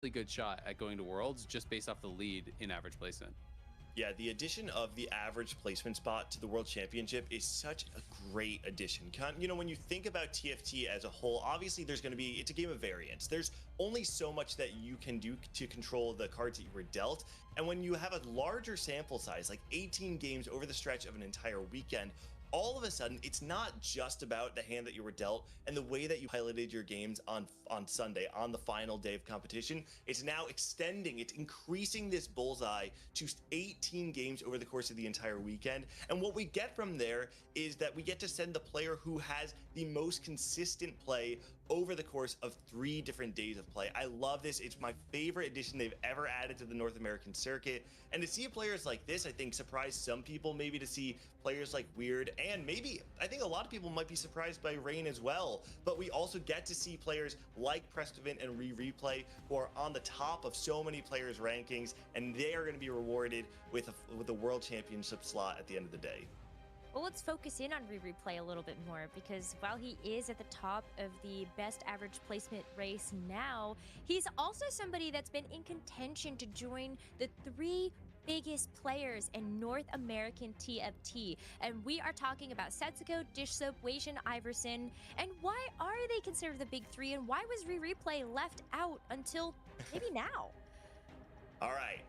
good shot at going to Worlds just based off the lead in average placement. Yeah, the addition of the average placement spot to the World Championship is such a great addition. You know, when you think about TFT as a whole, obviously it's a game of variance. There's only so much that you can do to control the cards that you were dealt. And when you have a larger sample size, like 18 games over the stretch of an entire weekend, all of a sudden, it's not just about the hand that you were dealt and the way that you piloted your games on Sunday, on the final day of competition. It's now extending, it's increasing this bullseye to 18 games over the course of the entire weekend. And what we get from there is that we get to send the player who has the most consistent play over the course of 3 different days of play. I love this. It's my favorite addition they've ever added to the North American circuit. And to see players like this, I think surprise some people, maybe to see players like Weird, and maybe I think a lot of people might be surprised by Rain as well. But we also get to see players like Prestevin and Replay who are on the top of so many players' rankings, and they are going to be rewarded with a World Championship slot at the end of the day. Well, let's focus in on Replay a little bit more, because while he is at the top of the best average placement race now, he's also somebody that's been in contention to join the 3 biggest players in North American TFT. And we are talking about Setsuko, Dish Soap, Weijin, Iverson. And why are they considered the big 3? And why was Replay left out until maybe now? All right.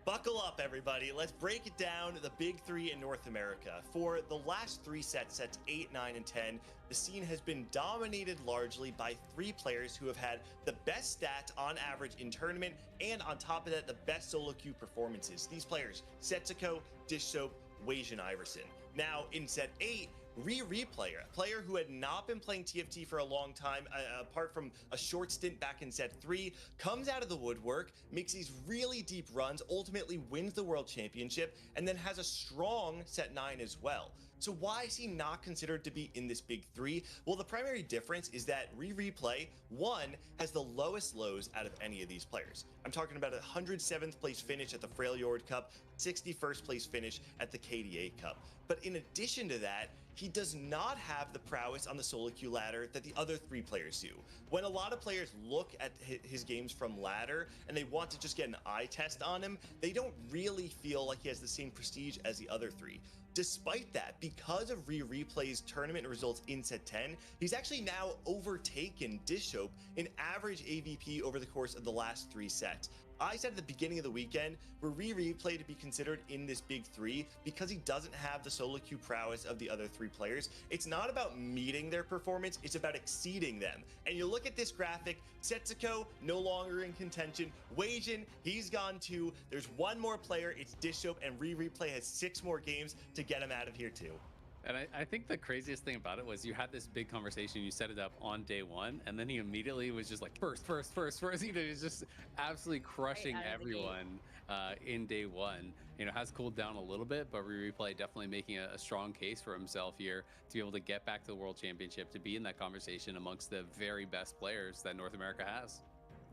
Buckle up, everybody. Let's break it down, the big 3 in North America. For the last 3 sets 8, 9, and 10, the scene has been dominated largely by 3 players who have had the best stats on average in tournament, and on top of that, the best solo queue performances. These players, Setsuko, Dish Soap, Weijin, Iverson. Now, in set 8, Replay, a player who had not been playing TFT for a long time, apart from a short stint back in set 3, comes out of the woodwork, makes these really deep runs, ultimately wins the World Championship, and then has a strong set 9 as well. So why is he not considered to be in this big 3? Well, the primary difference is that Replay, 1, has the lowest lows out of any of these players. I'm talking about a 107th place finish at the Freljord Cup, 61st place finish at the KDA Cup. But in addition to that, he does not have the prowess on the solo queue ladder that the other 3 players do. When a lot of players look at his games from ladder and they want to just get an eye test on him, they don't really feel like he has the same prestige as the other 3. Despite that, because of Replay's tournament results in set 10, he's actually now overtaken Dish Soap in average AVP over the course of the last 3 sets. I said at the beginning of the weekend for Replay to be considered in this big 3 because he doesn't have the solo queue prowess of the other 3 players. It's not about meeting their performance, it's about exceeding them. And you look at this graphic, Setsuko no longer in contention, Weijin, he's gone too. There's 1 more player, it's Dish Soap, and Replay has 6 more games to get him out of here too. And I think the craziest thing about it was you had this big conversation, you set it up on day 1, and then he immediately was just like, first. You know, he's just absolutely crushing everyone in day 1. You know, has cooled down a little bit, but Replay definitely making a strong case for himself here to be able to get back to the World Championship, to be in that conversation amongst the very best players that North America has.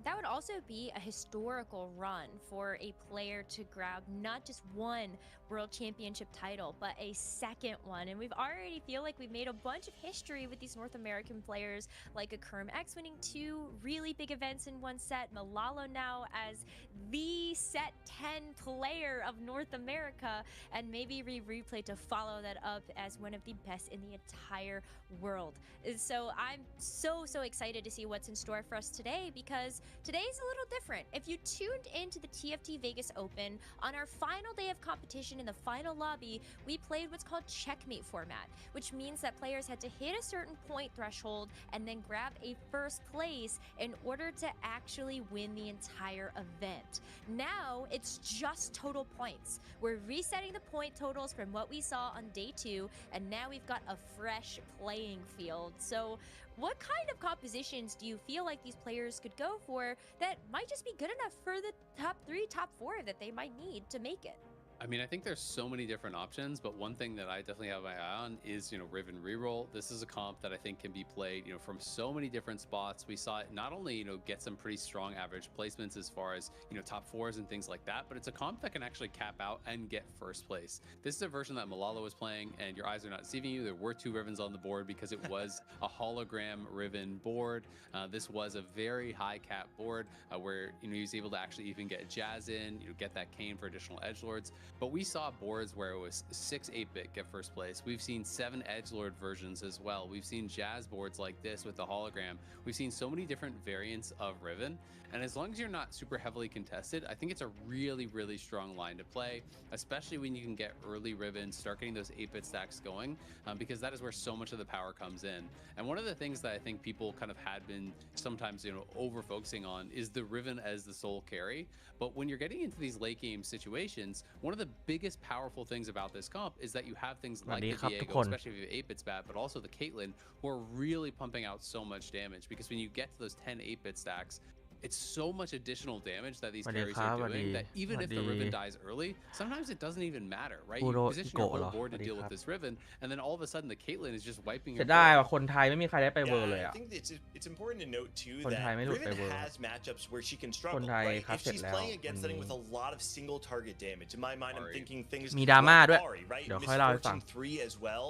That would also be a historical run for a player to grab not just 1 World Championship title, but a 2nd one. And we've already feel like we've made a bunch of history with these North American players, like a Kerm X winning 2 really big events in 1 set, Malalo now as the set 10 player of North America, and maybe Replay to follow that up as one of the best in the entire world. So I'm so excited to see what's in store for us today, because today's a little different. If you tuned into the TFT Vegas Open, on our final day of competition in the final lobby, we played what's called Checkmate format, which means that players had to hit a certain point threshold and then grab a first place in order to actually win the entire event. Now, it's just total points. We're resetting the point totals from what we saw on day 2, and now we've got a fresh playing field. So what kind of compositions do you feel like these players could go for that might just be good enough for the top 3, top 4 that they might need to make it? I mean, I think there's so many different options, but one thing that I definitely have my eye on is, Riven reroll. This is a comp that I think can be played, from so many different spots. We saw it not only, get some pretty strong average placements as far as, top fours and things like that, but it's a comp that can actually cap out and get first place. This is a version that Malala was playing, and your eyes are not deceiving you. There were 2 Rivens on the board because it was a hologram Riven board. This was a very high cap board where, he was able to actually even get Jazz in, get that cane for additional edgelords. But we saw boards where it was 6 8-bit get first place. We've seen 7 edgelord versions as well. We've seen Jazz boards like this with the hologram. We've seen so many different variants of Riven. And as long as you're not super heavily contested, I think it's a really, really strong line to play, especially when you can get early Riven, start getting those 8-bit stacks going, because that is where so much of the power comes in. And one of the things that I think people kind of had been sometimes, over focusing on is the Riven as the sole carry. But when you're getting into these late game situations, one of the biggest powerful things about this comp is that you have things like the Diego, especially if you have 8-bit spat, but also the Caitlyn, who are really pumping out so much damage, because when you get to those 10 8-bit stacks, it's so much additional damage that these carries are doing that even if the Riven dies early, sometimes it doesn't even matter, right? You position your whole board to deal with this Riven, and then all of a sudden the Caitlyn is just wiping your board. ได้ว่าคนไทยไม่มีใครได้ไปเวอร์เลยอ่ะ I think it's important to note too คนไทย that ไม่หลุดไป Riven เวอร์ has matchups where she can คน struggle, ไทย right? คัด If เสร็จ she's แล้ว playing วัน against something นี้ with a lot of single target damage, in my mind, I'm thinking things มีดราม่า like ด้วย Ari, right? เดี๋ยวค่อยเล่าให้ฟัง Misfortune 3 as well.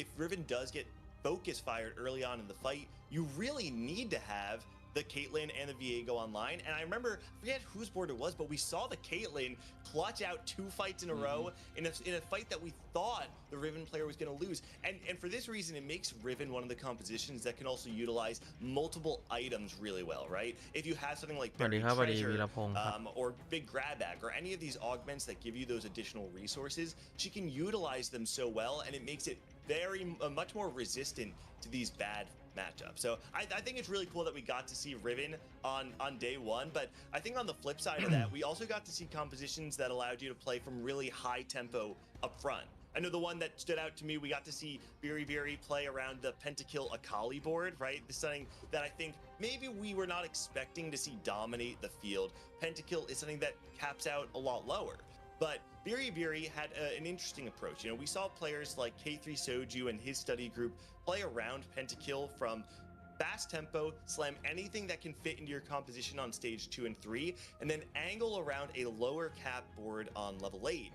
If Riven does get focus fired early on in the fight, you really need to have the Caitlyn and the Viego online. And I remember, I forget whose board it was, but we saw the Caitlyn clutch out 2 fights in a row in a fight that we thought the Riven player was going to lose. And for this reason, it makes Riven one of the compositions that can also utilize multiple items really well, right? If you have something like Buried Treasure, or Big Grab Bag, or any of these augments that give you those additional resources, she can utilize them so well, and it makes it much more resistant to these bad matchup. So I think it's really cool that we got to see Riven on day 1, but I think on the flip side of that, we also got to see compositions that allowed you to play from really high tempo up front. I know the one that stood out to me, we got to see Biri play around the Pentakill Akali board, right? This is something that I think maybe we were not expecting to see dominate the field. Pentakill is something that caps out a lot lower. But Biri had an interesting approach. We saw players like K3 Soju and his study group play around Pentakill from fast tempo, slam anything that can fit into your composition on stage 2 and 3, and then angle around a lower cap board on level 8.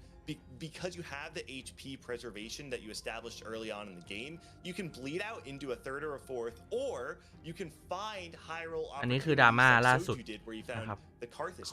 Because you have the HP preservation that you established early on in the game, you can bleed out into a 3rd or a 4th, or you can find high roll opportunities like Soju did, where you found the Karthus.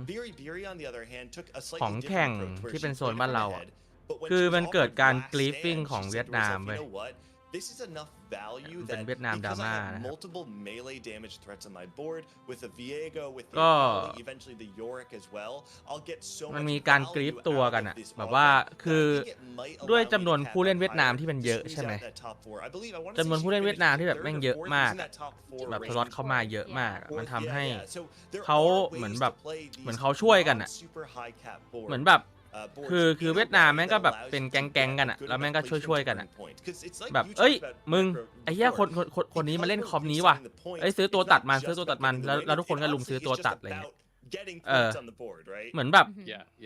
Biri on the other hand took a slightly different approach where she played ahead, but when คือ she was มันเกิด offered การ last กรีฟฟิ้ง stand, ของ she เวี said ย to ดนาม herself, เว้ย you know what? This is enough value เป็น that เวียดนามดรา because I ม่า have นะครับ multiple melee damage threats on my board with the Viego, with the ก็ Akali, eventually the Yorick as well, I'll get so มัน much มีการกรีฟ value ตัว out กัน of อะ this แบบว่า augment คือ that I think it might ด้วย allow จำนวน me to ผู้ cap เล่น out เวียดนาม higher ที่มัน to เยอะ squeeze ใช่ไหม out that top 4. I believe I want to จำนวน say ผู้ she เล่นเวียดนาม finished ที่แบบ third แม่ง or เยอะ fourth. มาก She was in that top 4 แบบส range. ล็อตเข้ามาเยอะมาก มัน Fourth, ทำให้ So there เขา are เหมือน ways แบบ to play เหมือน these เขาช่วยกันอะ non-super high cap เหมือน boards. แบบ boards คือ in เวี a ยดนาม way แม่ง that ก็แบบ allows เป็น you to แก๊ง get กัน a อะ good แล้วแม่ง enough ก็ placement ช่วย to กันอะ earn points. 'Cause it's like แบบ you เอ้ย talked about มึง macro ไอ้เหี้ย before. คนนี้มาเล่น Because คอม we're นี้ว่ะ setting the points, เอ้ยซื้อ it's ตัว not ตัดมัน just ซื้อตัว about ตัดมัน getting the แล้ว win, แล้วทุก it คนก็ลุม honestly ซื้อ is ตัว just ตัดอะไรเงี้ย about getting เออ points on the board, right? เหมือนแบบ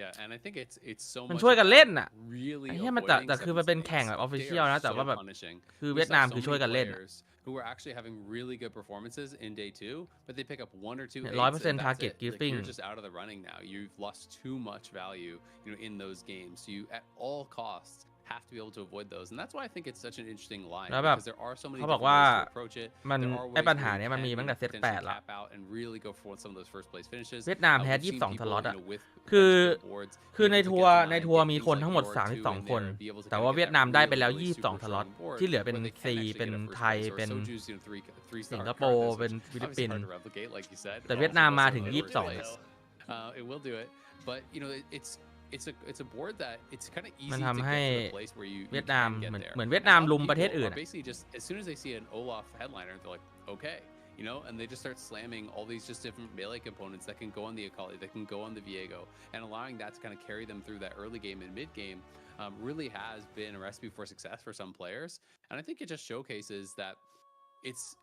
Yeah, and I think it's so มัน much ช่วยกันเล่นอ่ะ really ไอ้เหี้ยมัน avoiding แต่ some คือ of มัน these เป็นแข่ง mistakes. แบบออฟฟิ They เชียล are นะ แต่ so ว่าแบบ punishing. คือ We เวียด saw นาม so คือช่วย many กันเล่นอะ players who are actually having really good performances in day 2, but they pick up 1 or 2 เนี่ย eights, and 100% that's target it. Like, giving you're just out of the running now. You've lost too much value, in those games. So you, at all costs, have to be able to avoid those, and that's why I think it's such an interesting line, แล้วแบบ because there are so many เขาบอก different ว่า ways to approach it. มัน There are ไอ้ ways ปัญ where หา you เนี้ยมันมี can, ตั้งแต่เซต potentially 8ละ cap out and really go for some of those first place finishes. เวียดนามแพ้ We've seen 22 ส people, ล็อตอะ with คือ Pentakill boards, คือ be ใน able to ทั get วร์ to ใน 9, ทัวร์ get มี things คน like ทั้งหมด Yorick 2 in 32 คน there, be able to แต่ kinda ว่า get เวียด that นามได้ไป really, แล้ว really super 22 สล็อต strong board ที่เหลือเป็น where they can ซี actually เป็น get a first ไทย place, or เป็น Soju's, 3 สิง star คโปร์ Karthus, เป็น which ฟิลิป obviously ปิน hard ส์ to replicate, like you said, แต่ but เวียด also นามมา also ถึง a 22 first เนี่ย place. It will do it, but it's a board that it's kind of easy มัน to ทำให้ get to the place where you เวียดนาม can เหมือน get there. เหมือนเวียด And นาม a lot ลุ of มประเทศ people อื่น are อะ basically just, as soon as they see an Olaf headliner, they're like, okay, and they just start slamming all these just different melee components that can go on the Akali, that can go on the Viego, and allowing that to kind of carry them through that early game and mid game really has been a recipe for success for some players. And I think it just showcases that it's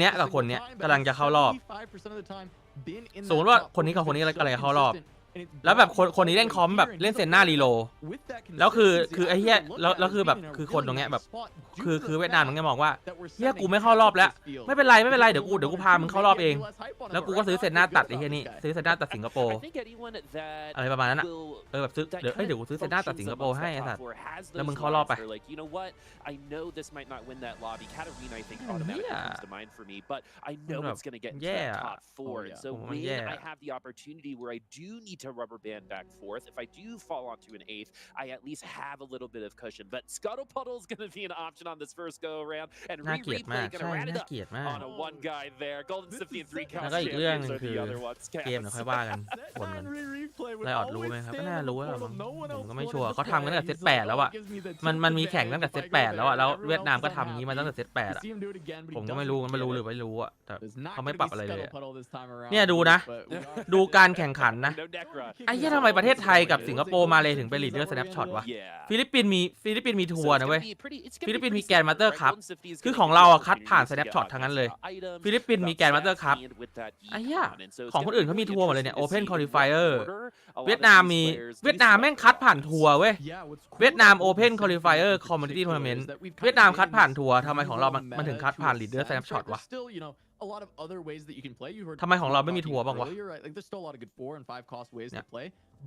เนี้ยกับคนเนี้ยกำลังจะเข้ารอบสมมติว่าคนนี้กับคนนี้กำลังจะเข้ารอบแล้วแบบคนนี้เล่นคอมแบบเล่นเซนหน้ารีโลแล้วคือไอ้เหี้ยแล้วคือแบบคือคนตรงเนี้ยแบบคือเวียดนามมันก็มองว่าเหี้ยกูไม่เข้ารอบแล้วไม่เป็นไรเดี๋ยวกูพามึงเข้ารอบเองแล้วกูก็ซื้อเซนหน้าตัดไอ้เหี้ยนี่ซื้อเซนหน้าตัดสิงคโปร์อะไรประมาณนั้นอ่ะ แบบซื้อเดี๋ยวกูซื้อเซน่าจากสิงคโปร์ให้ไอ้สัตว์แล้วมึงเข้ารอบไป like, you know what, I know this might not win that lobby. Katarina, I think automatically comes to mind for me, but I know it's going to get into that top 4. And so when I have the opportunity where I do need to rubber band back 4th, if I do fall onto an 8th, I at least have a little bit of cushion. But Scuttle Puddle is going to be an option on this first go around, and Replay going to rat it up on a 1 guy there. Golden Symphony 3 count champions are the other ones. เกมเดี๋ยวค่อยว่ากันผลมันไล่ออดรู้ไหมครับก็น่ารู้แล้วผมก็ไม่ชัวร์เขาทำกันตั้งแต่เซต8แล้วอะมันมีแข่งตั้งแต่เซต8แล้วอะแล้วเวียดนามก็ทำอย่างนี้มาตั้งแต่เซต8อะผมก็ไม่รู้มันไม่รู้หรือไม่รู้อะแต่เขาไม่ปรับอะไรเลยเนี่ยดูนะดูการแข่งขันนะไอ้เหี้ยทำไมประเทศไทยกับสิงคโปร์มาเลยถึงเป็นลีดเดอร์สแนปช็อตวะฟิลิปปินส์มีทัวร์นะเว้ยฟิลิปปินส์มีแกรนด์มาสเตอร์คัพคือของเราอะคัดผ่านสแนปช็อตทั้งนั้นเลยฟิลิปปินส์มีแกรนด์มาสเตอร์คัพไอ้เหี้ยของคนอื่นเขามีทัวร์หมดเลยเนี่ย Open Qualifier เวียดนามแม่งคัดผ่านทัวร์เว้ยเวียดนาม Open Qualifier Community Tournament เวียดนามคัดผ่านทัวร์ทำไมของเรามันถึงคัดผ่าน Leader Snapshot วะทำไมของเราไม่มีทัวร์บ้างวะ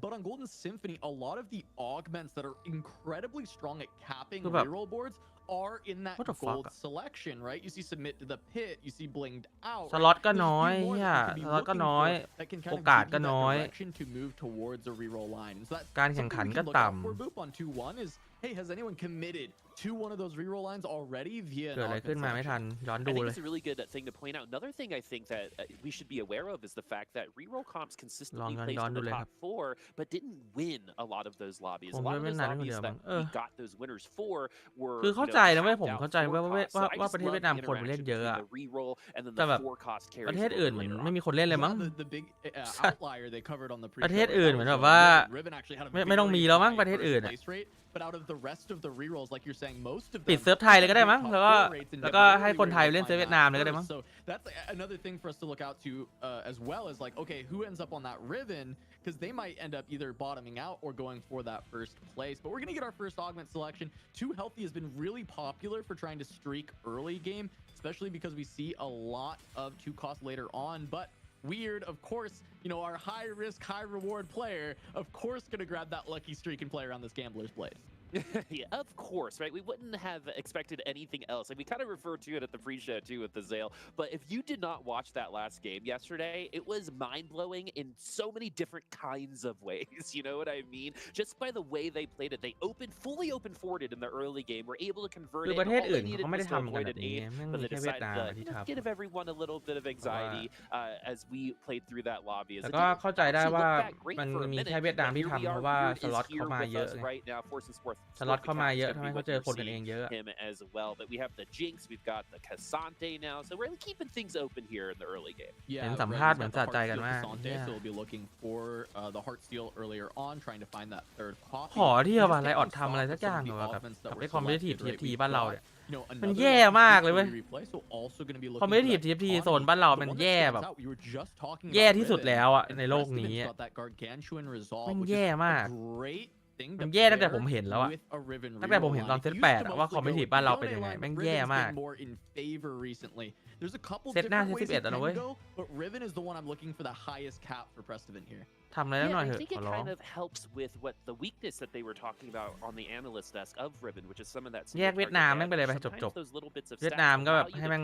But on Golden Symphony, a lot of the augments that are incredibly strong at capping What about- reroll boards are in that What the gold fuck? selection, right? You see submit to the pit, you see blinged out. สล็อตก็ There's a น้อย few more เหี้ย that you could be สล็อตก็ looking น้อย for that can kind of โอกาส give ก็ you that น้อย direction to move towards a reroll line. So that's การแข่งขัน something ก็ we can look out ต่ำ for. Boop on 2-1 is, hey, has anyone committed to one of those reroll lines already via เกิด an อะไร augment ขึ้นมาไม่ selection? ทันย้อน I ดู think เลย it's a really good thing to point out. Another thing I think that we should be aware of is the fact that reroll comps consistently placed in the top 4, but didn't win a lot of those lobbies. A lot of those lobbies that we got those winners for were คือเข้าใจนะเว้ยผมเข้าใจว่าประเทศเวียดนามคนไปเล่นเยอะอะแต่แบบประเทศอื่นเหมือนไม่มีคนเล่นเลยมั้ง The big outlier they covered on the ประเทศอื่นเหมือนแบบว่าไม่ต้องมีแล้วมั้งประเทศอื่นอะ But out of the rest of the rerolls, like you're saying, most of them ปิดเซิร์ฟไทยเลยก็ได้มั้งแล้วก็ให้คนไทยเล่นเซิร์ฟเวียดนามเลยก็ได้มั้ง So that's another thing for us to look out to as well as like, okay, who ends up on that Riven? Because they might end up either bottoming out or going for that first place. But we're going to get our first augment selection. 2 Healthy has been really popular for trying to streak early game, especially because we see a lot of 2 cost later on. But Weird, of course, you know, our high risk, high reward player, of course, going to grab that lucky streak and play around this Gambler's Blade. Yeah, of course, right? We wouldn't have expected anything else. Like, we kind of referred to it at the pre-show, too, with the Zale. But if you did not watch that last game yesterday, it was mind-blowing in so many different kinds of ways. You know what I mean? Just by the way they played it. They fully open-forwarded in the early game. Were able to convert it. ประเทศ All อื่ they น needed เขาไม่ได้ was to ทำกัน avoid แบ an บนี้ 8th, ไม่ but มี they แค่เวียด decided นาม to ที่ทำ give everyone a little bit of anxiety as we played through that lobby. แต่ก็เข้าใจได้ว่ามันมีแค่เวียดนามที่ทำเพราะว่าสล็อตเข้ามาเยอะไงสล็อตเข้ามาเยอะทำให้เขาเจอคนกันเองเยอะ him as well. But we have the Jinx, we've got the Cassante now, so we're really keeping things open here in the early game. เห็นสัมภาษณ์เหมือนสะใจกันมาก So we'll be looking for the Heartsteel earlier on, trying to find that third copy. ขอที่ว่าไรออดทำอะไรสักอย่างเหรอกับไอ้คอมเพลทีฟ TFT บ้านเราเนี่ยมันแย่มากเลยเว้ยคอมเพลทีฟ TFT โซนบ้านเรามันแย่แบบแย่ที่สุดแล้วอ่ะในโลกนี้มันแย่มากมันแย่ตั้งแต่ผมเห็นแล้วอะตั้งแต่ผมเห็นตอนเซต8ว่าคอมเพลทีฟบ้านเราเป็นยังไงแม่งแย่มากเซตหน้าเซต11แล้วนะเว้ยทำอะไรแล้วหน่อย I เถอะ think ข it อร้อง kind of helps with what the weakness that they were talking about on the analyst desk of Riven, which is some of that. แยกเวียดนามแม่งไปเลยไปจบเวียดนามก็แบบให้แม่ง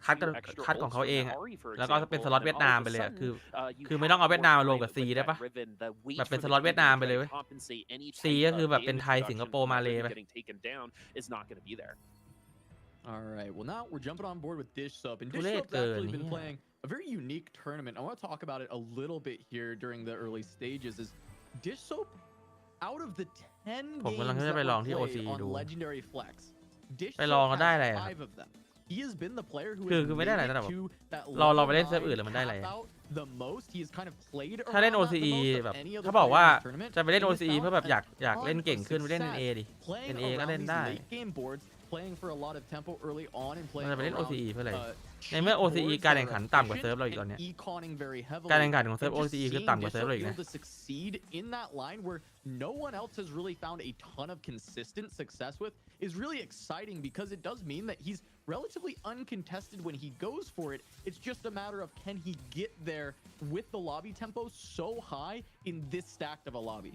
คัดของเขาเองอะแล้วก็เป็นสล็อตเวียดนามไปเลยคือไม่ต้องเอาเวียดนามมารวมกับ C ได้ปะแบบเป็นสล็อตเวียดนามไปเลยเว้ย C ก็คือแบบเป็นไทยสิงคโปร์มาเลไป All right, well now we're jumping on board with Dish Soap, and Dish Soap's actually been playing a very unique tournament. I want to talk about it a little bit here during the early stages. Is Dish Soap out of the 10 games that were played on Legendary Flex, Dish Soap has 5 of them. He has been the player who has made it to that level 5 the most. He has kind of played ถ้าเล่น around that OCE the most แบบ of any of the ถ้าบอกว่า players in the tournament. จะไปเล่น He OCE found เพื่อแบบอยาก a เล่น ton เก่ง of ขึ้นไปเล่น success NA ดิ playing NA ก็ around เล่น these ได้ late game boards, playing for a lot of tempo early on and มัน playing จะไปเล่น around OCE เพื่ออะไร ใน cheap เมื่อ OCE boards การ that แข่ง are ขันต่ำกว่า efficient เซิร์ฟเราอีกตอน and เนี้ย econing very การ heavily. แข่งขันของเซิร์ฟ And just OCE คือ seeing ต่ำกว่า Dish เซิร์ฟ Soap เราอีก able นะ to succeed in that line where no one else has really found a ton of consistent success with is really exciting, because it does mean that he's relatively uncontested when he goes for it. It's just a matter of, can he get there with the lobby tempo so high in this stacked of a lobby?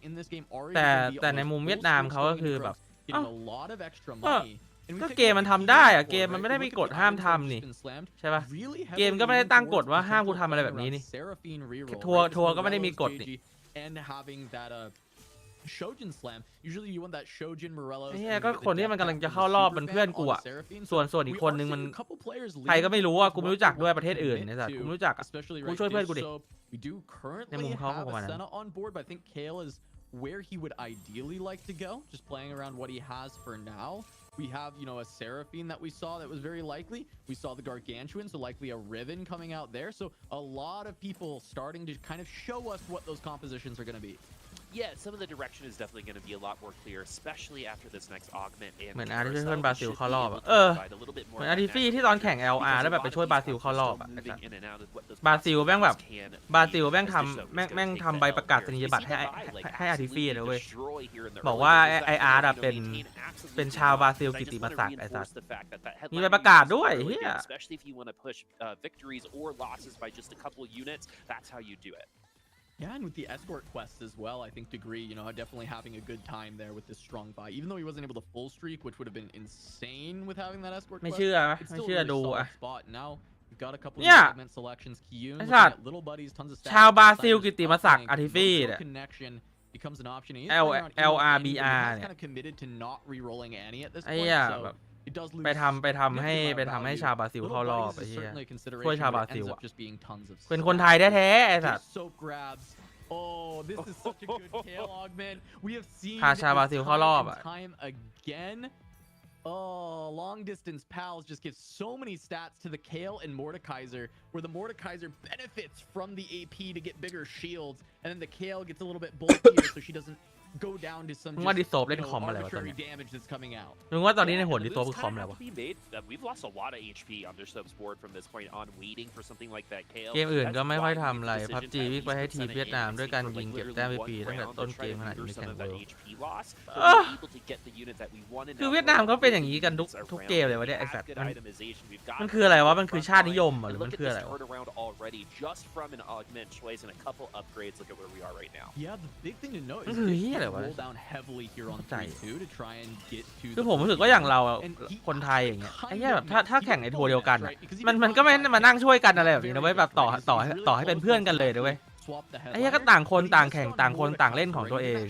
in this game already แต่ gonna be แต่ on ใน those มุม full เวียดนาม screen เขาก็ scrolling คือ the แบบ ropes, getting a lot of extra ก็ money And ก็เกมมันทำได้อะเกมมันไม่ได้มีกฎห้ามทำนี่ใช่ป่ะเกมก็ไม่ได้ตั้งกฎว่าห้ามกูทำอะไรแบบนี้นี่ทัวร์ก็ไม่ได้มีกฎนี่เนี่ยก็คนที่มันกำลังจะเข้ารอบมันเพื่อนกูอะส่วนอีกคนนึงมันใครก็ไม่รู้อะกูไม่รู้จักด้วยประเทศอื่นเนี่ยสัตว์กูไม่รู้จักกูช่วยเพื่อนกูดิในมุมเขาประมาณนั้น where he would ideally like to go, just playing around what he has for now. We have, you know, a Seraphine that we saw that was very likely. We saw the Gargantuan, so likely a Riven coming out there. So a lot of people starting to kind of show us what those compositions are going to be. Yeah, some of the direction is definitely going to be a lot more clear, especially after this next augment. เหมือนอาร์ที่เพื่อนบราซิลเข้ารอบอะเหมือนอาร์ทีฟี่ที่ตอนแข่ง LR แล้วแบบไปช่วยบราซิลเข้ารอบอะบราซิลแม่งแบบบราซิลแม่งทำใบประกาศนียบัตรให้อาร์ทีฟี่เลยเว้ยบอกว่าไออาร์อะเป็นชาวบราซิลกิตติมศักดิ์ไอ้สัสมีใบประกาศด้วยเฮีย especially if you want to push victories or losses by just a couple units, that's how you do it. Yeah, and with the escort quests as well, I think Degree, you know, definitely having a good time there with this strong buy. Even though he wasn't able to full streak, which would have been insane with having that escort quest. ไม่เชื่อดูอะ spot. Now we've got a couple of segment selections. Kiyun, little buddies, tons of stats. ชาวบราซิลกิตติมศักดิ์อาร์ทีฟี่เนี่ย connection becomes an option. LRBR เนี่ย kind of committed to not re-rolling Annie at this ไอ้ point. เหี้ย So แบบ it does lose. ไปทำให้ชาวบราซิลเข้ารอบไอ้เหี้ยช่วยชาวบราซิลอะเป็นคนไทยแท้ๆไอ้สัส Oh, this is such a good tail augment. We have seen พาชาวบราซิลเข้ารอบอะ time again. Oh, long distance pals just give so many stats to the Kale and Mordekaiser, where the Mordekaiser benefits from the AP to get bigger shields, and then the Kale gets a little bit bulkier so she doesn't go down to some arbitrary damage that's coming out. มึงว่าตอนนี้ในหัวดิโซคือคอมอะไรวะ We've lost a lot of HP on their subs board from this point on, waiting for something like that. Kale. เกมอื่นก็ไม่ค่อยทำอะไร PUBG วิ่งไปให้ทีมเวียดนามด้วยการยิงเก็บแต้มฟรีตั้งแต่ต้นเกมขนาดนี้แข่งเวิลด์คือเวียดนามเขาเป็นอย่างนี้กันทุกเกมเลยวะเนี่ยไอ้สัตว์มันคืออะไรวะมันคือชาตินิยมหรือมันคืออะไรวะ Yeah, the big thing to note มัน is คือเหี้ยอะไรวะ roll down heavily here on 3-2 to try and get to คือผมรู้สึกว่าอย่างเราคนไทยอย่างเงี้ยไอ้เหี้ยแบบถ้าแข่งในทัวร์เดียวกันมันก็ไม่มานั่งช่วยกันอะไรแบบนี้นะเว้ยแบบต่อให้เป็นเพื่อนกันเลยนะเว้ยไอ้เหี้ยก็ต่างคนต่างแข่งต่างคนต่างเล่นของตัวเอง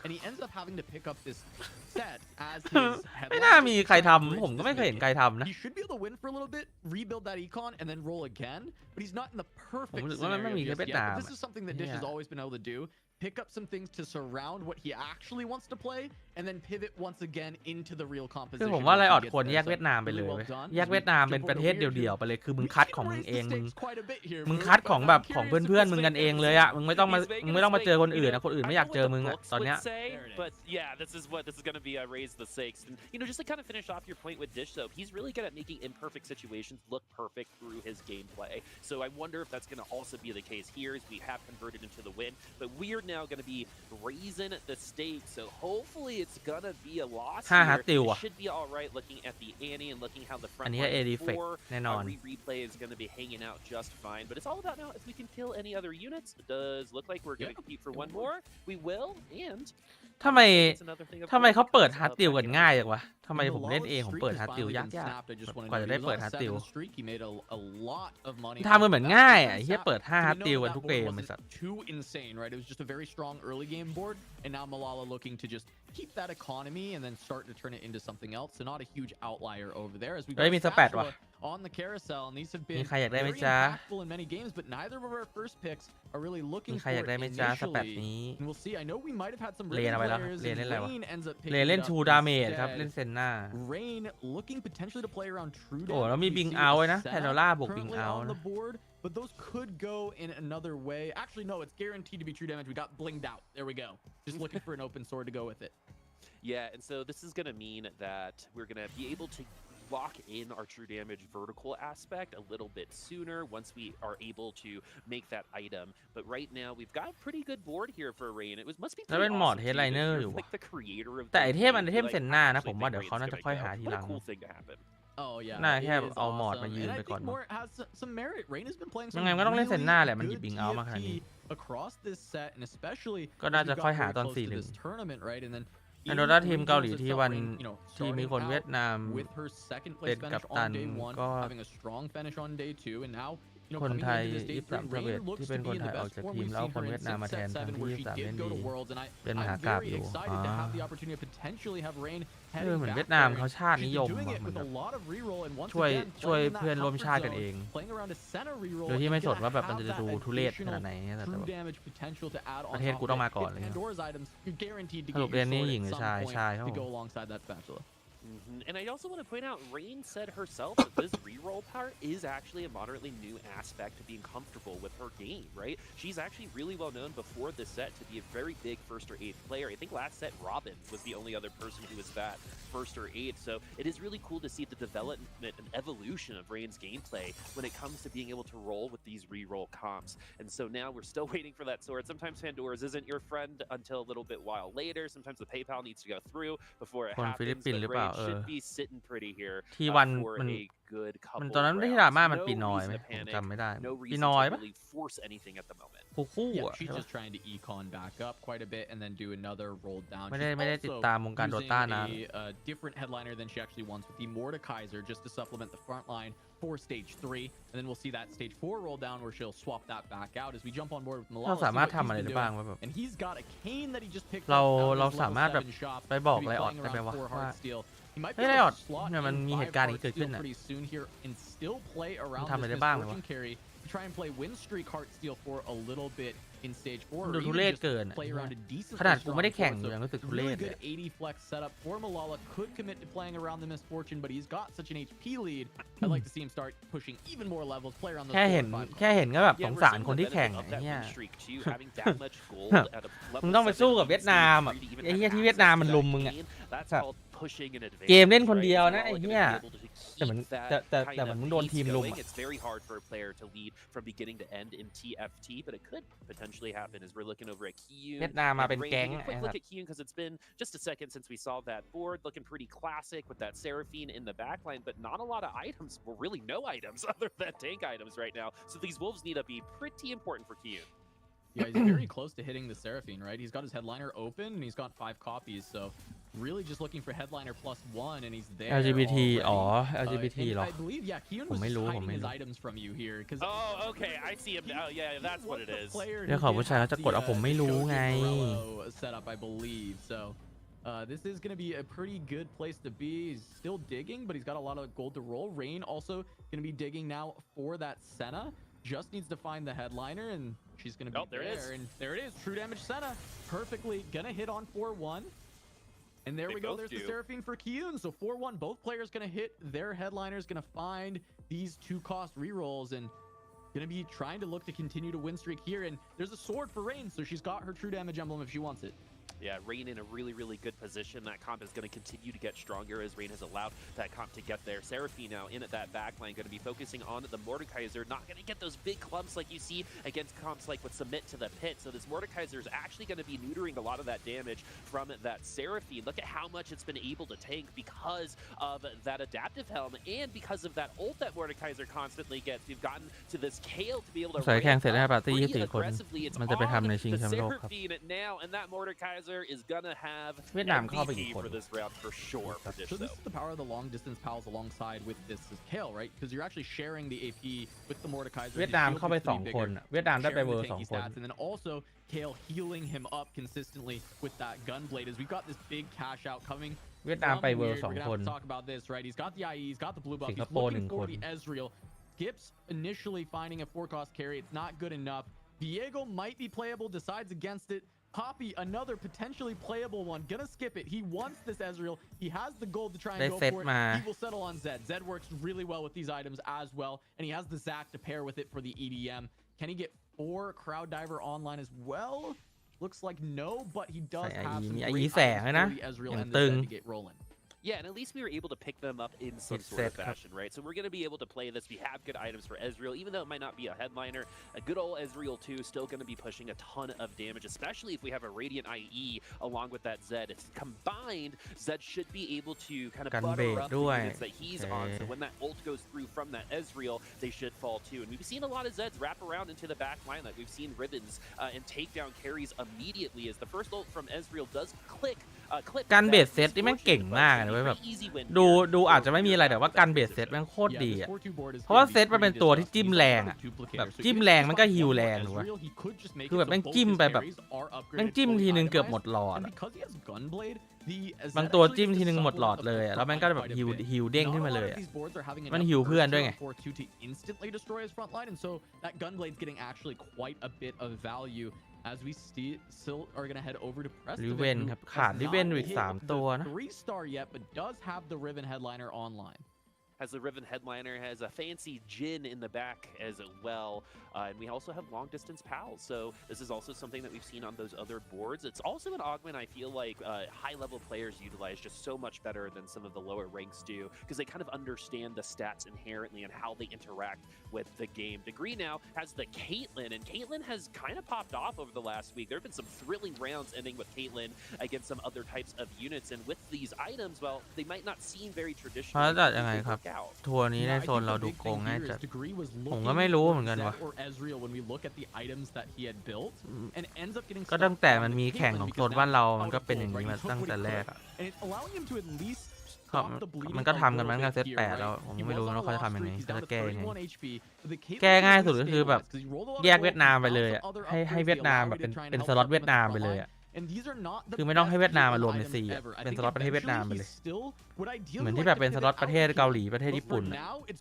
and he ends up having to pick up this set as ไม่น่ามีใครทำผมก็ไม่เคยเห็นใครทำนะ he should be able to win for a little bit, rebuild that econ, and then roll again. But he's not in the perfect scenario just yet. But this is something that Dish has always been able to do. Pick up some things to surround what he actually wants to play, and then pivot once again into the real คือ composition. ผมว่าไลออดควรแยกเวียดนามไปเลยเว้ยแยกเวียดนามเป็นประเทศเดี่ยวๆไปเลยคือมึงคัดของมึงเองมึงคัดของแบบของเพื่อนๆมึงกันเองเลยอะมึงไม่ต้องมาเจอคนอื่นนะคนอื่นไม่อยากเจอมึงอะตอนเนี้ย But yeah, this is going to be raise the stakes. And you know, just to kind of finish off your point with Dish, though, he's really good at making imperfect situations look perfect through his gameplay. So I wonder if that's going to also be the case here, as we have converted into the win. But we're now going to be raising the stakes. So hopefully it's going to be a loss here. It should be all right looking at the Annie and looking how the front line for replay is going to be hanging out just fine. But it's all about now if we can kill any other units. It does look like we're going to compete for one more. We will, and ทำไมเขาเปิดฮาร์ดติลกันง่ายจังวะทำไมผมเล่นเองผมเปิดฮาร์ดติลยากกว่าจะได้เปิดฮาร์ดติลทำมันเหมือนง่ายอ่ะเฮียเปิด5ฮาร์ดติลกันทุกเกมไอ้สัส too insane, right? It was just a very strong early game board, and now Malala looking to just keep that economy and then start to turn it into something else. So not a huge outlier over there as we go on the carousel, and these have been very impactful in many games, but neither of our first picks are really looking for it initially. And we'll see. I know we might have had some Riven players, and Rain ends up picking it up 2 ดาเมจครับเล่นเซนน่า Rain looking potentially to play around true โอ้แล้วมีบิงเอาไว้นะแพนโดล่าบวกบิงเอานะ But those could go in another way. Actually, no, it's guaranteed to be true damage. We got blinged out. There we go. Just looking for an open sword to go with it. Yeah, and so this is going to mean that we're going to be able to lock in our true damage vertical aspect a little bit sooner once we are able to make that item. But right now, we've got a pretty good board here for Rain. It must be pretty awesome to be like the creator of แต่ไอเทมเซนน่านะผมว่าเดี๋ยวเขาน่าจะค่อยหาทีหลัง Oh yeah. น่าแค่เอาหมอดมายืนไปก่อนยังไงก็ต้องเล่นเซนน่าแหละมันหยิบบิงเอามาขนาดนี้ across this set and especially ก็น่าจะค่อยหาตอน4-1 tournament, right? And then อันโดด้าทีมเกาหลีที่วันที่มีคนเวียดนาม with her second เป็ place นกัป finish ตั on น day 1 ก็ having a strong finish on day 2 and now คนไทย coming into this day 3 Rain 23 looks ที่ to เป็น be คน in ไท the ยออก best จาก form ทีม we've แล้ว seen คน her เวี in ยดนามมา 6 แทน set ทั้ง 7 ที่ where she 23 เล่ did น go ดี to Worlds and เป็นม I'm หากาพย์ very อยู่ excited to have the opportunity to potentially have Rain เห heading มือน back เวียดนาม there. เขาชาตินิ She's ย been ม doing ว่ะ it เหมือน with แบ a บ lot of reroll and once ช่วย again ช่วย playing in เพื่อน that ร่วม comfort ชาติกันเอง zone, playing around a center reroll โดยที่ไม่ is สน gonna ว่าแบบมัน have จะ that ดูทุเรศข additional นาดไหนแต่ true แบบ damage potential to add ป on ระเทศ top กู of ต้อง it. มาก่อน If เลยครับ Pandora's items, you're guaranteed to สรุป get เรี your ยนนี้ sword หญิง at หรือ some ชาย point ชายครับ to ผม go alongside that spatula. And I also want to point out, Rain said herself that this reroll part is actually a moderately new aspect to being comfortable with her game, right? She's actually really well known before this set to be a very big first or eighth player. I think last set Robin was the only other person who was that first or eighth. So it is really cool to see the development and evolution of Rain's gameplay when it comes to being able to roll with these reroll comps. And so now we're still waiting for that sword. Sometimes Pandora's isn't your friend until a little bit while later. Sometimes the PayPal needs to go through before it คนฟิลิป happens. ปินส์ But หรือเปล่า Rain should be sitting pretty here ที่วัน for มัน a good มัน couple ตอนนั้น of ไม่ใช่ดราม่า rounds. มันปี No นอยไหม reason to ผม panic. จำไม่ได้ No ปี reason นอย to ปะ really force anything at the moment. คู่คู่ Yeah, อ่ะ she's ใช่ปะ just trying to econ back up quite a bit and then do another roll down. ไม่ได้ She's ไม่ได้ติด also ตามวงการโด using ต้านาน a different headliner than she actually wants with the Mordekaiser just to supplement the front line for stage 3. And then we'll see that stage 4 roll down where she'll swap that back out as we jump on board with เรา Malala. สามารถ See ทำ what อะไร he's ได้ been บ้าง doing. วะแบบ And he's got a cane that he just picked เรา up out of เรา his สา level มารถแบบ 7 shop ไปบอก to be ไลออด playing ได้ไหม around วะ for ว่า Heartsteel. He might เฮ้ be ยไล able ออด to slot เนี่ยมัน in มีเห by ตุการณ์นี้เกิดขึ้น Heartsteel อ่ะ pretty soon here and still play around ทำอะไร this ได้บ้างเลยวะ misfortune carry to try and play win streak Heartsteel for a little bit in stage 4 มัน or ดูทุ even เรศ just เกินอะ play around a decent ขนาดกูไม่ได้แข่งอยู่ยังรู้สึกทุเร really ศเลย good 80 flex setup for Malala. Could commit to playing around the misfortune, but he's got such an HP lead. I'd like to see him start pushing even more levels, play around those แค่ 4 เห็น or 5 แค่เห็นก็แบบส Yeah, ง we're สาร seeing คน the ที่ benefit แข่ง of ไอ้ that เหี้ย win streak too, having that much gold at a มึ level งต้องไปสู้กับ 7 เวียดนามอ่ะ for you to even ไอ้ have เหี้ยที่ access เวียดนาม to มัน that ลุมมึงอ่ะ gain. That's แบบ called pushing an เกม advantage, เล่นคน right? เดียว So นะ Malala ไอ้ gonna เหี้ย be able to แต่เหมือน keep that แต่ kind เหมื of อนมึงโดน pace ทีมลุม going. อ่ะ It's very hard for a player to lead from beginning to end in TFT, but it could potentially happen as we're looking over at Kiyun. เวียดนามมาเป็น Rain. แก๊ง Taking a ไอ้ quick สั look ส at Kiyun because it's been just a second since we saw that board, looking pretty classic with that Seraphine in the backline, but not a lot of items, well, really no items other than tank items right now. So these wolves need to be pretty important for Kiyun. Yeah, he's very close to hitting the Seraphine, right? He's got his headliner open and he's got 5 copies, so really just looking for headliner +1 and he's there. LGBT already. อ๋อ LGBT And เหรอ I believe, yeah, Kiyun ผม was ไม่ just รู้ผม hiding ไม่ his รู้ items from you here because Oh, okay, I see him now. Yeah, that's what it is. เรื่องของผู้ชายเขาจะกดเอาผมไม่รู้ไง Setup, I believe. So this is going to be a pretty good place to be. He's still digging, but he's got a lot of gold to roll. Rain also going to be digging now for that Senna. Just needs to find the headliner, and she's going to be there it is. And there it is. True damage Senna. Perfectly going to hit on 4-1. And there we go. There's the Seraphine for Kiyun. So 4-1. Both players going to hit their headliners. Going to find these 2-cost rerolls and going to be trying to look to continue to win streak here. And there's a sword for Rain, so she's got her true damage emblem if she wants it. Yeah, Rain in a really, really good position. That comp is going to continue to get stronger as Rain has allowed that comp to get there. Seraphine now in at that backline, going to be focusing on the Mordekaiser. Not going to get those big clumps like you see against comps like with Submit to the Pit. So this Mordekaiser is actually going to be neutering a lot of that damage from that Seraphine. Look at how much it's been able to tank because of that adaptive helm and because of that ult that Mordekaiser constantly gets. We've gotten to this Kale to be able to สายแข่งเสร็จแล้ว ramp ปา up ร์ตี้ pretty 24 คน aggressively. It's มันจะไปทำใน on ชิง the แชมป์โลกครับ Seraphine now, and that Mordekaiser is gonna have เวียดนามเข้าไปกี่ MVP คน for this round for sure for Dish So this though. is the power of the long distance pals alongside with this is Kale, right? Because you're actually sharing the AP with the Mordekaiser. เวียดนามเข้าไป2 คนอะเวียดนามได้ไปเวอร์ 2 คน And then also Kale healing him up consistently with that gunblade as we've got this big cash out coming. เวียดนามไปเวอร์ We're gonna 2 คน have to talk about this, right? He's got the IE, he's got the blue buff, สิงค he's โปร์ looking 1 for คน the Ezreal. Gibbs initially finding a 4-cost carry. It's not good enough. Diego might be playable, decides against it. Poppy, another potentially playable one. Gonna skip it. He wants this Ezreal. He has the gold to try and go for it. He will settle on Zed. Zed works really well with these items as well. And he has the Zac to pair with it for the EDM. Can he get 4 Crowd Diver online as well? Looks like no, but he does have some great items for the Ezreal and the Zed to get rolling. Yeah, and at least we were able to pick them up in some sort of fashion, right? So we're going to be able to play this. We have good items for Ezreal, even though it might not be a headliner. A good old Ezreal, too, still going to be pushing a ton of damage, especially if we have a Radiant IE along with that Zed. It's combined, Zed should be able to kind of butter up the units that he's on. So when that ult goes through from that Ezreal, they should fall, too. And we've seen a lot of Zeds wrap around into the back line. Like we've seen Rivens and takedown carries immediately as the first ult from Ezreal does click การเบสเซตนี่แม่งเก่งมากเลยแบบดูอาจจะไม่มีอะไรแต่ว่าการเบสเซตแม่งโคตรดีอะเพราะว่าเซตมันเป็นตัวที่จิ้มแรงอะแบบจิ้มแรงมันก็ฮิวแรงถูกไหมคือแบบแม่งจิ้มไปแบบแม่งจิ้มทีนึงเกือบหมดหลอดบางตัวจิ้มทีนึงหมดหลอดเลยแล้วแม่งก็แบบฮิวเด้งขึ้นมาเลยมันฮิวเพื่อนด้วยไงAs we still are going to head over to Preston. Riven ครับขาด Riven อีก3ตัวนะ 3-star yet, but does have the Riven headliner online. As the Riven headliner has a fancy Jin in the back as well. And we also have long distance pals. So this is also something that we've seen on those other boards. It's also an Augment I feel like high level players utilize just so much better than some of the lower ranks do because they kind of understand the stats inherently and how they interact with the game. Degree now has the Caitlyn, and Caitlyn has kind of popped off over the last week. There have been some thrilling rounds ending with Caitlyn against some other types of units. And with these items, well, they might not seem very traditional. ทัวร์นี้ในโซนเราดูโกงง่ายจัดผมก็ไม่รู้เหมือนกันว่ะก็ตั้งแต่มันมีแข่งของโซนบ้านเรามันก็เป็นอย่างนี้มาตั้งแต่แรกอะมันก็ทำกันมาตั้งแต่เซต8แล้วผมไม่รู้ว่าเขาจะทำยังไงจะแก้ยังไงแก้ง่ายสุดก็คือแบบแยกเวียดนามไปเลยอะให้เวียดนามแบบเป็นสล็อตเวียดนามไปเลยอะคือไม่ต้องให้เวียดนามมารวมใน4อะเป็นสล็อตประเทศเวียดนามไปเลยเหมือนที่แบบเป็นสล็อตประเทศเกาหลีประเทศญี่ปุ่น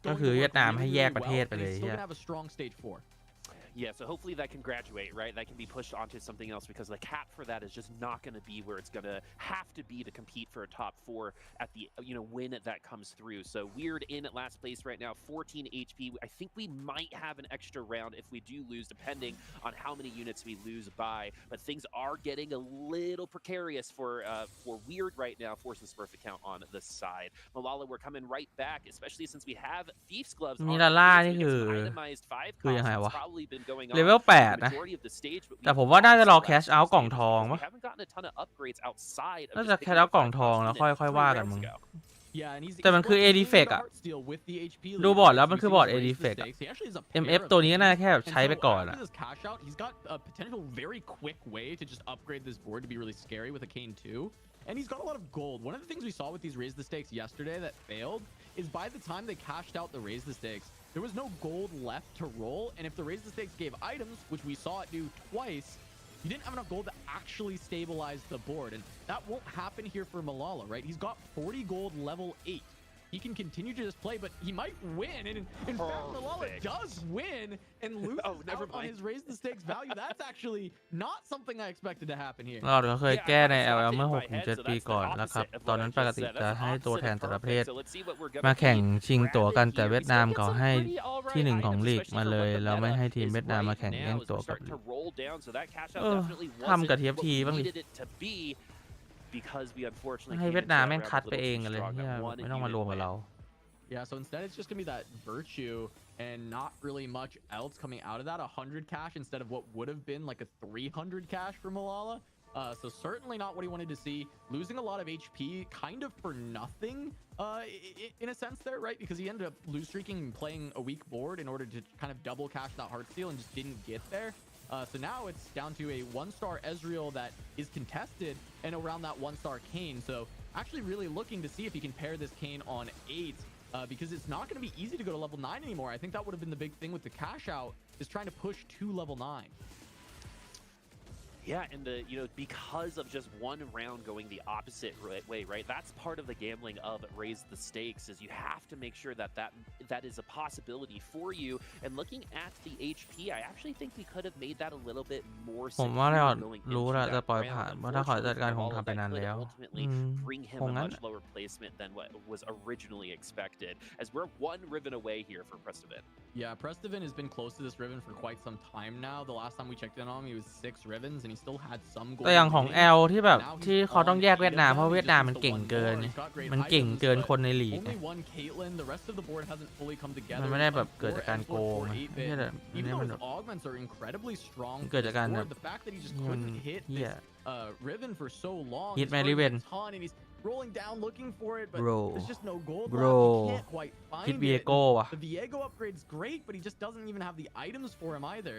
ก็คือเวียดนามให้แยกประเทศไปเลยใช่ Yeah, so hopefully that can graduate, right? That can be pushed onto something else because the cap for that is just not going to be where it's going to have to be to compete for a top 4 at the, when that comes through. So Weird in at last place right now, 14 HP. I think we might have an extra round if we do lose, depending on how many units we lose by. But things are getting a little precarious for Weird right now, forcing Smurf account on the side. Malala, we're coming right back, especially since we have Thief's Gloves. นี่ลาล่านี่คือยังไงวะเลเวล8นะแต่ผมว่าน่าจะรอแคชเอาท์กล่องทองมั้งน่าจะแคชเอาท์กล่องทองแล้วค่อยว่ากันมึงแต่มันคือ AD Effect อะดูบอร์ดแล้วมันคือบอร์ด AD Effect อะ MF ตัวนี้ก็น่าแค่ใช้ไปก่อนอะAnd he's got a lot of gold. One of the things we saw with these Raise the Stakes yesterday that failed is by the time they cashed out the Raise the Stakes, there was no gold left to roll. And if the Raise the Stakes gave items, which we saw it do twice, you didn't have enough gold to actually stabilize the board. And that won't happen here for Malala, right? He's got 40 gold level 8. He can continue to just play, but he might win. And in fact, Malala does win and lose out on his Raise the Stakes value. That's actually not something I expected to happen here. เราเคยแก้ใน LL เมื่อ 6-7 ปีก่อนแล้วครับตอนนั้นปกติจะให้ตัวแทนแต่ละประเทศมาแข่งชิงตั๋วกันแต่เวียดนามเขาให้ที่1ของลีกมาเลยแล้วไม่ให้ทีมเวียดนามมาแข่งแย่งตั๋วกับทำกับ TFT บ้างดิให้เวียดนามแม่งคัดไปเองเลยไม่ต้องมารวมกับเรา Yeah, so instead it's just gonna be that virtue and not really much else coming out of that. 100 cash instead of what would have been like a 300 cash for Malala. So certainly not what he wanted to see. Losing a lot of HP kind of for nothing in a sense there, right? Because he ended up lose streaking and playing a weak board in order to kind of double cash that Heartsteel and just didn't get there. So now it's down to a 1-star Ezreal that is contested and around that 1-star Kayn. So actually really looking to see if he can pair this Kayn on 8 because it's not going to be easy to go to level 9 anymore. I think that would have been the big thing with the cash out is trying to push to level 9. Yeah, and because of just one round going the opposite way, right? That's part of the gambling of Raise the Stakes is you have to make sure that is a possibility for you. And looking at the HP, I actually think we could have made that a little bit more secure going into that round. Unfortunately, ultimately bring him a much lower placement than what was originally expected, as we're one Riven away here for Preston. Yeah, Preston has been close to this Riven for quite some time now. The last time we checked in on him, he was 6 Rivens, and he still had some gold. แต่อย่างของ L ที่แบบที่เขาต้องแยกเวียดนามเพราะเวียดนามมันเก่งเกินมันเก่งเกินคนในลีกมันไม่ได้แบบเกิดจากการโกงไม่ใช่แบบนี่มันแบบเกิดจากการแบบมันเหี้ยฮิตไหมริเวน rolling down looking for it, but bro, there's just no gold bro. left. He can't quite find Hit it. Viego ว่ะ The Viego upgrade's great, but he just doesn't even have the items for him either.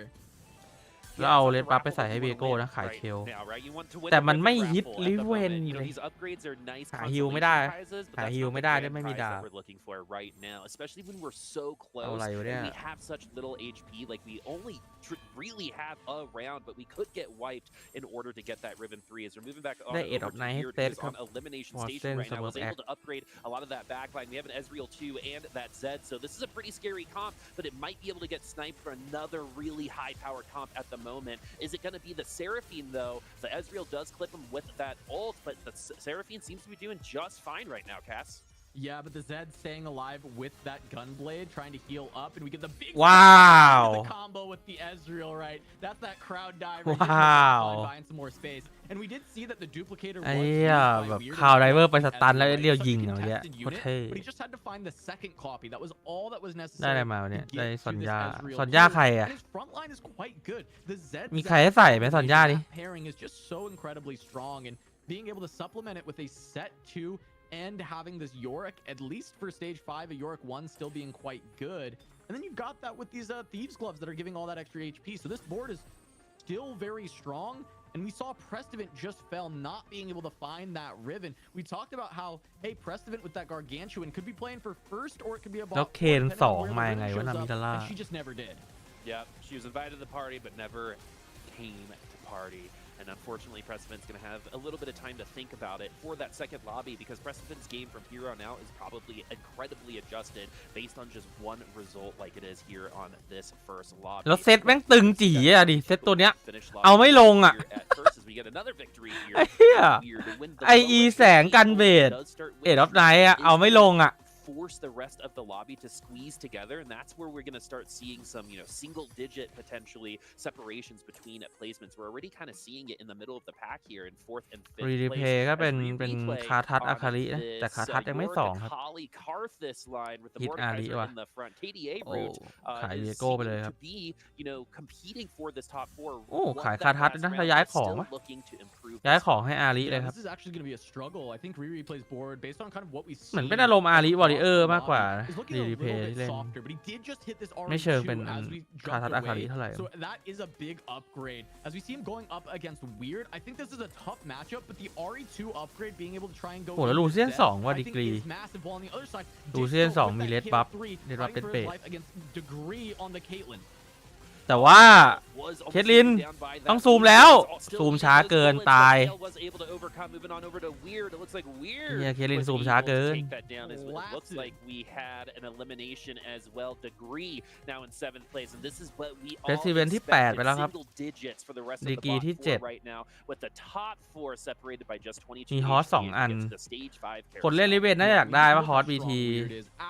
แล้วเอาเลดบัฟไปใส่ให้เวโก้นะขายเคลแต่มันไม่ฮิตลิเวนเลยหาฮิวไม่ได้หาฮิวไม่ได้ด้วยไม่มีดาบเอาอะไรวะเนี่ย really have a round, but we could get wiped in order to get that Riven 3 as we're moving back on over to Weird, who is on elimination station right now, was able to upgrade a lot of that backline. We have an Ezreal 2 and that Zed, so this is a pretty scary comp, but it might be able to get sniped for another really high power comp at the moment. Is it going to be the Seraphine though? The Ezreal does clip him with that ult, but the Seraphine seems to be doing just fine right now, Cass. Yeah, but the Zed staying alive with that Gunblade, trying to heal up, and we get the big the combo with the Ezreal, right? That's that crowd dive. Wow. Buying some more space. And we did see that the duplicator ไอ้เหี้ยแบบข่าวไดเวอร์ไปสตันแล้วเรียวยิงอย่างเงี้ยโคตรเท่ But he just had to find the second copy. That was all that was necessary. ได้อะไรมาเนี่ยได้ซอนย่าใครอ่ะ His front line is quite good. The Zed มีใครให้ใส่ไหมซอนย่าดิ pairing is just so incredibly strong, and being able to supplement it with a set 2 and having this Yorick, at least for stage 5, a Yorick 1 still being quite good. And then you've got that with these Thieves Gloves that are giving all that extra HP. So this board is still very strong. And we saw Prestivant just fell, not being able to find that Riven. We talked about how, hey, Prestivant with that Gargantuan could be playing for first, or it could be a bot. แล้วเคน2มายังไงวะนามิดาร่า And she just never did. Yeah, she was invited to the party, but never came to party. And unfortunately, Prestivant's going to have a little bit of time to think about it for that second lobby, because Prestivant's game from here on out is probably incredibly adjusted based on just one result like it is here on this first lobby. แล้วเซตแม่งตึงจี๋อ่ะดิเซตตัวเนี้ยเอาไม่ลงอ่ะไอ้เหี้ยไออีแสงกันเบดเอ็ดออฟไนท์อ่ะเอาไม่ลงอ่ะ force the rest of the lobby to squeeze together, and that's where we're going to start seeing some, single-digit potentially separations between placements. We're already kind of seeing it in the middle of the pack here in 4th and 5th place. รีเพย์ก็เป็นคาทัศอาคารินะแต่คาทัศยังไม่2ครับ ฮิตอาริว่ะ โอ้ขายเวโก้ไปเลยครับ competing for this top 4. โอ้ขายคาทัศนะแล้วย้ายของวะย้ายของให้อาริเลยครับ This is actually going to be a struggle. I think Riri plays board based on kind of what we see. เหมือนเป็นอารมณ์อาริวอริเออร์มากกว่ารีเพย์ที่เล่นไม่เชิงเป็นคาทัศอาคาริเท่าไหร่ So that is a big upgrade. As we see him going up against Weird, I think this is a tough matchup, but the RE2 upgrade being able to try and go โหแล้วลูเซียน2ว่าดีกรีลูเซียน2มีเลดบัฟเป็นเปรตแต่ว่าเคทลินต้องซูมแล้วซูมช้าเกินตายเนี่ยเคทลินซูมช้าเกินเพรสซิเวนที่8ไปแล้วครับดีกรีที่7มีฮอส2อันคนเล่นริเวนน่าจะอยากได้ว่าฮอส BT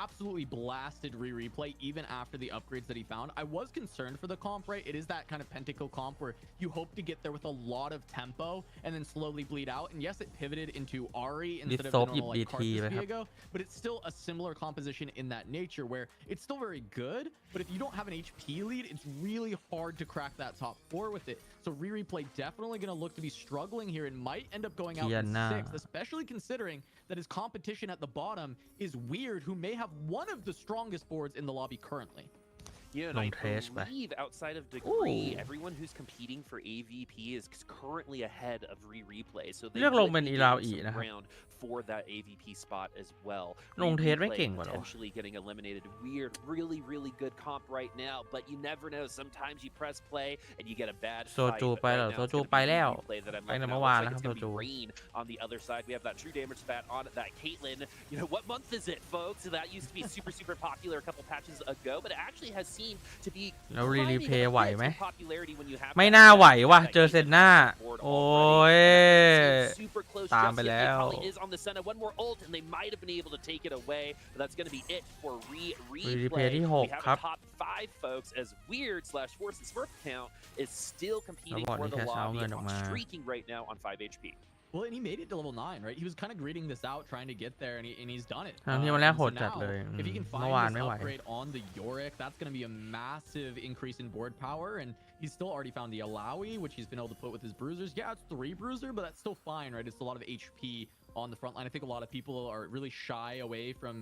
absolutely blasted replay even after the upgrades that he found. I was concerned for the comp, right? It is that kind of Pentakill comp where you hope to get there with a lot of tempo and then slowly bleed out. And yes, it pivoted into Ahri instead of normal like Karthus Viego, but it's still a similar composition in that nature where it's still very good, but if you don't have an HP lead, it's really hard to crack that top 4 with it. So Replay definitely going to look to be struggling here and might end up going out in 6th, especially considering that his competition at the bottom is Weird, who may have one of the strongest boards in the lobby currently. Yeah, and I believe outside of Degree, everyone who's competing for AVP is currently ahead of Replay. So they will be some ground for that AVP spot as well. Replay potentially getting eliminated. Weird, really good comp right now, but you never know. Sometimes you press play and you get a bad fight. Rain on the other side. We have that true damage spat on that Caitlyn. What month is it, folks? That used to be super popular a couple patches ago, but it actually has seen to be แล้วรีเพย์ไหวไหมไม่น่าไหวว่ะเจอเซนหน้าโอ้ยตามไปแล้วรีเพย์ที่6ครับแล้วบอร์ดนี้แค่เช้าเงินออกมา Well, and he made it to level 9, right? He was kind of grading this out, trying to get there, and he's done it. ที่มันแรกโหดจัดเลย If he can find this upgrade on the Yorick, that's going to be a massive increase in board power, and he's still already found the Alawi, which he's been able to put with his bruisers. Yeah, it's 3 bruiser, but that's still fine, right? It's a lot of HP on the front line. I think a lot of people are really shy away from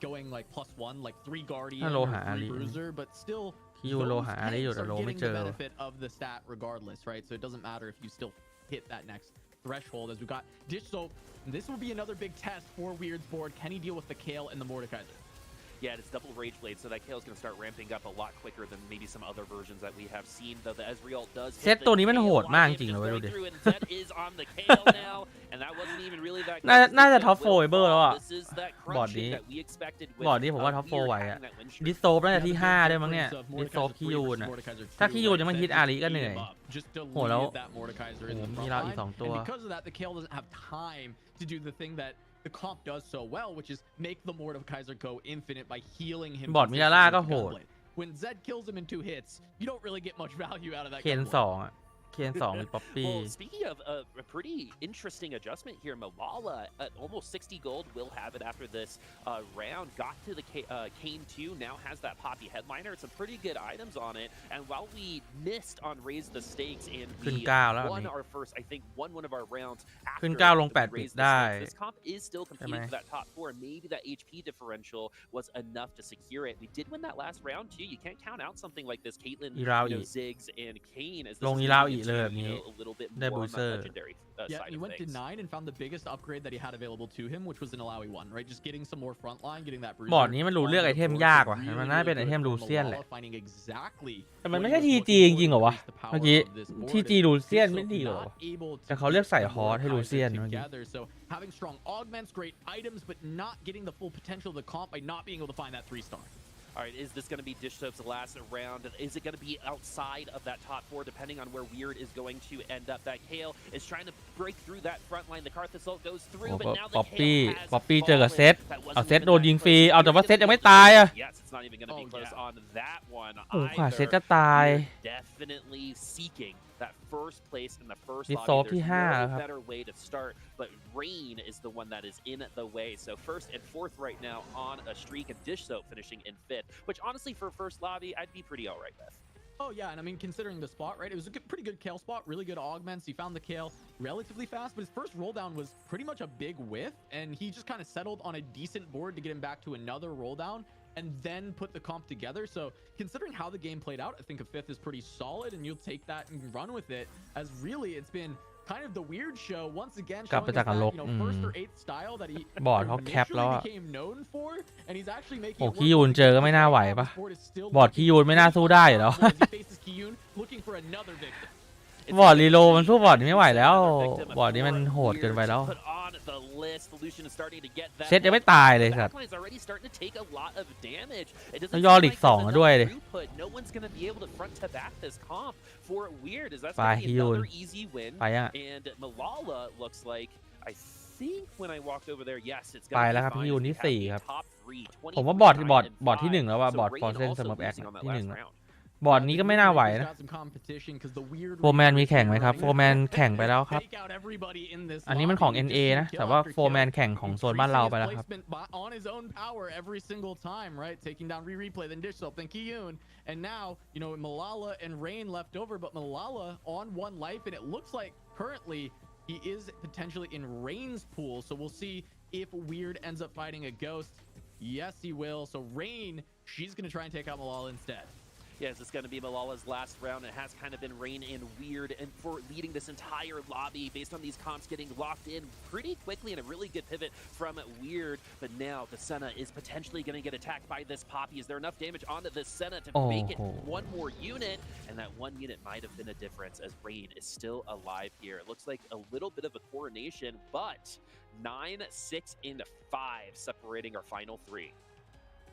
going like +1, like 3 Guardian or 3 Bruiser, but still ที่ยูโรหาได้อยู่แต่โรไม่เจอ benefit of the stat regardless, right? So it doesn't matter if you still hit that next threshold. As we got Dish Soap, this will be another big test for Weird's board. Can he deal with the Kale and the Mordekaiser? Yeah, it's double Rage Blade, so that Kale is going to start ramping up a lot quicker than maybe some other versions that we have seen. Though the Ezreal does เซตตัวนี้มันโหดมากจริงๆเลยดูดิ Zed is on the Kale now, and that wasn't even really that. น่าจะท็อป4เบอร์แล้วอ่ะ This is that บอร์ด crunching นี้ that we expected บอร์ดนี้ผมว่าท็อป4ไหวอ่ะดิสโซฟน่าจะที่5ด้วยมั้งเนี่ยดิสโซฟที่ยูนอ่ะถ้าที่ยูนยังไม่ฮิตอารีก็เหนื่อยโหแล้วมีเราอีก2ตัว Because of that, the Kale doesn't have time to do the thing that the comp does so well, which is make the Mordekaiser go infinite by healing him. บอร์ดมิราล่าก็โหด When Zed kills him in 2 hits, you don't really get much value out of that. เคน2อ่ะเคน2มีป๊อปปี้ Well, speaking of a pretty interesting adjustment here, Malala at almost 60 gold will have it after this round. Got to the Kane 2, now has that Poppy Headliner. It's some pretty good items on it. And while we missed on Raise the Stakes and we won our first, I think, won one of our rounds after Raise the Stakes, this comp is still competing for that top 4. Maybe that HP differential was enough to secure it. We did win that last round too. You can't count out something like this. Caitlyn, Ziggs, and Kane as this is a little bit more on the legendary yeah, side he of went things. to 9 and found the biggest upgrade that he had available to him, which was an Alawi 1, right? Just getting some more front line, getting that bruiser. บอร์ดนี้มันรู้เลือกไอเทมยากว่ะมันน่าเป็นไอเทมลูเซียนแหละแต่มันไม่ใช่ทีจีจริงๆเหรอวะเมื่อกี้ทีจีลูเซียนไม่ดีหรอแต่เขาเลือกใส่ฮอสให้ลูเซียนเมื่อกี้ Having strong augments, great items, but not getting the full potential of the comp by not being able to find that 3-star. All right, is this going to be Dish Soap's last round? Is it going to be outside of that top 4, depending on where Weird is going to end up? That Kale is trying to break through that front line. The Karth Assault goes through, but now the Kale has ป๊อปปี้เจอกับเซตเอาเซตโดนยิงฟรีเอาแต่ว่าเซตยังไม่ตายอ่ะ Yes, it's not even going to be close on that one โอ้ขวา either. เซตจะตาย Definitely seeking that first place in the first ดิส lobby. โซฟที่ There's 5 no ครับ better way to start, but Rain is the one that is in the way. So first and fourth right now on a streak, and Dish Soap finishing in 5th, which honestly for first lobby, I'd be pretty all right with. Oh yeah, and I mean, considering the spot, right? It was a pretty good Kale spot, really good augments. He found the Kale relatively fast, but his first roll down was pretty much a big whiff, and he just kind of settled on a decent board to get him back to another roll down, and then put the comp together. So considering how the game played out, I think a 5th is pretty solid, and you'll take that and run with it, as really it's been kind of the Weird show once again, showing us that, you know, first or 8th style that he initially became known for, and he's actually making โอ้คิยูนเจอก็ไม่น่าไหวปะบอร์ดคิยูนไม่น่าสู้ได้เหรอ บอร์ดรีโลมันสู้บอร์ดนี้ไม่ไหวแล้วบอร์ดนี้มันโหดเกินไปแล้วเซตยังไม่ตายเลยครับแล้วยอลิก2ด้วยเลยไปฮิวไปอ่ะไปแล้วครับฮิวที่4ครับผมว่าบอร์ดที่1แล้วว่าบอร์ดฟอร์เซนเสมอแอคที่1บอร์ดนี้ก็ไม่น่าไหวนะโฟร์แมนมีแข่งไหมครับโฟร์แมนแข่งไปแล้วครับอันนี้มันของ NA นะแต่ว่าโฟร์แมนแข่งของโซนบ้านเราไปแล้วครับ And now, you know, Malala and Rain left over, but Malala on 1 life, and it looks like currently he is potentially in Rain's pool. So we'll see if Weird ends up fighting a ghost. Yes, he will. So Rain, she's going to try and take out Malala instead. Yes, it's going to be Malala's last round. It has kind of been Rain and Weird and for leading this entire lobby based on these comps getting locked in pretty quickly and a really good pivot from Weird. But now the Senna is potentially going to get attacked by this Poppy. Is there enough damage onto the Senna to make it 1 more unit? And that 1 unit might have been a difference as Rain is still alive here. It looks like a little bit of a coronation, but 9, 6, and 5 separating our final 3.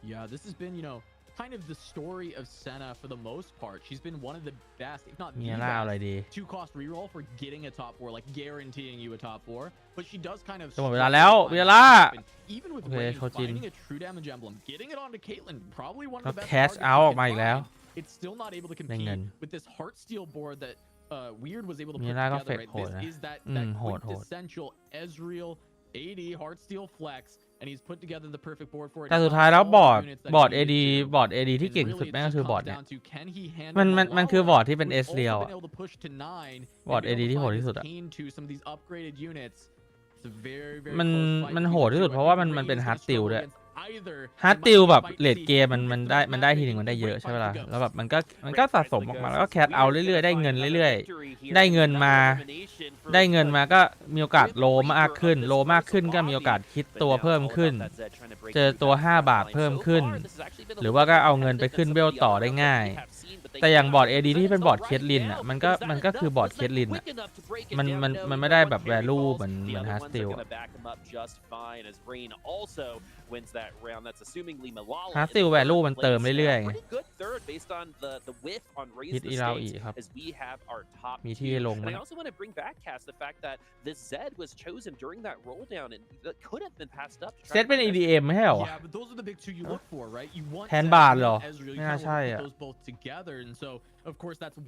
Yeah, this has been, you know, kind of the story of Senna for the most part. She's been one of the best, if not the best, 2-cost reroll for getting a top 4, like guaranteeing you a top 4. But she does kind of even with Rain finding a true damage emblem, getting it onto Caitlyn, probably one of the best targets you can find. It's still not able to compete with this Heartsteel board that Weird was able to put together. Right? This is that quintessential Ezreal AD Heartsteel flex. And he's put together the perfect board for it. แต่สุดท้ายแล้วบอร์ด AD ที่เก่งสุดแม่งก็คือบอร์ดเนี่ยมันคือบอร์ดที่เป็น S เรียวบอร์ด AD ที่โหดที่สุดอ่ะมันโหดที่สุดเพราะว่ามันเป็น Heartsteel ด้วย ฮาร์ดติลแบบเลดเกมมันได้ทีหนึ่งมันได้เยอะใช่ไหมล่ะแล้วแบบมันก็สะสมออกมาแล้วก็แคทเอาเรื่อยๆได้เงินเรื่อยๆได้เงินมาก็มีโอกาสโลมากขึ้นก็มีโอกาสคิดตัวเพิ่มขึ้นเจอตัว5 บาทเพิ่มขึ้นหรือว่าก็เอาเงินไปขึ้นเวลต่อได้ง่ายแต่อย่างบอร์ด AD ที่เป็นบอร์ดเคทลินอ่ะมันก็คือบอร์ดเคทลินอ่ะมันไม่ได้แบบ value เหมือนฮาร์ดสตีลฮาร์ดสตีล value มันเติมเรื่อยๆไงฮิตอีราอีครับมีที่ลงไหมเซตเป็น EDM ไม่ใช่เหรอแทนบาทเหรอไม่น่าใช่อ่ะ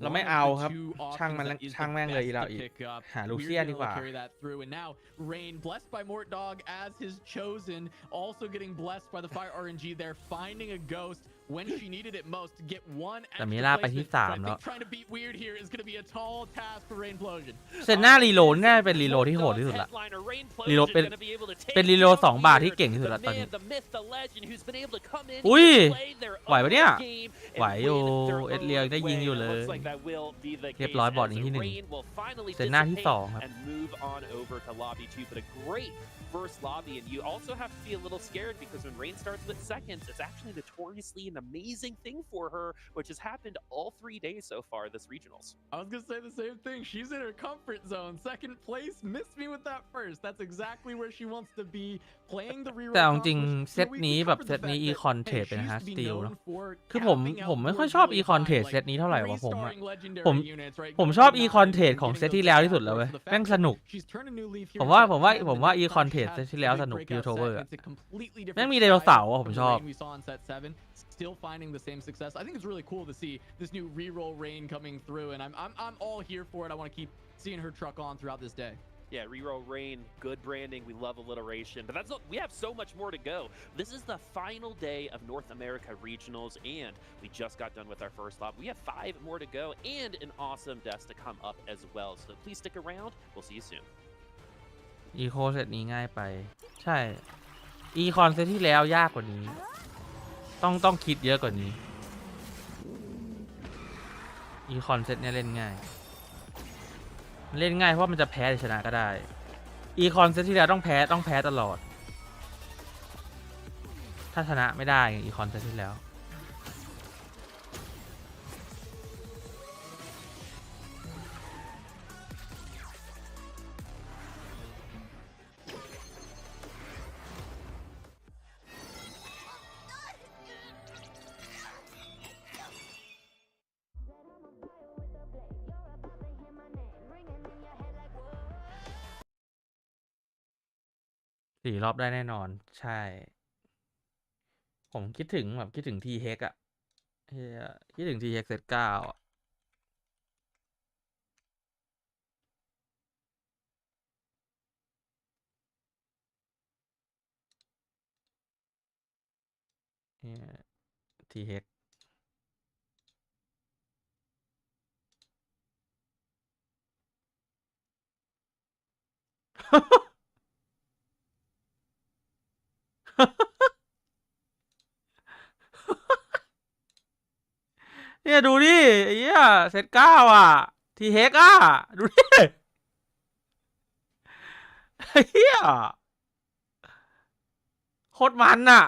เราไม่เอาครับช่างแม่งเลยอีราอีหาลูเซียดีกว่าRain blessed by Mort Dog as his chosen, also getting blessed by the Fire RNG there, finding a ghost when she needed it most to get one extra แต่มีล่าไปที่ 3 แล้ว trying to beat weird here is going to be a tall task for Rainplosion เซนหน้ารีโหลดง่ายเป็นรีโหลดที่โหดที่สุดละรีโหลดเป็นรีโหลด2 บาทที่เก่งที่สุดละตอนนี้อุ้ยไหวปะเนี่ยไหวอยู่เอ็ดเลียได้ยิงอยู่เลยเรียบร้อยบอร์ดนี้ที่ 1เซนหน้าที่ 2ครับfirst lobby, and you also have to be a little scared because when Rain starts with seconds, it's actually notoriously an amazing thing for her, which has happened all 3 days so far this regionals. I was gonna say the same thing. She's in her comfort zone. Second place, missed me with that first. That's exactly where she wants to be. Playing the reroll. แต่จริงเซตนี้แบบเซตนี้อีคอนเทรดเป็นฮาร์ดสตีลเนาะคือผมไม่ค่อยชอบอีคอนเทรดเซตนี้เท่าไหร่วะผมชอบอีคอนเทรดของเซตที่แล้วที่สุดแล้วเว้ยแม่งสนุกผมว่าอีคอนเทรดเซตที่แล้วสนุกพิวโทเวอร์แม่งมีไดโนเสาร์ผมชอบ Still finding the same success. I think it's really cool to see this new reroll Rain coming through, and I'm all here for it. I want to keep seeing her truck on throughout this day. Yeah, reroll Rain, good branding. We love alliteration, but we have so much more to go. This is the final day of North America Regionals, and we just got done with our first lap. We have 5 more to go, and an awesome death to come up as well. So please stick around. We'll see you soon. อีโคเซตนี้ง่ายไปใช่อีคอนเซตที่แล้วยากกว่านี้ต้องคิดเยอะกว่านี้อีคอนเซตเนี่ยเล่นง่ายเพราะมันจะแพ้หรือชนะก็ได้อีคอนเซตที่แล้วต้องแพ้ตลอดถ้าชนะไม่ได้อีคอนเซตที่แล้ว4 รอบได้แน่นอนใช่ผมคิดถึงทีเฮกอะคิดถึงทีเฮกเซต9อะทีเฮกเนี่ยดูดิไอ้เหี้ยเซต9อ่ะทีเฮกอ่ะดูดิไอ้เหี้ยโคตรมันอ่ะ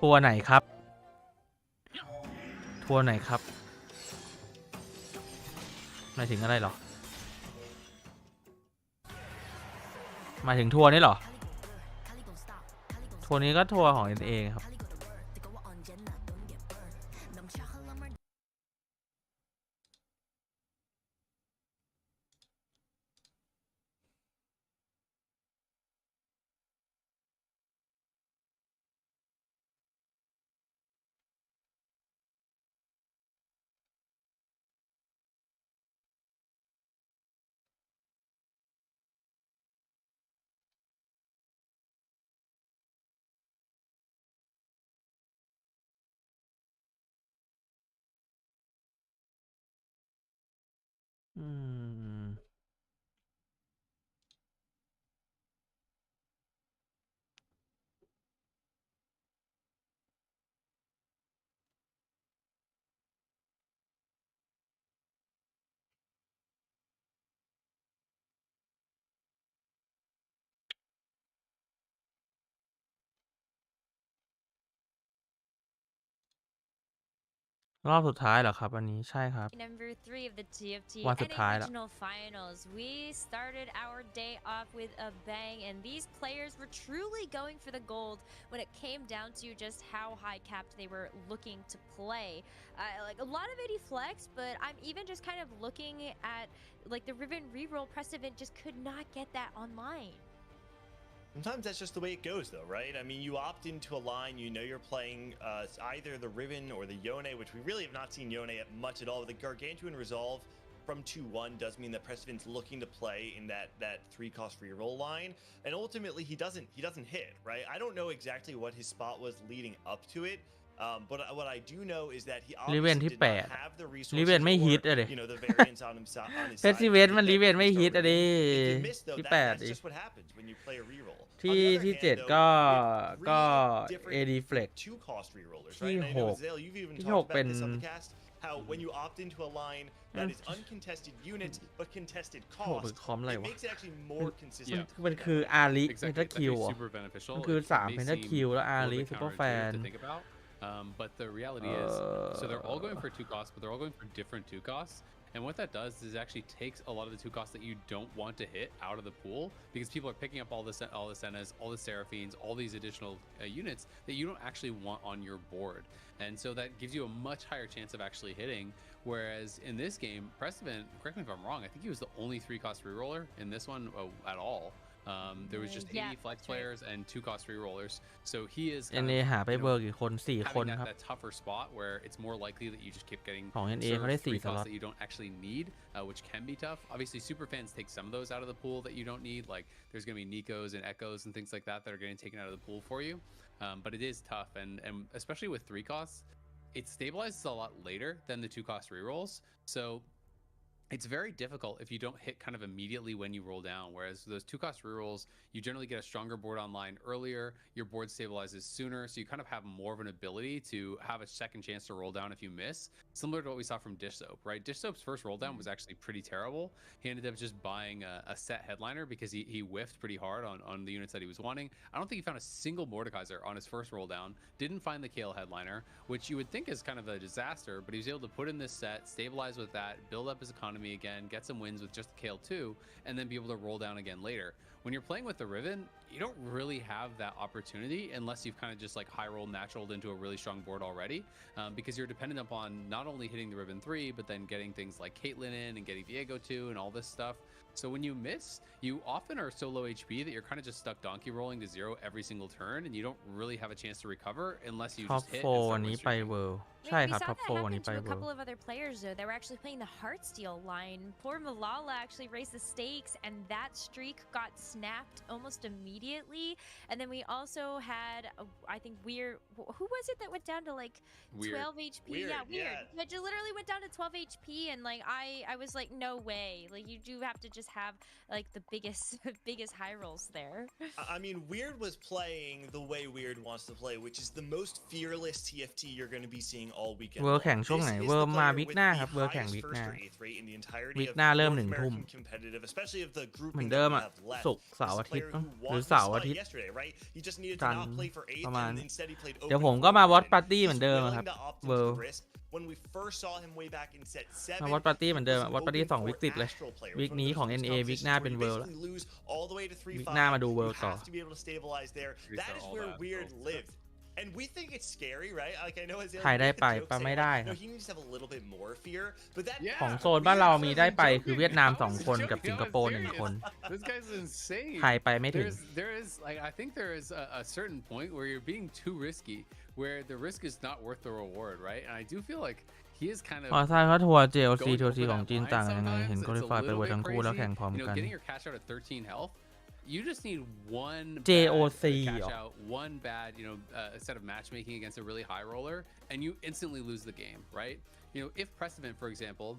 ทัวร์ไหนครับหมายถึงอะไรหรอหมายถึงทัวร์นี่หรอทัวร์นี้ก็ทัวร์ของ NA ครับ รอบสุดท้ายเหรอครับอันนี้ใช่ครับ Number 3 of the TFT วันสุด NA ท้ายละ Regional Finals. We started our day off with a bang, and these players were truly going for the gold when it came down to just how high capped they were looking to play. Like a lot of 80 flex, but I'm even just kind of looking at like the Riven reroll. Precedent just could not get that online. Sometimes that's just the way it goes, though, right? I mean, you opt into a line, you know you're playing either the Riven or the Yone, which we really have not seen Yone at much at all. The Gargantuan Resolve from 2-1 does mean that Precedent's looking to play in that 3-cost reroll line, and ultimately he doesn't hit, right? I don't know exactly what his spot was leading up to it. But what I do know is that he obviously did not have the resources or, you know, the variance on his side. เฟสติเวมันรีเวนไม่ฮิตอะดิ If you miss though, ที่ that's 8ดิ just what happens when you play a reroll. ที่7ก็ AD Flex 2-cost rerollers, ที่ right? And I know 6 Zale, you've even ที่ talked 6 เป็ about น this on the cast. How when you opt into a line that is uncontested units but contested 6 cost, เป็นคอมอะไร it วะ makes it actually more consistent. มันคืออาริ Exactly. เพนทาคิว That'd be อ่ะ super beneficial. มันคือ It 3 may เพนทา seem คิวแล้ว a อา little ริ bit ซูเปอร์แฟน counterintuitive to think about. But the reality is, so they're all going for 2 costs, but they're all going for different 2 costs. And what that does is it actually takes a lot of the 2 costs that you don't want to hit out of the pool, because people are picking up all the Sennas, all the Seraphines, all these additional units that you don't actually want on your board. And so that gives you a much higher chance of actually hitting. Whereas in this game, Precedent, correct me if I'm wrong, I think he was the only 3-cost reroller in this one at all. There was just 80 flex players and 2-cost rerollers, so he is เอ็นเอหาไปเบอร์กี่คน4 คน having ครับ that tougher spot where it's more likely that you just keep getting ของ NA เขา served ได้ 3 4 ส costs ล็อต that you don't actually need, which can be tough. Obviously, super fans take some of those out of the pool that you don't need. Like there's going to be Nikos and Echoes and things like that that are getting taken out of the pool for you. But it is tough, and especially with 3 costs, it stabilizes a lot later than the 2-cost rerolls. So it's very difficult if you don't hit kind of immediately when you roll down, whereas those 2-cost rerolls, you generally get a stronger board online earlier, your board stabilizes sooner, so you kind of have more of an ability to have a second chance to roll down if you miss, similar to what we saw from Dish Soap, right? Dish Soap's first roll down was actually pretty terrible. He ended up just buying a set headliner because he whiffed pretty hard on the units that he was wanting. I don't think he found a single Mordekaiser on his first roll down, didn't find the Kale headliner, which you would think is kind of a disaster, but he was able to put in this set, stabilize with that, build up his economy again, get some wins with just the Kale 2, and then be able to roll down again later. When you're playing with the Riven, you don't really have that opportunity unless you've kind of just like high rolled naturaled into a really strong board already, because you're dependent upon not only hitting the Riven 3, but then getting things like Caitlyn in and getting Viego 2 and all this stuff. So when you miss, you often are so low HP that you're kind of just stuck donkey rolling to 0 every single turn, and you don't really have a chance to recover unless you ท็อป just hit 4 and วัน start นี้ win ไป streaking. เวิลด์ We ใช่ค saw รับ that ท็อป 4 วันนี้ happen ไป to a เวิล couple ด์ of other players though. They were actually playing the Heartsteel line. Poor Malala actually raised the stakes, and that streak got snapped almost immediately. And then we also had, I think Weird. Who was it that went down to like Weird. 12 HP? Weird, Yeah, Weird. yeah. But just literally went down to 12 HP, and like I was like, no way. Like you do have to just have like the biggest high rolls there. I mean, Weird was playing the way Weird wants to play, which is the most fearless TFT you're going to be seeing all weekend. เวิลด์แข่งช่วงไหน This is เวิล the ด์มา player วิก with หน้า the ครับเวิลด์แข่ง highest วิกห first น้า or eighth rate in the entirety วิก of หน้าเริ่ม North 1 ทุ่ม American competitive, especially of the เหมือน grouping เดิ that ม we อ่ะ have left. ศุกร์ This เสาร์ is a อาทิต player ย์ who หรือ wanted to เสาร์อา spot ทิตย์ yesterday, right? He just needed จั to นท not ร์ play for ป eighth, ระมาณ and instead he played เดี๋ยว open ผมก็ for มาวอต Riven. ปาร์ตี้เหมือน He's เดิมอะครับ willing to opt เวิ into ล the ด์ risk. When we first saw him way back in set มา 7, วอตปาร์ตี้เหมือนเดิม he อะ was วอตปาร์ตี้ open 2 วิก for ติดเลย Astral player. วิ It's ก one นี้ of ของ those NA วิก competitions หน้า where เป็น you เวิลด์ละ basically lose all the way to วิกหน้า 3-5. มาดูเวิล You ด์ต่อ have to be able to stabilize there. That is all where that Weird build. lived. And we think it's scary, right? Like I know Azale ใครได้ made ไป the joke ไป saying ไม่ได้ค no, รับ he needs to have a little bit more fear. But that Yeah. ของโซนบ้านเรามีได้ไป Weird คือเวียดนาม wasn't 2 คนกับ joking. สิงคโปร์ 1 คน This guy's insane. ไทยไปไม่ถึง There is like I think there is a certain point where you're being too risky, where the risk is not worth the reward, right? And I do feel like he is kind of พอทราบว่าทัวร์ JLC going ทัวร์ over ซีของ that จีน line ต่างกันยังไง sometimes. เห็น It's ก็ a ได้ฝ่ายไป little เวอ bit ร์ทั้งคู่แล้ว crazy. แข่งพร้อม You know, กัน getting your cash out at 13 health, you just need one JOC bad cash เหรอ out, one bad, set of matchmaking against a really high roller, and you instantly lose the game, right? You know, if Precedent, for example,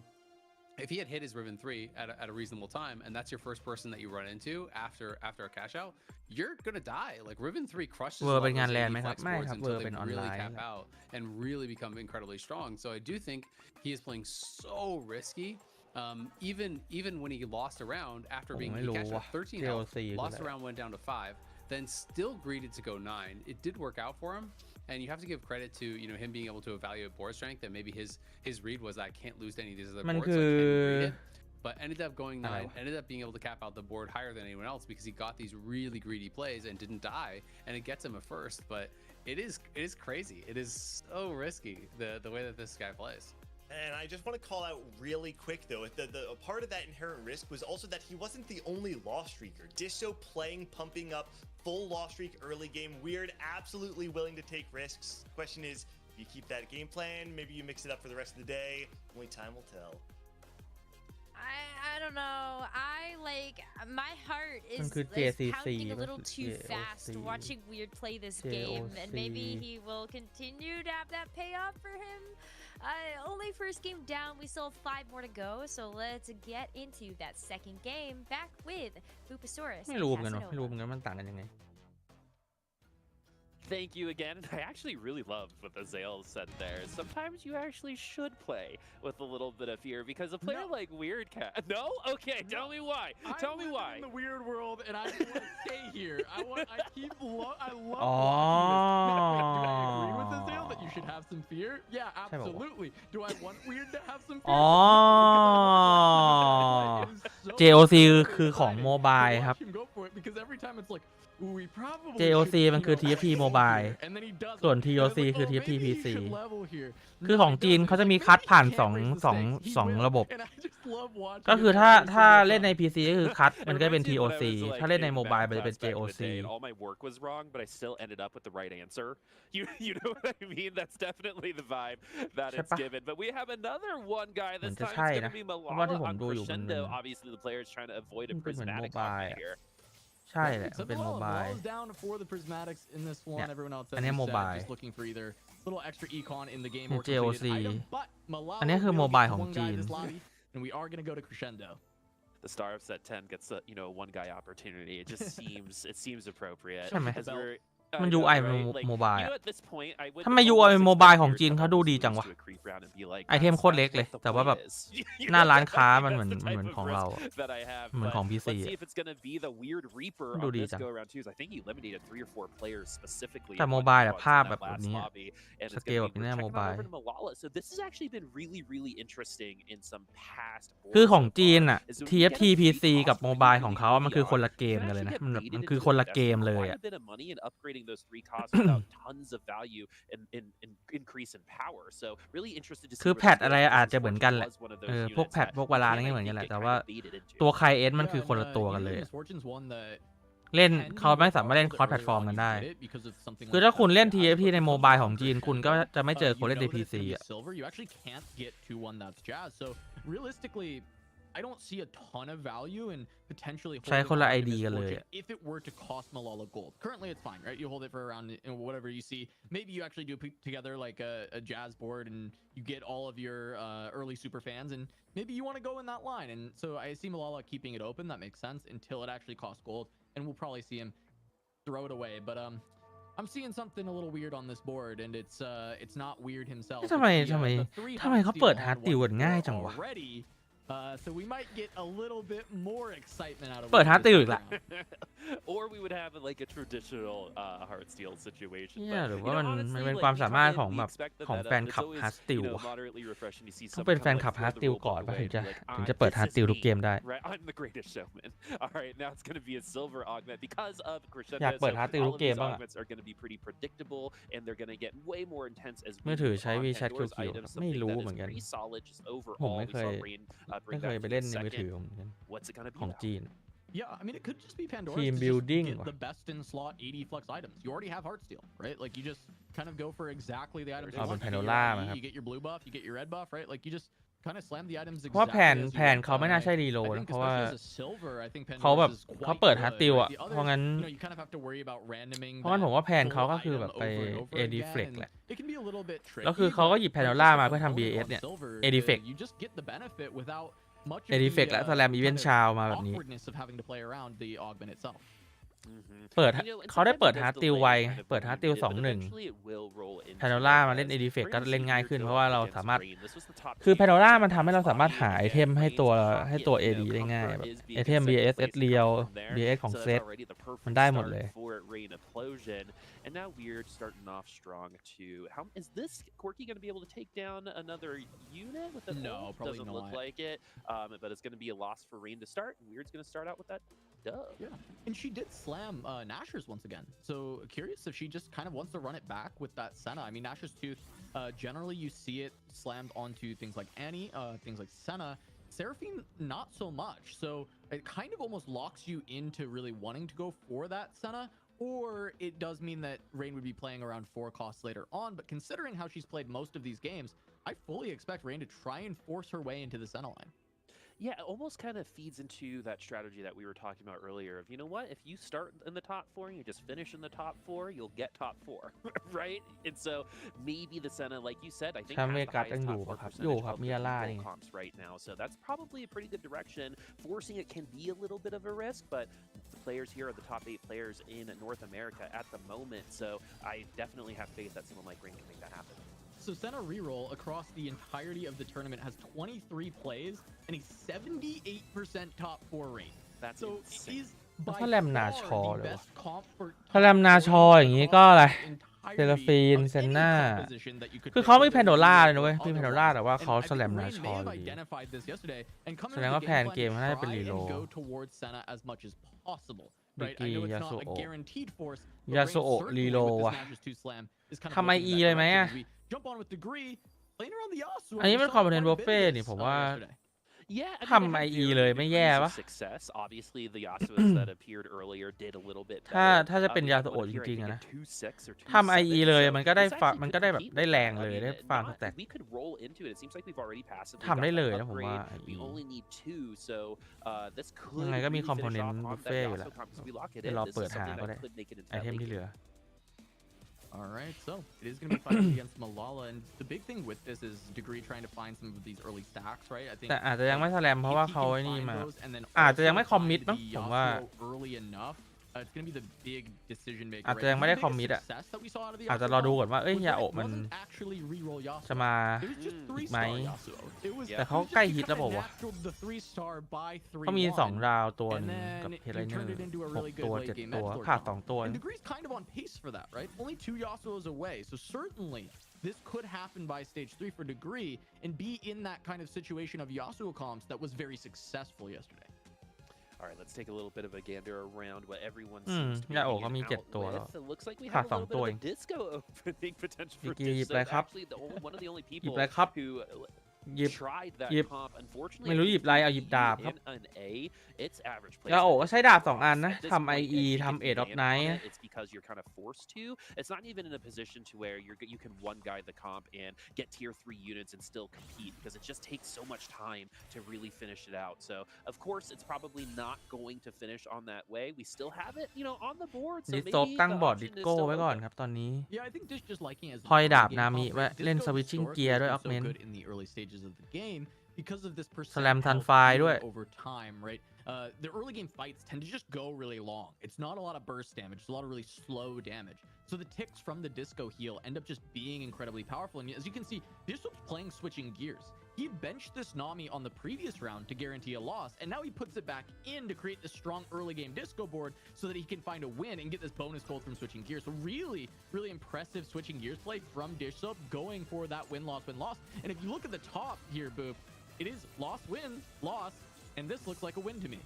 if he had hit his Riven 3 at a reasonable time, and that's your first person that you run into after a cash out, you're gonna die. Like Riven 3 crushes เวอร์เป็น a lot งา of น those แลน AD ไหมครับ flex ไม่ boards ครับเวอ until ร์ they เป็นออน really ไลน์ cap out and really become incredibly strong. So I do think he is playing so risky. Even when he lost a round after being he cashed out 13 health, lost a round, went down to 5, then still greeded to go 9. It did work out for him, and you have to give credit to him being able to evaluate board strength. And maybe his read was I can't lose to any of these other boards, so I can read it. But ended up going 9, ended up being able to cap out the board higher than anyone else because he got these really greedy plays and didn't die, and it gets him a first. But it is crazy. It is so risky the way that this guy plays. And I just want to call out really quick, though, the part of that inherent risk was also that he wasn't the only loss streaker. Disso playing, pumping up, full loss streak early game. Weird, absolutely willing to take risks. Question is, you keep that game plan, maybe you mix it up for the rest of the day. Only time will tell. I don't know. My heart is pounding a little too fast watching Weird play this game, and maybe he will continue to have that payoff for him. Only first game down, we still have 5 more to go, so let's get into that second game back with Bupasaurus. ไม่รู้เหมือนกันมันต่างกันยังไง Thank you again. And I actually really love what Azael said there. Sometimes you actually should play with a little bit of fear because a player like Weird Cat. No? Okay, tell me why. Tell me why. I'm in the weird world and I want to stay here. I love Oh. Do I agree with Azael that you should have some fear? Yeah, absolutely. Do I want Weird to have some fear? อ๋อ JOC คือของโมบายครับ Because every time it's like JOC มันคือ TFT Mobile ส่วน TOC คือ TFT PC คือของจีนเขาจะมีคัทผ่าน2ระบบก็คือถ้าเล่นใน PC ก็คือคัทมันก็เป็น TOC ถ้าเล่นในโมบายมันจะเป็น JOC All my work was wrong, but I still ended up with the right answer. You know what I mean? That's definitely the vibe that it's given. But we have another one guy this time. It's going to be Malala on Crescendo. Obviously, the player is trying to avoid a prismatic here. ใช่แหละเป็นโมบาย down for the prismatics in this one. Everyone else อันนี้โมบาย just looking for either little extra econ in the game or JOC item, but Malala อันนี้คือโมบายของจีน and we are going to go to Crescendo. The star of set 10 gets a one guy opportunity. It just seems appropriate. ใช่ไหม As we're มัน UI เป็นโมบาย at this point, I would ทำไม UI เป็นโมบายของจีนเขาดูดีจังวะไอเทมโคตรเล็กเลยแต่ว่าแบบหน้าร้านค้ามันเหมือนของเราเหมือนของ PC ดูดีจังแต่โมบายอะภาพแบบนี้สเกลแบบนี้โมบายคือของจีนอะ TFT PC กับโมบายของเขามันคือคนละเกมกันเลยนะมันคือคนละเกมเลยอะthose 3 costs without tons of value and increase in power. So really interested to see คือแพทอะไรอาจจะเหมือนกันแหละพวกแพทพวกเวลาอะไรเงี้ยเหมือนกันแหละแต่ว่าตัวใครเอสมันคือคนละตัวกันเลยเล่นเขาไม่สามารถเล่นคอร์สแพลตฟอร์มกันได้คือถ้าคุณเล่น TFT ในโมบายของจีนคุณก็จะไม่เจอคนเล่นใน PC อ่ะI don't see a ton of value in potentially ใช้คนละ ID กันเลย if it were to cost Malala gold. Currently it's fine, right? You hold it for around whatever you see. Maybe you actually do put together like a jazz board and you get all of your early super fans and maybe you want to go in that line. And so I see Malala keeping it open. That makes sense until it actually costs gold, and we'll probably see him throw it away. But I'm seeing something a little weird on this board, and it's not weird himself. ทำไมเขาเปิดฮาร์ดติวง่ายจังวะ So we might get a little bit more excitement out of เปิดฮาร์ดติวอีกละ or we would have like a traditional Heartsteel situation เนี่ยหรือว่ามันเป็นความสามารถของแบบของแฟนคลับฮาร์ดติวต้องเป็นแฟนคลับฮาร์ดติวก่อนป่ะถึงจะเปิดฮาร์ดติวทุกเกมได้ I'm the greatest showman. All right, now it's going to be a silver augment because of Crescendo. อยากเปิดฮาร์ดติวทุกเกมบ้าง Augments are going to be pretty predictable and they're going to get way more intense as มือถือใช้ WeChat เขียวๆไม่รู้เหมือนกันผมไม่เคยไปเล่นในมือถือเหมือนกันของจีน Yeah, I mean, it could just be Pandora. Team building. Get the best in slot 80 flex items. You already have Heartsteel, right? Like you just kind of go for exactly the items you want. You get your blue buff, you get your red buff, right? Like you just kind of slam the items เพราะว่า exactly แผนเขาไม่น่าใช่รีโหลด I นะ think เพราะว่า especially as a silver, I think เขาแบบ Pandora's is เขา quite เปิดฮาร์ good, ดติล right? อ่ะ The เพราะ others, งั้น you kind of have to worry about randoming เพราะงั้นผมว่า แผนเขาก็คือแบบไป item over and AD over Flex again, แหละ and it can be a little bit tricky, แล้วคือเขาก็หยิบ but Pandora มา just เพื่อทำ opponent BAS on เนี่ย silver, AD Flex you just get the benefit without much of AD Flex the และ Slam Event ชาวมาแบบนี้ awkwardness of having to play around the augment itself. เปิดเขาได้เปิดฮาร์ดติลไวเปิดฮาร์ดติล2-1 แพนโดร่ามาเล่น AD Flex ก็เล่นง่ายขึ้นเพราะว่าเราสามารถคือแพนโดร่ามันทำให้เราสามารถหาไอเทมให้ตัว AD ได้ง่ายแบบไอเทม BS S เรียว BS ของเซตมันได้หมดเลย And now Weird starting off strong too. How is this Quirky going to be able to take down another unit with the No, probably doesn't look not. like it. But it's going to be a loss for Rain to start. Weird's going to start out with that dub. Yeah, and she did slam Nashor's once again. So curious if she just kind of wants to run it back with that Senna. I mean, Nashor's Tooth, generally you see it slammed onto things like Annie, things like Senna. Seraphine, not so much. So it kind of almost locks you into really wanting to go for that Senna. Or it does mean that Rain would be playing around 4 costs later on, but considering how she's played most of these games, I fully expect Rain to try and force her way into the Senna line. Yeah, it almost kind of feeds into that strategy that we were talking about earlier of, you know what, if you start in the top 4 and you just finish in the top 4, you'll get top 4, right? And so maybe the Senna, like you said, I think has the highest top 4 percentage of the full comps right now. So that's probably a pretty good direction. Forcing it can be a little bit of a risk, but the players here are the top 8 players in North America at the moment. So I definitely have faith that someone like Rain can make that happen. So Senna reroll across the entirety of the tournament has 23 plays and a 78% top 4 rate. That's so insane. is ถ้าแรมนาชอ the เลยวะ best comp for ถ้าแรมนาชออย่างนี้ก็อะไร เซราฟีน เซนน่า คือเขาไม่แพนโดร่าเลยนะเว้ยไม่แพนโดร่าแต่ว่าเขาสแลมนาชออยู่ดีแสดงว่าแผนเกมมันน่าจะเป็นรีโหล Right, I know it's not a guaranteed force. ยาโซโอะรีโหลว่ะทำไมอีเลยไหมอะ Jump on with degree. Playing around the Yasuo. อันนี้เป็นคอมโพเนนต์บุฟเฟ่นี่ผมว่า Yeah, I ทำ IE เลยไม่แย่ปะ success. Obviously, the Yasuos that appeared earlier did a little bit ถ้าจะเป็นยาโซโอะจริงๆอะนะทำ IE เลยมันก็ได้แบบได้แรงเลยได้ฟาร์มสแต็ก We could roll into it. It seems like we've already passed. ทำได้เลยนะผมว่า We only need 2, so this ยัง could ไงก็มี really คอมโพ finish เนน off ต์ on บุฟ that เฟ่อยู่แล้ว Yasuo comp. So we lock it เดี๋ยว in. รอ This เปิด is หา something ก็ได้ that could make it into ไอ that เทม late ที่เหลือ All right, so it is going to be fighting against Malala, and the big thing with this is Degree trying to find some of these early stacks, right? I think แต่อาจจะยังไม่สแลมเพราะว่า if he เขา can ไอ้นี่ find มา those and then อาจจะ also ยังไม่คอมมิต find มั้ง the ผมว่า Yasuo early enough, it's going to be the big decision maker. อาจจะ right? ยังไม่ได้ The คอม biggest มิตอะ success that we saw out of the อาจจะ Yasuo รอดูก่อนว่าเอ้ย was ยา that โอะ it มัน wasn't actually reroll Yasuo. จะมา It was just อีกไหม 3-star Yasuo. It was แต่เขา it was ใกล้ just ฮิต you แล้ว kinda บอกว่า naturaled the 3-star by 3-1. เขามี2ดาวตัวห And นึงกับ then เฮดไล you เนอ turned ร์ it into a 6 really ตัว good 7 late game ตัว edgelord ขาด comp. 2ตัว And Degree's kind of on pace for that, right? Only 2 Yasuos away, so certainly this could happen by stage 3 for Degree and be in that kind of situation of Yasuo comps that was very successful yesterday. All right, let's take a little bit of a gander around what everyone อืม seems to be ยาโอะเขา hanging มี out 7 ตัวแล้ว with. It looks like we ขาด have a 2 little ตัว bit เอง of a disco opening potential for หยิบเลยครับ Actually, one of the only หยิบ people เลยครับ who หยิบ tried that หยิบ comp. Unfortunately, ไม่รู้หยิบอะไรเอาหยิบดาบครับ in an A, it's average ยาโอะก็ placement. ใช้ดาบ2 อันนะ At this ทำ point, IE if you ทำ can 8 of land on Night it, it's because you're kind of forced to. It's not even in a position to where you can one guide the comp and get tier 3 units and still compete because it just takes so much time to really finish it out. So of course it's probably not going to finish on that way. We still have it, on the board. So ดิส maybe โซกตั้ง the บอร์ด option ดิ is โก้ still ไว้ก่อน open. ครับตอนนี้ Yeah, I think Dish just liking it as พอยดาบ early นา game มิ comp, ไว้ right? เล่น Disco สวิตชิ่ง historically เกียร์ has ด้วย been ออกเม so น good in the early stages of the game because of this percent Slam Tan health Fai gain ด้วย over time, right? The early game fights tend to just go really long. It's not a lot of burst damage. It's a lot of really slow damage. So the ticks from the disco heal end up just being incredibly powerful. And as you can see, Disco's playing switching gears. He benched this Nami on the previous round to guarantee a loss, and now he puts it back in to create this strong early game disco board so that he can find a win and get this bonus gold from switching gears. So really, really impressive switching gears play from Dishsub going for that win-loss, win-loss. And if you look at the top here, Boop, it is loss, win, loss, and this looks like a win to me.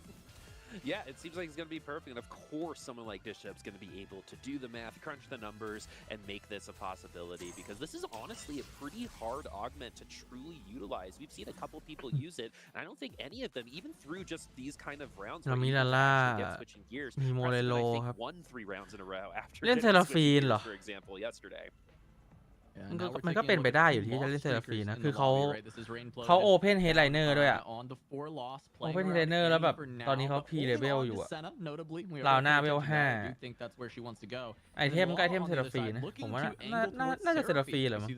Yeah, it seems like it's going to be perfect. And of course, someone like Bishop's going to be able to do the math, crunch the numbers, and make this a possibility. Because this is honestly a pretty hard augment to truly utilize. We've seen a couple people use it, and I don't think any of them, even through just these kind of rounds, where you can actually get switching gears. มีโมเรโล Preston, I ครับ think, won 3 rounds in a row after เล่น getting เซราฟีน switching เหรอ gears, for example, yesterday. มันก็เป็นไปได้อยู่ที่จะเล่นเซราฟีนะคือเขาโอเพนเฮดไลเนอร์ด้วยอะโอเพนเฮดไลเนอร์แล้วแบบตอนนี้เขาพีเลเวลอยู่อะราวหน้าเวล5ไอเทมก็ไอเทมเซราฟีนะผมว่าน่าจะเซราฟีเหรอมั้ง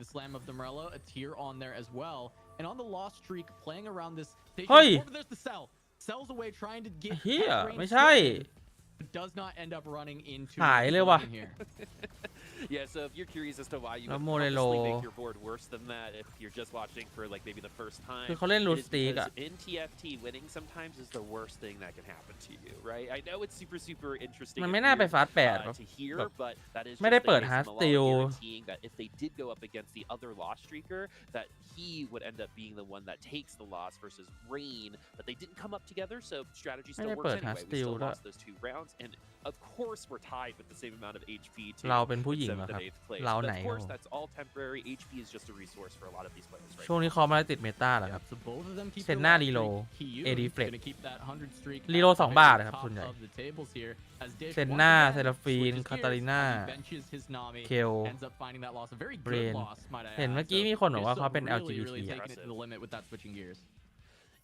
เฮ้ยเฮียไม่ใช่ หายเลยว่ะ Yeah, so if you're curious as to why you would แล้วโมเรโล purposely make your board worse than that if you're just watching for like maybe the first time, คือเขาเล่นรู it ส is ติก because อะ in TFT winning sometimes is the worst thing that can happen to you, right? I know it's super interesting มัน and ไม่น่าไป weird, ฟาสต์8 to hear, but that is ไม่ได้ just เปิด the case of Malala Heartsteel guaranteeing that if they did go up against the other loss streaker, that he would end up being the one that takes the loss versus Rain, but they didn't come up together, so strategy ไม่ still ได้ works เปิด anyway. We Heartsteel still ด้วย lost those 2 rounds, and of course we're tied with the same amount of HP too. เราเป็นผู้หญิง with เหรอ 7th ครับ and 8th place. เรา But ไหน of ครับ course ผม that's all temporary. HP is just a resource for a lot of these players right ช่วงนี้เขาไม่ได้ติดเมตาเหรอครับ เซนน่ารีโล AD Flex รีโล2 บาทนะครับส่วนใหญ่ เซนน่าเซราฟีนคาตาลิน่าเคลเบรนเห็นเมื่อกี้มีคนบอกว่าเขาเป็น LGBT อะ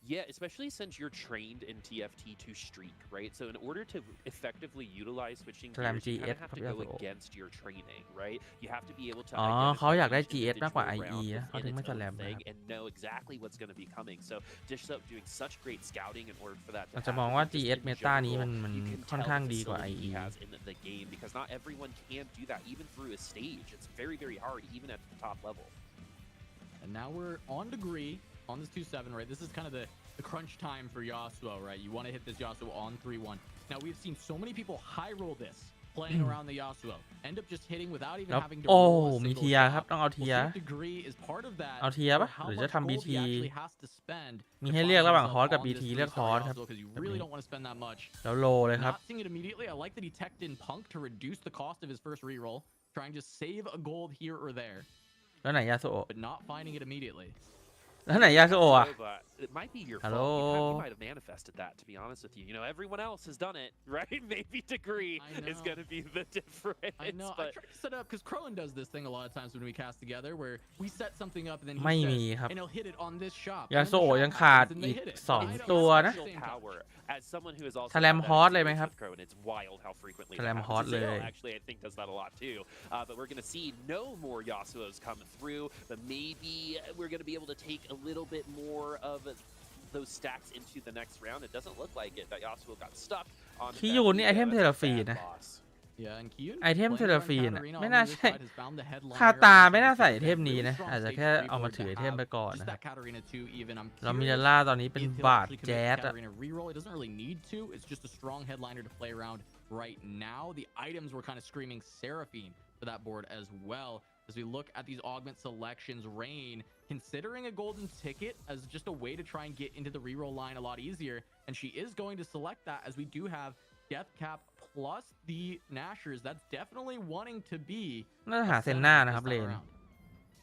Yeah, especially since you're trained in TFT to streak, right? So in order to effectively utilize switching Slam gears, you kind GS of have to ครับ go พี่อาโซ against your training, right? You have to be able to อ๋อ identify เขาอยากได้ each GS มากกว่า individual IE round นะเขา within ถึงไม่ its ส own แลมนะค thing รับ and know exactly what's going to be coming. So Dish Up doing such great scouting in order for that to อาจจะ happen. มองว่า And just GS in เมตานี้ general, มัน you can ค่อน tell ข้าง the ดีกว่า facility he IE has in the game because not everyone can do that even through a stage. It's very hard even at the top level. And now we're on degree on this 2-7, right? This is kind of the crunch time for Yasuo, right? You want to hit this Yasuo on 3-1. Now we've seen so many people high roll this, playing around the Yasuo, end up just hitting without even แล้ว having to โอ้ roll a มี single เทียร์ครับ shot. ต้องเอา Well, เทียร์ Swift degree is part of that. เอาเทียร์ for ปะ how หรือ much จะทำ gold he BT actually has to spend มี to ให้ find เลือกระหว่าง himself ฮอสกับ on BT this เลือก 3-star ฮอสครับ Yasuo, because you really don't want to spend that much. แล้วโลเลยครับ Not seeing it immediately. I like that he teched in Punk to reduce the cost of his first reroll, trying to save a gold here or there, แล้วไหนยาสุโอะ but not finding it immediately. แล้วไหนยาสุโอะอะ It might be your Hello? fault. You might have manifested that, to be honest with you. You know, everyone else has done it, right? Maybe degree is going to be the difference. I know. But I try to set up because Crowan does this thing a lot of times when we cast together, where we set something up and then ไม่ he มี says, ครับ and he'll hit it on this shop. ยา and สุ then the โอะ shop ยังขาด happens and อี they ก hit it. 2 ตัวนะ special power, as someone who is also Slam had that Hot เลยไหม experience ครับ with Crowan, it's wild how frequently Slam that Hot happens. Zero เลย actually, I think, does that a lot too. But we're going to see no more Yasuos come through, but maybe we're going to be able to take a little bit more of those stacks into the next round. It doesn't look like it that Yasuo got stuck on คิยูนี่ไอเทมเทเลฟีนนะ Yeah, and Kiyun ไอเทม playing เทเล around ฟีน Katarina ไม่ on น่า the other ใช่ side has found the headliner คาตา on ไม่น่า the ใส่ไอ side. เทมนี้ Really นะ strong อาจจะ stage แค่ three เอามา board ถือ to ไอเทม have ไปก่อน just นะครั that บ Katarina 2 even. I'm แล้วมิ curious ลล่าตอนนี้เป็น if he'll บาท actually แจ๊ commit ด to อะ Katarina reroll. It doesn't really need to. It's just a strong headliner to play around right now. The items were kind of screaming Seraphine for that board as well. As we look at these augment selections, Rain considering a golden ticket as just a way to try and get into the reroll line a lot easier, and she is going to select that as we do have Death Cap plus the Nashers. That's definitely wanting to be น่าจะหา a เซนหน้า center นะครับ this เล time น around.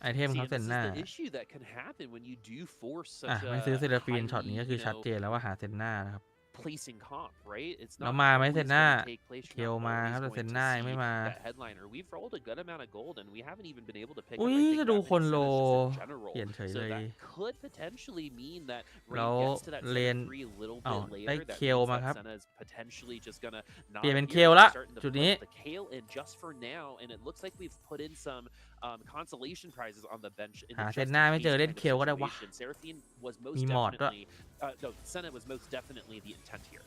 ไอเทม See, เขา and เซน this หน้า is the issue that can happen when you do force อ่ะ such ไม่ซื้อเซ a ราฟีนช็อตนี้ก็ highly, คือ you ชัด know, เจนแล้วว่าหาเซนหน้านะครับ placing comp, right? It's แล้ว not มาไหม always เซนหน้า gonna take place. เค You're ล not มาครับ always แต่เซ going น to หน้ายังไม่ see มา that headliner. We've rolled a good amount of gold, and we haven't even been able to pick up, อุ้ย I think, จะดู that คน many โล Sennas just in general. เปลี่ยนเฉย So เลย that could potentially mean that แล้ว Rain gets to that เลน Senna 3 a little อ้าว bit ได้ later. That เคล means มา that ครับ Senna is potentially just gonna not เปลี่ยนเป็นเค appear. ล They're ละ starting to จุด put นี้ the Kale in just for now, and it looks like we've put in some consolation prizes on the bench in หา the เซน just หน้า in ไม่เจอ case เล่น kind เค of ลก็ได้วะ situation. Seraphine was most มีมอดด้วย definitely no, Senna was most definitely the intent here.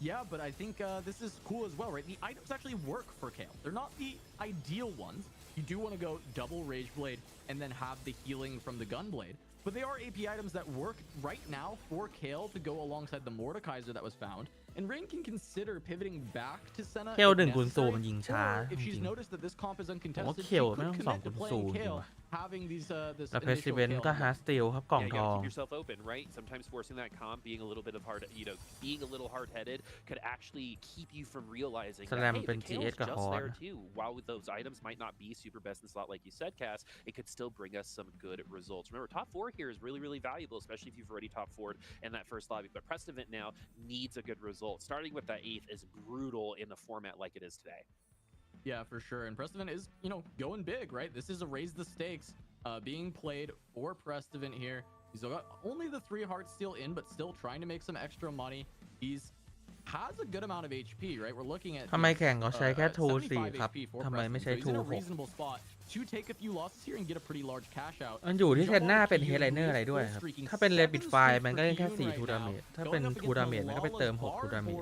Yeah, but I think this is cool as well, right? The items actually work for Kale. They're not the ideal ones. You do want to go double Rage Blade and then have the healing from the Gunblade. But they are AP items that work right now for Kale to go alongside the Mordekaiser that was found. And Rain can consider pivoting back to Senna เคล if 1 คูณ necessary, มันยิงช้า or จ if ริ she's ง noticed that this comp is ผมว่า uncontested, เค she ล could ไม่ต้อง commit 2 คู to ณ playing 0จริง Kale, ว่ะ having these this แล้วเพส initial ซิเวน Kale ก็ run. ฮาร์สติลครับกล่อง Yeah, you ท gotta อง keep yourself open, right? Sometimes forcing that comp, being a little bit of being a little hard-headed, could actually keep you from realizing that, Slam hey, the เป็น Kale's GS กับ just ฮอร์ there นะ too. While those items might not be super best in slot, like you said, Cass, it could still bring us some good results. Remember, top 4 here is really valuable, especially if you've already top 4'd in that first lobby. But Precedent now needs a good result. Starting with that 8th is brutal in the format like it is today. Yeah, for sure. And Prestivan is, going big, right? This is a raise the stakes being played for Prestivan here. He's got only the 3 Heartsteel in, but still trying to make some extra money. He's has a good amount of HP, right? We're looking at ทำไมแข่งเขาใช้แค่ทู4ครับทำไมไม่ใช้ทู6 to take a few losses here and get a pretty large cash out มันอยู่ที่เทนหน้าเป็นเฮดไลเนอร์อะไรด้วยครับถ้าเป็นเลปิดไฟมันก็เล่นแค่4ทูดาเมจถ้าเป็นทูดาเมจมันก็ไปเติม6ทูดาเมจ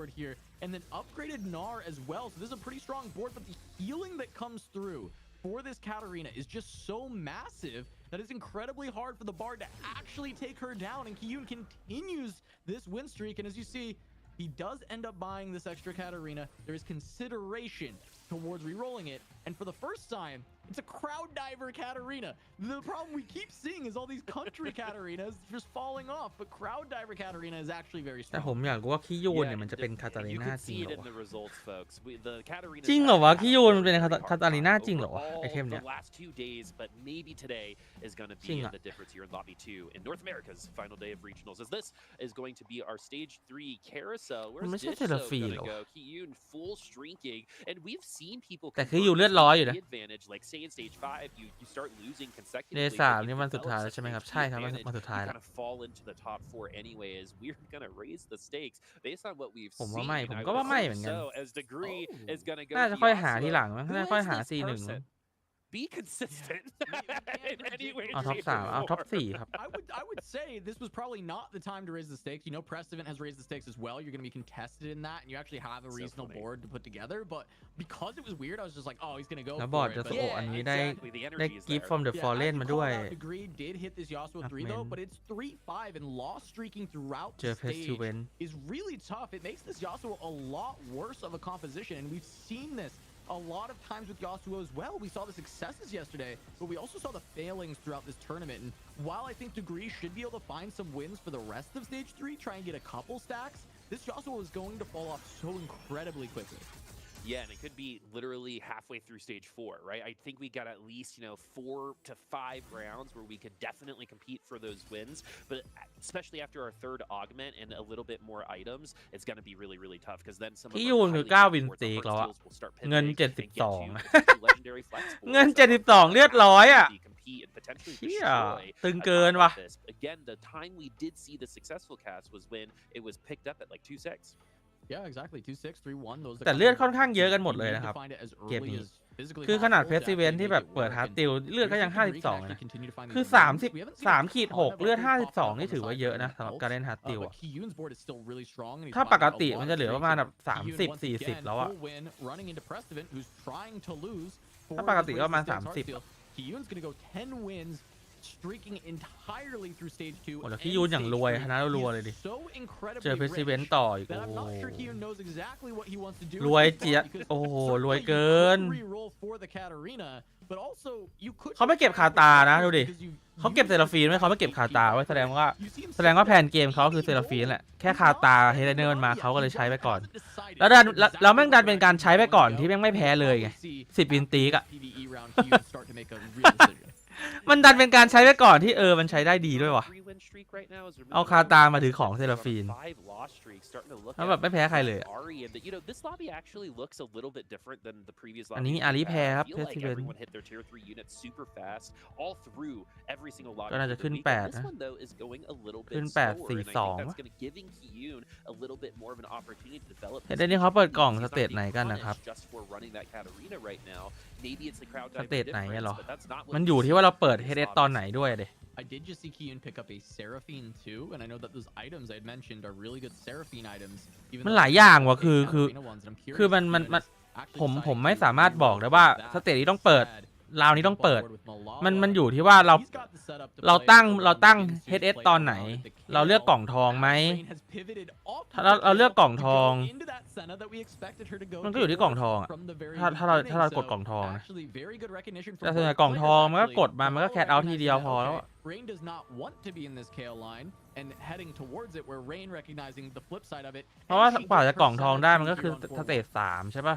and then upgraded Gnar as well, so this is a pretty strong board, but the healing that comes through for this Katarina is just so massive that it's incredibly hard for the Bard to actually take her down, and Kiyun continues this win streak, and as you see, he does end up buying this extra Katarina. There is consideration towards re-rolling it, and for the first time, it's a crowd diver Katarina. The problem we keep seeing is all these country Katarinas just falling off, but crowd diver Katarina is actually very แต่ strong. ผมอยากรู้ว่าคิยูนเนี่ยมันจะเป็นคาตาลีน่าจริงเหรอวะ จริง เหรอวะคิยูนมันเป็นคาตาลีน่าจริงเหรอวะไอเทมเนี้ย จริงอะ in North America's final day of regionals, as this is going to be our stage 3 carousel. มันไม่ Where's ใช่ Ditch เซรา So ฟี gonna เหรอ go? Kiyun full streaking, and we've seen people แต่คืออยู่เลือดร้อยอยู่นะ advantage. Like say in stage 5, you start losing เด consecutively. 3นี่วันสุดท้ายแล้วใช่ไหมครับใช่ครับวันสุดท้าย You แล้ว kind of fall into the top 4 anyways. We're gonna raise the stakes based on what we've ผม seen. ว่าไม่ and ผม I ก็ would ว่าไม่ assume เหมือนกัน so, as Degree is gonna go น่าจะค่อยหา Yasuo. ทีหลังมั้ง Who น่า is ค่อยหา this C1 person? Be consistent in any way, เอาท็อป shape, 3 or เอาท็อป form. 4ครับ I would say this was probably not the time to raise the stakes. Prestivan has raised the stakes as well. You're going to be contested in that, and you actually have a reasonable board to put together. But because it was weird, I was just like, oh, he's going to go แล้ว for บอร์ด it. จะ But โอ้อันนี้ได้ exactly. The ได้ energy is กิฟต์ there. from the fallen มาด้วย Degree did hit this Yasuo 3 though, but it's 3-5 and loss streaking throughout เจอ the เพชร stage ซูเวน is really tough. It makes this Yasuo a lot worse of a composition, and we've seen this a lot of times with Yasuo as well. We saw the successes yesterday, but we also saw the failings throughout this tournament. And while I think Degree should be able to find some wins for the rest of stage 3, try and get a couple stacks, this Yasuo is going to fall off so incredibly quickly. Yeah, and it could be literally halfway through stage 4, right? I think we got at least, 4 to 5 rounds where we could definitely compete for those wins. But especially after our 3rd augment and a little bit more items, it's going to be really, really tough because then some of ที่ our ยูนคือ highly 9 วิน powerful สตีกแล้วอะ Heartsteels will start เงิน pivoting and get to 72 potentially legendary flex boards เงิน that are 72 เลือดร้อยอะ compete and potentially เชี่ย destroy ตึง a เกิน top ว่ะ of this. Again, the time we did see the successful cast was when it was picked up at like 2-6. Yeah, exactly. 2-6, 3-1. Those แต่เลือดค่อนข้างเยอะกันหมดเลยนะครับเกมนี้คือขนาดเพสซิเวนที่แบบเปิดฮาร์ดติลเลือดก็ยัง52นะคือ3ขีด6เลือด52นี่ถือว่าเยอะนะสำหรับการเล่นฮาร์ดติลอะถ้าปกติมันจะเหลือประมาณแบบ30-40แล้วอะถ้าปกติก็ประมาณ30 Kiyun's gonna go 10 wins, streaking entirely through stage 2. โอ้แล้วคิยูนอย่างรวยชนะแล้วรวยเลยดิ So incredibly เจอเพสซิเวน rich ต่ออีก that โอ้ I'm โห not sure Kiyun knows exactly what he wants to do. รวยเจี๊ยบโอ้โหรวยเกิน Reroll for the Katarina, but also you could เขาไม่เก็บคาตานะดูดิเขาเก็บเซราฟีนไหมเขาไม่เก็บคาตาไว้แสดงว่าแผนเกมเขาคือเซราฟีนแหละแค่คาตาเฮเลเนอร์มาเขาก็เลยใช้ไปก่อนแล้วแม่งดันเป็นการใช้ไปก่อนที่แม่งไม่แพ้เลยไง10 วินตีกอะมันดันเป็นการใช้ไปก่อนที่มันใช้ได้ดีด้วยว่ะเอาคาตามาถือของเซราฟีนแล้วแบบไม่แพ้ใครเลยอันนี้อารีแพ้ครับเพสซิเวนก็น่าจะขึ้น8นะขึ้น8-4-2เห็นได้นี่เขาเปิดกล่องสเตจไหนกันนะครับสเตจไหนเหรอมันอยู่ที่ว่าเราเปิดเฮดตอนไหนด้วยเด I did just see Kiyun pick up a Seraphine too, and I know that those items I had mentioned are really good Seraphine items. มันหลายอย่างว่ะคือผมไม่สามารถบอกได้ว่าสเตจนี้ต้องเปิดราวนี้ต้องเปิดมันอยู่ที่ว่าเราตั้ง HS ตอนไหนเราเลือกกล่องทองไหมถ้าเราเลือกกล่องทองมันก็อยู่ที่กล่องทองอะถ้าเรากดกล่องทองนะแต่ส่วนใหญ่กล่องทองมันก็กดมามันก็แคทเอาทีเดียวพอแล้ว Rain does not want to be in this KO line and heading towards it, where Rain recognizing the flip side of it. เพราะว่ากว่าจะกล่องทองได้มันก็คือสเตจ3ใช่ป่ะ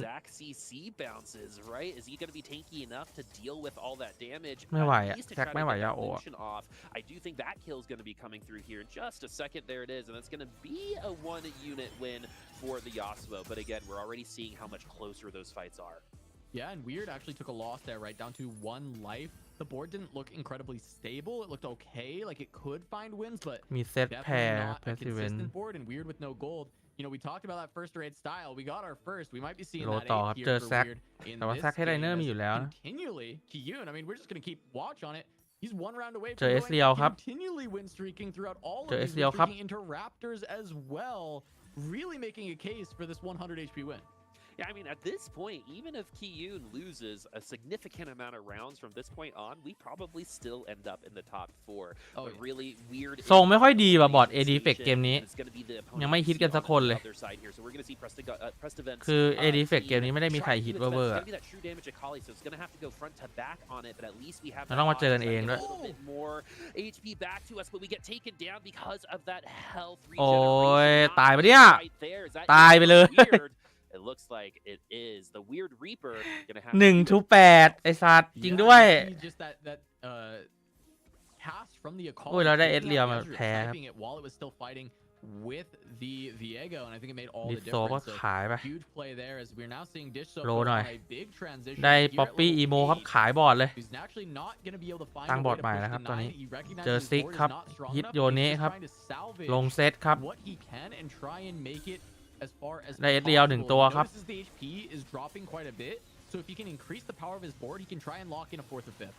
Zach CC bounces, right? Is he going to be tanky enough to deal with all that damage? ไม่ไหว At อะ least to แจ็ค try to ไม่ไหว get ยา that โออะ Lucian off. I do think that kill is going to be coming through here in just a second. There it is, and that's going to be a 1-unit win for the Yasuo. But again, we're already seeing how much closer those fights are. Yeah, and Weird actually took a loss there, right? Down to 1 life. the board didn't look incredibly stable. It looked okay, like it could find wins, but มีเซตแพ definitely ร์ not เพ a สติเวน consistent board and weird with no gold. You know, we talked about that first raid style. We got our first. We might be seeing โล that ต่อครับ 8 เจ here อ for แซก weird in แต่ว่า this แซกให้ไดเนอร์ game มีอยู่แล้ว as นะ continually Kiyun. I mean, we're just gonna keep watch on it. He's one round away เจอ from SDL ครับ continually win streaking throughout all of เจอ these SDL win ครับ streaking into Raptors as well, really making a case for this 100 HP win. Yeah, I mean, at this point, even if Kiyun loses a significant amount of rounds from this point on, we probably still end up in the top 4. Oh, but really weird. ทรงไม่ค่อยดีว่ะบอร์ด AD Effect เกมนี้ ยังไม่ฮิตกันสักคนเลย คือ AD Effect เกมนี้ไม่ได้มีใครฮิตเวอร์ๆอะเราต้องมาเจอกันเองด้วย โอ้ยตายไปเนี่ยตายไปเลย It looks like it is the weird reaper gonna have 1-8 ไอ้สัตว์จริงด้วย Just that pass from the โอ้ยเราได้ Ecology, เอสเรียลมา Ezreal แพ้ครับ typing it while it was still fighting with the Viego, and I think it made all ดิ the โซก็ difference. So ขายไป huge play there as we're now seeing Dish Soap โล go หน่อย on a big transition ได้ here at ป๊อปปี้ level อีโมครับ 8. ขายบอร์ดเลย He's naturally not gonna be able to find ตั้ง a บอ way ร์ด to ใหม่ push แล้วค the รับตอนนี้ 9. He recognizes เจอ his ซิก board is ครับ not strong ฮิต enough, โย and he's เนะ just ครับ trying to salvage ลงเซตครับ what he can and try and make it as far as ได้ SDL 1 ตัว possible. ครับ Notices the HP is dropping quite a bit, so if he can increase the power of his board, he can try and lock in a 4th or 5th.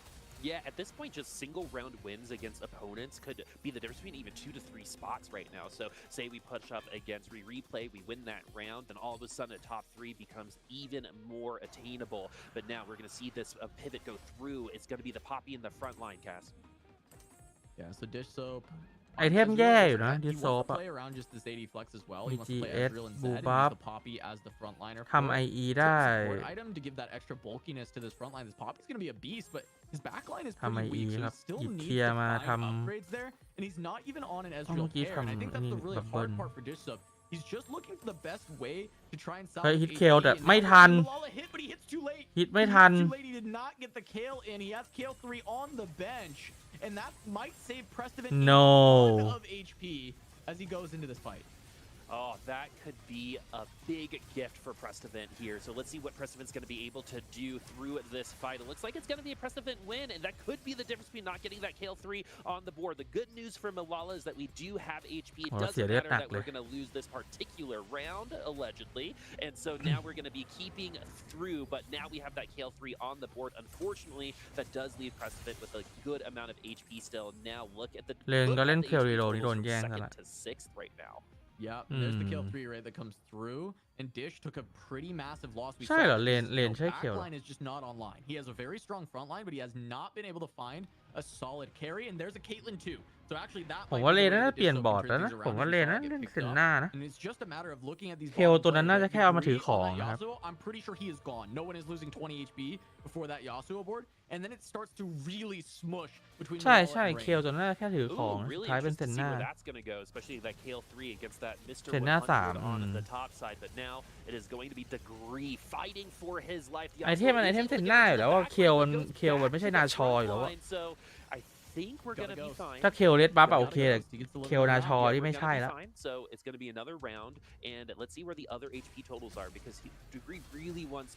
Yeah, at this point, just single round wins against opponents could be the difference between even 2 to 3 spots right now. So say we push up against replay, we win that round, and all of a sudden the top 3 becomes even more attainable. But now we're going to see this pivot go through. It's going to be the Poppy in the front line, Cass. Yeah, so Dish Soap. ไอเทมแย่อยู่นะดิ He โซ wants ป to อะ play around just this 80 flex as well. มี He wants to play GS Ezreal and บู Zed and บัฟ use the Poppy as the frontliner. ทำ IE ได้ Support item to give that extra bulkiness to this front line. This Poppy's going to be a beast, but his back line is ทำ pretty IE weak, so ค he รับ still หยิบ needs เทียร์ to มา find ท upgrades there, and he's not even on an ต้อง Ezreal กี้ pair, and I think ทำ that's นี่ the really แบบเบิ hard ร์น part for Dish Soap. He's just looking for the best way to try and เฮ้ย salvage ฮิต HP, เคลแต่ and ไม่ now ทัน Malala hit, but he hits too late. ฮิตไม่ He ทัน hits too late. He did not get the Kale in. He has Kale 3 on the bench, and that might save Preston No. a ton of HP as he goes into this fight. Oh, that could be a big gift for Prestivent here. So let's see what Prestivent's going to be able to do through this fight. It looks like it's going to be a Prestivent win, and that could be the difference between not getting that Kale 3 on the board. The good news for Malala is that we do have HP. It doesn't matter that we're going to lose this particular round, allegedly. And so now we're going to be keeping through, but now we have that Kale 3 on the board. Unfortunately, that does leave Prestivent with a good amount of HP still. Now look at the เลนก็เล่น HP เคลรีโรนี่โดน totals แย่ง from กัน second ละ to 6th right now. Yeah, there's the Kill 3 rate that comes through, and Dish took a pretty massive loss. We ใช่เหรอ saw เลน his, เลน ใช่ back เคลเหรอ line is just not online. He has a very strong front line, but he has not been able to find a solid carry, and there's a Caitlyn too. So actually that ผม might ว่า be เล the น way น่า that จะเปลี่ยน Dish บ Soap อร์ด can แล้ว turn นะ things ผม around ว่า if เล he น saw น่า it จะ get เล่น picked เซน up. หน้านะ And it's just a matter of looking at these เคล bottom ตัวนั้น players, น่าจะ right? แค่เอามาถือของ On นะ that ครับ Yasuo, I'm pretty sure he is gone. No one is losing 20 HP before that Yasuo board, and then it starts to really smush between ใช่ Malala ใช่ and เค Rain. ลตัวนั้นน่าจะแค่ถือของ Ooh, สุด really ท้ายเป็น interested เซ to น see หน้า where that's going to go, especially that Kale 3 against that Mr. เซนหน้า 100 on 3 the top side. But now it is going to be Degree fighting for his life. ไอเทมมันไอเทมเซนหน้าอยู่แล้วว่าเคลมันไม่ใช่นาชออยู่แล้วอะ So I think we're going to be fine. ถ้าเคลเลดบัฟอะโอเค He แต่ gets to look เคลนาชอ around. ที่ We're ไม่ gonna ใช่ be แล้ว fine. So it's going to be another round, and let's see where the other HP totals are, because Degree really wants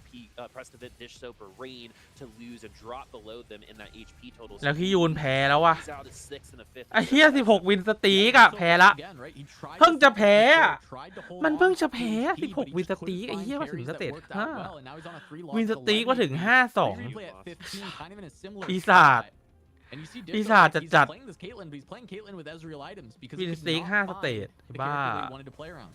Prestivent, Dish Soap, or Rain to lose and drop below them in that HP totals. แล้วพี่ยูนแพ้แล้วว่ะ He's out at 6th and a 5th. ไอ้เหี้ย16 วินสตีกอะแพ้ละ เพิ่งจะแพ้อะมันเพิ่งจะแพ้16 วินสตีกไอ้เหี้ยมาถึงสเตจ5 วินสตีกมาถึง 5-2 ปีศาจ And you seeปี Dish ศาจ Soap, he's จัด playing this Caitlyn, but he's playing Caitlyn with Ezreal items because วิ he น could สตีก not 5 ส find เตจ the บ้า character that he wanted to play around.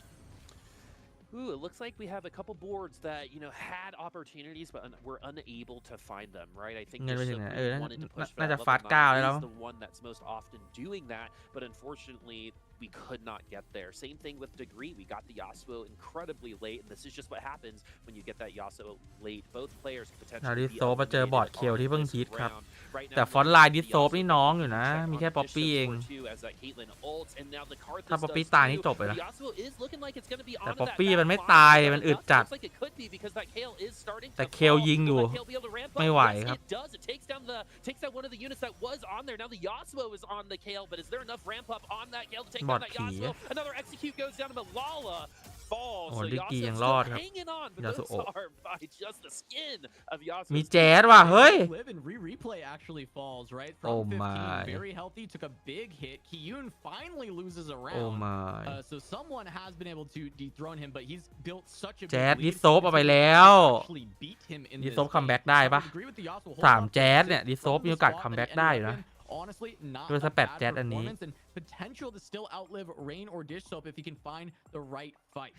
Ooh, it looks like we have a couple boards that, you know, had opportunities, but were unable to find them, right? I think งิน Dish ไปถึง Soap ไหน really wanted to push for น่า that จะ level ฟาสต์9 9. แล้ว He's the one that's most often doing that, but unfortunately, we could not get there. Same thing with Degree. We got the Yasuo incredibly late, and this is just what happens when you get that Yasuo late. Both players could นา potentially ดิ be โซมาเจอบอร์ด eliminated เคล on ที่เพิ่ง this ฮิตครับ round. Right now, แต่ we're ฟอนต์ไลน์ gonna ดิ see โซ Yasuo นี่น้องอยู่นะ check มี on แค่ป๊อป Dish ปี้ Soap เอง score too, as that Caitlyn ults, and now the Karthus ถ้าป๊อปปี้ does ตายนี่ too. จบเลยนะ The Yasuo is looking like it's gonna be แต่ onto ป๊อป that ปี้ back มันไม่ line. ตาย But มัน it อึด does จัด look like it could be, because that Kale is starting แต่ to เคล fall. ยิงอยู่ Will that Kale be able to ramp up? ไม่ไหว Yes, ครับ it does. It takes down one of the units that was on there. Now the Yasuo is on the Kale, but is there enough ramp up on that Kale to take บอ down ด that ผี Yasuo? Another execute goes down to Malala. fall. Oh, So Dicky Yasuo ยัง still รอดครับ hanging on, but those Yasuo are by just the skin of Yasuo. มีแจ๊ดว่ะเฮ้ย Live and replay actually falls right Oh from 15. my. Very healthy, took a big hit. Kiyun finally loses a Oh round. my. So someone has been able to dethrone him, but he's built such a แจ๊ด big ดิ lead. โซฟเอาไป and so แล้ว actually beat him in ดิ this โซฟคัม game. แบ็กได้ I ปะ would agree with the Yasuo สาม hold up แจ๊ด six เนี่ยดิโซฟ from มี the โอกาส spot, คัม but แบ็ it กได้ ended อยู่ up นะ in honestly not ดู a สเป bad ดแจ๊ดอันนี้ performance and potential to still outlive Rain or Dish Soap if he can find the right fight.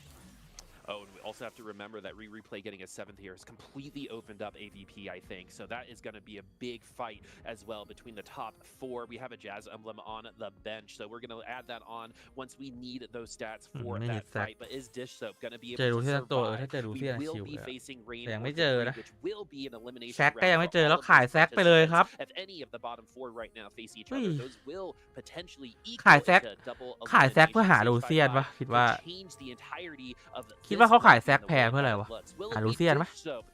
Oh, and we also have to remember that replay getting a 7th here has completely opened up AVP, I think. So that is going to be a big fight as well between the top 4. We have a Jazz emblem on the bench, so we're going to add that on once we need those stats for that fight. But is Dish Soap going to be เจอ able รู to เซียนตัว survive? ถ้าเจอรู We เซียน will ชิว be เลย facing Rain แต่ยัง or ไม่เจอ Victory, นะ which will be an elimination แซกก็ยังไม่ round เจอ for แล้ว all of ขาย those แซกไปเลยครับ participants. If any of the bottom 4 right now face each เฮ้ย other, those will potentially ขาย equal แซก into double ขายแซกเพื่อหา elimination รูเซียน stage ปะ by คิดว่า to change the entirety of คิดว่า this เขาขาย fight แซก and the แพง way เพื่ออะไร that วะ it looks. Will หา it รู be เซียนปะ Dish Soap,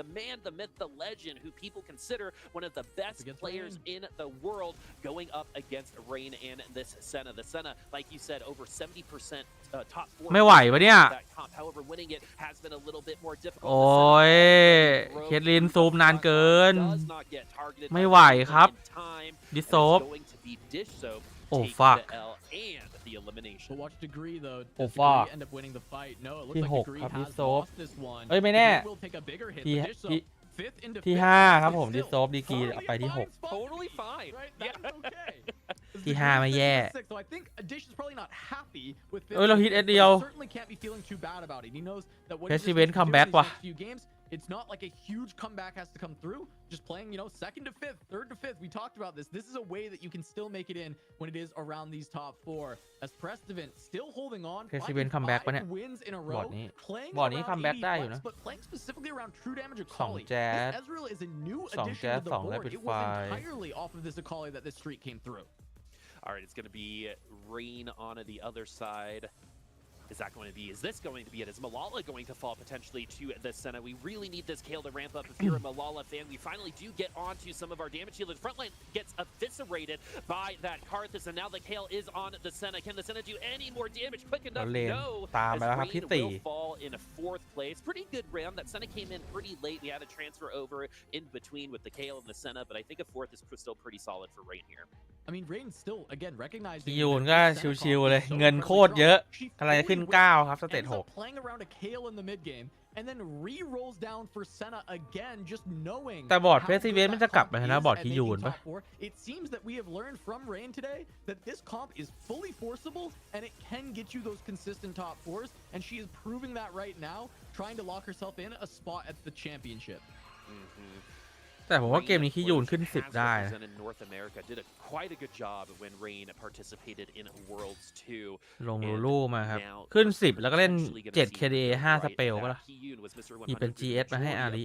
the man, the myth, the legend, who people consider one of the best Against players in the world, going up against Rain and this Senna? The Senna, like you said, over 70% top 4. ไม่ไหวปะเนี่ย that comp. However, winning it has been a little bit more difficult. โอ้ย เคทลินซูมนานเกิน Does not get targeted ไม่ by ไหว Raven ครับ in time, ดิ and โซฟ it's going to be Dish Soap Oh, taking fuck. the L and the elimination. But watch Degree though. Oh, Does fuck. Degree end up winning the fight? No, it looks ที่ like 6 Degree ครับดิ has โซฟ lost this one. เอ้ยไม่แน่ Degree will take a bigger hit, ที่ but Dish Soap ที่ fifth into ที่ fifth 5 ครับ is ผม ดิ still โซฟดีกรี totally ไปที่ fine 6 spot to Totally be, fine. right? Yeah. That is okay. ที่ Degree 5 ไม่ is sitting แย่ at 6, so I think Dish is probably not happy with fifth เอ้ยเรา and ฮิต fifth, เดียว but he certainly can't be feeling too bad about it. He knows that what he just Resident needs to do in comeback these ว่ะ next few games, it's not like a huge comeback has to come through. Just playing, you know, 2nd to 5th, 3rd to 5th. We talked about this. This is a way that you can still make it in when it is around these top 4. As Prestivant still holding on, Resident finding comeback ปะ 5 เนี่ย wins in a บอร์ row, ดนี้ playing บอร์ดนี้ around คัมแบ็ก AD ได้อยู่ flex, นะ but playing specifically around True Damage สอง Akali. แจ๊ด This Ezreal is a new สอง addition แจ๊ด to the สอง board. Rapid It was Fire entirely off of this Akali that this streak came through. All right, it's going to be Rain on the other side. Is that going to be? Is this going to be it? Is Malala going to fall potentially to the Senna? We really need this Kayle to ramp up. If you're a Malala fan, we finally do get onto some of our damage healers. Frontline gets eviscerated by that Karthus, and now the Kayle is on the Senna. Can the Senna do any more damage quick enough? เลน No. ตาม As ไปแล้วครับ Rain ที่ will 4 fall in a 4th place. Pretty good round. That Senna came in pretty late. We had a transfer over in between with the Kayle and the Senna, but I think a 4th is still pretty solid for Rain here. I mean, Rain still, again, recognizing ยูน that ก็ this Senna ชิว comp ๆเลย is so เงิน incredibly โคตรเยอะ strong. She กำลังจะขึ้น fully 9 ครับ สเตจ ends up 6 playing around a Kayle in the mid game and then re-rolls down for Senna again, just knowing แต่บอร์ด how เพรสซิเว good นต์มัน that จะกลับ comp ไปนะ is บอร์ด at ที่ making ยูนปะ top 4. It seems that we have learned from Rain today that this comp is fully forceable and it can get you those consistent top 4s, and she is proving that right now, trying to lock herself in a spot at the championship. แต่ผมว่าเกมนี้ที่ยูนขึ้น 10 ได้นะ in North America did quite a good job when Rain participated in Worlds 2. ลงลูลูมาครับ ขึ้น 10 แล้วก็เล่น 7 KDA 5 สเปลก็ล่ะ หยิบเป็น GS มาให้อาริ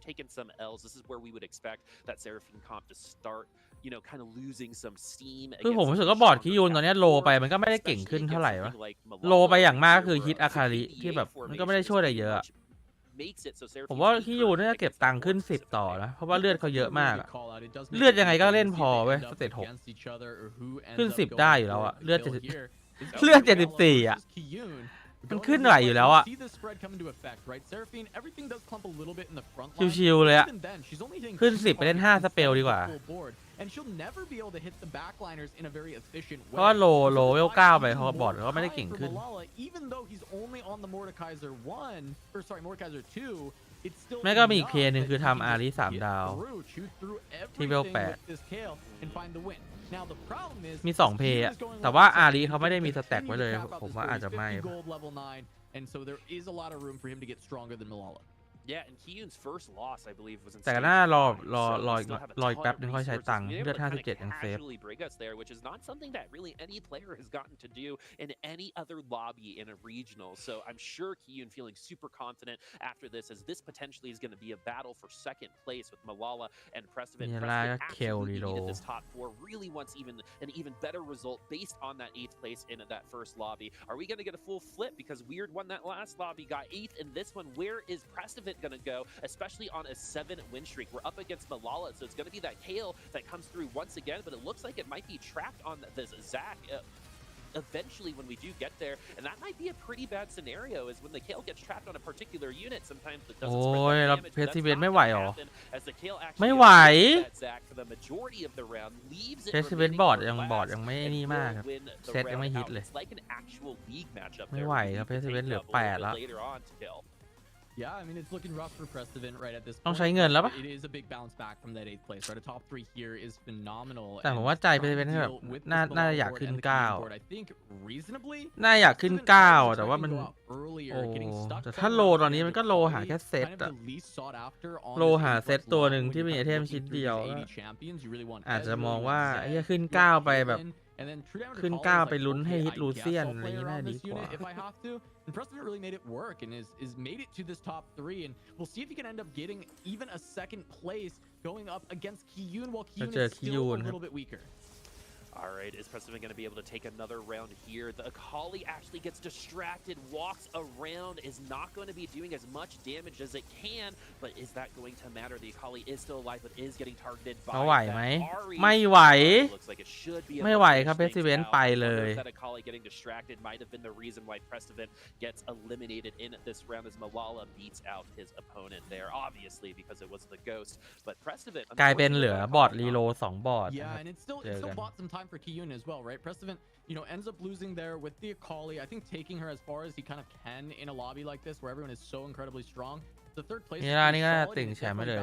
Taken some L's. This is where we would expect that Seraphine comp to start, you know, kind of losing some steam. คือผมรู้สึกว่าบอร์ดคิยูนตอนนี้โลไปมันก็ไม่ได้เก่งขึ้นเท่าไหร่วะโลไปอย่างมากก็คือฮิตอาคาริที่แบบมันก็ไม่ได้ช่วยอะไรเยอะ ผมว่าคิยูนน่าจะเก็บตังค์ขึ้น 10 ต่อนะเพราะว่าเลือดเขาเยอะมากอะเลือดยังไงก็เล่นพอเว้ยสเตจ 6 ขึ้น 10 ได้อยู่แล้วอะเลือด74อะมันขึ้นไหวอยู่แล้วอะชิวๆเลยอะขึ้น 10 ไปเล่น 5 สเปลดีกว่า เพราะว่าโลเวล 9 ไปเขาบอร์ดก็ไม่ได้เก่งขึ้น แม่ก็มีอีกเพลย์หนึ่งคือทำอาริ3 ดาวที่เวล 8 มี 2 เพลย์อะแต่ว่าอาริเขาไม่ได้มีสแต็กไว้เลย ผมว่าอาจจะไม่ And so there is a lot of room for him to get stronger than Malala. Yeah, and Kiyun's first loss, I believe, was in แต่ก็น่ารออีกแป๊บนึงค่อยใช้ตังค์เลือด 57 ยังเซฟ break us there, which is not something that really any player has gotten to do in any other lobby in a regional. So I'm sure Kiyun feeling super confident after this, as this potentially is going to be a battle for 2nd place with Malala and Prestivant. Prestivant absolutely needed this top 4, really wants an even better result based on that 8th place in that first lobby. Are we going to get a full flip? Because Weird won that last lobby, got 8th in this one. Where is Prestivant going to go, especially on a 7-win streak? We're up against Malala, so it's going to be that Kayle that comes through once again, but it looks like it might be trapped on this Zac. eventually when we do get there, and that might be a pretty bad scenario, is when the Kayle gets trapped on a particular unit, sometimes it doesn't spread that damage, but that's not going to happen as the Kayle actually gets that Zach for the majority of the round, leaves it remaining for last, and will win the round out. It's like an actual league matchup there. ไม่ไหวครับเพชรเวนเหลือ8 แล้ว later on to kill. Yeah, I mean, it's looking rough for Precedent right at this point. ต้องใช้เงินแล้วปะ It is a big bounce back from that 8th place, right? A top 3 here is phenomenal. แต่ผมว่าใจเพชรเวนแบบน่าอยากขึ้น 9 I think reasonably น่าอยากขึ้น 9 แต่ว่ามันโอ้แต่ถ้าโลตอนนี้มันก็โลหาแค่เซตอะโลหาเซตตัวหนึ่งที่มีไอเทมชิ้นเดียวอาจจะมองว่าไอ้ขึ้น 9 ไปแบบขึ้น 9 ไปลุ้นให้ฮิตลูเซียนอะไรอย่างนี้น่าดีกว่า And Precedent really made it work and is made it to this top 3, and we'll see if he can end up getting even a 2nd place going up against Kiyun, while Kiyun is still a little bit weaker. All right, is Precedent going to be able to take another round here? The Akali actually gets distracted, walks around, is not going to be doing as much damage as it can, but is that going to matter? The Akali is still alive, but is getting targeted by เขาไหวไหม Ari. ไม่ไหว Looks like it should be ไม่ไหวครับเพชรเวนไปเลย That Akali getting distracted might have been the reason why Precedent gets eliminated in this round, as Malala beats out his opponent there, obviously because it was the Ghost. But Precedent กลายเป็นเหลือบอร์ดรีโล2 บอร์ด Yeah, and it still bought some time for Kiyun as well, right? Precedent, ends up losing there with the Akali. I think taking her as far as he kind of can in a lobby like this where everyone is so incredibly strong. The 3rd place นี่ก็ติ่งแชมป์ไปเลย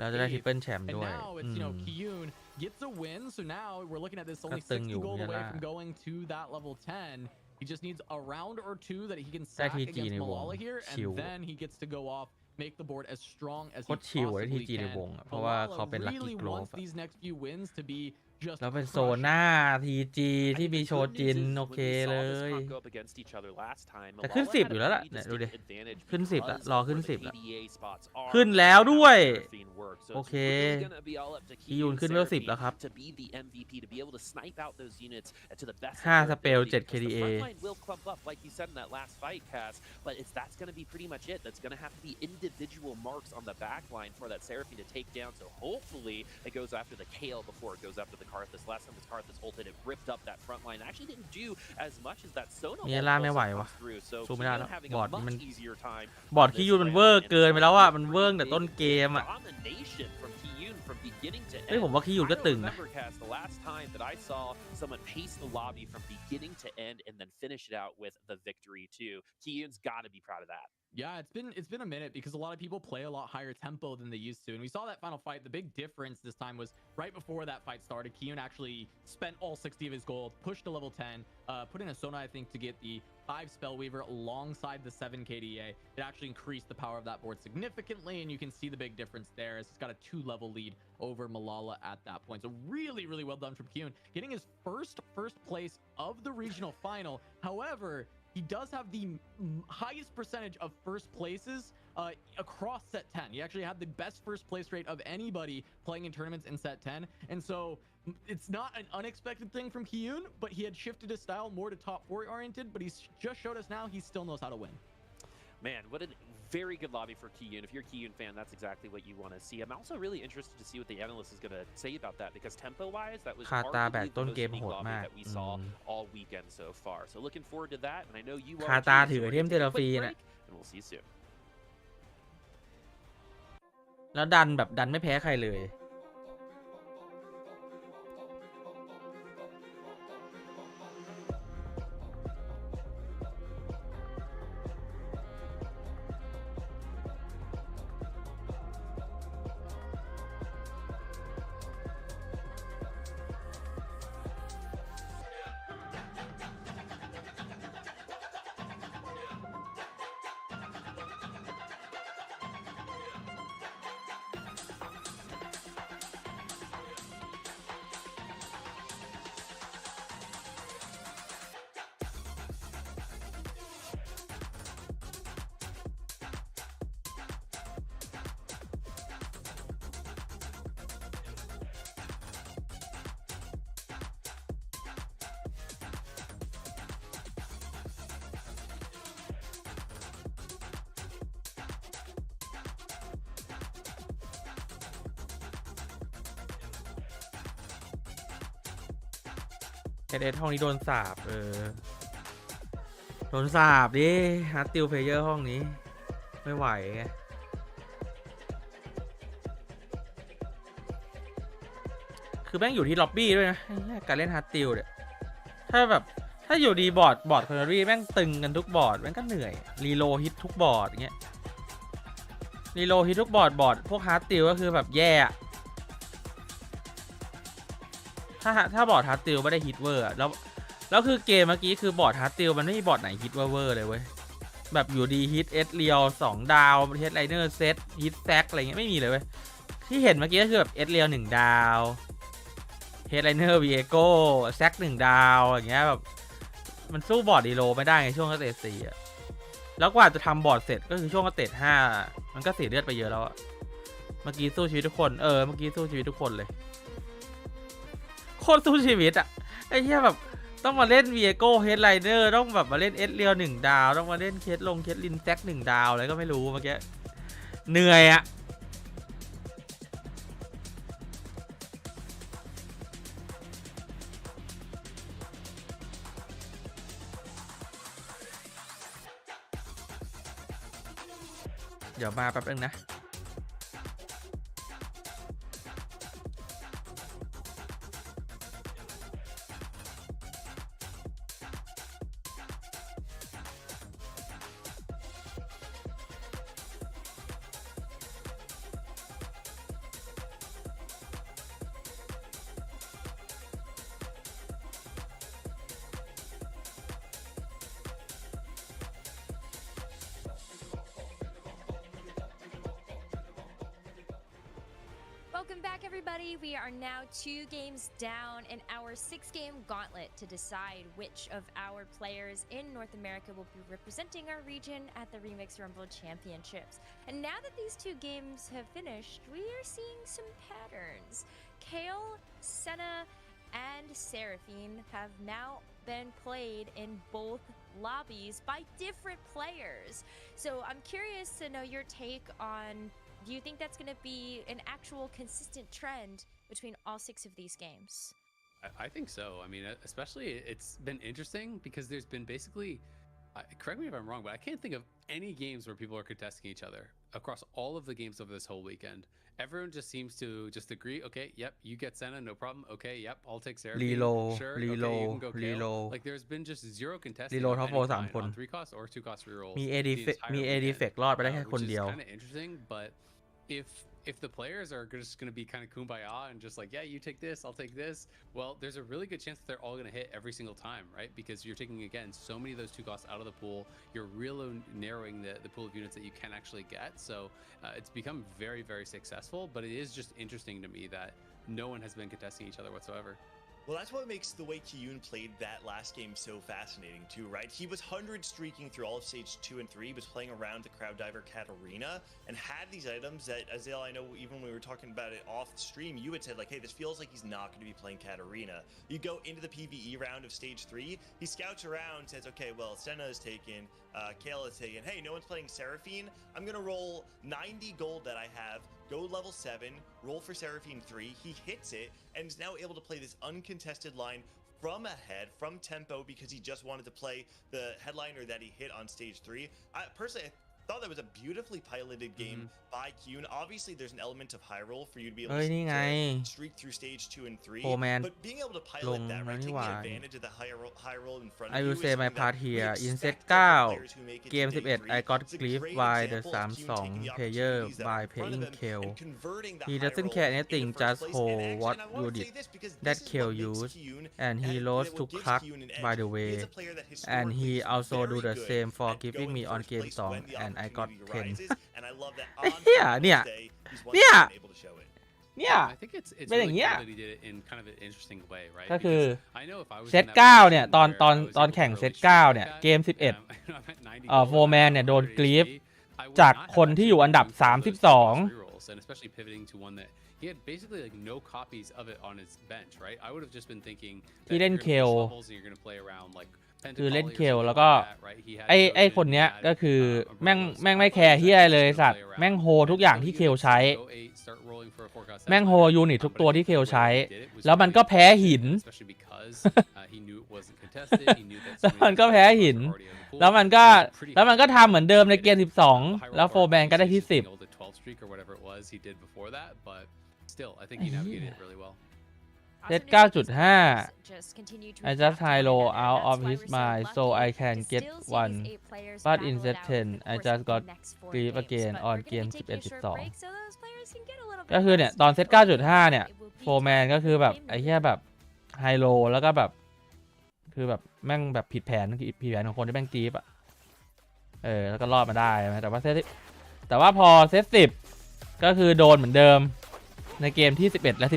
เราจะได้ทริปเปิลแชมป์ด้วย And now it's, Kiyun gets a win, so now we're looking at this only 60 gold away from going to that level 10. He just needs a round or 2 that he can sack against Malala here, and then he gets to go off, make the board as strong as he possibly can. Malala really wants these next few wins to be just แล้วเป็นโซนหน้า TG ที่มีโชจินโอเคเลยแต่ขึ้น 10 อยู่แล้วล่ะเนี่ยดูดิขึ้น 10 แล้วรอขึ้น 10 แล้วขึ้นแล้วด้วยโอเคคียูนขึ้นเวล 10 แล้วครับ5 สเปล 7 KDA like you said in that last fight, Cass, but that's going to be pretty much it. That's going to have to be individual marks on the back line for that Seraphine to take down, so hopefully it goes after the Kayle before it goes after the Karthus. Last time this Karthus ulted, it ripped up that front line. It actually didn't do as much as that Sona ult through, so Kiyun having a much easier time. บอร์ดคียูนมันเวอร์เกินไปแล้วอ่ะมันเวอร์แต่ต้นเกมอ่ะ From beginning to เฮ้ยผมว่าคียูนก็ตึงนะ the last time that I saw someone pace the lobby from beginning to end and then finish it out with the victory too. Kiyun's got to be proud of that. Yeah, it's been a minute because a lot of people play a lot higher tempo than they used to, and we saw that final fight. The big difference this time was right before that fight started, Kiyun actually spent all 60 of his gold, pushed to level 10, put in a Sona, I think, to get the 5 Spellweaver alongside the 7 KDA. It actually increased the power of that board significantly, and you can see the big difference there as he's got a 2-level lead over Malala at that point. So really, really well done from Kiyun, getting his first place of the regional final. However, he does have the highest percentage of first places across set 10. He actually had the best first place rate of anybody playing in tournaments in set 10. And so it's not an unexpected thing from Kiyun, but he had shifted his style more to top 4 oriented, but he's just showed us now he still knows how to win. Man, what a very good lobby for Kiyun. If you're a Kiyun fan, that's exactly what you want to see. I'm also really interested to see what the analyst is going to say about that, because tempo-wise, that was arguably the most unique lobby that we saw all weekend so far. So looking forward to that, and I know you are. คาตาถือไอเทมเทเลฟีนะ and we'll see you soon. แล้วดันไม่แพ้ใครเลย SS ห้องนี้โดนสาบโดนสาบดิฮาร์ดติลเพลเยอร์ห้องนี้ไม่ไหวไงคือแม่งอยู่ที่ล็อบบี้ด้วยนะการเล่นฮาร์ดติลเนี่ยถ้าอยู่ดีบอร์ดคอนเนอรี่แม่งตึงกันทุกบอร์ดแม่งก็เหนื่อยรีโลฮิตทุกบอร์ดอย่างเงี้ยรีโลฮิตทุกบอร์ดพวกฮาร์ดติลก็คือแบบแย่ถ้าบอร์ดฮาร์ดติลไม่ได้ฮิตเวอร์แล้วคือเกมเมื่อกี้คือบอร์ดฮาร์ดติลมันไม่มีบอร์ดไหนฮิตเวอร์เลยเว้ยแบบอยู่ดีฮิตเอสเรียว2 ดาวเฮดไลเนอร์เซตฮิตแซกอะไรเงี้ยไม่มีเลยเว้ยที่เห็นเมื่อกี้ก็คือแบบเอสเรียว1 ดาวเฮดไลเนอร์วีเอโก้แซก1 ดาวอย่างเงี้ยแบบมันสู้บอร์ดดีโลไม่ได้ไงช่วงสเตจ4อะแล้วกว่าจะทำบอร์ดเสร็จก็คือช่วงสเตจ5มันก็เสียเลือดไปเยอะแล้วอะเมื่อกี้สู้ชีวิตทุกคนเมื่อกี้สู้ชีวิตทุกคนเลยโคตรสู้ชีวิตอะไอ้เหี้ยแบบต้องมาเล่นวีเอโก้เฮดไลเนอร์ต้องแบบมาเล่นเอสเรียว1 ดาวต้องมาเล่นเคสลินแซก1 ดาวอะไรก็ไม่รู้เมื่อกี้เหนื่อยอะเดี๋ยวมาแป๊บนึงนะWelcome back, everybody. We are now 2 games down in our 6-game gauntlet to decide which of our players in North America will be representing our region at the Remix Rumble Championships. And now that these 2 games have finished, we are seeing some patterns. Kale, Senna, and Seraphine have now been played in both lobbies by different players. So I'm curious to know your take on, do you think that's going to be an actual consistent trend between all 6 of these games? I think so. I mean, especially it's been interesting because there's been basically, correct me if I'm wrong, but I can't think of any games where people are contesting each other across all of the games over this whole weekend. Everyone just seems to just agree, okay, yep, you get Senna, no problem. Okay, yep, I'll take Sarah. Reload, sure, reload, okay, you can go reload. Like there's been just 0 contesting Reload of top any 4 kind 3 คน on 3 cost or 2 cost rerolls. มี AD Defect รอดไปได้แค่คนเดียว Which is kind of interesting, but if the players are just going to be kind of kumbaya and just like, yeah, you take this, I'll take this, well, there's a really good chance that they're all going to hit every single time, right? Because you're taking, again, so many of those 2 costs out of the pool. You're really narrowing the pool of units that you can actually get. So it's become very, very successful, but it is just interesting to me that no one has been contesting each other whatsoever. Well, that's what makes the way Kiyun played that last game so fascinating too, right? He was 100 streaking through all of stage 2 and 3, was playing around the crowd diver Katarina and had these items that, Azale, I know even when we were talking about it off stream, you had said like, hey, this feels like he's not going to be playing Katarina. You go into the PvE round of stage 3, he scouts around, says, okay, well, Senna is taken, Kale is taken. Hey, no one's playing Seraphine. I'm going to roll 90 gold that I have, go level 7, roll for Seraphine 3. He hits it and is now able to play this uncontested line from ahead, from tempo, because he just wanted to play the headliner that he hit on stage 3. Personally, I thought that was a beautifully piloted game by Kiyun. Obviously, there's an element of high roll for you to be able to streak through stage 2 and 3. But being able to pilot that, right, taking advantage of the high roll in front of you. I will say my part here. In set 9, game 11, I got griefed by the 3-2 player by playing Kale. He doesn't care anything, just hold what you did. That Kale used, and he lost to Clark, by the way. And he also do the same for giving me on game 2, and I got 10. เนี่ย I think it's เป็นอย่างเงี้ย really did it in kind of an interesting way, right? ก็คือ I know if I was เซต 9 เนี่ยตอนแข่งเซต 9 เนี่ยเกม 11 โฟร์แมนเนี่ยโดนกรีฟจากคนที่อยู่อันดับ 32 and especially pivoting to one that he had basically like no copies of it on his bench, right? I would have just been thinking ที่เล่นเคล you're going to play around like คือเล่นเคลแล้วก็ไอ้คนเนี้ยก็คือแม่งไม่แคร์เฮียเลยสัตว์แม่งโฮทุกอย่างที่เคลใช้แม่งโฮยูนิตทุกตัวที่เคลใช้แล้วมันก็แพ้หิน was. He knew it wasn't contested. He knew that แล้วมันก็แพ้หิน แล้วมันก็ทำเหมือนเดิมในเกม 12 แล้วโฟร์แมนก็ได้ที่ 10 Still, I think he navigated it really well. เซต 9.5 I just high low out of his mind so I can get one but in set 10 I just got grief again on เกม 11.12 ก็คือเนี่ยตอนเซต 9.5 เนี่ยโฟร์แมนก็คือแบบไอ้เหี้ยแบบไฮโลแล้วก็แบบคือแบบแม่งแบบผิดแผนของคนที่แม่งจีบอ่ะแล้วก็รอดมาได้นะแต่ว่าพอเซต 10 ก็คือโดนเหมือนเดิมในเกมที่ 11 และ 12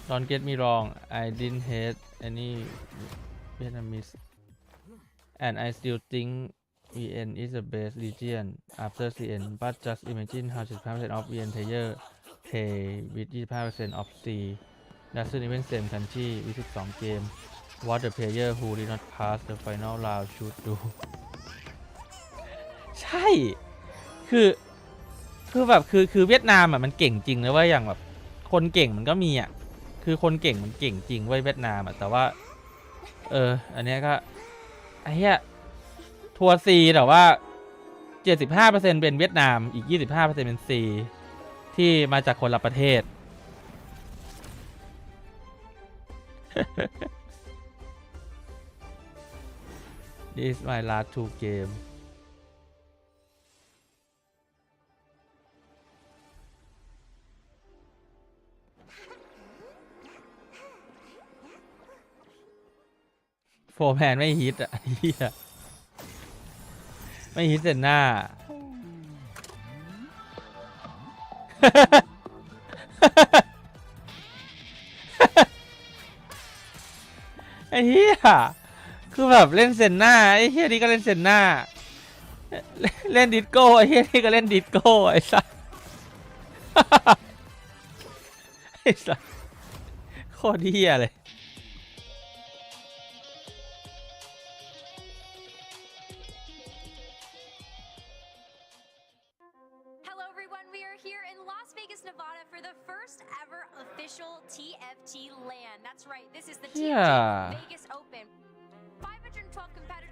Don't get me wrong I didn't hate any Vietnamese and I still think VN is the best region after CN but just imagine how 75% of VN player play with 25% of C doesn't even same country with 12 game what the player who did not pass the final round should do ใช่คือแบบคือเวียดนามอ่ะมันเก่งจริงนะว่าอย่างแบบคนเก่งมันก็มีอ่ะคือคนเก่งมันเก่งจริงเว้ยเวียดนามอ่ะแต่ว่าอันนี้ก็ไอ้เหี้ยทัวร์ C แต่ว่า 75% เป็นเวียดนามอีก 25% เป็น C ที่มาจากคนละประเทศ This is my last 2 gameโฟร์แมนไม่ฮิตอ่ะเฮียไม่ฮิตเซนหน้า ไอ้เฮียคือแบบเล่นเซนหน้าไอ้เฮียนี่ก็เล่นเซนหน้าเล่นดิสโก้ไอ้เฮียนี่ก็เล่นดิสโก้ไอ้สัสไอ้สัสโคตรเฮียเลย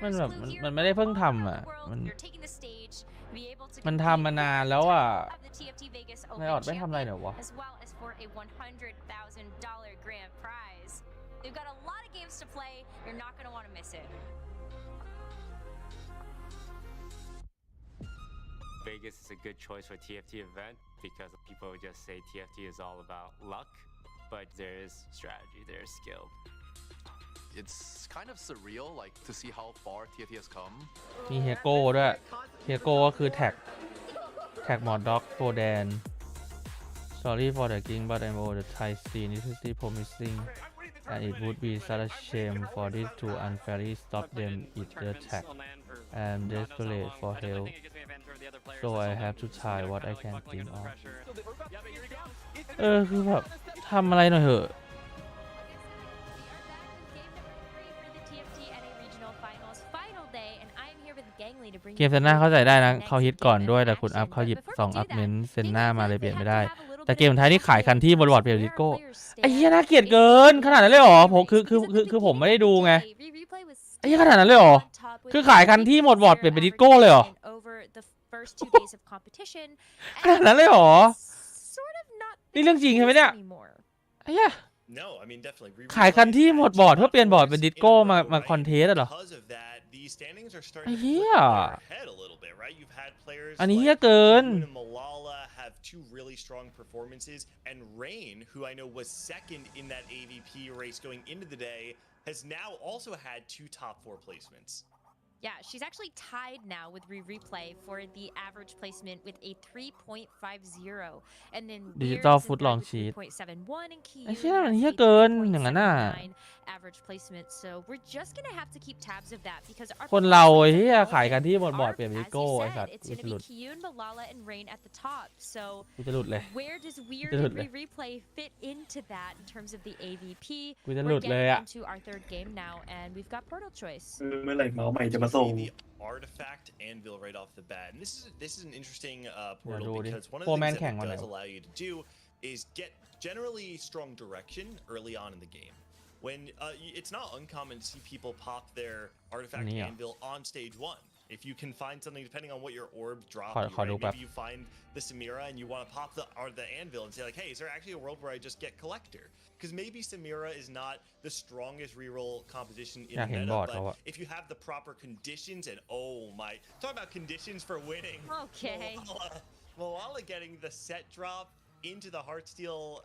มันแบบมันไม่ได้เพิ่งทำอ่ะมันทำมานานแล้วอ่ะไม่อดไม่ทำอะไรเหรอวะVegas is a good choice for TFT event because people just say TFT is all about luck, but there is strategy, there is skill. It's kind of surreal, like to see how far TFT has come. มีเฮโก้ด้วยเฮโก้ก็คือแท็กหมอด็อกโฟแดน Sorry for the king but I'm over the Thai scene is still promising and it would be such a shame for this to unfairly stop them with the tag. I'm desperate for help so I have to try what I can think of คือแบบทำอะไรหน่อยเถอะเกมเซนน่าเข้าใจได้นะเขาฮิตก่อนด้วยแต่คุณอัพเขาหยิบ2อัพเมนต์เซนน่ามาเลยเปลี่ยนไม่ได้แต่เกมท้ายนี่ขายคันที่บนบอร์ดเปลี่ยนดิโก้ไอ้เหี้ยน่าเกลียดเกินขนาดนั้นเลยเหรอผมคือผมไม่ได้ดูไงไอ้เหี้ยขนาดนั้นเลยเหรอคือขายคันที่หมดบอร์ดเปลี่ยนเป็นดิโก้เลยเหรอขนาดนั้นเลยเหรอนี่เรื่องจริงใช่ไหมเนี่ยไอ้เหี้ยขายคันที่หมดบอร์ดเพื่อเปลี่ยนบอร์ดเป็นดิโก้มาคอนเทสต์เหรอไอ้เหี้ยอันนี้เหี้ยเกิน have 2 really strong performances and Rain, who I know was second in that AVP race going into the day, has now also had 2 top 4 placements. Yeah, she's actually tied now with Replay for the average placement with a 3.50, and then Digital Foot Long Sheet 3.71 and Key ไอ้เหี้ยมันเหี้ยเกินอย่างนั้นน่ะ average placement. So we're just gonna have to keep tabs of that because our คนเราไอ้เหี้ยขายกันที่หมดบอร์ดเปลี่ยนเป็นดิโก้ไอ้สัตว์ it's กู gonna จะหลุด be Kiyun, Malala, and Rain at the top. So กูจะหลุดเลย where does Weird จะหลุด and เลย Replay fit into that in terms of the AVP? กูจะหลุ We're ดเลย getting อ่ะ into our 3rd game now, and we've got Portal Choice. เมื่อไหร่เมาส์ใหม่จะมา going to be the artifact anvil right off the bat, and this is an interesting portal because one of the things that it does allow you to do is get generally strong direction early on in the game. When it's not uncommon to see people pop their artifact anvil on stage 1. If you can find something, depending on what your orb drop, right? Maybe you find the Samira and you want to pop the anvil and say like, hey, is there actually a world where I just get collector? Because maybe Samira is not the strongest reroll composition in the meta, but if you have the proper conditions and oh my, talk about conditions for winning. Okay. Moala getting the set drop into the Heartsteel,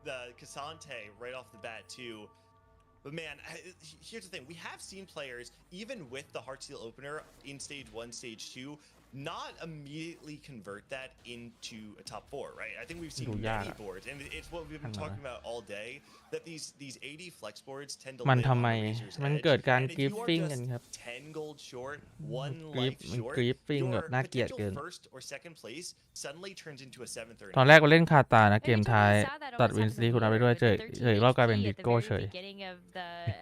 the Cassante right off the bat too. But man, here's the thing. We have seen players, even with the Heartsteel opener in stage 1, stage 2, not immediately convert that into a top 4, right? I think we've seen many boards, and it's what we've been talking about all day, that these 80 flex boards tend to live on the razor's edge. มันเกิดการ And if you are griefing กันครับ just 10 gold short, 1 life short, griefing แบบ your น่าเกลียดเกิน potential first or second place suddenly turns into a 7th or ตอนแรกเราเล่นคาตานะเกมท้ายตัดวินซีคุณเอาไปด้วยเฉยรอบกลายเป็นดิโก้เฉย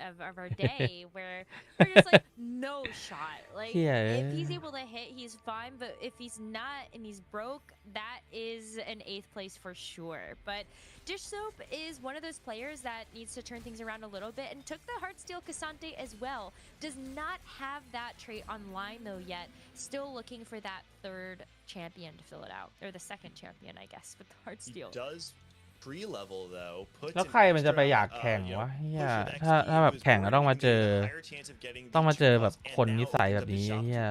of our day where we're just like no shot, like if he's able to hit he's fine, but if he's not and he's broke, that is an 8th place for sure. But Dish Soap is one of those players that needs to turn things around a little bit and took the Heartsteel Cassante as well. Does not have that trait online though yet. Still looking for that 3rd champion to fill it out, or the 2nd champion, I guess, with the Heartsteel. Does pre-level though, แล้วใครมันจะไปอยากแข่งวะเฮียถ้าแบบแข่งแล้วต้องมาเจอแบบคนนิสัยแบบนี้เฮีย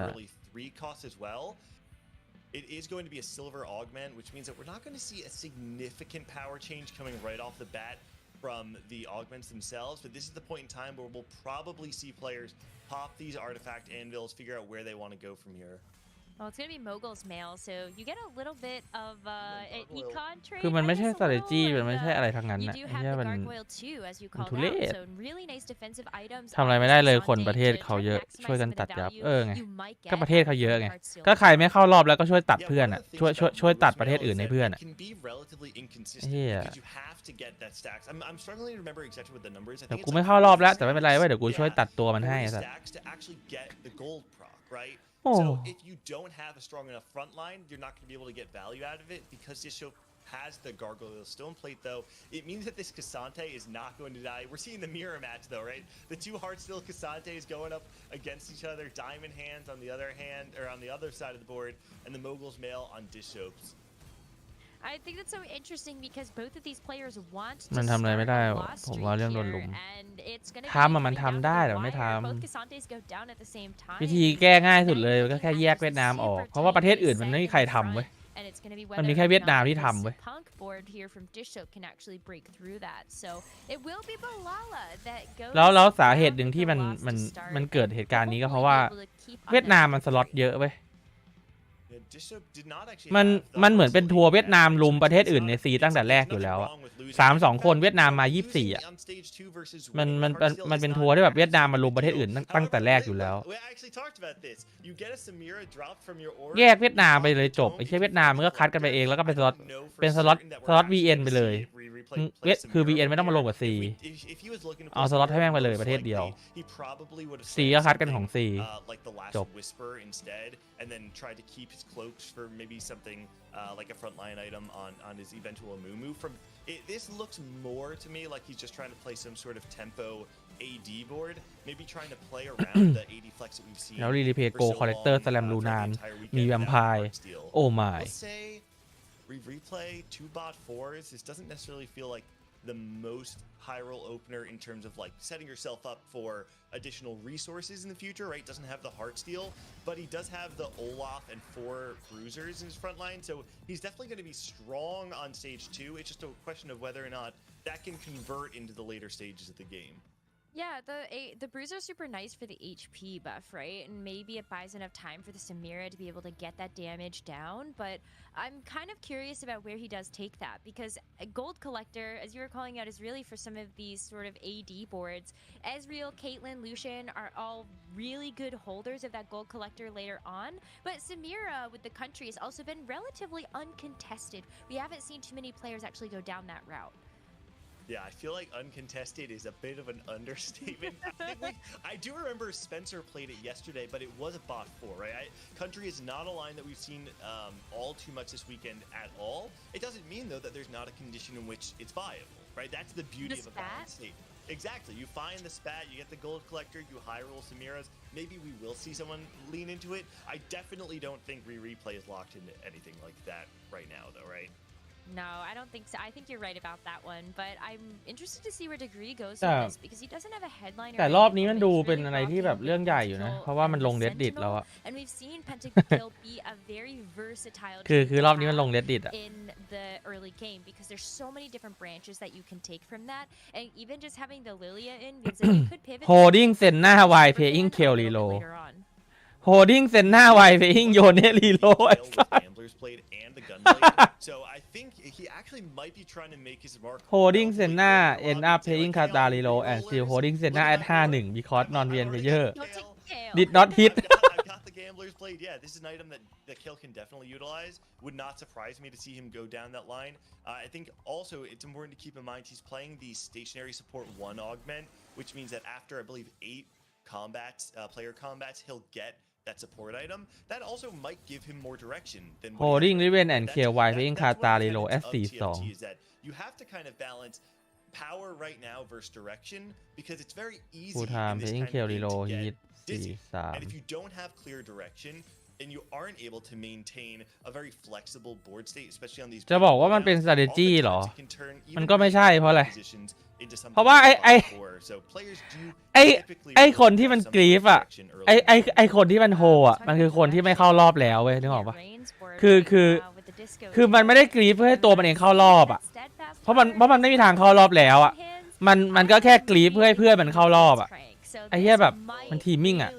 It is going to be a silver augment, which means that we're not going to see a significant power change coming right off the bat from the augments themselves, but this is the point in time where we'll probably see players pop these artifact anvils, figure out where they want to go from here. Well, it's going to be Mogul's Mail, so you get a little bit of an econ trade. คือมันไม่ใช่ strategy มันไม่ใช่อะไรทั้งนั้น You นะ do เฮีย have มั the น gargoyle too, as you called ทุเร out. ศ So really nice defensive items. ทำอะไรไม่ได้เลยคนประเทศเขาเยอะช่วยกันตัดยับไงก็ประเทศเขาเยอะไงก็ใครไม่เข้ารอบแล้วก็ช่วยตัดเพื่อนอ่ะช่วยตัดประเทศอื่นให้เพื่อนอ่ะเฮียแต่กูไม่เข้ารอบแล้วแต่ไม่เป็นไรเว้ยเดี๋ยวกูช่วยตัดตัวมันให้สัตว์ So if you don't have a strong enough front line, you're not going to be able to get value out of it because this show has the gargoyle stone plate though. It means that this Cassante is not going to die. We're seeing the mirror match though, right? The 2 Heartsteel Cassantes going up against each other, Diamond Hands on the other hand, or on the other side of the board, and the Mogul's Mail on Dish Soaps. I think that's so interesting because both of these players want to มันทำอะไรไม่ได้ start a loss ผมว่า streak เรื่องโดน here, ลุม and it's gonna ทำอะมัน be ทำได้แต่ไม่ท both Cassantes go down at the same ำ time. วิธีแก้ง่ายสุดเลยก็แค่แยกเวียดนามออกเพราะว่าประเทศอื่นมันไม่มีใครทำเว้ย And it's going to be มันมี whether แค่ or เวียดนาม not ที่ this ทำเว้ย punk board here from Dish Soap can actually break through that. So it will be Balala that goes แล้วสาเหตุ down หนึ่ง with ที่ the มัน loss มัน to start, มันเกิดเหตุการณ์นี้ก็ but เพราะว่า hopefully able to keep on เวียดนาม that มันสล็อตเยอะเว้ย Yeah, Dish Soap did not actually มัน have the มันเหมือนเป็นทัวร์เวียดนาม Heartsteel ลุมประเทศ Cassante อื่นในซีตั้งแต่แรก There's อยู่แล้ว nothing อะ wrong with losing 3-2 คนเวียดนามมา Losing 24อะ on stage 2 versus มัน winning มัน Heartsteel มัน is เป็น not ทัวร์ที่แบบเวียดนามมาลุมประเทศอื่นตั้งแต่แรกอยู่แล้ว We actually talked about this. You get a Samira drop from your orb. แยกเวียดนามไปเลยจบไอ้เหี้ยเวียดนามมันก็คัดกันไปเองแล้วก็เป็นสล็อต เป็นสล็อต VN ไปเลย คือ VN ไม่ต้องมาลงกับ C เอาสล็อตให้แม่งไปเลยประเทศเดียว C ก็คัดกันของ C จบ and then tried to keep his cloaks for maybe something like a frontline item on his eventual Mumu. This looks more to me like he's just trying to play some sort of tempo AD board, maybe trying to play around the AD flex that we've seen. แล้วรีเพย์โกคอลเลกเตอร์สแลมลูนานมีแวมไพร์โอ้ my I'll say replay 2 bot 4s. This doesn't necessarily feel like the most high roll opener in terms of like setting yourself up for additional resources in the future, right? Doesn't have the Heartsteel, but he does have the Olaf and 4 bruisers in his front line, so he's definitely going to be strong on stage 2. It's just a question of whether or not that can convert into the later stages of the game. Yeah, the bruiser is super nice for the HP buff, right? And maybe it buys enough time for the Samira to be able to get that damage down. But I'm kind of curious about where he does take that, because a gold collector, as you were calling out, is really for some of these sort of AD boards. Ezreal, Caitlyn, Lucian are all really good holders of that gold collector later on. But Samira with the country has also been relatively uncontested. We haven't seen too many players actually go down that route. Yeah, I feel like uncontested is a bit of an understatement. I do remember Spencer played it yesterday, but it was a bot 4, right? Country is not a line that we've seen all too much this weekend at all. It doesn't mean, though, that there's not a condition in which it's viable, right? That's the beauty of a balanced state. Exactly. You find the spat, you get the gold collector, you high roll Samiras. Maybe we will see someone lean into it. I definitely don't think replay is locked into anything like that right now, though, right? No, I don't think so. I think you're right about that one, but I'm interested to see where Degree goes with this because he doesn't have a headliner. แต่รอบนี้มันดูเป็นอะไรที่แบบเรื่องใหญ่อยู่นะเพราะว่ามันลง Reddit แล้วอะ And we've seen Pentakill be a very versatile คือรอบนี้มันลง Reddit อะ in the early game because there's so many different branches that you can take from that, and even just having the Lilia in means that you could pivot. Holding Senna while playing Kill Reload Holding Senna while playing Yone Reload played and the gunblade. So I think he actually might be trying to make his mark. Holding Senna end up playing Kata Reload and still holding Senna at 5-1 because non-VN player did not hit. I've got the gamblers played. Yeah, this is an item that Kill can definitely utilize. Would not surprise me to see him go down that line. I think also it's important to keep in mind he's playing the stationary support 1 augment, which means that after I believe 8 combats, player combats, he'll get that support item. That also might give him more direction than Holding Riven and Kill while playing Kata Reload at 4-2. Is that you have to kind of balance power right now versus direction because it's very easy in this kind of game to get dizzy. And if you don't have clear direction and you aren't able to maintain a very flexible board state, especially on these จะบอกว่ามันเป็น strategy หรอมันก็ไม่ใช่เพราะอะไรเพราะว่าไอคนที่มันกรีฟอ่ะไอคนที่มันโฮอ่ะมันคือคนที่ไม่เข้ารอบแล้วเว้ยนึกออกปะคือมันไม่ได้กรีฟเพื่อให้ตัวมันเองเข้ารอบอ่ะเพราะมันไม่มีทางเข้ารอบแล้วอ่ะมันก็แค่กรีฟเพื่อให้เพื่อนมันเข้ารอบอ่ะไอ้เหี้ยแบบมันทีมมิ่งอ่ะ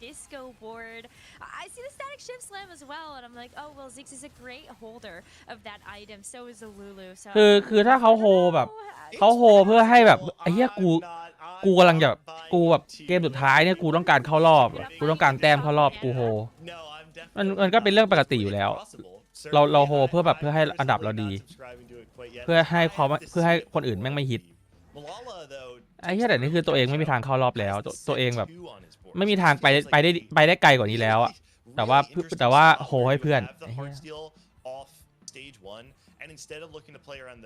Disco board. I see the static shift slam as well, and I'm like, oh well, Ziggs is a great holder of that item. So is the Lulu. So คือถ้าเขาโฮแบบเขาโฮเพื่อให้แบบไอ้เหี้ยกูกำลังจะกูแบบเกมสุดท้ายเนี่ยกูต้องการเข้ารอบกูต้องการแต้มเข้ารอบกูโฮมันก็เป็นเรื่องปกติอยู่แล้วเราโฮเพื่อแบบเพื่อให้อันดับเราดีเพื่อให้คนอื่นแม่งไม่ฮิตไอ้เหี้ยแต่นี่คือตัวเองไม่มีทางเข้ารอบแล้วตัวเองแบบไม่มีทางไปได้ไกลกว่านี้แล้วอะแต่ว่าโฮให้เพื่อน And instead of looking to play around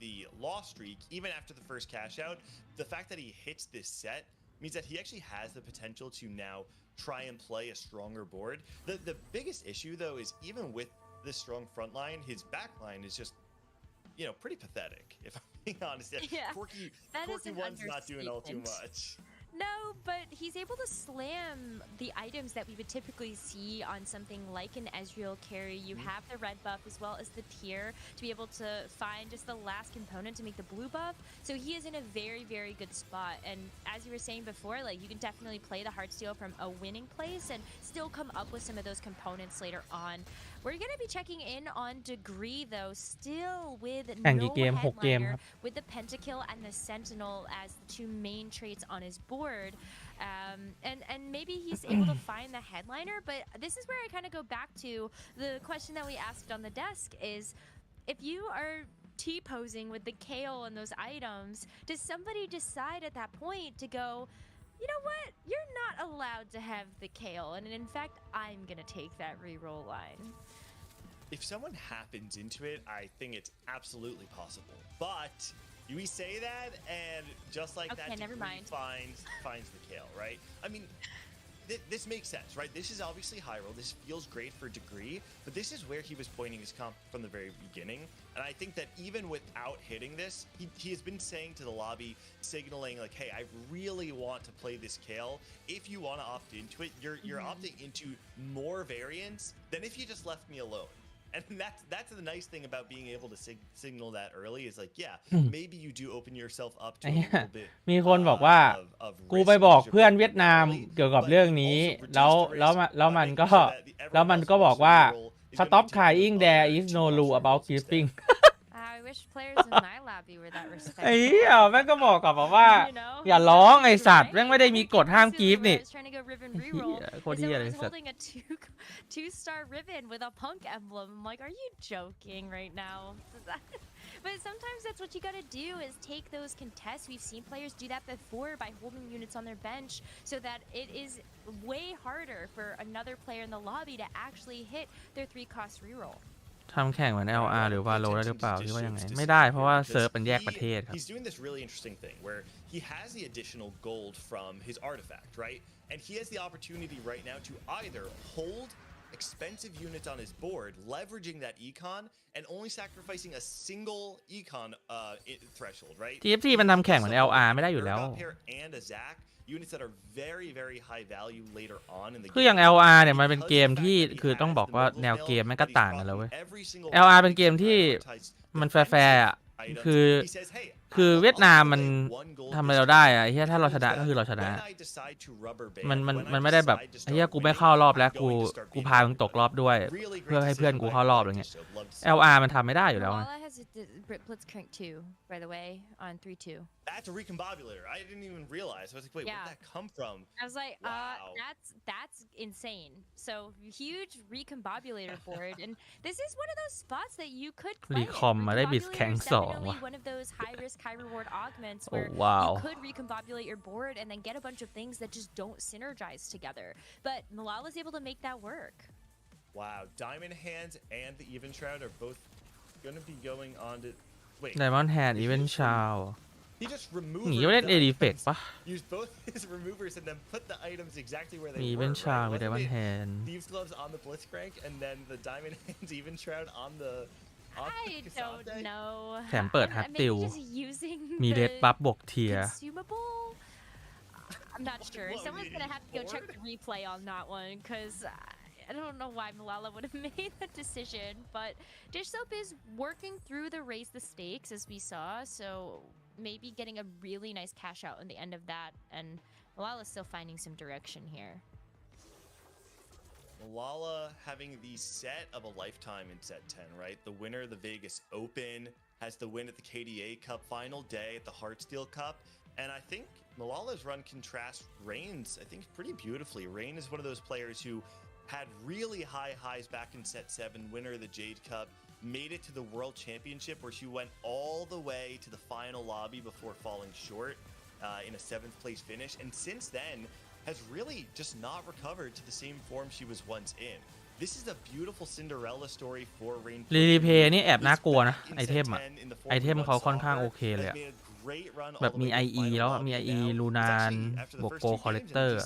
the loss streak, even after the first cash out, the fact that he hits this set means that he actually has the potential to now try and play a stronger board. The biggest issue though is even with this strong front line, his back line is just, you know, pretty pathetic. If I'm being honest, yeah, Corky One's not doing all too much. No, but he's able to slam the items that we would typically see on something like an Ezreal carry. You have the red buff as well as the tier to be able to find just the last component to make the blue buff. So he is in a very, very good spot. And as you were saying before, like you can definitely play the Heartsteel from a winning place and still come up with some of those components later on. We're going to be checking in on Degree though, still with no headliner, with the Pentakill and the Sentinel as the 2 main traits on his board. And maybe he's able to find the headliner, but this is where I kind of go back to the question that we asked on the desk is, if you are T-posing with the Kale and those items, does somebody decide at that point to go, you know what, you're not allowed to have the Kale, and in fact, I'm going to take that reroll line? If someone happens into it, I think it's absolutely possible, but we say that, and just like that, finds the Kale, right? I mean, this makes sense, right? This is obviously high roll. This feels great for Degree, but this is where he was pointing his comp from the very beginning. And I think that even without hitting this, he has been saying to the lobby, signaling like, hey, I really want to play this Kale. If you want to opt into it, you're opting into more variants than if you just left me alone. And that's the nice thing about being able to signal that early is like, yeah, maybe you do open yourself up to a little bit มีคนบอกว่ากูไปบอกเพื่อนเวียดนามเกี่ยวกับเรื่องนี้แล้วมันก็บอกว่า stop crying there is no rule about gifting wish players in my lobby were that ไอ้ respectful. เหี้ยแม่งก็บอกกับแบบว่า You know, อย่า he ร้อง knows ไอ้ me, สัตว์ right? แม่งไม่ได้มีกฎห้าม Recently กรีฟ where นี่ I was trying to go Riven เหี้ reroll, ยโคตร and เหี้ย someone เลย was สัตว์ holding a two-star Riven with a punk emblem. I'm like, are you joking right now? But sometimes that's what you gotta do is take those contests. We've seen players do that before by holding units on their bench so that it is way harder for another player in the lobby to actually hit their 3-cost reroll. ทำแข่งเหมือน LR หรือ Valo ได้หรือเปล่าคิดว่ายังไงไม่ได้เพราะว่าเซิร์ฟมันแยกประเทศครับ He's doing this really interesting thing where he has the additional gold from his artifact, right? And he has the opportunity right now to either hold expensive units on his board, leveraging that econ, and only sacrificing a single econ threshold, right? TFT มันทำแข่งเหมือน LR ไม่ได้อยู่แล้ว And a Zac, units that are very, very high value later on in the คืออย่าง LR เนี่ยมันเป็นเกมที่คือต้องบอกว่าแนวเกมมันก็ต่างกันแล้วเว้ย LR เป็นเกมที่มันแฟร์ๆอ่ะคือเวียดนามมันทำอะไรเราได้อะไอ้เหี้ยถ้าเราชนะก็คือเราชนะมันไม่ได้แบบไอ้เหี้ยกูไม่เข้ารอบแล้วกูพามึงตกรอบด้วยเพื่อให้เพื่อนกูเข้ารอบอะไรเงี้ย LR มันทำไม่ได้อยู่แล้ว Malala has a Blitzcrank too, by the way, on 3-2. That's a recombobulator. I didn't even realize. I was like, wait, where did that come from? I was like, that's insane. So huge recombobulator board, and this is one of those spots that you could play. Recom มาได้ Blitzcrank 2 definitely one of those high risk, high reward augments where you could recombobulate your board and then get a bunch of things that just don't synergize together. But Malala's able to make that work. Wow, Diamond Hands and the Even Shroud are both going to be going on to... Wait. Diamond Hand Even Shroud He just removed หนีไปเล่น Edifect ปะ Used both his removers and then put the items exactly where they มี were. Even Shroud มี Right? Diamond Hand Thieves Gloves on the Blitzcrank and then the Diamond Hands Even Shroud on the... I don't know. แถมเปิด Heartsteel Maybe just using มี Red Buff บวกเทีย consumable? I'm not sure. Someone's gonna have to go check the replay on that one because I don't know why Malala would have made that decision. But Dish Soap is working through the raise the stakes as we saw, so maybe getting a really nice cash out in the end of that. And Malala's still finding some direction here. Malala having the set of a lifetime in set 10, right? The winner of the Vegas Open has the win at the KDA Cup final day at the Heartsteel Cup. And I think Malala's run contrasts Rain's, I think, pretty beautifully. Rain is one of those players who had really high highs back in set 7, winner of the Jade Cup, made it to the World Championship where she went all the way to the final lobby before falling short in a 7th place finish. And since then, has really just not recovered to the same form she was once in. This is a beautiful Cinderella story for Rain. รีเพย์นี่แอบน่ากลัวนะไอเทมอะไอเทมเขาค่อนข้างโอเคเลยอะแบบมี IE แล้วมี IE ลูนานบวกโกคอลเลกเตอร์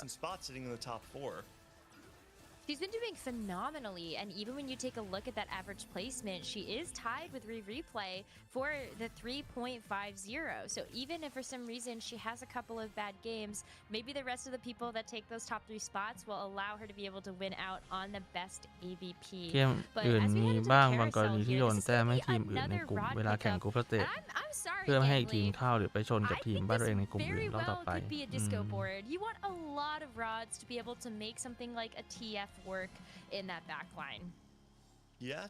She's been doing phenomenally, and even when you take a look at that average placement, she is tied with Replay for the 3.50. So even if for some reason she has a couple of bad games, maybe the rest of the people that take those top 3 spots will allow her to be able to win out on the best AVP. เกมอื่นมีบ้างบางกรณีที่โยนแต้มให้ทีมอื่นในกลุ่มเวลาแข่งกรุ๊ปสเตจเพื่อไม่ให้ทีมเข้าหรือไปชนกับทีมบ้านตัวเองในกลุ่มอื่นรอบต่อไป You want a lot of rods to be able to make something like a TF work in that backline. Yeah,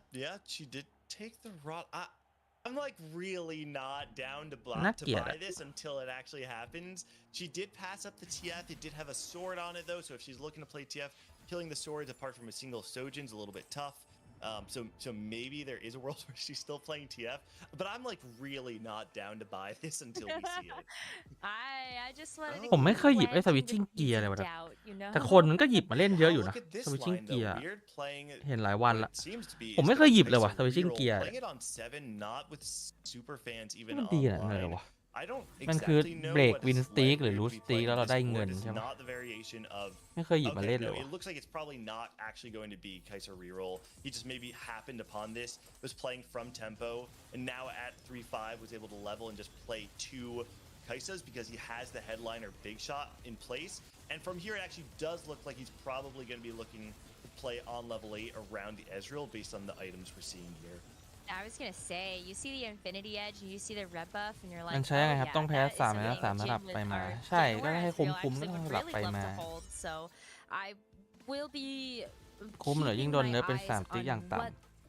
she did take the rod. I'm like really not down to buy this until it actually happens. She did pass up the TF. It did have a sword on it though, so if she's looking to play TF, killing the swords apart from a single Sojin's a little bit tough. So maybe there is a world where she's still playing TF, but I'm like really not down to buy this until we see it. I just wanted to ผมไม่เคยหยิบไอ้สวิตชิ่งเกียร์เลยวะแต่คนมันก็หยิบมาเล่นเยอะอยู่นะสวิตชิ่งเกียร์เห็นหลายวันละผมไม่เคยหยิบเลยว่ะสวิตชิ่งเกียร์มันดีขนาดนั้นเลยวะมันคือเบรกวินสตีกหรือรูสตีกแล้วเราได้เงินใช่ไหมไม่เคยหยิบมาเล่นเลย It looks like it's probably not actually going to be Kaiser reroll. He just maybe happened upon this, was playing from tempo, and now at 3-5 was able to level and just play 2 Kaisas because he has the headliner big shot in place. And from here, it actually does look like he's probably going to be looking to play on level 8 around the Ezreal based on the items we're seeing here. I was gonna say, you see the Infinity Edge, and you see the red buff, and you're like, มันใช้ยังไงครับต้องแพ้3ระดับ3ระดับไปมาใช่ก็ให้คุ้มๆต้องระดับไปมา So I will be คุ้มเหรอยิ่งโดนเนิร์ฟเป็น3ติ๊กอย่างต่ำ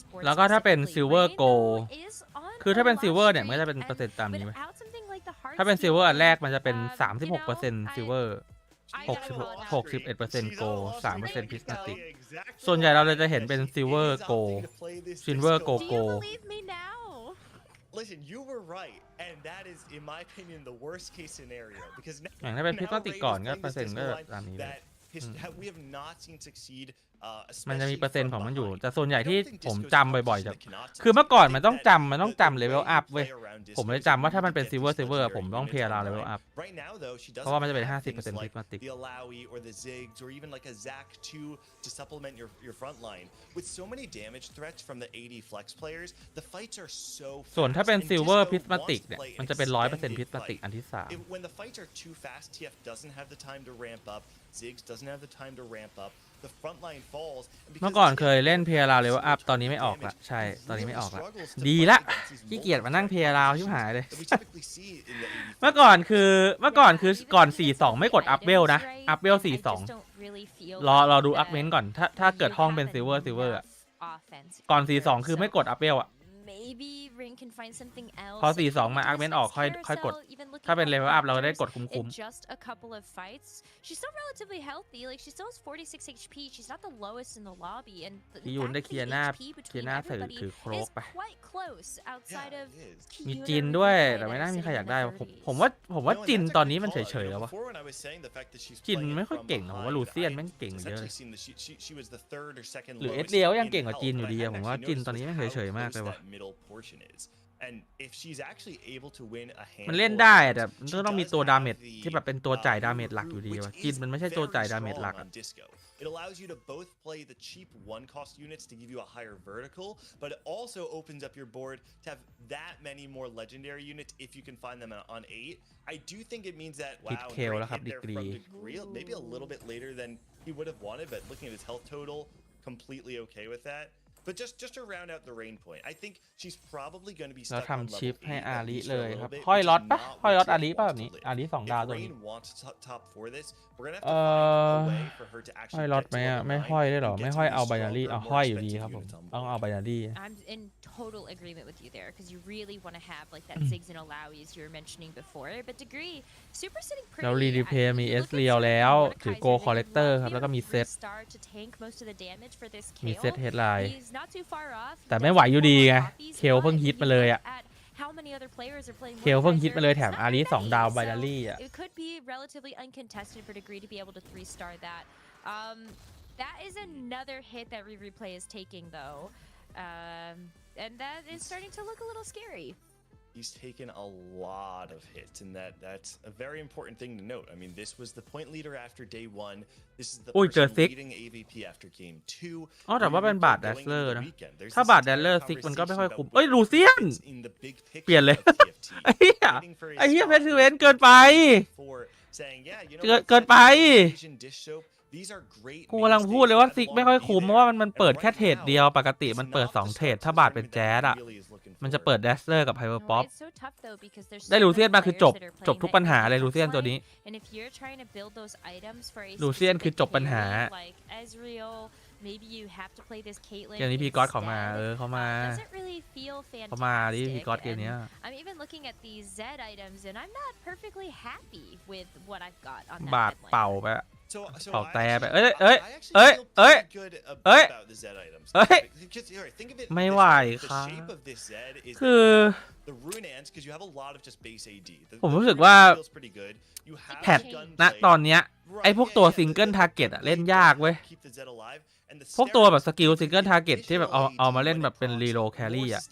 sport แล้วก็ถ้าเป็น specifically. silver Rain, gold though, is on คือ a ถ้าเป็น loss silver เนี่ยมัน streak, จะเป็น and เปอร์เซ็นต์ตามนี้ไหม without something like the ถ้าเป็น silver อันแรกมันจะเป็น you know, 36% silver I gotta call it out. 61% gold 3% prismatic Exactly ส่วนใหญ่เราเลยจะเห็นเป็น silver She is gold opting to play this silver disco gold Do ball. you gold believe me now? Listen, you were right, and that is, in my opinion, the worst case scenario because อย่างถ้าเป็น now prismatic Raven ก่อน is ก็ playing เปอร์ this เซ็นต์ก็ disco line ตามนี้เลย that we have not seen succeed มันจะมีเปอร์เซ็นต์ของมันอยู่แต่ส่วนใหญ่ที่ผมจำบ่อยๆจะคือเมื่อก่อนมันต้องจำเลเวลอัพเว้ยผมเลยจำว่าถ้ามันเป็นซิลเวอร์ผมต้องเพลย์เลเวลอัพเพราะว่ามันจะเป็น 50% พิกมาติกส่วนถ้าเป็นซิลเวอร์พิสมาติกเนี่ยมันจะเป็น 100% พิสมาติกอันที่ 3เมื่อก่อนเคยเล่นเพลย์เลเวลอัพตอนนี้ไม่ออกละใช่ตอนนี้ไม่ออกละดีละขี้เกียจมานั่งเพลย์ชิบหายเลยเมื่อก่อนคือก่อน 4-2 ไม่กดอัพเวลนะอัพเวล 4-2 รอดูอัพเมนต์ก่อนถ้าเกิดห้องเป็นซิลเวอร์อะก่อน 4-2 คือไม่กดอัพเวลอะพอ 4-2 มาอาร์เมนต์ออกค่อยกดถ้าเป็นเลเวลอัพเราได้กดคุ้มพี่ยุนได้เคลียร์หน้าถือโครกไปมีจินด้วยแต่ไม่น่ามีใครอยากได้ผมว่าจินตอนนี้มันเฉยๆแล้ววะจินไม่ค่อยเก่งผมว่าลูเซียนแม่งเก่งเยอะหรือเอสเดียวยังเก่งกว่าจินอยู่ดีผมว่าจินตอนนี้แม่งเฉยๆมากเลยวะมันเล่นได้แต่ต้องมีตัวดาเมจที่แบบเป็นตัวจ่ายดาเมจหลักอยู่ดีวะจินมันไม่ใช่ตัวจ่ายดาเมจหลักIt allows you to both play the cheap one-cost units to give you a higher vertical, but it also opens up your board to have that many more legendary units if you can find them on 8. I do think it means that wow, great hit there from Degree, maybe a little bit later than he would have wanted, but looking at his health total, completely okay with that.But just to round out the rain point, I think she's probably going to be stuck on level 8. เราทำชิปให้อาริเลยครับห้อยล็อตปะห้อยล็อตอาริป่ะแบบนี้อาริ2 ดาวตัวนี้ห้อยล็อตไหมอ่ะไม่ห้อยได้หรอไม่ห้อยเอาไบนารี่เอาห้อยอยู่ดีครับผมต้องเอาไบนารี่ I'm in total agreement with you there because you really want to have like that Ziggs and Alawi as you were mentioning before, but Degree super sitting pretty. เรารีดิเพย์มีเอสเรียวแล้วถือโกคอลเลกเตอร์ครับแล้วก็มีเซตมีเซตเฮดไลน์แต่ไม่ไหวอยู่ดีไงเคลเพิ่งฮิตมาเลยอ่ะเคลเพิ่งฮิตมาเลยแถมอาริ2 ดาวไบนารี่อ่ะ That is another hit that Replay is taking though, and that is starting to look a little scary. He's taken a lot of hits, and that's a very important thing to note. I mean, this was the point leader after day 1. This is the person leading AVP after game 2. อ๋อแต่ว่าเป็นบาทแดสเลอร์นะถ้าบาทแดสเลอร์ซิกมันก็ไม่ค่อยคุ้มเอ้ยลูเซียนเปลี่ยนเลยไอ้เหี้ยเพชรเวนเกินไปเกินไปกูกำลังพูดเลยว่าซิกไม่ค่อยคุ้มเพราะว่ามันเปิดแค่เทรดเดียวปกติมันเปิด2 เทรดถ้าบาทเป็นแจ๊สอ่ะมันจะเปิดแดสเลอร์กับไฮเปอร์ป๊อปได้ลูเซียนมาคือจบทุกปัญหาเลยลูเซียนตัวนี้ลูเซียนคือจบปัญหาอย่างนี้พี่ก๊อตเขามาเขามาดิพี่ก๊อตเกมนี้ I'm even looking at these Z items and I'm not perfectly happy with what I've got on บาท that เป่าไปเป่าแต่ไปไม่ไหวครับคือผมรู้สึกว่าแพทณตอนเนี้ยไอ้พวกตัวซิงเกิลทาร์เก็ตเล่นยากเว้ยพวกตัวแบบสกิลซิงเกิลทาร์เก็ตที่แบบเอามาเล่นแบบเป็นรีโลแครี่อ่ะ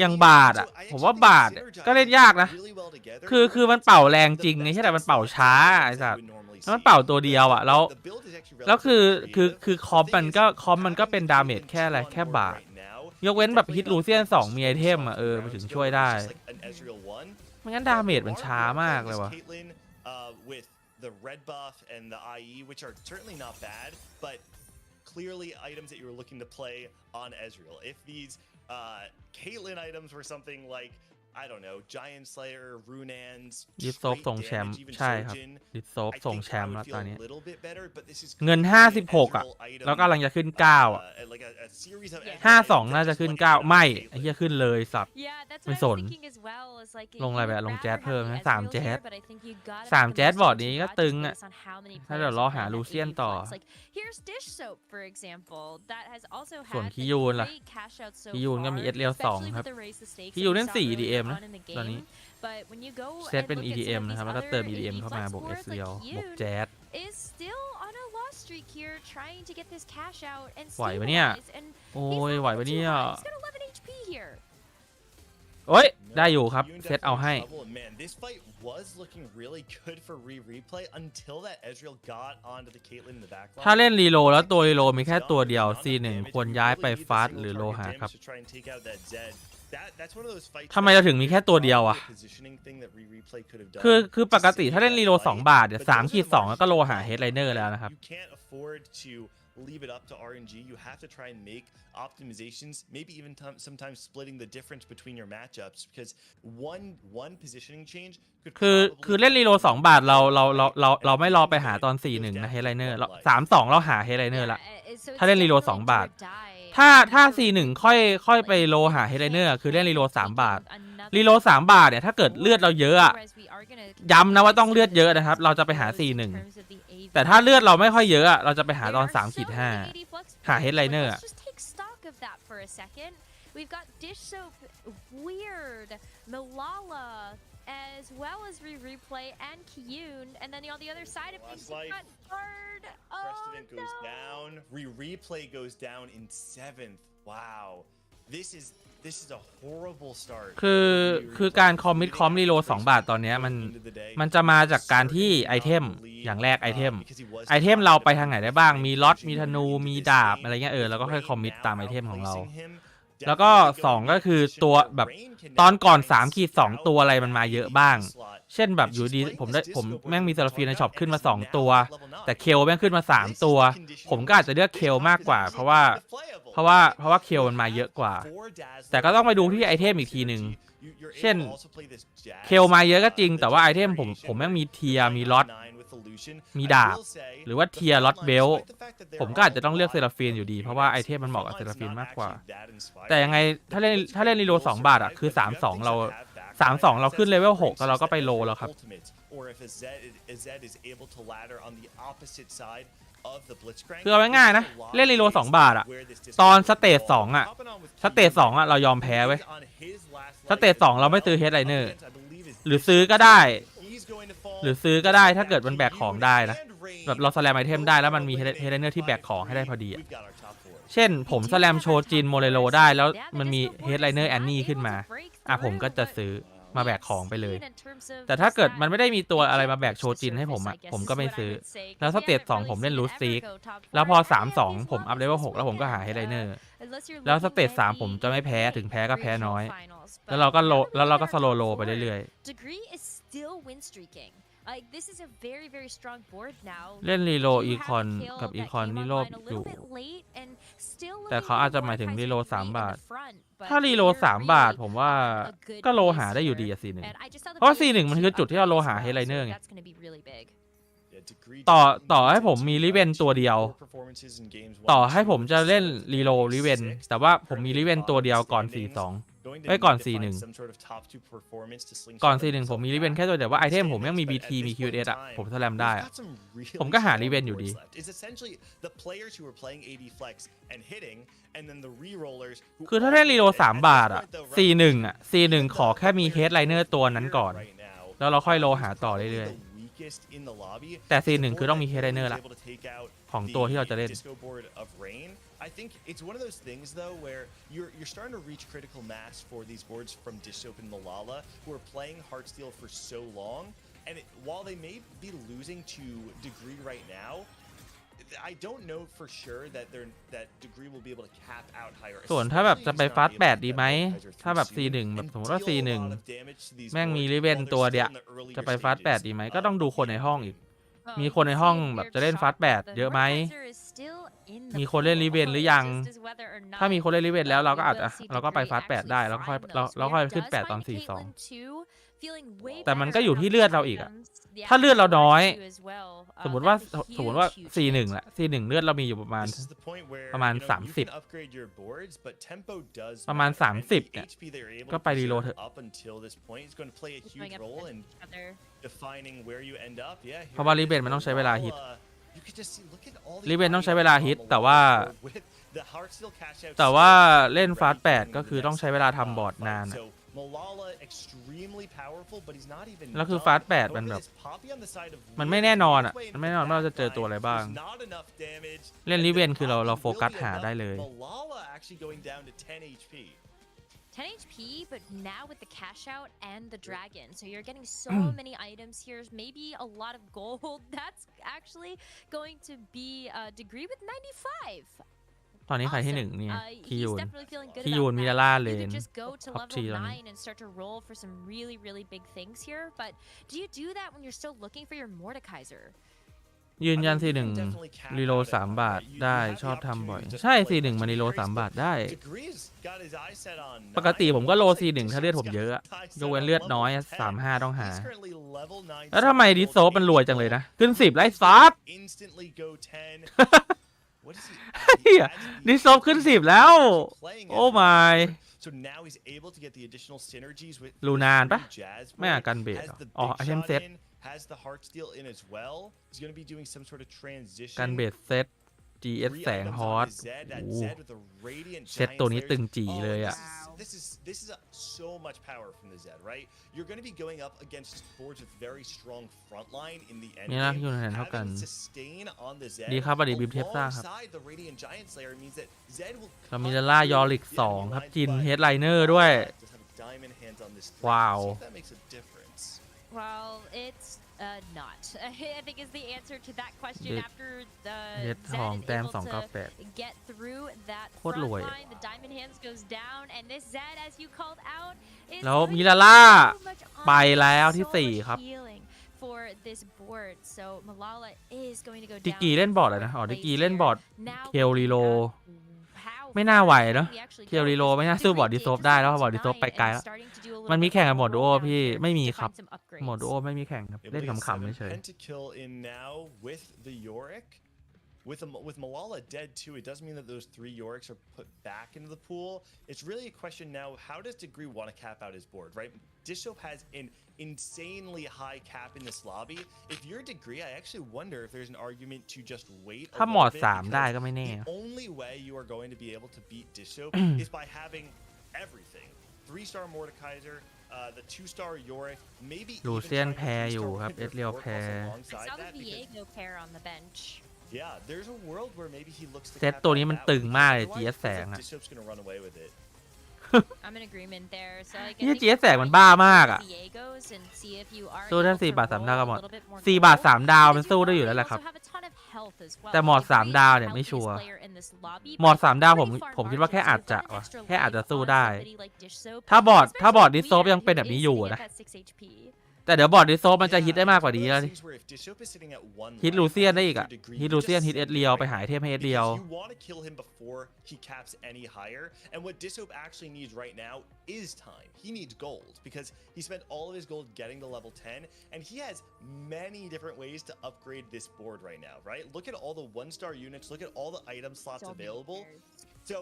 อย่างบาทอ่ะผมว่าบาทก็เล่นยากนะคือมันเป่าแรงจริงไงใช่แต่มันเป่าช้าไอ้สัสแล้วมันเป่าตัวเดียวอ่ะแล้วคือคอมมันก็เป็นดาเมจแค่อะไรแค่บาทยกเว้นแบบฮิตลูเซียน2มีไอเทมอ่ะไปถึงช่วยได้ไม่งั้นดาเมจมันช้ามากเลยวะthe red buff and the IE, which are certainly not bad, but clearly items that you were looking to play on Ezreal. If these Caitlyn items were something like, I don't know, Giant Slayer, Runans, ดิสโซฟส่งแชมป์ใช่ครับดิสโซฟส่งแชมป์แล้วตอนนี้เงิน56อ่ะแล้วก็กำลังจะขึ้น9อ่ะ52น่าจะขึ้น9ไม่ไอ้เหี้ยขึ้นเลยสัตว์ไม่สนลงอะไรแบบลงแจ๊สเพิ่มนะ3แจ๊สบอร์ดนี้ก็ตึงอ่ะถ้าเดี๋ยวรอหาลูเซียนต่อส่วนคิยูนล่ะคิยูนก็มีเอสเรียว2ครับคิยูนเล่น4 EDM นะตอนนี้เซตเป็น EDM นะครับแล้วก็เติม EDM เข้ามาบวก S เรียวบวกแจ๊ส here trying to get this cash out and ไหวปะเนี่ย stabilize, and โอ้ he's ย not ไหวปะ too เนี่ย high. He's got 11 HP here. โอ้ยได้อยู่ครับเซตเอาให้ Man, this fight was looking really good for replay until that Ezreal got onto the Caitlyn in the back line. ถ้าเล่นรีโลแล้วตัวรีโลมีแค่ตัวเดียว C1 ควรย้ายไปฟาสหรือโลหะครับทำไมเราถึงมีแค่ตัวเดียวอ่ะคือปกติถ้าเล่นรีโล2 บาทเนี่ย3-2แล้วก็โลหะเฮดไลเนอร์แล้วนะครับ leave it up to RNG. You have to try and make optimizations, maybe even sometimes splitting the difference between your matchups, because one positioning change could คือเล่นรีโล2 บาทเราไม่รอไปหาตอน4-1นะเฮดไลเนอร์3-2เราหาเฮดไลเนอร์ละถ้าเล่นรีโล2 บาทถ้า 4-1 ค่อยไปโลหาเฮดไลเนอร์คือเล่นรีโล3 บาทรีโล3 บาทเนี่ยถ้าเกิดเลือดเราเยอะอะย้ำนะว่าต้องเลือดเยอะนะครับเราจะไปหา 4-1 แต่ถ้าเลือดเราไม่ค่อยเยอะอะเราจะไปหาตอน 3-5 หาเฮดไลเนอร์ We've got Dish Soap, Weird, Malala, as well as replay and Kiyun, and then on the other side of things, we've got Guard. President goes down. Replay goes down in 7th. Wow, this is a horrible start. คือการคอมมิตคอมรีโล2 บาทตอนนี้มันจะมาจากการที่ไอเทมอย่างแรกไอเทมเราไปทางไหนได้บ้างมีล็อตมีธนูมีดาบอะไรเงี้ยแล้วก็ค่อยคอมมิตตามไอเทมของเราแล้วก็2ก็คือตัวแบบตอนก่อน3-2ตัวอะไรมันมาเยอะบ้างเช่นแบบอยู่ดีผมแม่งมีเซราฟีในช็อปขึ้นมา2 ตัวแต่เคลแม่งขึ้นมา3 ตัวผมก็อาจจะเลือกเคลมากกว่าเพราะว่าเคลมันมาเยอะกว่าแต่ก็ต้องไปดูที่ไอเทมอีกทีนึงเช่นเคลมาเยอะก็จริงแต่ว่าไอเทมผมแม่งมีเทียมีล็อตมีดาบหรือว่าเทียร์ล็อตเบลผมก็อาจจะต้องเลือกเซราฟีนอยู่ดีเพราะว่าไอเทมมันเหมาะกับเซราฟีนมากกว่าแต่ยังไงถ้าเล่นรีโล2 บาทอ่ะคือ3-2เราขึ้นเลเวล6แล้วเราก็ไปโลแล้วครับคือเอาง่ายๆนะเล่นรีโล2 บาทอ่ะตอนสเตจ2อ่ะเรายอมแพ้เว้ยสเตจ2เราไม่ซื้อเฮดไลเนอร์หรือซื้อก็ได้ถ้าเกิดมันแบกของได้นะแบบเราสแลมไอเทมได้แล้วมันมีเฮดไลเนอร์ที่แบกของให้ได้พอดีเช่นผมสแลมโชจินโมเรโลได้แล้วมันมีเฮดไลเนอร์แอนนี่ขึ้นมาผมก็จะซื้อมาแบกของไปเลยแต่ถ้าเกิดมันไม่ได้มีตัวอะไรมาแบกโชจินให้ผมก็ไม่ซื้อแล้วสเตจ2ผมเล่นรูทซีกแล้วพอ3-2ผมอัพเลเวล6แล้วผมก็หาเฮดไลเนอร์แล้วสเตจ3ผมจะไม่แพ้ถึงแพ้ก็แพ้น้อยแล้วเราก็สโลโลไปเรื่อยเล่นรีโลอีคอนกับอีคอนนี่โลบอยู่แต่เขาอาจจะหมายถึงรีโล3 บาทถ้ารีโล3 บาทผมว่าก็โลหาได้อยู่ดีอะC1เพราะC1มันคือจุดที่เราโลหาเฮดไลเนอร์ไงต่อให้ผมมีริเวนตัวเดียวต่อให้ผมจะเล่นรีโลริเวนแต่ว่าผมมีริเวนตัวเดียวก่อน4-2ก่อน4-1ผมมีริเวนแค่ตัวเดียวว่าไอเทมผมยังมี BT มี QS อ่ะผมสแลมได้ผมก็หาริเวนอยู่ดีคือถ้าเล่นรีโล3 บาทอ่ะC1 ขอแค่มีเฮดไลเนอร์ตัวนั้นก่อนแล้วเราค่อยโลหาต่อเรื่อยๆแต่C1คือต้องมีเฮดไลเนอร์ละของตัวที่เราจะเล่นI think it's one of those things though where you're starting to reach critical mass for these boards from Dish Soap and Malala who are playing Heartsteel for so long, and while they may be losing to Degree right now, I don't know for sure that Degree will be able to cap out higher. ส่วนถ้าแบบจะไปฟาส8ดีไหมถ้าแบบC1แบบสมมติว่าC1แม่งมีริเวนตัวเดียวจะไปฟาส8ดีไหมก็ต้องดูคนในห้องอีกมีคนในห้องแบบจะเล่นฟาส8เยอะไหมมีคนเล่นริเวนหรือยังถ้ามีคนเล่นริเวนแล้วเราก็ไปฟาส8ได้แล้วค่อยขึ้น8ตอน4-2แต่มันก็อยู่ที่เลือดเราอีกอะถ้าเลือดเราน้อยสมมติว่าC1แหละC1เลือดเรามีอยู่ประมาณ30เนี่ยก็ไปรีโหลดเถอะเพราะว่ารีเวนมันต้องใช้เวลาฮิตรีเวนต้องใช้เวลาฮิตแต่ว่าเล่นฟาส8ก็คือต้องใช้เวลาทำบอร์ดนาน Malala extremely powerful, but he's not even แล้วคือ done. ฟาสต์8มันแบบ Poppy on the side of มันไม่แน่นอนอ่ะมันไม่แน่นอนว่าเราจะเจอตัวอะไรบ้าง There's not enough damage. เล่นริเวนคือเราโฟกัสหาได้เลย Malala actually going down to 10 HP. 10 HP, but now with the cash out and the dragon. So you're getting so many items here, maybe a lot of gold. That's actually going to be a degree with 95. ตอนนี้ใครที่หนึ่งเนี่ยคิยูน definitely feeling good คิยูน about มิ that. ลาล่าเล You น could just go to ท็อป level ทีตอนนี้ 9 and start to roll for some really, really big things here. But do you do that when you're still looking for your Mordekaiser? ยืนยัน4-1รีโล3 บาทได้ชอบทำบ่อยใช่4-1มันรีโล3 บาทได้ปกติผมก็โล4-1ถ้าเลือดผมเยอะยกเว้นเลือดน้อย3-5ต้องหาแล้วทำไมดิโซมันรวยจังเลยนะขึ้น10ไล่ซับดิโซขึ้น10แล้วโอ้ my ลูนานปะไม่อากันเบสอ๋อไอเทมเซตhas the Heartsteel in as well. He's going to be doing some sort of transition. กันเบสเซต GS แสงฮอตเซตตัวนี้ตึงจีเลยอ่ะ This is so much power from the Zed, right? You're going to be going up against boards with very strong front line in the end. นี่นะที่คุณเห็นเท่ากัน sustain on the Zed ดีครับอดีตบิมเทสซ่าครับ alongside the Radiant Giant Slayer means that Zed will เรามีลาล่ายอริก2ครับจินเฮดไลเนอร์ด้วยว้าว Well, it's not. I think is the answer to that question after the Zed is able to get through that front line. The diamond hands goes down, and this Zed, as you called out, is แล้วมิลาล่าไปแล้วที่4ครับ for this board. So Malala is going to go down. ดิกีเล่นบอร์ดอะไรนะอ๋อดิกีเล่นบอร์ดเคลรีโลไม่น่าไหวเนาะเคียวรีโลไม่น่าสู้บอร์ดดิโซฟได้แล้วบอร์ดดิโซฟไปไกลแล้วมันมีแข่งกับโหมดดูโอพี่ไม่มีครับโหมดดูโอไม่มีแข่งครับเล่นขำๆเฉย Pentakill in now with the Yorick. With Malala dead too, it does mean that those 3 Yoriks are put back into the pool. It's really a question now, how does Degree want to cap out his board, right? Dishop has an insanely high cap in this lobby. If you're Degree, I actually wonder if there's an argument to just wait a ถ้าหมอ little ด bit 3ได้ก็ไม่แน่ the only way you are going to be able to beat Dishop is by having everything. 3-star Mordekaiser, the 2-star Yorick, maybe even ลูเซียน trying แพ้ to อยู่ 3-star ครับ with เอ your สเรียว 4 แพ้ plus I alongside saw the that because Viego pair on the bench. yeah, there's a world where maybe he looks to เซตตัวนี้มันตึงมากเลย GS แสงอะ Dishop's gonna run away with it. I'm in agreement there. So I นี่ think GS แสงมันบ้ามากอ่ะ Viegos and see if you are สู้ทั้ง able to 4 บาท 3 ดาวก็หมด roll a little bit more 4 บาท gold. 3 ดาว Because มัน you สู้ได้ are อยู่แล้วแหละ able ครับ to have a ton of health as well. แต่หมอด Degree 3 ดาวเนี่ย is ไม่ the ชัวร์ healthiest player in this lobby, หมอด but 3 ดาวผม pretty far ผมคิดว่าแค่ margins. อาจ You've จะ got an ว่ะ extra แค่อาจจะ life สู้ on ได้ somebody like Dish Soap, ถ้าบอร์ด especially ดิ if โซฟ Weir ยังเป็นแบบนี้ is อยู่ sitting นะ at that 6 HP. แต่เดี๋ยวบอร์ดดิโซฟมันจะฮิตได้มากกว่านี้แล้วดิ Things where if Dishop is sitting at 1 ฮิต life, ลูเซียน I ได้ think อีก for อ่ะ Degree, ฮิต you ลู just เซียนฮิต sit เอสเรียว back ไปหายเทพให้เอสเรียว because you want to kill him before he caps any higher. And what Dishop actually needs right now is time. He needs gold because he spent all of his gold getting to level 10, and he has many different ways to upgrade this board right now, right? Look at all the 1-star units, look at all the item slots available. So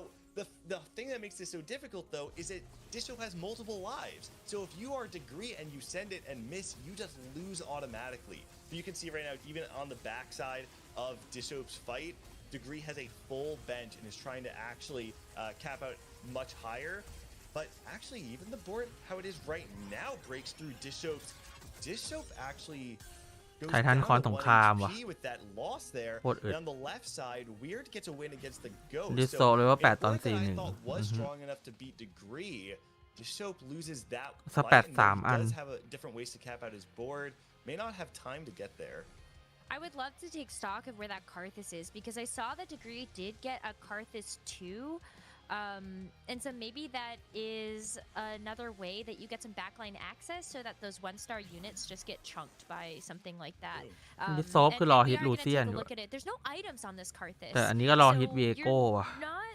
the thing that makes this so difficult though is that Dishop has multiple lives. So if you are Degree and you send it and miss, you just lose automatically. But you can see right now, even on the backside of Dishop's fight, Degree has a full bench and is trying to actually cap out much higher. But actually, even the board, how it is right now, breaks through Dishop actually goes ไททัน down คอน to สง 1 ครามว่ะ HP with that loss there. โคตรอึด And on the left side, Weird gets a win against the Ghost. ดิโซ So เลยว่า a 8 ตอน board that I 4-1 thought was strong enough to beat Degree, Dishop loses that สแปด fight, and though 3 he อัน does have different ways to cap out his board, may not have time to get there. I would love to take stock of where that Karthus is because I saw that Degree did get a Karthus 2. And so maybe that is another way that you get some backline access so that those 1-star units just get chunked by something like that. ดิโซฟคือรอฮิตลูเซียนอยู่ There's no items on this Karthus. แต่อันนี้ก็รอฮิต So เวโก้ you're ว่ะ not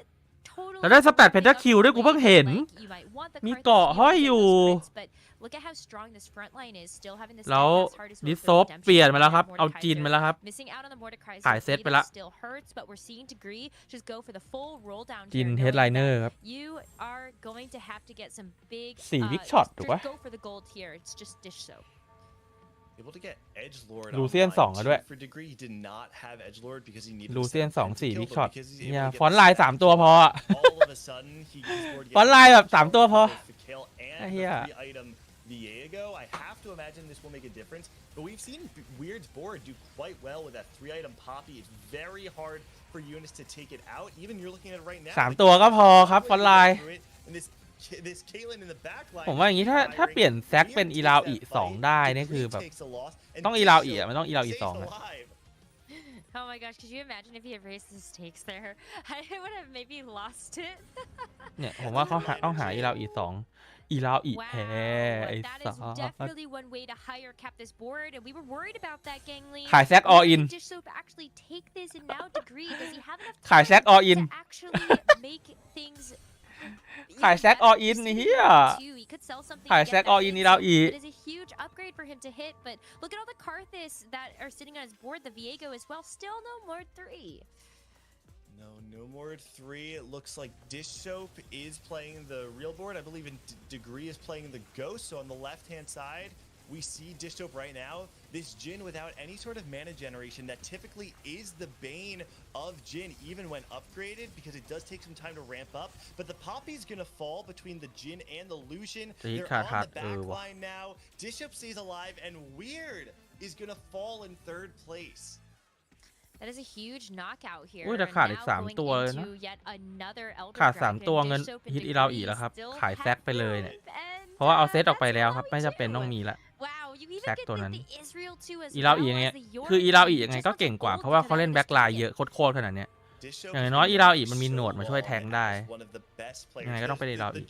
totally แล้วได้สแปด opening up Pentakill ด้วยกูเพิ่งเห็น like you might want the มี Karthus เกาะ to be ห้อย able to อยู่ get those crits, but look at how strong this front line is, still having this แล้ว steadfast heart as well ดิ for โซฟ redemption เปลี่ยนมาแล้ว and ครับเอาจิน Mordekaiser. มาแล้วครับ Missing out on the Mordekaiser ขายเซตไป lead ละ still hurts, but we're seeing Degree just go for the full roll down จิน here, เฮด knowing ไลเนอร์ that ครับ you are going to have to get some big 4 วิกช็อต just ถูกปะ go for the gold here. It's just dish soap. able to get edgelord ลูเซียน online 2 แล้วด้วย for degree he did not have edgelord because he needed ลูเซียน 2 4 Pentakill, พิก but ช็อต because he's เนี่ย able to get ฟอนต์ลาย the 3 ตัวพอ all of a sudden he can afford to ฟอนต์ get ลายแบบ3 ตัวพอ both the kill and ไอ้ the เหี้ย free item Viego. I have to imagine this will make a difference, but we've seen Weird's board do quite well with that 3-item poppy. It's very hard for Eunice to take it out. Even you're looking at it right now. 3 ตัวก็พอครับฟอนต์ลาย And this Caitlyn in the back line. ผมว่าอย่างนี้ถ้าเปลี่ยนแซกเป็นอีลาวอี2ได้นี่คือแบบต้องอีลาวอีมันต้องอีลาวอี2อะ Oh my gosh, could you imagine if he erased the stakes there? I would have maybe lost it. เนี่ยผมว่าเขาต้องหาอีลาวอี2อีลาวอีแพ้ Wow, ไอ้ that สั is ส definitely one way to higher cap this board, and we were worried about that, Gangly. ขายแซก all in Dish Soap actually take this and now degree. Does he have enough ขายแซก all in to actually make things ขายแซก all in นี่เฮีย He could sell something ขาย to แซ get ก that all in in, อี so ลาวอี it is a huge upgrade for him to hit, but look at all the Karthus that are sitting on his board, the Viego as well. Still no more 3. No more 3. It looks like Dish Soap is playing the real board. I believe in Degree is playing the Ghost. So on the left-hand side, we see Dish Soap right now. This Jhin without any sort of mana generation that typically is the bane of Jhin, even when upgraded, because it does take some time to ramp up. But the Poppy's gonna fall between the Jhin and the Lucian. They're on the back line now. Dish Soap stays alive, and Weird is gonna fall in 3rd place. That is a huge knockout here. อุ้ยแต่ขาดอีก3ตัวเลยนะขาด3ตัวเงินฮิตอีลาวอีแล้วครับขายแซกไปเลยเนี่ยเพราะว่าเอาเซตออกไปแล้วครับไม่จำเป็นต้องมีละแซกตัวนั้นอีลาวอียังไงคืออีลาวอียังไงก็เก่งกว่าเพราะว่าเขาเล่นแบ็คไลน์เยอะโคตรขนาดเนี้ยอย่างน้อยอีลาวอีมันมีหนวดมาช่วยแทงได้ยังไงก็ต้องไปอีลาวอี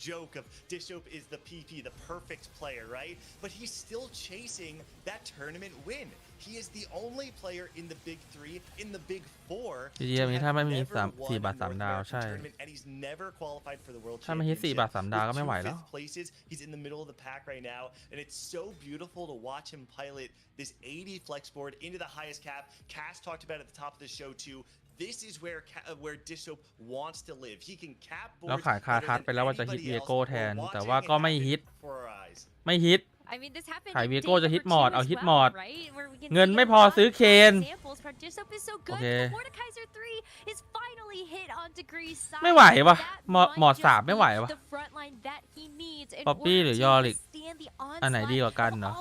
Dish Soap is the PP, the perfect player, right? But he's still chasing that tournament win. He is the only player in the big 3, in the big 4. จริงๆนี้ถ้าไม่มี4 บาท 3 ดาวใช่ And he's never qualified for the World ถ้าไม่ฮิต4 บาท 3 ดาวก็ไม่ไหวแล้ว places. He's in the middle of the pack right now, and it's so beautiful to watch him pilot this 80 flex board into the highest cap. Cass talked about it at the top of the show too. This is where Dish Soap wants to live. He can cap boards. แล้วขายคาทัสไปแล้วว่าจะฮิตเวียโก้แทนแต่ว่าก็ไม่ฮิตไม่ฮิตขายเวียโก้จะฮิตมอดเอาฮิตมอดเงินไม่พอซื้อเคนโอเคไม่ไหววะมอด3ไม่ไหววะป๊อปปี้หรือยอริกอันไหนดีกว่ากันเนาะ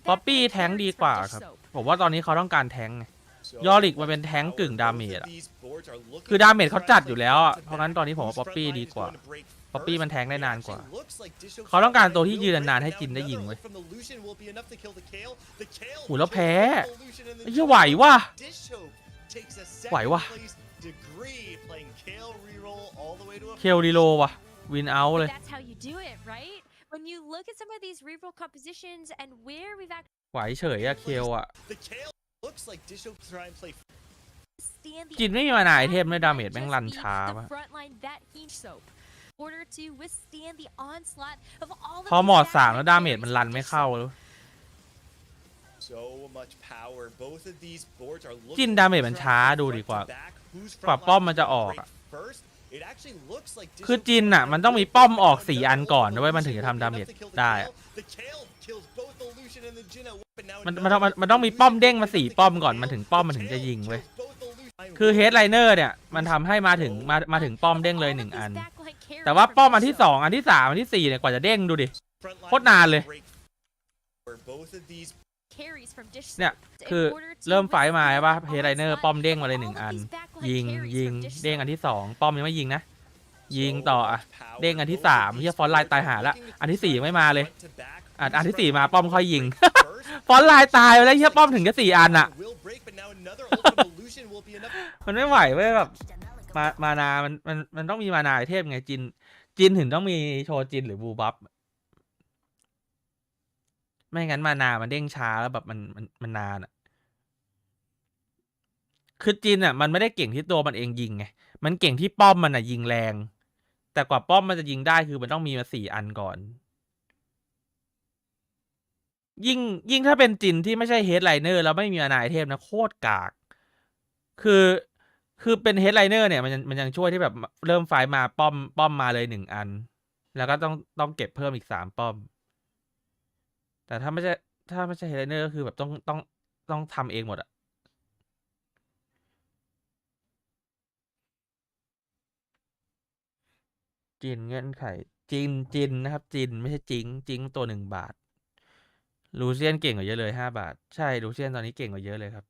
ป๊อปปี้แทงดีกว่าครับผมว่าตอนนี้เขาต้องการแทงไงยอริกมันเป็นแทงกึ่งดาเมจอะคือดาเมจเขาจัดอยู่แล้วอะเพราะงั้นตอนนี้ผมว่าป๊อปปี้ดีกว่าป๊อปปี้มันแทงได้นานกว่าเขาต้องการตัวที่ยืนนานๆให้จินได้ยิงเว้ยโหแล้วแพ้ไอ้เหี้ยไหววะไหววะเคลดิโลวะวินเอาเลย When you look at some of these reroll compositions and where we've actually ไหวเฉยอะเคลอะ looks like Dish Soap trying to play จินไม่มีมานาไอเทมด้วยดาเมจแม่งรันช้าปะพอหมอด3แล้วดาเมจมันรันไม่เข้าแล้วจินดาเมจมันช้าดูดีกว่าป้อมมันจะออกอะคือจินอะมันต้องมีป้อมออก4 อันก่อนด้วยมันถึงจะทำดาเมจได้อะมันต้องมีป้อมเด้งมา4 ป้อมก่อนมันถึงป้อมมันถึงจะยิงเว้ยคือเฮดไลเนอร์เนี่ยมันทำให้มาถึงป้อมเด้งเลย1 อันแต่ว่าป้อมอันที่2อันที่3อันที่4เนี่ยกว่าจะเด้งดูดิโคตรนานเลยเนี่ยคือเริ่มไฟมาใช่ป่ะเฮดไลเนอร์ป้อมเด้งมาเลย1 อันยิงเด้งอันที่2ป้อมยังไม่ยิงนะยิงต่ออะเด้งอันที่3เฮียฟอนไลน์ตายหาละอันที่4ยังไม่มาเลยอันที่4มาป้อมค่อยยิง ฟอนไลน์ตายไปแล้วเฮียป้อมถึงจะ4 อันอะมันไม่ไหวเว้ยแบบมานามันต้องมีมานาไอเทมไงจินถึงต้องมีโชว์จินหรือบูบัฟไม่งั้นมานามันเด้งช้าแล้วแบบมันนานอะคือจินอะมันไม่ได้เก่งที่ตัวมันเองยิงไงมันเก่งที่ป้อมมันอะยิงแรงแต่กว่าป้อมมันจะยิงได้คือมันต้องมีมา4 อันก่อนยิ่งถ้าเป็นจินที่ไม่ใช่เฮดไลเนอร์แล้วไม่มีมานาไอเทมนะโคตรกากคือเป็นเฮดไลเนอร์เนี่ยมันยังช่วยที่แบบเริ่มไฟมาป้อมมาเลย1 อันแล้วก็ต้องเก็บเพิ่มอีก3 ป้อมแต่ถ้าไม่ใช่ ถ้าไม่ใช่เฮดไลเนอร์ก็คือแบบต้องทำเองหมดอะจินเงื่อนไขจินนะครับจินไม่ใช่จิงตัว1 บาทลูเซียนเก่งกว่าเยอะเลย5 บาทใช่ลูเซียนตอนนี้เก่งกว่าเยอะเลยครับ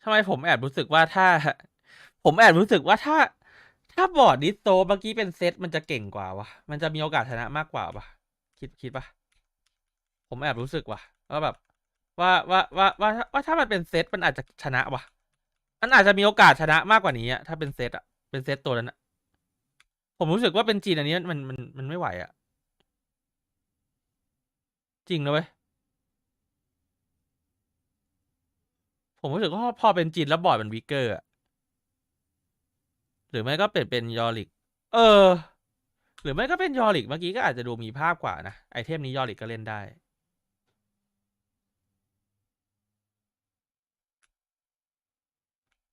ทำไมผมแอบรู้สึกว่าถ้าผมแอบรู้สึกว่าถ้าบอร์ดดิสโตเมื่อกี้เป็นเซตมันจะเก่งกว่าวะมันจะมีโอกาสชนะมากกว่าปะคิดปะผมแอบรู้สึกว่าแบบว่าถ้ามันเป็นเซตมันอาจจะชนะวะมันอาจจะมีโอกาสชนะมากกว่านี้อะถ้าเป็นเซตอะเป็นเซตตัวนั้นอะผมรู้สึกว่าเป็นจีนอันนี้มันไม่ไหวอะจริงนะเว้ยผมรู้สึกว่าพอเป็นจีนแล้วบอร์ดมันวีเกอร์อะหรือไม่ก็เป็นยอริกหรือไม่ก็เป็นยอริกเมื่อกี้ก็อาจจะดูมีภาพกว่านะไอเทมนี้ยอริกก็เล่นได้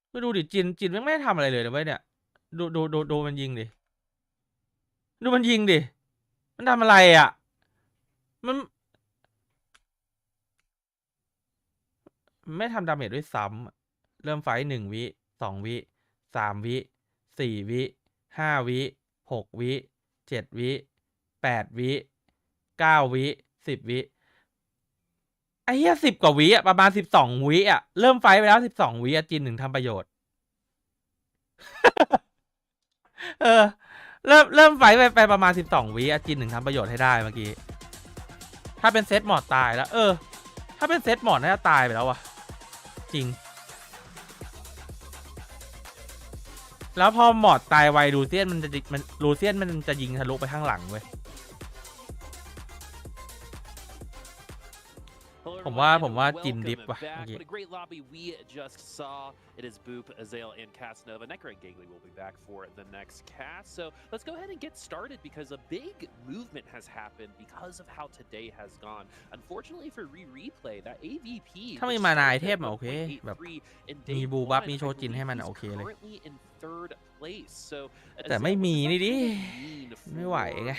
ไปดูดิจินแม่งไม่ได้ทำอะไรเลยนะเว้ยเนี่ยดูมันยิงดิดูมันยิงดิมันทำอะไรอ่ะมันไม่ทำดาเมจด้วยซ้ำเริ่มไฟ1 วิ2 วิ3 วิ4 วิ5 วิ6 วิ7 วิ8 วิ9 วิ10 วิไอ้เหี้ย10 กว่าวิอ่ะประมาณ12 วิอ่ะเริ่มไฟไปแล้ว12 วิอ่ะจินถึงทำประโยชน์เออเริ่มไฟไปประมาณ12 วิอ่ะจินถึงทำประโยชน์ให้ได้เมื่อกี้ถ้าเป็นเซตหมอดตายแล้วถ้าเป็นเซตหมอดน่าจะตายไปแล้ววะจริงแล้วพอหมอดตายไวลูเซียนมันจะยิงทะลุไปข้างหลังเว้ยผมว่าจินดิฟว่ะเมื่อกี้ What a great lobby we just saw. It is Boop, Azale, and Casanova. Necro and Giggly will be back for the next cast. So let's go ahead and get started because a big movement has happened because of how today has gone. Unfortunately for replay, that AVP ถ้ามีมานาไอเทมโอเคแบบมีบูบัฟมีโชจินให้มันโอเคเลยแต่ไม่มีนี่ดิไม่ไหวไง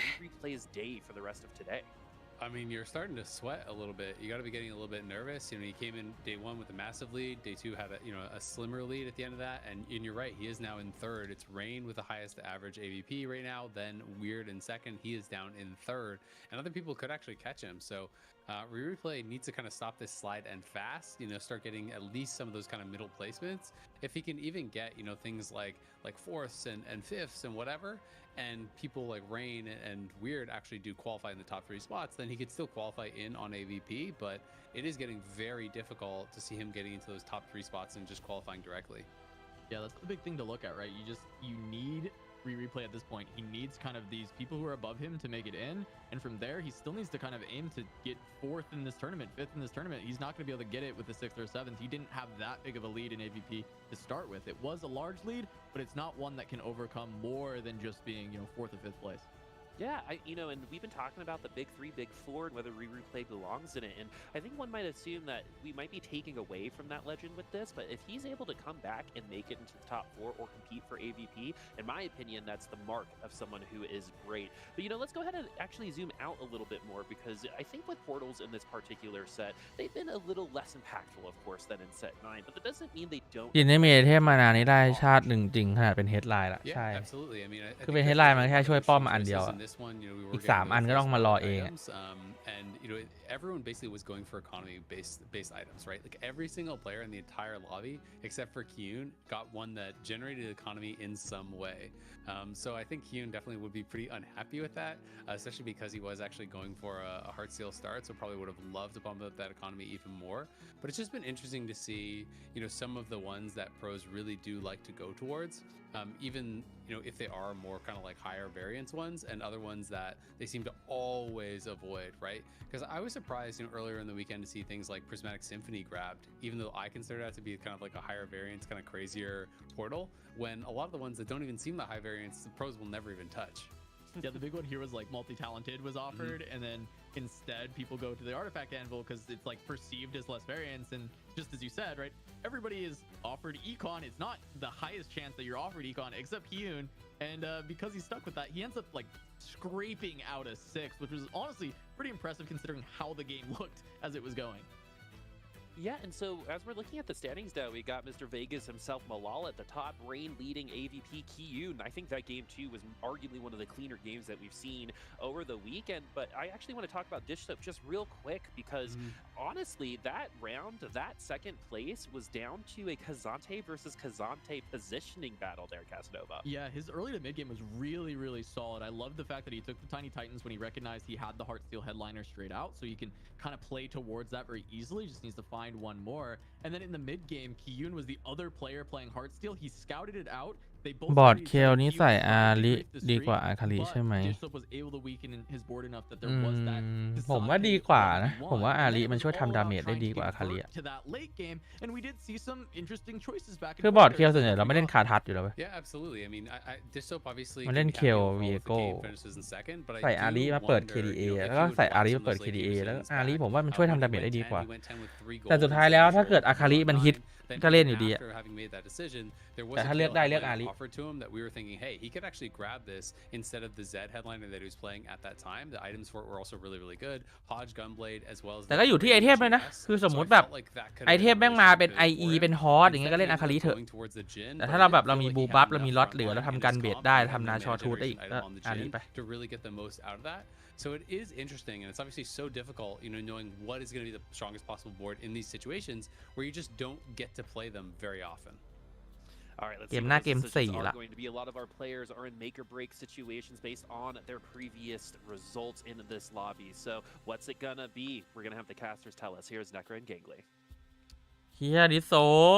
I mean, you're starting to sweat a little bit. You got to be getting a little bit nervous. You know, he came in day 1 with a massive lead. Day 2 had a slimmer lead at the end of that. And you're right, he is now in 3rd. It's Rain with the highest average AVP right now. Then Weird in 2nd. He is down in 3rd. And other people could actually catch him. So Replay needs to kind of stop this slide and fast. You know, start getting at least some of those kind of middle placements. If he can even get things like 4ths and 5ths and whatever, and people like Rain and Weird actually do qualify in the top 3 spots, then he could still qualify in on AVP, but it is getting very difficult to see him getting into those top 3 spots and just qualifying directly. Yeah, that's the big thing to look at, right? You need replay at this point. He needs kind of these people who are above him to make it in, and from there he still needs to kind of aim to get 4th in this tournament, 5th in this tournament. He's not going to be able to get it with the 6th or 7th. He didn't have that big of a lead in AVP to start with. It was a large lead, but it's not one that can overcome more than just being 4th or 5th place. Yeah, and we've been talking about the big 3, big 4, and whether replay belongs in it. And I think one might assume that we might be taking away from that legend with this, but if he's able to come back and make it into the top 4 or compete for AVP, in my opinion, that's the mark of someone who is great. But, let's go ahead and actually zoom out a little bit more, because I think with portals in this particular set, they've been a little less impactful, of course, than in set 9, but that doesn't mean they don't. จินได้มีไอเทมมานานี้ได้ชาติหนึ่งจริงขนาดเป็นเฮดไลน์ละใช่ absolutely. I mean, คือเป็นเฮดไลน์มันแค่ช่วยป้อมอันเดียวอีก3 อันก็ต้องมารอเอง and everyone basically was going for economy based items, right? Like every single player in the entire lobby except for Kyun got one that generated economy in some way. So I think Kyun definitely would be pretty unhappy with that, especially because he was actually going for a Heartsteel start, so probably would have loved to bump up that economy even more. But it's just been interesting to see some of the ones that pros really do like to go towards, even if they are more kind of like higher variance ones, and other ones that they seem to always avoid, right? Because I was surprised earlier in the weekend to see things like Prismatic Symphony grabbed, even though I consider that to be kind of like a higher variance, kind of crazier portal, when a lot of the ones that don't even seem that high variance, the pros will never even touch. Yeah, the big one here was like multi-talented was offered, and then instead people go to the artifact anvil because it's like perceived as less variance. And just as you said, right, everybody is offered econ. It's not the highest chance that you're offered econ except Hyun, and because he's stuck with that, he ends up like scraping out a 6, which was honestly pretty impressive considering how the game looked as it was going. Yeah, and so as we're looking at the standings now, we got Mr. Vegas himself, Malala at the top, Rain leading AVP Kiyun. I think that game too was arguably one of the cleaner games that we've seen over the weekend. But I actually want to talk about Dish Soap just real quick because honestly, that round, that second place was down to a Kazante versus Kazante positioning battle there, Casanova. Yeah, his early to mid game was really, really solid. I love the fact that he took the Tiny Titans when he recognized he had the Heartsteel headliner straight out, so you can kind of play towards that very easily. Just needs to find one more. And then in the mid game, Kiyun was the other player playing Heartsteel. He scouted it out. They both บอร์ดเคลนี้ใส่อาริดีกว่าอาคาริใช่ไหม ผมว่าดีกว่านะผมว่าอาริมันช่วยทำดาเมจได้ดีกว่าอาคาริคือบอร์ดเคลส่วนใหญ่เราไม่เล่นคาทัสอยู่แล้ว Yeah, absolutely. I mean, Dish Soap obviously มันเล่นเคลวีโก้ใส่อาริมาเปิด KDA แล้วก็ใส่อาริมาเปิด KDA แล้วอาริผมว่ามันช่วยทำดาเมจได้ดีกว่าแต่สุดท้ายแล้วถ้าเกิดอาคาริมันฮิตก็เล่นอยู่ดีอะแต่ถ้าเลือกได้เลือกอาริ that we were thinking, hey, he could actually grab this instead of the Zed headliner that he was playing at that time. The items for it were also really, really good. Hodge Gunblade as well as แต่ก็อยู่ที่ไอเทมเลยนะคือสมมุติแบบไอเทมแม่งมาเป็น IE เป็นฮอสอย่างเงี้ยก็เล่นอาคาริเถอะแต่ถ้าเราแบบเรามีบูบัฟเรามีล็อตเหลือเราทำการเบสได้ทำนาชอทูดได้อีกก็อาริไป to really get the most out of that. So it is interesting, and it's obviously so difficult, you know, knowing what is going to be the strongest possible board in these situations where you just don't get to play them very often. All right, let's see what the decisions are going to be. A lot of our players are in make or break situations based on their previous results in this lobby. So what's it gonna be? We're gonna have the casters tell us. Here's Necra and Gangly. เฮียดิโซ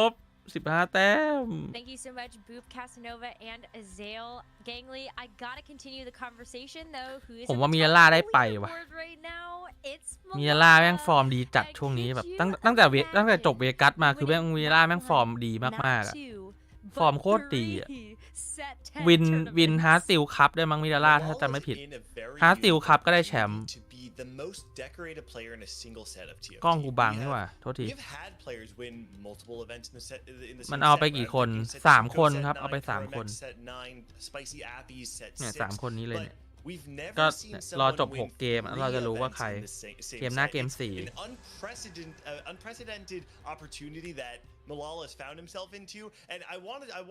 บ15 แต้ม Thank you so much, Boop, Casanova, and Azael. Gangly, I gotta continue the conversation though. Who is ผมว่ามิยาล่าได้ไปว่ะ right now? It's มิยาล่าแม่งฟอร์มดีจัดช่วงนี้แบบตั้งแต่จบเวกัสมาคือแม่งมิยาล่าแม่งฟอร์มดีมากๆอะฟอร์มโคตรดีอะวินฮาร์สติลคัพได้มั้งมิยาล่าถ้าจำไม่ผิดฮาร์สติลคัพก็ได้แชมป์ the most decorated player in a single set of TFT. กล้องกูบังนี่หว่าโทษที We've had players win multiple events in the set. มันเอาไปกี่คน3 คนครับเอาไป3 คน Spicy Appies set เนี่ย3 คนนี้เลยเนี่ย We've ก็ never seen รอ someone จบ win 6 เกมเราจะรู้ว่าใคร เกมหน้าเกม 4 An unprecedented opportunity that Malala has found himself into, and I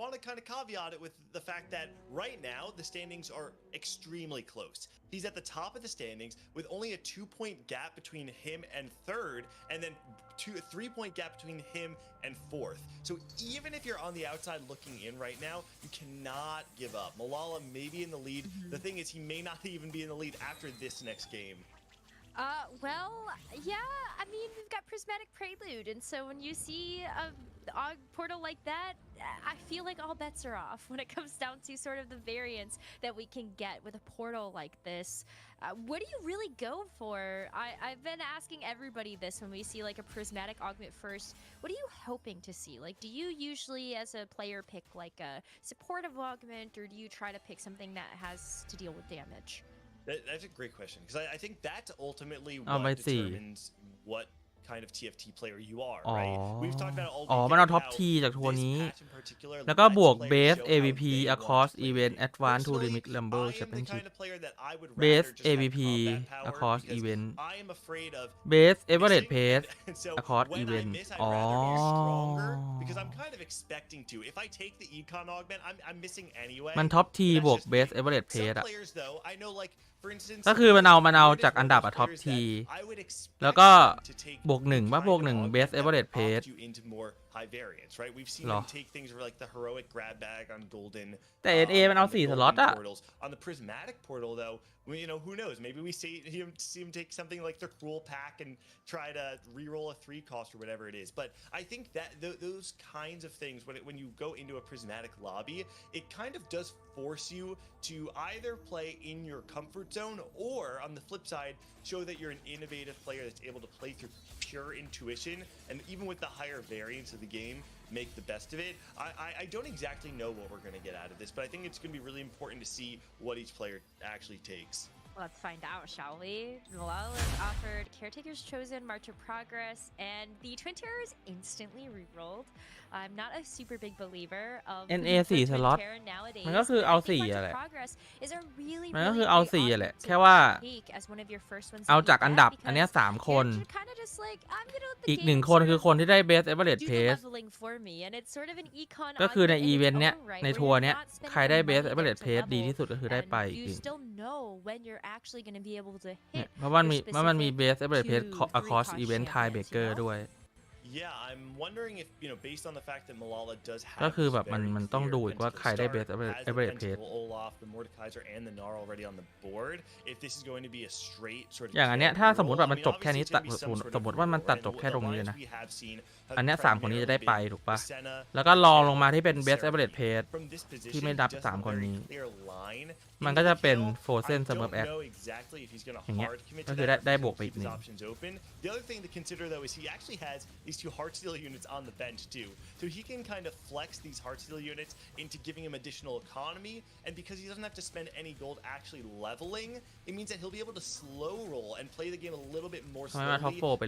want to kind of caveat it with the fact that right now the standings are extremely close. He's at the top of the standings with only a 2-point gap between him and third, and then a 3-point gap between him and fourth. So even if you're on the outside looking in right now, you cannot give up. Malala may be in the lead. The thing is, he may not even be in the lead after this next game. Well, yeah, I mean, we've got Prismatic Prelude, and so when you see a portal like that, I feel like all bets are off when it comes down to sort of the variance that we can get with a portal like this. What do you really go for? I've been asking everybody this when we see like a Prismatic Augment first. What are you hoping to see? Like, do you usually as a player pick like a supportive Augment, or do you try to pick something that has to deal with damage? That's a great question, because I think that's ultimately what determines what kind of TFT player you are, right? We've talked about all มันเอาท็อปทีจากทัวร์นี้แล้วก็บวก Base AVP Across Event Advanced to Limit Rumble Championship Base AVP Across Event Base Average Pace Across Event because I'm kind of expecting to. If I take the Econ Augment, I'm missing anyway. มันท็อปทีบวก Base Average Pace อะ players though, I know like for instance ก็คือมันเอาจากอันดับอะท็อปทีแล้วก็บวก1ว่าบวก1 Base Average Pace high variance, right? We've seen them take things like the heroic grab bag on golden. แต่ NA มันเอา4 สล็อตอะ On the prismatic portal though, you know, who knows? Maybe we see him take something like the cruel pack and try to re-roll a 3 cost or whatever it is. But I think that those kinds of things, when you go into a prismatic lobby, it kind of does force you to either play in your comfort zone or on the flip side, show that you're an innovative player that's able to play through pure intuition, and even with the higher variance of the game, make the best of it. I don't exactly know what we're going to get out of this, but I think it's going to be really important to see what each player actually takes. Let's find out, shall we? Malala offered Caretaker's Chosen, March of Progress, and the Twin Terrors instantly rerolled. I'm not a super big believer of NA 4 สล็อตมันก็คือเอา4แหละมันก็คือเอา4แหละแค่ว่าเอาจากอันดับอันนี้3คนอีก1คนคือคนที่ได้ Best Average Pace ก็คือในอีเวนต์เนี้ยในทัวร์เนี้ยใครได้ Best Average Pace ดีที่สุดก็คือได้ไปอีกเพราะมันมี Best Average Pace across event tiebreaker ด้วยYeah, I'm wondering if, based on the fact that Malala does have ก็คือแบบมันต้องดูอีกว่าใครได้ Best Average Pace Olaf, the Mordekaiser and the Gnar already on the board. If this is going to be a straight sort of อย่างอันเนี้ยถ้าสมมติว่ามันจบแค่นี้สมมติว่ามันตัดจบแค่ตรงนี้นะอันเนี้ย3คนนี้จะได้ไปถูกปะแล้วก็รองลงมาที่เป็น Best Average Pace ที่ไม่นับ3คนนี้มันก็จะเป็น Frozen Smurf Act อย่างเงี้ยก็คือได้บวกไปอีก1 The other thing to consider though is he actually has these 2 Heartsteel units on the bench too, so he can kind of flex these Heartsteel units into giving him additional economy, and because he doesn't have to spend any gold actually leveling, it means that he'll be able to slow roll and play the game a little bit more slowly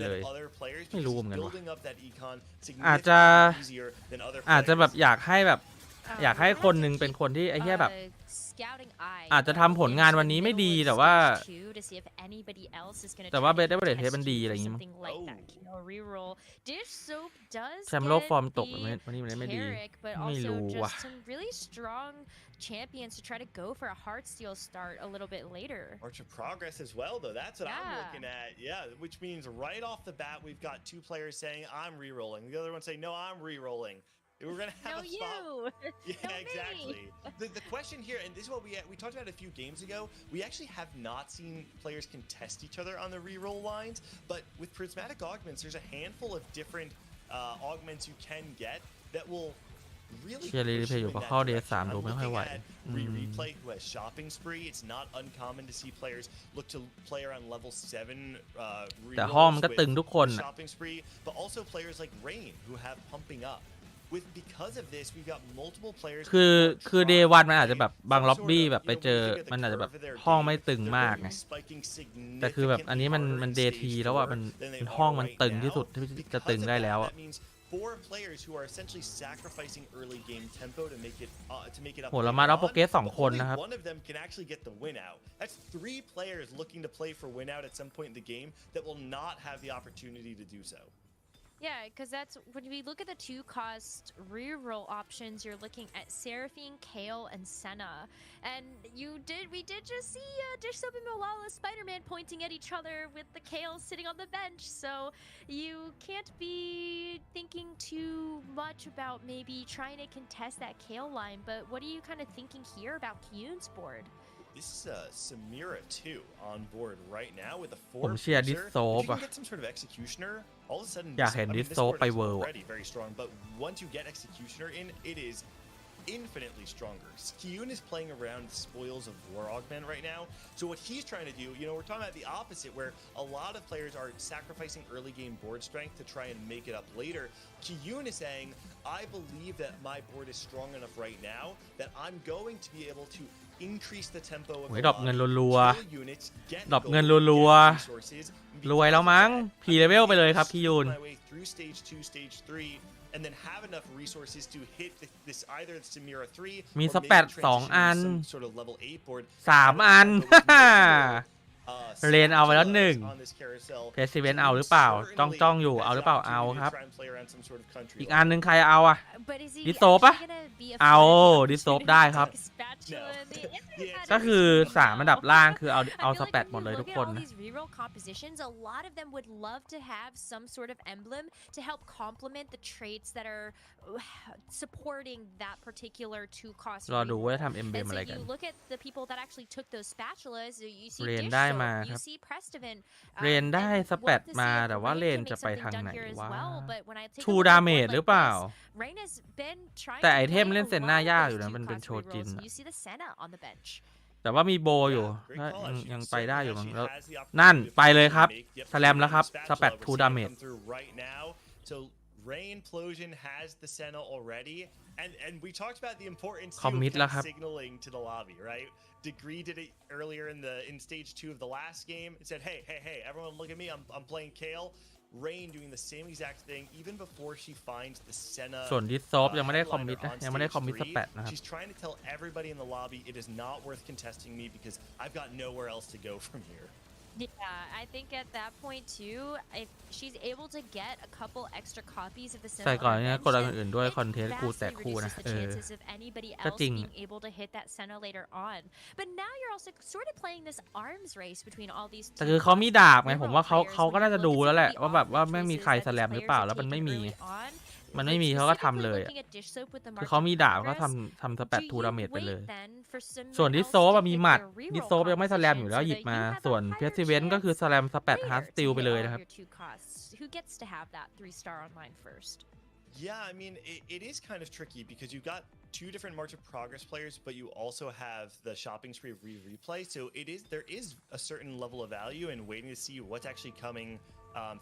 than other players because he's building up that econ significantly easier than other players. อาจจะแบบอยากให้คนนึงเป็นคนที่ไอ้เหี้ยแบบอาจจะทำผลงานวันนี้ไม่ดีแต่ว่าBest Average Pace มันดีอะไรอย่างงี้มั้งแชมป์โลกฟอร์มตกวันนี้มันไม่ดีไม่รู้ว่ะchampions to try to go for a Heartsteel start a little bit later. March of Progress as well, though. That's what I'm looking at. Yeah, which means right off the bat, we've got 2 players saying, I'm re-rolling. The other one saying, no, I'm re-rolling. We're going to have a spot. Yeah, exactly. The question here, and this is what we talked about a few games ago, we actually have not seen players contest each other on the re-roll lines, but with prismatic augments, there's a handful of different augments you can get that will really push you in that direction. I'm looking at Replay, who has Shopping Spree. It's not uncommon to see players look to play around level 7 rerolls with Shopping Spree, but also players like Rain, who have Pumping Up. Because of this, we've got multiple players คือ day 1 มันอาจจะแบบบางล็อบบี้แบบไปเจอมันอาจจะแบบห้องไม่ตึงมากไงแต่คือแบบอันนี้มัน day 2แล้วอ่ะมันห้องมันตึงที่สุดที่จะตึงได้แล้วอ่ะ 4 players who are essentially sacrificing early game tempo to make it up. โหเรามาเอาโปรเกรส2 คนนะครับ One of them can actually get the win out. That's 3 players looking to play for win out at some point in the game that will not have the opportunity to do so. Yeah, because that's when we look at the 2-cost reroll options, you're looking at Seraphine, Kale, and Senna. And we did just see Dishsoap and Malala Spider-Man pointing at each other with the Kale sitting on the bench. So you can't be thinking too much about maybe trying to contest that Kale line. But what are you kind of thinking here about Kyun's board? This is Samira 2 on board right now with a 4. ผมเชียร์ดิสโซป If you can get some sort of Executioner, all of a sudden อยากเห็นดิสโซปไปเวิร์ already very strong, but once you get Executioner in, it is infinitely stronger. Kyun is playing around Spoils of War Augment right now, so what he's trying to do, we're talking about the opposite, where a lot of players are sacrificing early game board strength to try and make it up later. Kyun is saying, I believe that my board is strong enough right now that I'm going to be able to increase the tempo of the ดรอปเงินรัว units, ๆดรอปเงินรัวๆรวยแล้วมั้งพีเลเวลไปเลยครับพี่ยูน through stage 2, stage 3, and then have enough resources to hit this either Samira 3 มีสแปด2 อัน sort of level 8 board 3 อัน เรนเอาไปแล้ว1เพซิเวนเอาหรือเปล่าจ้องอยู่เอาหรือเปล่าเอาครับอีกอันนึงใครเอาอะดิสโซปะเอาดิสโซปได้ครับก็คือ3 อันดับล่างคือเอาสแปดหมดเลยทุกคนนะ A lot of them would love to have some sort of emblem to help complement the traits that are supporting that particular 2-cost รอดูว่าจะทำเอ็มเบมอะไรกัน you look at the people that actually took those spatulas you see เรนได้มาครับเรนได้สแปดมาแต่ว่าเรนจะไปทางไหนวะทูดาเมจหรือเปล่าแต่ไอเทมเล่นเซนน่ายากอยู่นะมันเป็นโชจิน แต่ว่ามีโบอยู่ยังไปได้อยู่มั้งแล้วนั่นไปเลยครับสแลมแล้วครับสเปด2 damage Rain Plosion has the Senna already, and we talked about the importance of signaling to the lobby, right? Degree did it earlier in stage 2 of the last game. It said, hey, everyone look at me, I'm playing Kale. Rain doing the same exact thing even before she finds the Senna. ส่วนดิสซอฟยังไม่ได้คอมมิตนะยังไม่ได้คอมมิตสเปดนะครับ She's trying to tell everybody in the lobby it is not worth contesting me because I've got nowhere else to go from here. Yeah, I think at that point too, if she's able to get a couple extra copies of the ใส่ก่อนเนี่ยกดอะไรอื่นด้วยคอนเทนต์คู่แต่คู่นะก็จริง able to hit that Senna later on. But now you're also sort of playing this arms race between all these แต่คือเขามีดาบไงผมว่าเขาก็น่าจะดูแล้วแหละว่าแบบว่าไม่มีใครสแลมหรือเปล่าแล้วมันไม่มีเขาก็ทำเลยคือเขามีดาบเขาทำสเปด2 damage ไปเลยส่วนดิสโซฟมีหมัดดิสโซฟยังไม่สแลมอยู่แล้วหยิบมาส่วนเพสซิเวนก็คือสแลมสเปดฮาร์ดสตีลไปเลยนะครับ Yeah, I mean, it is kind of tricky because you've got 2 different March of Progress players, but you also have the shopping spree of replay. So there is a certain level of value in waiting to see what's actually coming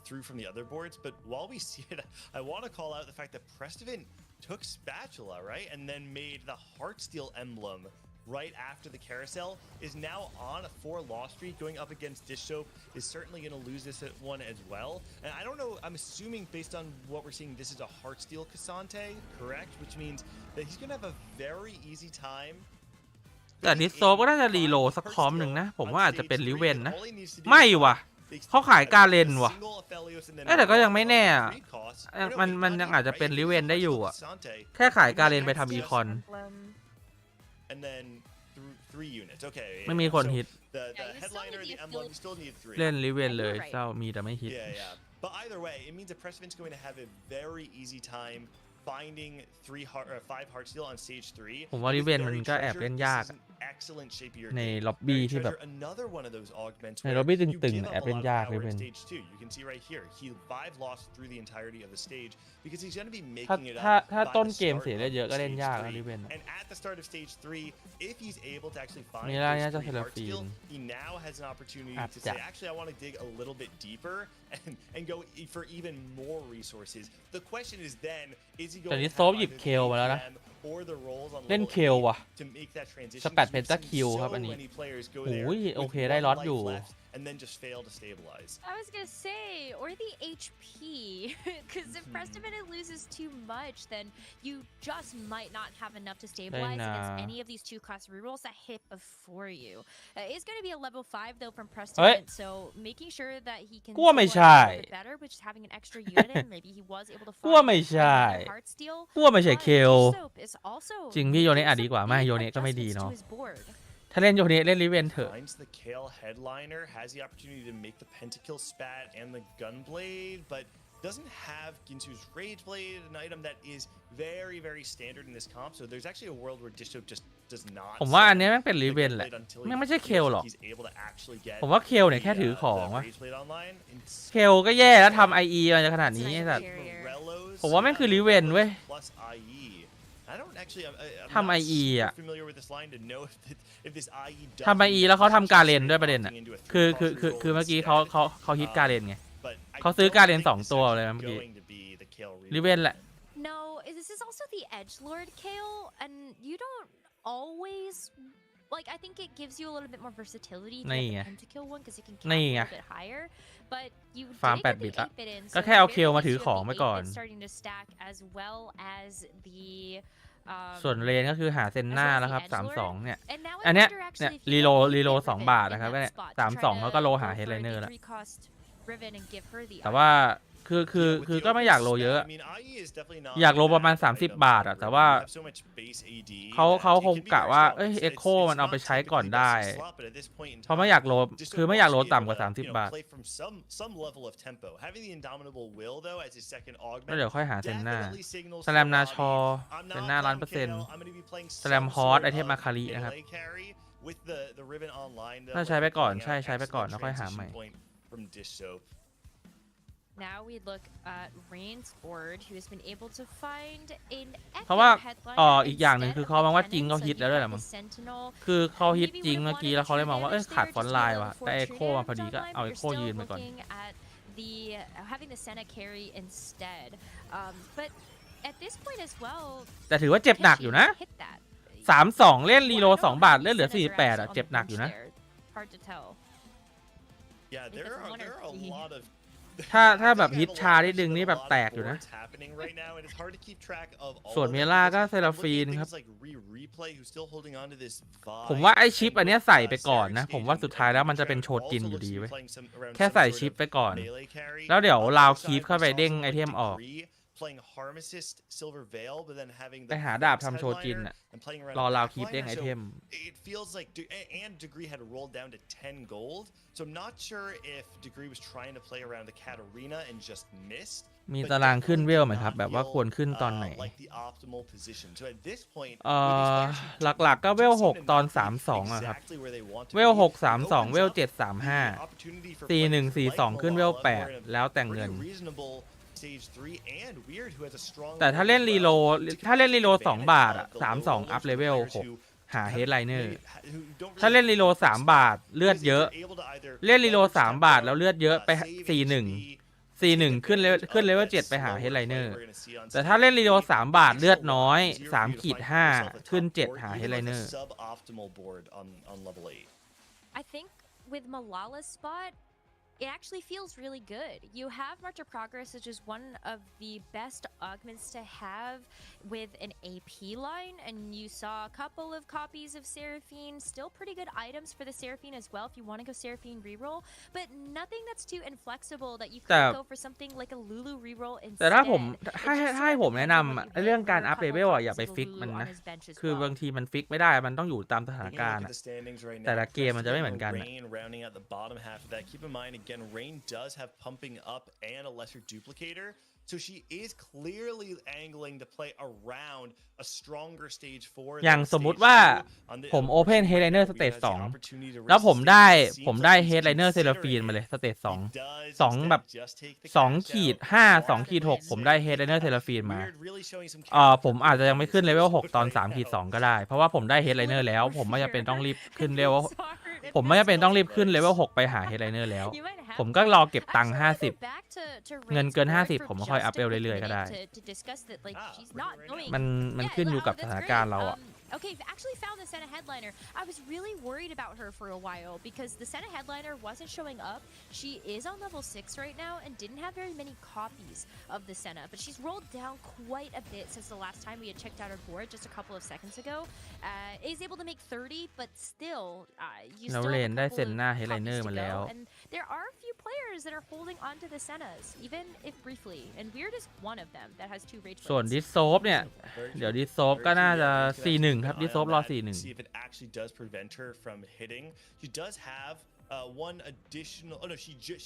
through from the other boards. But while we see it, I want to call out the fact that Prestivan took Spatula, right? And then made the Heartsteel emblem right after the carousel, is now on a 4-loss streak going up against Dish Soap, is certainly going to lose this one as well. And I don't know, I'm assuming based on what we're seeing, this is a Heartsteel Cassante, correct? Which means that he's going to have a very easy time. แต่ดิสโซก็น่าจะรีโหลดสักคอมหนึ่งนะผมว่าอาจจะเป็นริเวนนะไม่ว่ะเขาขายการเลนว่ะแต่ก็ยังไม่แน่มันยังอาจจะเป็นริเวนได้อยู่อ่ะแค่ขายการเลนไปทำอีคอนไม่มีคนฮิตเล่นริเวนเลยเจ้ามีแต่ไม่ฮิต But either way, it means that Prestivan's going to have a very easy time finding 5 Heartsteel on stage 3. ผมว่าริเวนมันก็แอบเล่นยากในล็อบบี้ที่แบบในล็อบบี้ตึงๆแอบเล่นยากริเวนถ้าต้นเกมเสียได้เยอะก็เล่นยากริเวนมีอะไรน่าจะเทเลฟีนแต่นี่โซฟหยิบเคลมาแล้วนะเล่นเคลว่ะสเปดเพนตาคิลครับอันนี้โอ้ยโอเคได้ล็อตอยู่ and then just fail to stabilize. I was gonna say, or the HP, because if Prestivan loses too much, then you just might not have enough to stabilize against any of these 2-cost rerolls that hit before you. It's going to be a level 5 though from Prestivan, so making sure that he can do a little bit better, which is having an extra unit in. Maybe he was able to find Heartsteel. ไม่ใช่เคลจริงพี่โยเนะอาจดีกว่าไม่โยเนะก็ไม่ดีเนาะถ้าเล่นโยเนะเล่นริเวนเถอะ Finds the Kale headliner, has the opportunity to make the Pentakill spat and the Gunblade, but doesn't have Ginsu's Rage Blade, an item that is very, very standard in this comp. So there's actually a world where Disho just does not. ผมว่าอันนี้มันเป็นริเวนแหละไม่ใช่เคลหรอกผมว่าเคลเนี่ยแค่ถือของวะเคลก็แย่แล้วทำ IE มาขนาดนี้แต่ผมว่าแม่งคือริเวนเว้ยทำ IE อ่ะทำ IE แล้วเขาทำการเลนด้วยประเด็นอ่ะคือเมื่อกี้เขาฮิตการเลนไงเขาซื้อการเลน2 ตัวเลยเมื่อกี้ริเวนแหละ No, this is also the edgelord Kale, and you don't always like. I think it gives you a little bit more versatility to get the Pentakill one because you can cap a little bit higher. But you did get the 8-bit in, so ก็แค่เอาเคลมาถือของไปก่อน starting to stack as well as the ส่วนเลนก็คือหาเซนหน้าแล้วครับ32เนี่ยอันเนี้ยรีโล2 บาทนะครับก็เนี่ย32แล้วก็โลหาเฮดไลเนอร์แล้วแต่ว่าคือก็ไม่อยากโลเยอะอยากโลประมาณ30 บาทอะแต่ว่าเขาคงกะว่าเอ็กโคมันเอาไปใช้ก่อนได้เพราะไม่อยากโลคือไม่อยากโลต่ำกว่า30 บาทแล้วเดี๋ยวค่อยหาเซนหน้าสแลมนาชอเซนหน้า100%สแลมฮอสไอเทมมาคารินะครับน่าใช้ไปก่อนใช้ไปก่อนแล้วค่อยหาใหม่ Now we look at Rain's board, who has been able to find an เพราะว่า echo headliner อีกอย่างหนึ่ง instead คือ of เขามองว่า the จริง cannon, เขา so ฮิต he แล้วด้วย got แหละ the มั้ง sentinel. คือเขาฮิต Maybe จริง would've เมื่อกี้ wanted แล้วเขาเลย true มองว่า damage ขาด there, ฟอนต์ just ไล a น์ little ว่ะ full ได้เอ true โคมา damage พอดี on ก็ time. เอาเอ We're โคยืน still ไปก่อน looking at the having the Senna carry instead. But at this point as well, แต่ถือว่าเจ็บหนักอยู่นะ hit that. 3-2 เล่นรีโล Well, I don't 2 บาท know how เล่นเหลือ many Sennas are 48 actually อ่ะ on เจ็บ the หนัก bench อยู่นะ there. Hard to tell. Yeah, there it's one or are a three. lot of ถ้าแบบฮิตช้านิดนึงนี่แบบแตกอยู่นะ happening right now, and it's hard to keep track of all ส่วน of เม them ล่า because ก็เซรา I'm ฟี looking น at ครับ things like Replay who's still holding on to this ผมว่า vibe ไอชิป and อันเนี้ย with, ใส่ไปก่อนนะ Sarah's ผมว่า stage สุดท้ายแล้วมันจะเป็น and โชจิน also อยู่ looks ดี to be เว้ย playing some around แค่ some ใส่ sort ชิป of ไปก่อน melee carry. แล้วเดี๋ยว On the ราว other คีป side, เข้า we ไป saw เด้ง someone ไอ like เทมออก Degree playing Harmacist Silver Veil, but then having ไป the หาดาบ Vex ทำโชจิน headliner อ่ะ and playing around รอ the ราวคีปเด้ง backliner. ไอเท So ม it feels like and Degree had rolled down to 10 gold, so I'm not sure if Degree was trying to play around the Katarina and just missed. มีตารางขึ้นเวลไหมครับ แบบว่าควรขึ้นตอนไหน like the optimal position. So at this point, หลักๆก็เวล 6 ตอน 3-2 อ่ะครับ เวล 6 3-2 เวล 7 3-5 4-1 4-2 ขึ้นเวล 8 แล้วแต่งเงิน แต่ถ้าเล่นรีโล 2 บาทอ่ะ 3-2 อัพเลเวล 6 หาเฮดไลเนอร์ ถ้าเล่นรีโล 3 บาทเลือดเยอะ เล่นรีโล 3 บาทแล้วเลือดเยอะไป 4-1 ขึ้นเลเวล 7 ไปหาเฮดไลเนอร์ แต่ถ้าเล่นรีโล 3 บาทเลือดน้อย 3-5 ขึ้น 7 หาเฮดไลเนอร์ I think with Malala's spot, it actually feels really good. You have March of Progress, which is one of the best augments to have with an AP line, and you saw a couple of copies of Seraphine, still pretty good items for the Seraphine as well if you want to go Seraphine reroll, but nothing that's too inflexible that you could go for something like a Lulu reroll instead. แต่ถ้าให้ผมแนะนำเรื่องการอัพเลเวลอ่ะอย่าไปฟิกมันนะ คือบางทีมันฟิกไม่ได้มันต้องอยู่ตามสถานการณ์ แต่ละเกมมันจะไม่เหมือนกัน Keep in mind, again, Rain does have pumping up and a lesser duplicator, so she is clearly angling to play around a stronger stage 4. อย่างสมมุติว่าผมโอเพนเฮดไลเนอร์สเตจ2แล้วผมได้เฮดไลเนอร์เซราฟีนมาเลยสเตจ2แบบ2-5 2-6 ผมได้เฮดไลเนอร์เซราฟีนมาผมอาจจะยังไม่ขึ้นเลเวล 6 ตอน 3-2 ก็ได้เพราะว่าผมได้เฮดไลเนอร์แล้วผมไม่จำเป็นต้องรีบขึ้นเลเวลขึ้นเลเวล 6 ไปหาเฮดไลเนอร์แล้วผมก็รอเก็บตังค์50เงินเกิน50ผมก็ค่อยอัพเวลเรื่อยๆก็ได้มันขึ้นอยู่กับสถานการณ์เราอ่ะ Okay, actually found the Senna headliner. I was really worried about her for a while because the Senna headliner wasn't showing up. She is on level 6 right now and didn't have very many copies of the Senna, but she's rolled down quite a bit since the last time we had checked out her board just a couple of seconds ago. Is able to make 30, but still, you still have a couple of copies to go. And there are a few players that are holding onto the Sennas, even if briefly. And Weird is one of them that has 2 rage ส่วนดิสโซฟเนี่ยเดี๋ยวดิสโซฟก็น่าจะ 4-1 ครับดิสโซฟรอ 4-1 See if it actually does prevent her from hitting. She does have one additional. Oh no,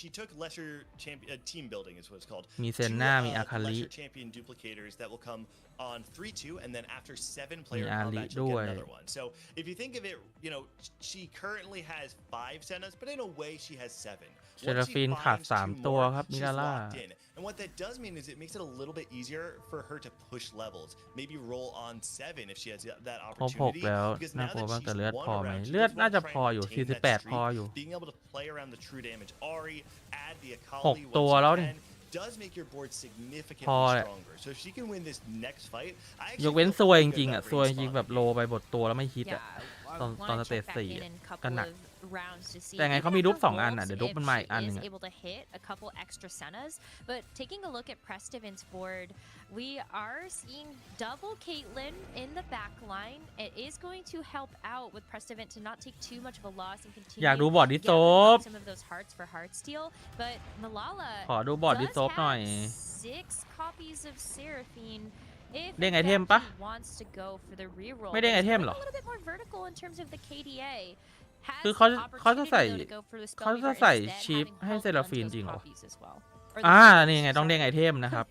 she took lesser champion team building is what it's called. มีเซนน่ามีอาคาริ lesser champion duplicators that will come on 3-2, and then after 7 player combat, you'll get another one. So if you think of it, you know, she currently has 5 Sennas, but in a way she has 7. เซราฟีนขาด3 ตัวครับมิราล่า And what that does mean is it makes it a little bit easier for her to push levels. Maybe roll on 7 if she has that opportunity. แล้วน่ากลัวว่าจะเลือดพอไหมเลือดน่าจะพออยู่48พออยู่ Being able to play around the true damage Ari, add the 6 ตัวแล้วนี่ does make your board significantly stronger. So if she can win this next fight, ยกเว้นซวยจริงๆอ่ะซวยจริงแบบโลไปบทตัวแล้วไม่ฮิตอ่ะตอนสเตจ4ก็หนักแต่ไงเขามีรูป2 อันอ่ะเดี๋ยวรูปมันมาอีกอันนึง But taking a look at Prestivin's board, we are seeing double Caitlyn in the back line. It is going to help out with Prestivin to not take too much of a loss and continue อยากดูบอร์ดดิสโซฟ some of those hearts for Heartsteel. But Malala ขอดูบอร์ดดิสโซฟหน่อย 6 copies of Seraphine. เด้งไอเทมปะไม่เด้งไอเทมหรอคือเขาจะใส่ชิปให้เซราฟีนจริงเหรอนี่ไงต้องเด้งไอเทมนะครับ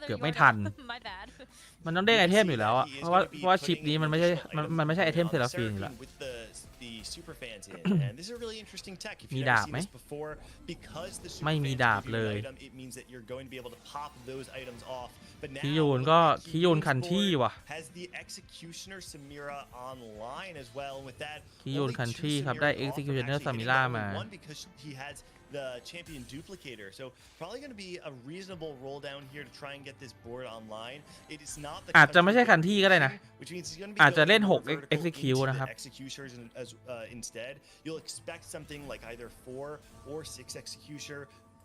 เกือบไม่ทันมันต้องเด้งไอเทมอยู่แล้วอะเพราะว่าชิปนี้มันไม่ใช่ไอเทมเซราฟีนอยู่แล้ว super fans in, and this is a really interesting tech. If you've never seen this before, because the super fans give you an item, it means that you're going to be able to pop those items off. But now คิโยนก็คิโยนคันที่ว่ะ has the executioner Samira online as well, and with that คิโยนคันที่ครับได้ executioner Samira มา one because he has the champion duplicator, so probably going to be a reasonable roll down here to try and get this board online. It is not the อาจจะไม่ใช่คันที่ก็ได้นะ which means he's going to be อาจจะเล่น going 6 execute นะครับ executioners as instead. You'll expect something like either 4 or 6 executioner.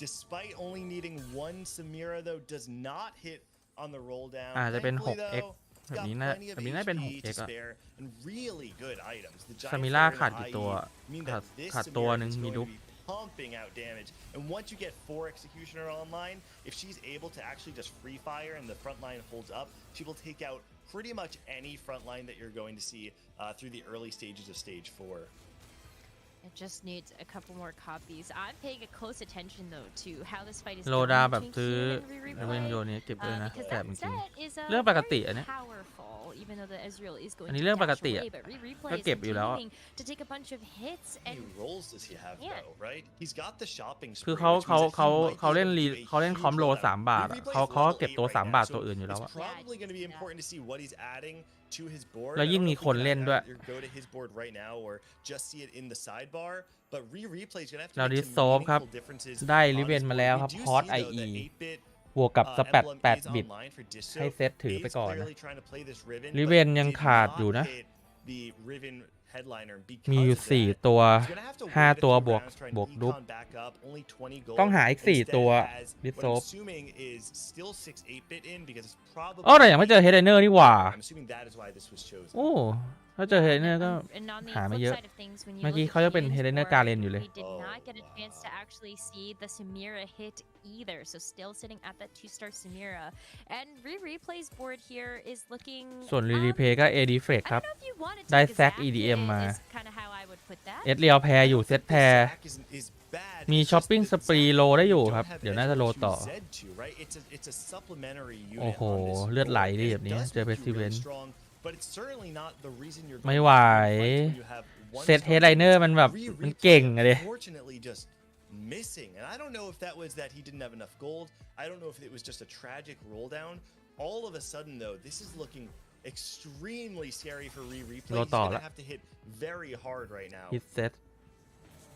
Despite only needing 1 Samira though, does not hit on the roll down. อาจจะเป็น Thankfully, 6x though, แบบนี้น่าเป็น 6x อะ and really good items. The giant ซามิล่า flare ขาด and กี่ IE ตัว mean that this ขาดตัว Samira หนึ่ง is มี going ดุ to be pumping out damage. And once you get 4 executioner online, if she's able to actually just free fire and the front line holds up, she will take out pretty much any front line that you're going to see through the early stages of stage 4. It just needs a couple more copies. I'm paying a close attention though to how this fight is โล going ดา between แบบซื้อ Keen and เวนโยนี้เก็บเลยนะ because แสบ that จริง set is เรื่องปกติอัน very เนี้ย powerful, even though the Ezreal is going อันนี้ to เรื่องปก dash ติ away, อะ but Replay ก็ is เก็บอยู่แล้ว continuing to take a bunch of hits How many and rolls does he have Yeah. though, right? He's got the shopping คือ spree, which means that he might be เขาเล่น able to do a เขาเล่น huge คอมโล roll down. 3 บาทอะ Replay เขา is ก็ level เก็บ 8 ตัว right 3 บาท now, ตัว so อื่นอยู่แล้ว it's อะ probably going to be important to see what he's adding to his board. แล้วยิ่งมีคนเล่นด้วย I don't know if you can either go to his board right now or just see it in the sidebar, but Replay is going to have to เรา make ดิ some โซฟครับ meaningful differences ได้ on ริเวน his มา board. แล้ว We ครับ do พอร์ต see, though, IE that 8-bit บวกกับสแปด emblem 8 is บิต online for Disso. ให้เซตถือไป Is ก่อนนะ clearly trying to play this Riven, ริ but เวนยัง did ขาด not อยู่นะ hit the Riven headliner มี because อยู่ of 4 that. ตัว He's gonna have to wait a 5 ตัว few บวก rounds, try and บวกดุ๊บ econ back up, only 20 gold. ต้องหาอีก 4 Instead ตัว has ดิ what โซ I'm ฟ assuming is still 6 8-bit in because it's probably โอ้แต่ยังไม่เจอเฮดไลเนอร์นี่หว่า I'm assuming that is why this was chosen. โอ้ถ้าเจอเฮดไลเนอร์ก็ And on the หามา flip เยอะ side of things, when you เมื่อกี้ look เขา at จะเป็น Keaton's เฮดไลเนอร์ board, การเล่นอยู่เลย we did not get a chance to actually see the Samira hit either, so still sitting at that 2-star Samira. And Replay's board here is looking ส่วนรีเพย์ก็ AD เฟก I ครับ don't know if you wanted to ได้ take a แซก Zac EDM hit มา is kind of how I would put that. เอสเรียวแพรอยู่เซตแพร Zac is bad. มี It's ช้อป just ปิ้ง that สปรี Zac โลได้อยู่ don't ครับ have เดี๋ยวน่าจะโล Ezreal ต่อ to Z2, right? It's a supplementary unit โอ้โห on this เลือดไหล board, ดิ and แบบ it นี้ does เจอ make เพ you ซิ really เวน strong, but it's certainly not the reason you're ไม่ going ไหว to win fights when you have เซต one เฮดไลเนอร์ star มันแบบ Replay มันเก่งอะดิ unfortunately just missing, and I don't know if that was that he didn't have enough gold. I don't know if it was just a tragic roll down. All of a sudden though, this is looking extremely scary for Replay. โล He's ต่อ gonna ละ have to hit very hard right now. ฮิตเซต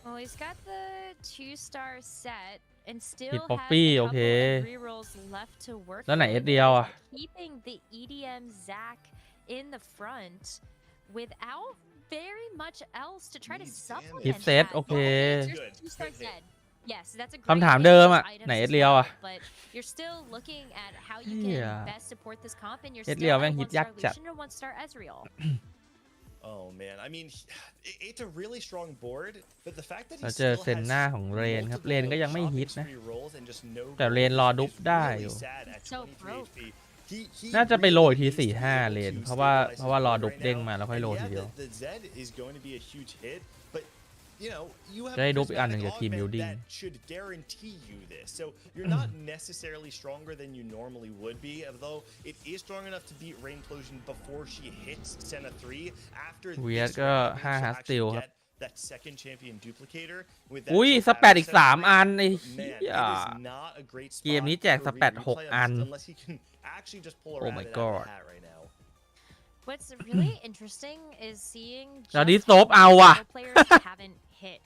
Well, he's got the 2-star set and still Hit has Poppy, a couple okay. of rerolls left to work แล้วไหน with, เอสเดียวอะ keeping the EDM Zac in the front without very much else to try to Needs supplement Hit set, that. okay. There's Good. 2-star Good hit. Zed. Yes, that's a คำ great ถาม hit เดิม with อะ items ไหน as เอสเรียว well, อะ but you're still looking at how you เหี้ย can best support this comp, and you're เอส still เรียว at แม่ง a ฮิตยาก 1-star จัด Lucian or 1-star Ezreal. Oh man, I mean, it's a really strong board, but the fact that he เราเจอ still เซน has หน้าของเรนครับ เรนก็ยังไม่ multiple ฮิต shopping นะ spree rolls and just no แต่ gold เรนรอ is ดุ๊บได้ really อยู่ sad at So 23 broke. HP. He น่าจะไปโรยที really needs to 4-5 be เล able น to เพราะว่า stabilize เพราะว่ารอ his ดุ๊บ board เด้ง right มา now. แล้วค่อย And โร yeah, ทีเดียว the Zed is going to be a huge hit, but you know, you have จะได้ a ดุ๊บอีกอันหนึ่ง prismatic จากทีม augment building that should guarantee you this. So you're not necessarily stronger than you normally would be, although it is strong enough to beat Rainplosion before she hits Senna 3. After เวียด this ก็ round, 5 she'll ฮาร์สติล actually ครับ get that second champion duplicator. With that, อุ้ย she'll ส have แปดอีก Senna 3 อัน ไอ้ 3. เหี้ Man, ย it is not a great เกม spot นี้แจก for สแปด Replay 6 อัน unless he can actually just pull Oh a my rabbit out of god. the hat right now. What's really interesting is seeing แล้ว just ดิสโซฟ how เอาว่ะ many players haven't hit.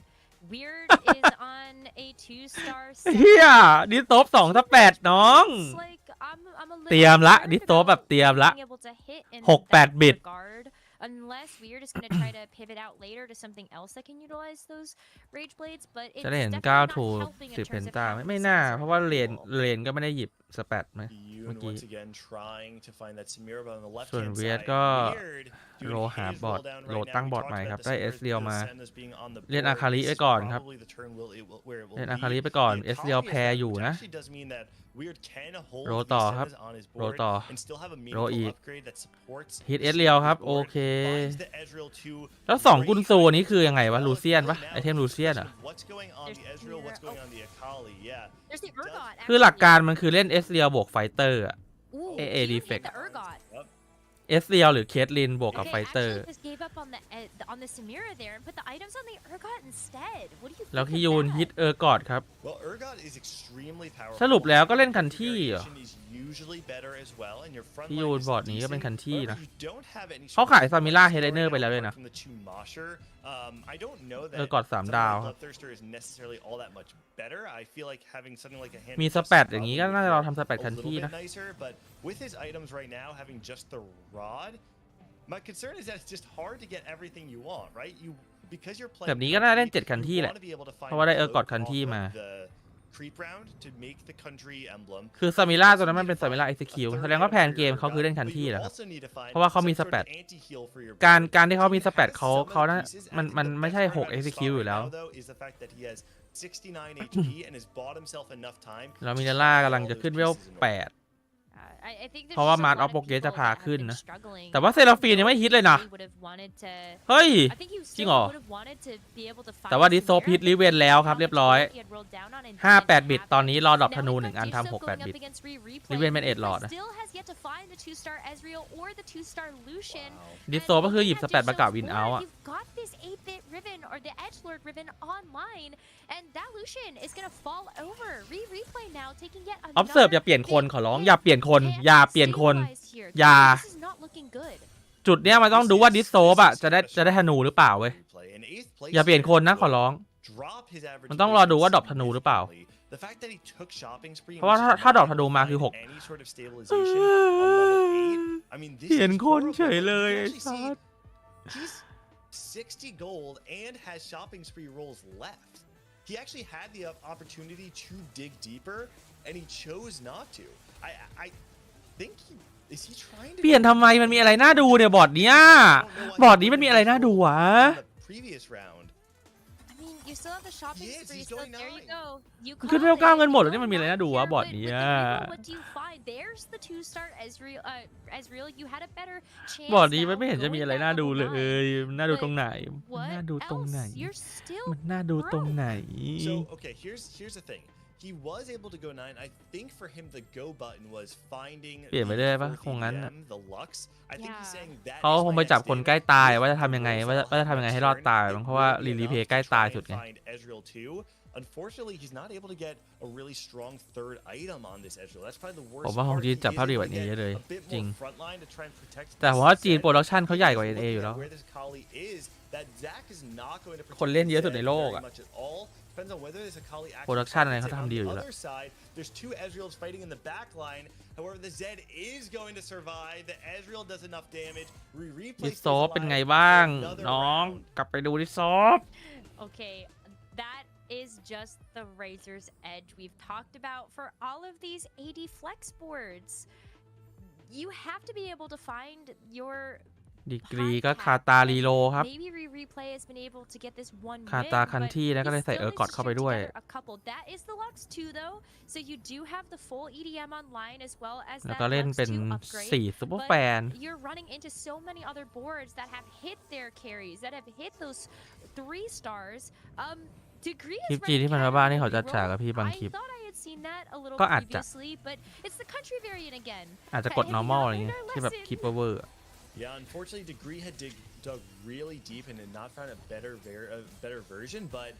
Weird is on a 2-star set. เฮียดิสโซฟ2 สแปดน้อง Looks like I'm a little เตรียมละ concerned ดิสโซฟแบบ about เตรียมละ being able to hit in 6 that 8 บิต regard, unless Weird is going to try to pivot out later to something else that can utilize those Rage Blades, but it's จะได้เห็น definitely 9 ทู not helping in 10 เพน terms of ต้า how ไม่ the น่า sets เพ are ราะว่าเรน available. ก็ไม่ได้หยิบสแปดไหม Yoon เมื่อกี้ once again trying to find that Samira, but on the left ส่วน hand เวียด side, ก็ Weird โล doing หา his บอร์ด roll down โหล right ด now. ตั้ง We บอร์ด talked ใหม่ about ครับ the ได้ Samira เอสเรียวมา Senna's being on the เล่น board. อาคาริ This ไว้ is ก่อนครับ probably the turn where it will เล่นอา be. คาริไปก่อน The เอสเรียว Akali แพร is อยู่ which นะ actually does mean that Weird can hold โร these ต่อครับ Sennas on his โร board ต่อ and still have a โร meaningful อีก upgrade that supports ฮิตเอ his สเรียวครับ board. โอเค Finds the Ezreal to แล้ว2 great กุนซูนี้ items คือยังไงวะ as ลู well. เซียนปะ Now ไอเทมลูเซียน the อ่ะ question of what's going on the There's Ezreal, what's Samira. going on the Akali? Yeah. There's the Urgot. คือหลัก actually. การมันคือเล่นเอสเรียวบวกไฟเตอร์อะ Ooh, AA Keaton hit defect. the Urgot. ครับ เอสเรียวหรือเคทลินบวกกับ Okay, ไฟเตอร์ actually just gave up on the Samira there and put the items on the Urgot instead. What do you think? แล้วพี่ยูนฮิตกอดครับ Well, Urgot is extremely powerful. สรุปแล้วก็เล่นคันที่เหรอ usually better as well, and your front พี่ยูนบอร์ดนี้ก็เป็นคันที่นะ you don't have any เขาขายซามิล่าเฮดไลเนอร์ไปแล้วด้วยนะ from the two Mosher. I don't know that กอด3 ดาว Bloodthirster is necessarily all that much better. I feel like having something like a hand มีสแปดอย่างนี้ก็น่าจะเราทำสแปดคันที่นะ but with his items right now having just the rod, my concern is that it's just hard to get everything you want, right? Because you're playing แบบนี้ก็น่าเล่น7คันที่แหละเพราะว่าได้กอดคันที่มา creep round to make the country emblem. คือซามิล่าตัวนั้นมันเป็นซามิล่า execute แสดงว่าแผนเกมเขาคือเล่นคันที่แหละครับเพราะว่าเขามีสแปดการที่เขามีสแปดเขาน่ามันไม่ใช่6 execute อยู่แล้วเรามีเดล่ากำลังจะขึ้นเวล8เพราะว่ามาร์ทออฟโปเกสจะพาขึ้นนะแต่ว่าเซราฟีนยังไม่ฮิตเลยนะเฮ้ยจริงเหรอแต่ว่าดิโซพิทริเวนแล้วครับเรียบร้อย58 บิตตอนนี้รอดรอปธนู1 อันทำ68 บิตริเวนเป็น8 หลอดนะดิโซก็คือหยิบสแปดประกาศวินเอาท์อะออฟเซิร์ฟอย่าเปลี่ยนคนขอร้องอย่าเปลี่ยนคนอย่าเปลี่ยนคนอย่าจุดเนี้ยมันต้องดูว่าดิสโซปอะจะได้ธนูหรือเปล่าเว้ยอย่าเปลี่ยนคนนะขอร้องมันต้องรอดูว่าดรอปธนูหรือเปล่าเพราะว่าถ้าดรอปธนูมาคือ6เปลี่ยนคนเฉยเลยไอ้สัส60 gold and has shopping spree rolls left. He actually had the opportunity to dig deeper, and he chose not to. I think is he trying to เปลี่ยนทำไมมันมีอะไรน่าดูเนี่ยบอร์ดเนี้ยบอร์ดนี้มันมีอะไรน่าดูวะ previous round. You still have the shopping spree, so there you go. You ขึ้นเวล9 เงินหมดแล้วนี่มันมีอะไรน่าดูวะบอร์ดนี้ What do you find? There's the 2-star Ezreal. You had a better chance. บอร์ดนี้มันไม่เห็นจะมีอะไรน่าดูเลยน่าดูตรงไหนน่าดูตรงไหนมันน่าดูตรงไหน So okay, here's the thing. He was able to go 9. I think for him the go button was finding เปลี่ยนไปได้ปะคงงั้น the Lux. I think he's saying that เขาคงไปจับคนใกล้ตายว่าจะทำยังไงว่าจะทำยังไงให้รอดตายเพราะว่ารีเพย์ใกล้ตายสุดไง Unfortunately, he's not able to get a really strong third item on this Ezreal. That's probably the worst. ผมว่าของจีนจับภาพดีกว่านี้เยอะเลยจริงแต่ว่าจีนโปรดักชันเขาใหญ่กว่า NA อยู่แล้วคนเล่นเยอะสุดในโลกอะโปรดักชันอะไรเขาทำดีอยู่แล้ว There's 2 Ezreals fighting in the back line. However, the Zed is going to survive. The Ezreal does enough damage. ดิซอฟเป็นไงบ้างน้องกลับไปดูดิซอฟ Okay, that is just the razor's edge we've talked about for all of these AD flex boards. You have to be able to find your ดีกรีก็คาตาลีโลครับคาตาคันที่แล้วก็เลยใส่กอดเข้าไปด้วยแล้วก็เล่นเป็น4ซุปเปอร์แฟนคลิปจีที่มันมาบ้านนี่เขาจะฉากกับพี่บางคลิปก็อาจจะกด normal อะไรเงี้ยที่แบบคลิปเวอร์Yeah, unfortunately, Degree had dug really deep and had not found a better version. But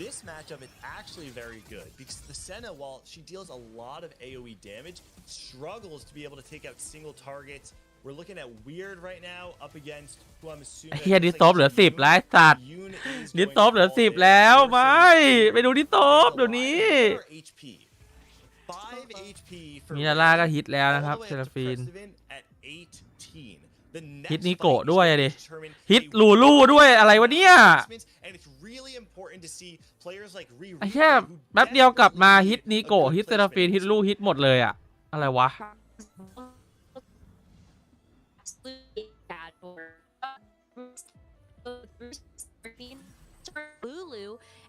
this matchup is actually very good because the Senna, while she deals a lot of AoE damage, struggles to be able to take out single targets. We're looking at Weird right now up against who I'm assuming. เฮียดิสโซฟเหลือ10แล้วสัตว์ดิสโซฟเหลือ10แล้วไม่ไปดูดิสโซฟเดี๋ยวนี้มีนาร่าก็ฮิตแล้วนะครับเซราฟีนฮิตนิโกะด้วยดิฮิตลูลูด้วยอะไรวะเนี่ยไอ้แค่แป๊บเดียวกลับมาฮิตนิโกะฮิตเซราฟีนฮิตลูฮิตหมดเลยอะอะไรวะ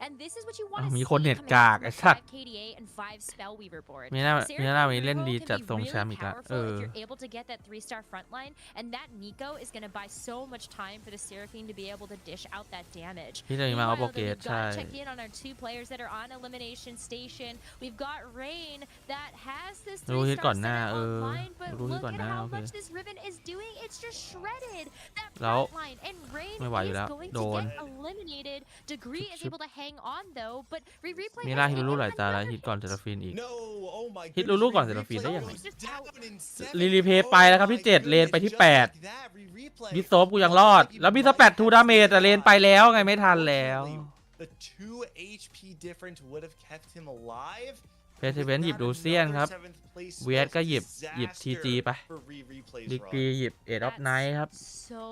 And this is what you want to มี see คนเน็ต coming กาก from ไอ้ a สัตว์ 5 KDA and 5 Spellweaver board. มีหน้า Seraphine มีเล่น Reroll ดี can จัด be ทรง really แชมป์อีกละ powerful if you're able to get that 3-star front line, and that Nico is going to buy so much time for the Seraphine to be able to dish out that damage. ที่จะมีมา Meanwhile, โปร though, เกต we've ใช่ got to check in on our 2 players that are on elimination station. We've got Rain that has this รู้ฮิต 3-star ก่อนหน้า center online, but รู้ฮิต look ก่อน at หน้า how โอเค much this Riven is doing. It's just shredded that แล้ว front line, and Rain ไม่ไหวอยู่ is แล้ว going โด to น get eliminated. Degree is able to hang on though, but replay มี has ล่าฮิ taken ลูลูหลายตาแล้ว another ฮิตก่อน hit. เซราฟินอีก No, oh my ฮิต goodness, ลูลูก่อน Re- เซราฟินได้ replay ยังไง goes down in รี 7. เพย์ไปแล้วครับที่ Oh my 7 เลนไปที่ goodness, just 8 like that, Re-replay ดิสโซฟกูยังรอด แล้วมีสแปด2 ดาเมจแต่เลนไปแล้วไงไม่ทันแล้ว The 2 HP difference would have kept him alive. เพเทเวนหยิบดูเซียนครับ เวียดก็หยิบ TG ไป for Re-replay's ดีก run. รีหยิบเอ็ดออฟไนท์ครับ So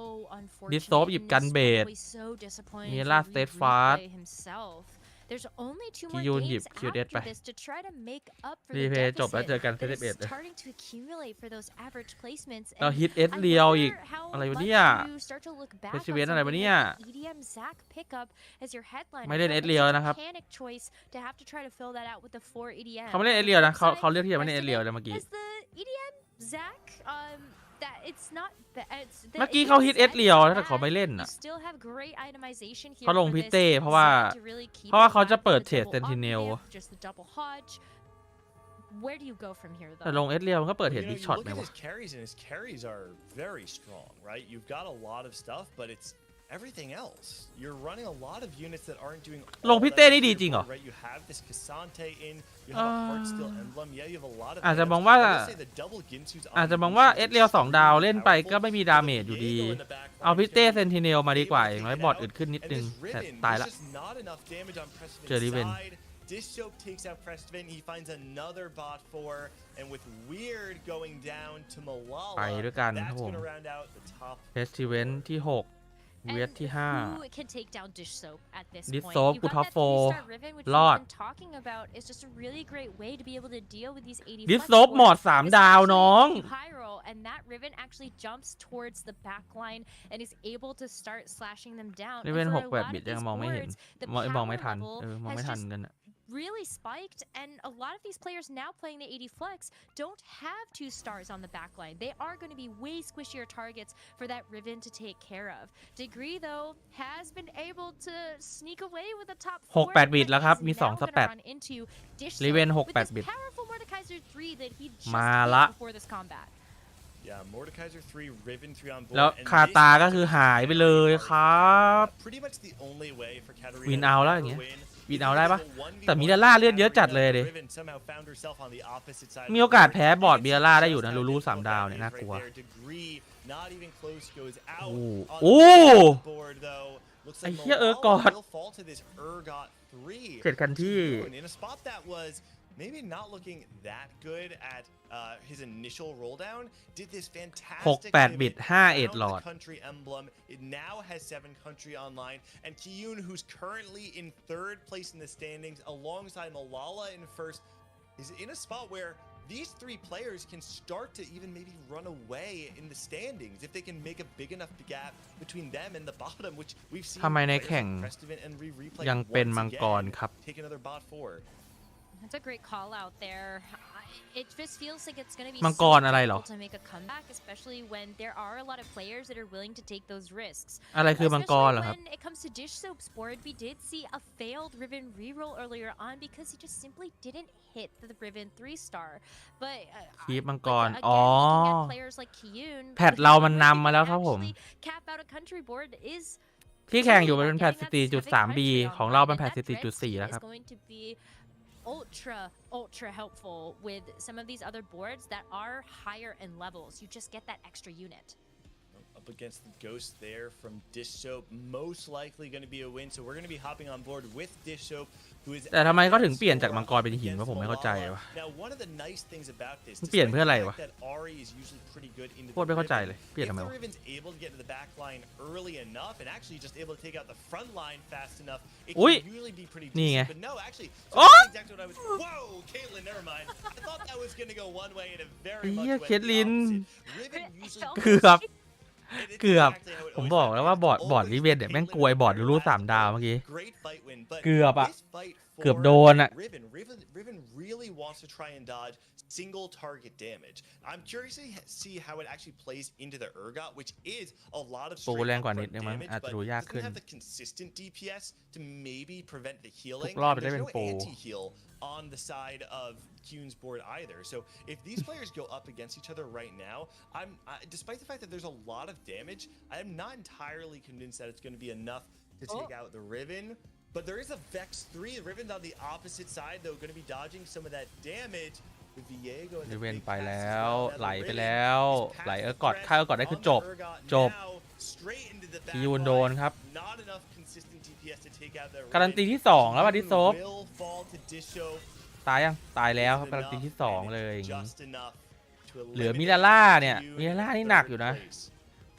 ดิสโซฟ unfortunate หยิบ and กันเบส probably so disappointing มี for ล่า Steadfast Replay himself. There's only 2 more กิยูนหยิบ games QDS ไป after this to try to make up for รี the เพย์จบแล้ว deficit เจอกันเซ that ต is เอ็ด starting to accumulate for those average placements. เรา And ฮิตเอส I เรียว wonder อีก how อะไรวะ much เนี่ย you start to look back on Festival อะไรวะ something เนี่ย like EDM Zac pickup as your headline. ไม่เล่น It's เอสเรียว such a นะครับ panic choice to have to try to fill that out with the 4 EDM. เขาไม่เล่นเอสเรียวนะเขาเลือกที่จะไม่เล่นเอสเรียวเลยเมื่อกี้ As the EDM Zac, that it's not it's เมื่อกี้เขาฮิตเอสเรียวแต่เขาไม่เล่น you อ่ะ still have great itemization here เขาลง for พิ this เต้เพราะว่า Zac to really keep เพราะว่า it เขาจะ alive เปิด with เท the รด double Sentinel Augment, just the double Hodge. Where do you go from here แต่ though? ลงเอสเรียวมันก็เปิด You เห็น know, บิ๊ก you ช็อต look ไหม at วะ his carries, and his carries are very strong, right? You've got a lot of stuff, but it's everything else. You're running a lot of units that aren't doing ลง all พิ that เต้นี่ much ดี for จริงเหรอ your board, right? You have this Cassante in, you have a Heartsteel emblem, yeah, you have a lot of อาจจะ items. มองว่า I will say the double Ginsu's อาจจะมองว่า Omniscience เอส is เรียว2 ดาว extremely เล่นไปก็ powerful, ไม่มี but ดา the เมจอยู่ดี Diego in the back เอา line พิเต้ can เซนติเนลมาดีกว่าอ able ย่าง to น้อย take it บอด out. อึดขึ้นนิด And นึง this แต่ Riven, ตาย there's ละ just not enough damage on J Riven. Prestiven's side. Dishsoap takes out Prestiven. He finds another bot 4, and with Weird going down to ไป Malala, ด้วยกันครับ that's ผม going to round out the top เฟสติเวนที่ 6 เวียด And ที่ who can take down Dish Soap at this Dish point? Soap You กู got top that 4 3-star Riven, which รอด we've been talking about is just a really great way to be able to deal with these 80 ดิส flex โซฟ boards, หมอด 3 ดาว especially น้อง if you Pyro, and that Riven actually jumps towards the back line and is able to start slashing them down. นี่ And เป็น for 6 a แบบ lot บิ of ดยัง these มองไม่เห็น boards, the มองไม่ power ทัน level มอง has ไม่ทัน just กันอะ really spiked, and a lot of these players now playing the 80 flex don't have 2 stars on the back line. They are going to be way squishier targets for that Riven to take care of. Degree though has been able to sneak away with the top 4, 6-8 บิดแล้วครับ มี 2 ส gonna แปด run into Dish รีเวน Soap with 6-8 this บิด powerful Mordekaiser 3 that he just มา hit ละ before this combat. Yeah, Mordekaiser 3, Riven 3 on board. แล้ว and คา this ตา matchup ก็คือ is หายไปเลยครับ pretty much the only way for Katarina วิน to เอาแล้ว ever อย่างเงี้ย win. วินเอาได้ปะ Because of the แต่มิ 1v1 เดล่าเลือดเยอะจัด Katarina, เลยดิ Riven somehow found herself on the opposite side มี of โอกาส the board. แพ้บอร์ด And เบี it's ยร่าได้อยู่ just นะ how ลูลู difficult 3 ดาว that เนี่ย is น่ากลัว right there. Degree not even close goes out โอ้ on โอ้ the board though. Looks ไอ้ like เหี้ย Malala กอด will fall to this Urgot 3. เสร็จกันที่ In a spot that was maybe not looking that good at his initial roll down, did this fantastic 6-8 บิด pivot 5 เอ็ด around หลอ the ด country emblem. It now has 7 country online, and Kiyun, who's currently in 3rd place in the standings alongside Malala in 1st, is in a spot where these 3 players can start to even maybe run away in the standings if they can make a big enough gap between them and the bottom, which we've seen ทำไมใน players แข่ง like Prestiven and Replay ยังเป็น once มังกร again ครับ take another bot 4. That's a great call out there. It just feels like it's going to be มังกรอะไรเหรอ difficult to make a comeback, especially when there are a lot of players that are willing to take those risks. อะไรคือมังกรเหรอ Especially ครับ when it comes to Dish Soap's board, we did see a failed Riven reroll earlier on because he just simply didn't hit the Riven 3-star. But คีบมังกร again, อ๋อ looking at players like Kiyun, แพทเรามันนำมาแล้วครับผม actually cap out a country board is ที่แข่งอยู่มันเป็นแพท getting that 14.3B country ของเราเป็น online, แพท and that red 14.4 team แล้วครับ is going to be ultra helpful with some of these other boards that are higher in levels. You just get that extra unit. Up against the Ghost there from Dish Soap, most likely going to be a win. So we're going to be hopping on board with Dish Soap, who is แต่ทำไมเขาถึงเปลี่ยนจากมังกรเป็นหินวะผมไม่เข้าใจวะ Now one of the nice things about this, เปลี่ยนเพื่ออะไรวะ that Ari is usually pretty good into โคตรไม่เข้าใจ the เลย Riven, เปลี่ยน if ทำไม the วะ Riven's able to get to the back line early enough and actually just able to take out the front line fast enough, it อุ๊ย can usually be pretty นี่ไง decent. But no, actually, so โอ๊ that's exactly what I was. Whoa, Caitlyn, never mind. I thought that was going to go one way and it very much เหี้ย went เค the ทลิน opposite. Riven usually เกือบ It's เกือบ exactly how it ผมบอกแล้วว่าบอร์ดริเวนเนี่ยแม่งกลวยบอร์ดรู้3 ดาวเมื่อกี้เกือบอะเกือบโดนอะ Riven really wants to try and dodge single target damage. I'm curious to see how it actually plays into the Urgot, which is a lot of straight upfront damage, but doesn't have the consistent DPS to maybe prevent the healing. There's no anti-heal on the side of Kuhn's board either. So if these players go up against each other right now, despite the fact that there's a lot of damage, I am not entirely convinced that it's going to be enough to take out the Riven. But there is a Vex 3. Riven's on the opposite side, though, going to be dodging some of that damage.ริเวนไปแล้วไหลไปแล้วไหลกอดค่ากอดได้คือจบคิยูนโดนครับการันตีที่2แล้วป่ะดิโซฟตายยังตายแล้วครับการันตีที่2เลยเหลือมิลาล่าเนี่ยมิลาล่านี่หนักอยู่นะ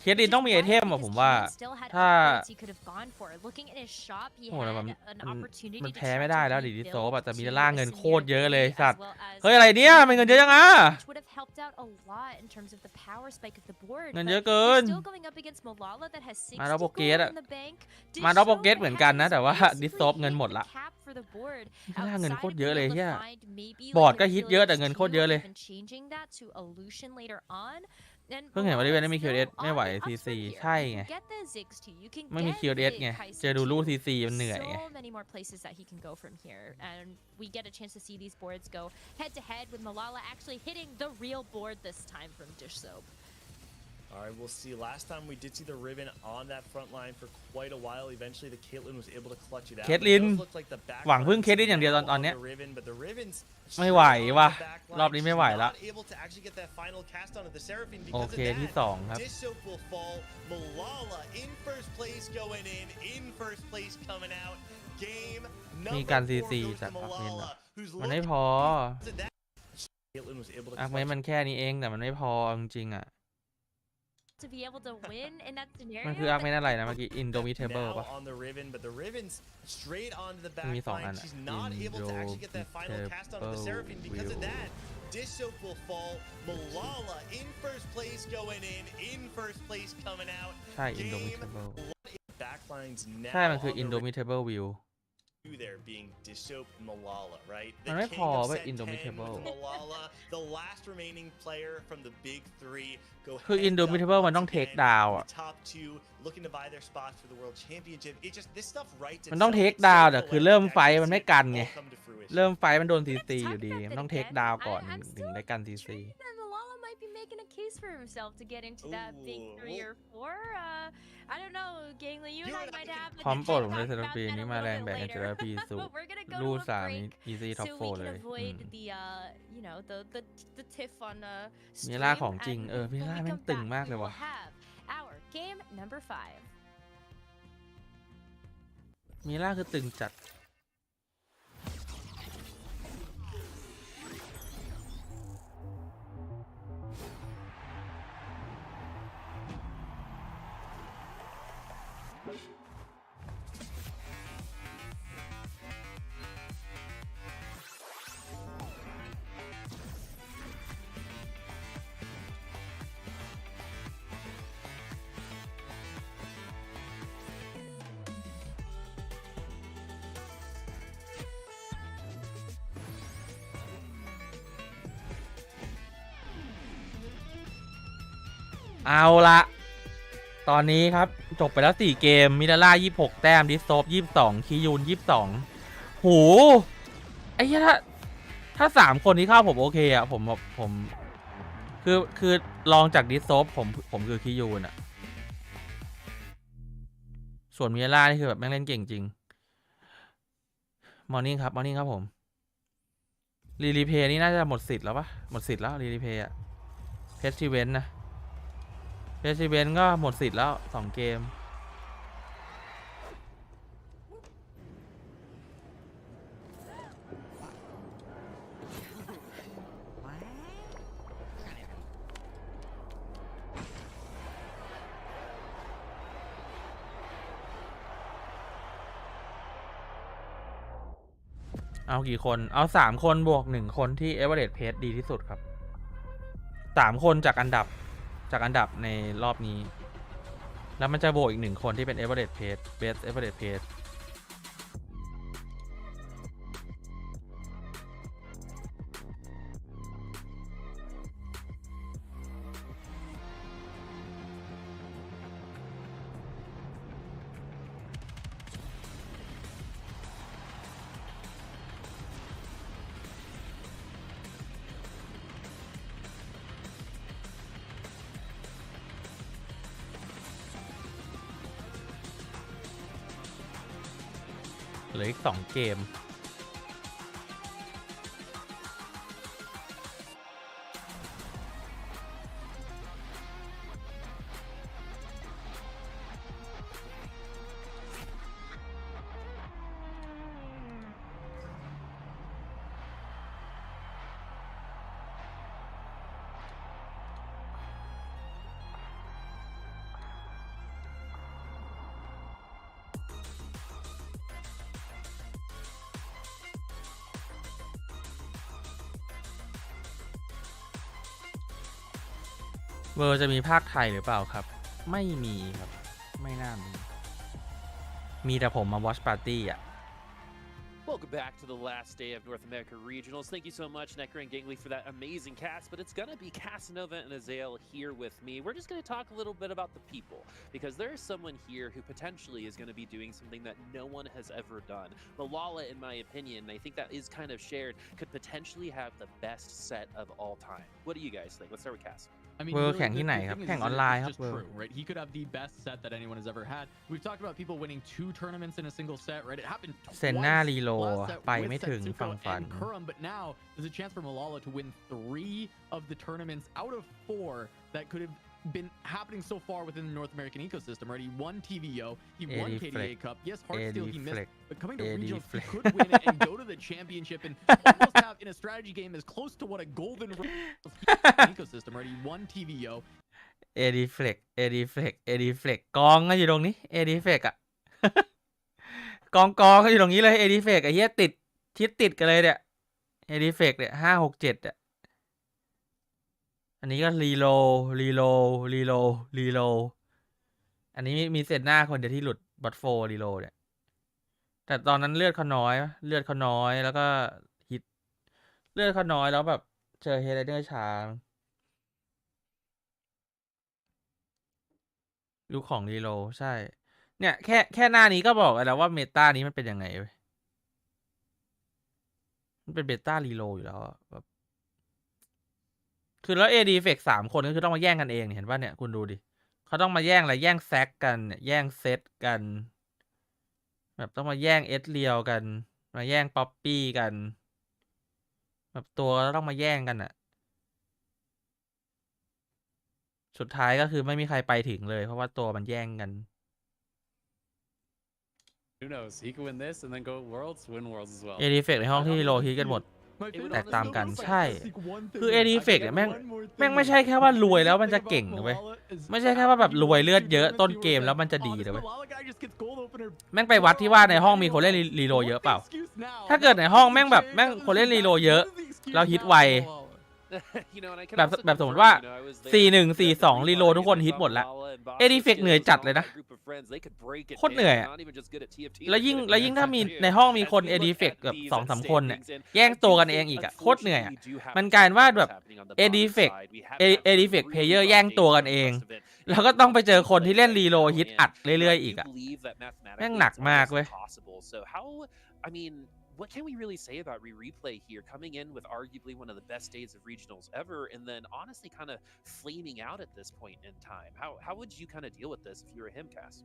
เคสดินต้องมีไอเทมอะผมว่าถ้าโอ้โหมันแพ้ไม่ได้แล้วดิโซแต่มีล่าเงินโคตรเยอะเลยสัตว์เฮ้ยอะไรเนี่ยมันเงินเยอะจังอะเงินเยอะเกินมาดับเบิลเกตอะมาดับเบิลเกตเหมือนกันนะแต่ว่าดิโซเงินหมดละล่าเงินโคตรเยอะเลยเฮียบอร์ดก็ฮิตเยอะแต่เงินโคตรเยอะเลยเพิ่งเห็นว่าริเวนไม่มี QS ไม่ไหว CC ใช่ไงไม่มี QS ไงเจอดูรู CC มันเหนื่อยไงAll right, we'll see. Last time we did see the Riven on that front line for quite a while. Eventually, the Caitlyn was able to clutch it out. เคทลินหวังพึ่งเคทลินอย่างเดียวตอนเนี้ยไม่ไหวว่ะรอบนี้ไม่ไหวละโอเคที่2ครับมีการ CC จากอักเมนมันไม่พออักเมนมันแค่นี้เองแต่มันไม่พอจริงๆอ่ะมันคืออักเมนอะไรนะเมื่อกี้ Indomitable ป่ะมี2 อัน Dissoap will fall. Malala in first place going in first place coming out. ใช่ Indomitable ใช่มันคือ Indomitable View there being Dissoap Malala, right? มันไม่พอว่า Indomitable Malala, the last remaining player from the big 3 go คือ Indomitable มันต้องเทคดาวอ่ะ top 2 looking to buy their spots for the world championship. It just this stuff right มันต้องเทคดาวแต่คือเริ่มไฟมันไม่กันไงเริ่มไฟมันโดน CC อยู่ดีมันต้องเทคดาวก่อนถึงได้กัน CC making a case for himself to get into that big 3 or 4. I don't know, Gangly, you and I might have พร้อมโปรดของเซราปีนี้มาแรงแบกเซราปีสูรูด3 easy top 4 เลยมีล่าของจริงมีล่าแม่งตึงมากเลยว่ะมีล่าคือตึงจัดเอาละตอนนี้ครับจบไปแล้ว4 เกมมิลาล่า26 แต้มดิสโซฟ22คิยูน22โหไอ้เหี้ยถ้า3 คนที่เข้าผมโอเคอะผมคือลองจากดิสโซฟผมคือคิยูนอะส่วนมิลาล่านี่คือแบบแม่งเล่นเก่งจริงมอร์นิ่งครับผมรีเพย์นี่น่าจะหมดสิทธิ์แล้วปะหมดสิทธิ์แล้วรีเพย์อะเพสติเวนนะเฟสติเวนก็หมดสิทธิ์แล้ว2 เกมเอากี่คนเอา3 คนบวก1 คนที่ average pace ดีที่สุดครับ3 คนจากอันดับในรอบนี้ แล้วมันจะโบกอีก1 คนที่เป็น average pace best average pace เหลืออีก2 เกมเวอร์จะมีภาคไทยหรือเปล่าครับ ไม่มีครับ ไม่น่ามีแต่ผมมา watch party อ่ะ Welcome back to the last day of North America Regionals. Thank you so much, Necker and Gingley, for that amazing cast. But it's going to be Casanova and Azael here with me. We're just going to talk a little bit about the people, because there is someone here who potentially is going to be doing something that no one has ever done. Malala, in my opinion, and I think that is kind of shared, could potentially have the best set of all time. What do you guys think? Let's start with Cass. I mean, เวอร์ really, แข่งที่ไหน the ครับ thing แข่ง is, ออนไลน์ครับ it's เวอ just ร์ true, right? He could have the best set that anyone has ever had. We've talked about people winning 2 tournaments in a single set, right? It happened twice เซนน่ารีโล last set ไป with ไม่ถึง Setsuko ฝั่งฝัน and Kurum, but now there's a chance for Malala to win 3 of the tournaments out of 4 that could have been happening so far within the North American ecosystem, right? He won TVO, he won KDA Cup. Yes, Heartsteel he missed, but coming to regionals, he could win it and go to the championship and almost have in a strategy game as close to what a golden ecosystem, right? He won TVO. เอดีเฟล็กกองก็อยู่ตรงนี้เอดีเฟล็กอะ กองก็อยู่ตรงนี้เลยเอดีเฟล็กไอ้เหี้ยติดกันเลยเนี่ยเอดีเฟล็กเนี่ย5 6 7อะอันนี้ก็รีโลอันนี้มีเซนหน้าคนเดียวที่หลุดบัตโฟรีโลเนี่ยแต่ตอนนั้นเลือดเขาน้อยแล้วก็ฮิตเลือดเขาน้อยแล้วแบบเจอเฮดไรเดอร์ช้ายุคของรีโลใช่เนี่ยแค่หน้านี้ก็บอกแล้วว่าเมตานี้มันเป็นยังไงเว้ยมันเป็นเบต้ารีโลอยู่แล้วแบบคือแล้ว AD เฟก3 คนก็คือต้องมาแย่งกันเองเห็นป่ะเนี่ยคุณดูดิเขาต้องมาแย่งอะไรแย่งแซกกันเนี่ยแย่งเซตกันแบบต้องมาแย่งเอสเรียวกันมาแย่งป๊อปปี้กันแบบตัวต้องมาแย่งกันอ่ะสุดท้ายก็คือไม่มีใครไปถึงเลยเพราะว่าตัวมันแย่งกัน Who knows? He could win this and then go worlds, win worlds as well. เอดีเฟกในห้องที่โลฮีกันหมด แตกต่างกันใช่คือเอดีเฟกเนี่ยแม่งไม่ใช่แค่ว่ารวยแล้วมันจะเก่งนะเว้ยไม่ใช่แค่ว่าแบบรวยเลือดเยอะต้นเกมแล้วมันจะดีนะเว้ยแม่งไปวัดที่ว่าในห้องมีคนเล่นรีโลเยอะเปล่าถ้าเกิดในห้องแม่งคนเล่นรีโลเยอะแล้วฮิตไวแบบสมมติว่า4-1 4-2รีโลทุกคนฮิตหมดแล้วเอดีเฟกเหนื่อยจัดเลยนะโคตรเหนื่อยอะแล้วยิ่งถ้ามีในห้องมีคนเอดีเฟกแบบ2-3 คนเนี่ยแย่งตัวกันเองอีกอะโคตรเหนื่อยอะมันกลายว่าแบบเอดีเฟกเพลเยอร์แย่งตัวกันเองแล้วก็ต้องไปเจอคนที่เล่นรีโลฮิตอัดเรื่อยๆอีกอะแม่งหนักมากเว้ยWhat can we really say about Replay here, coming in with arguably one of the best days of regionals ever, and then honestly kind of flaming out at this point in time? How would you kind of deal with this if you were him, Cass?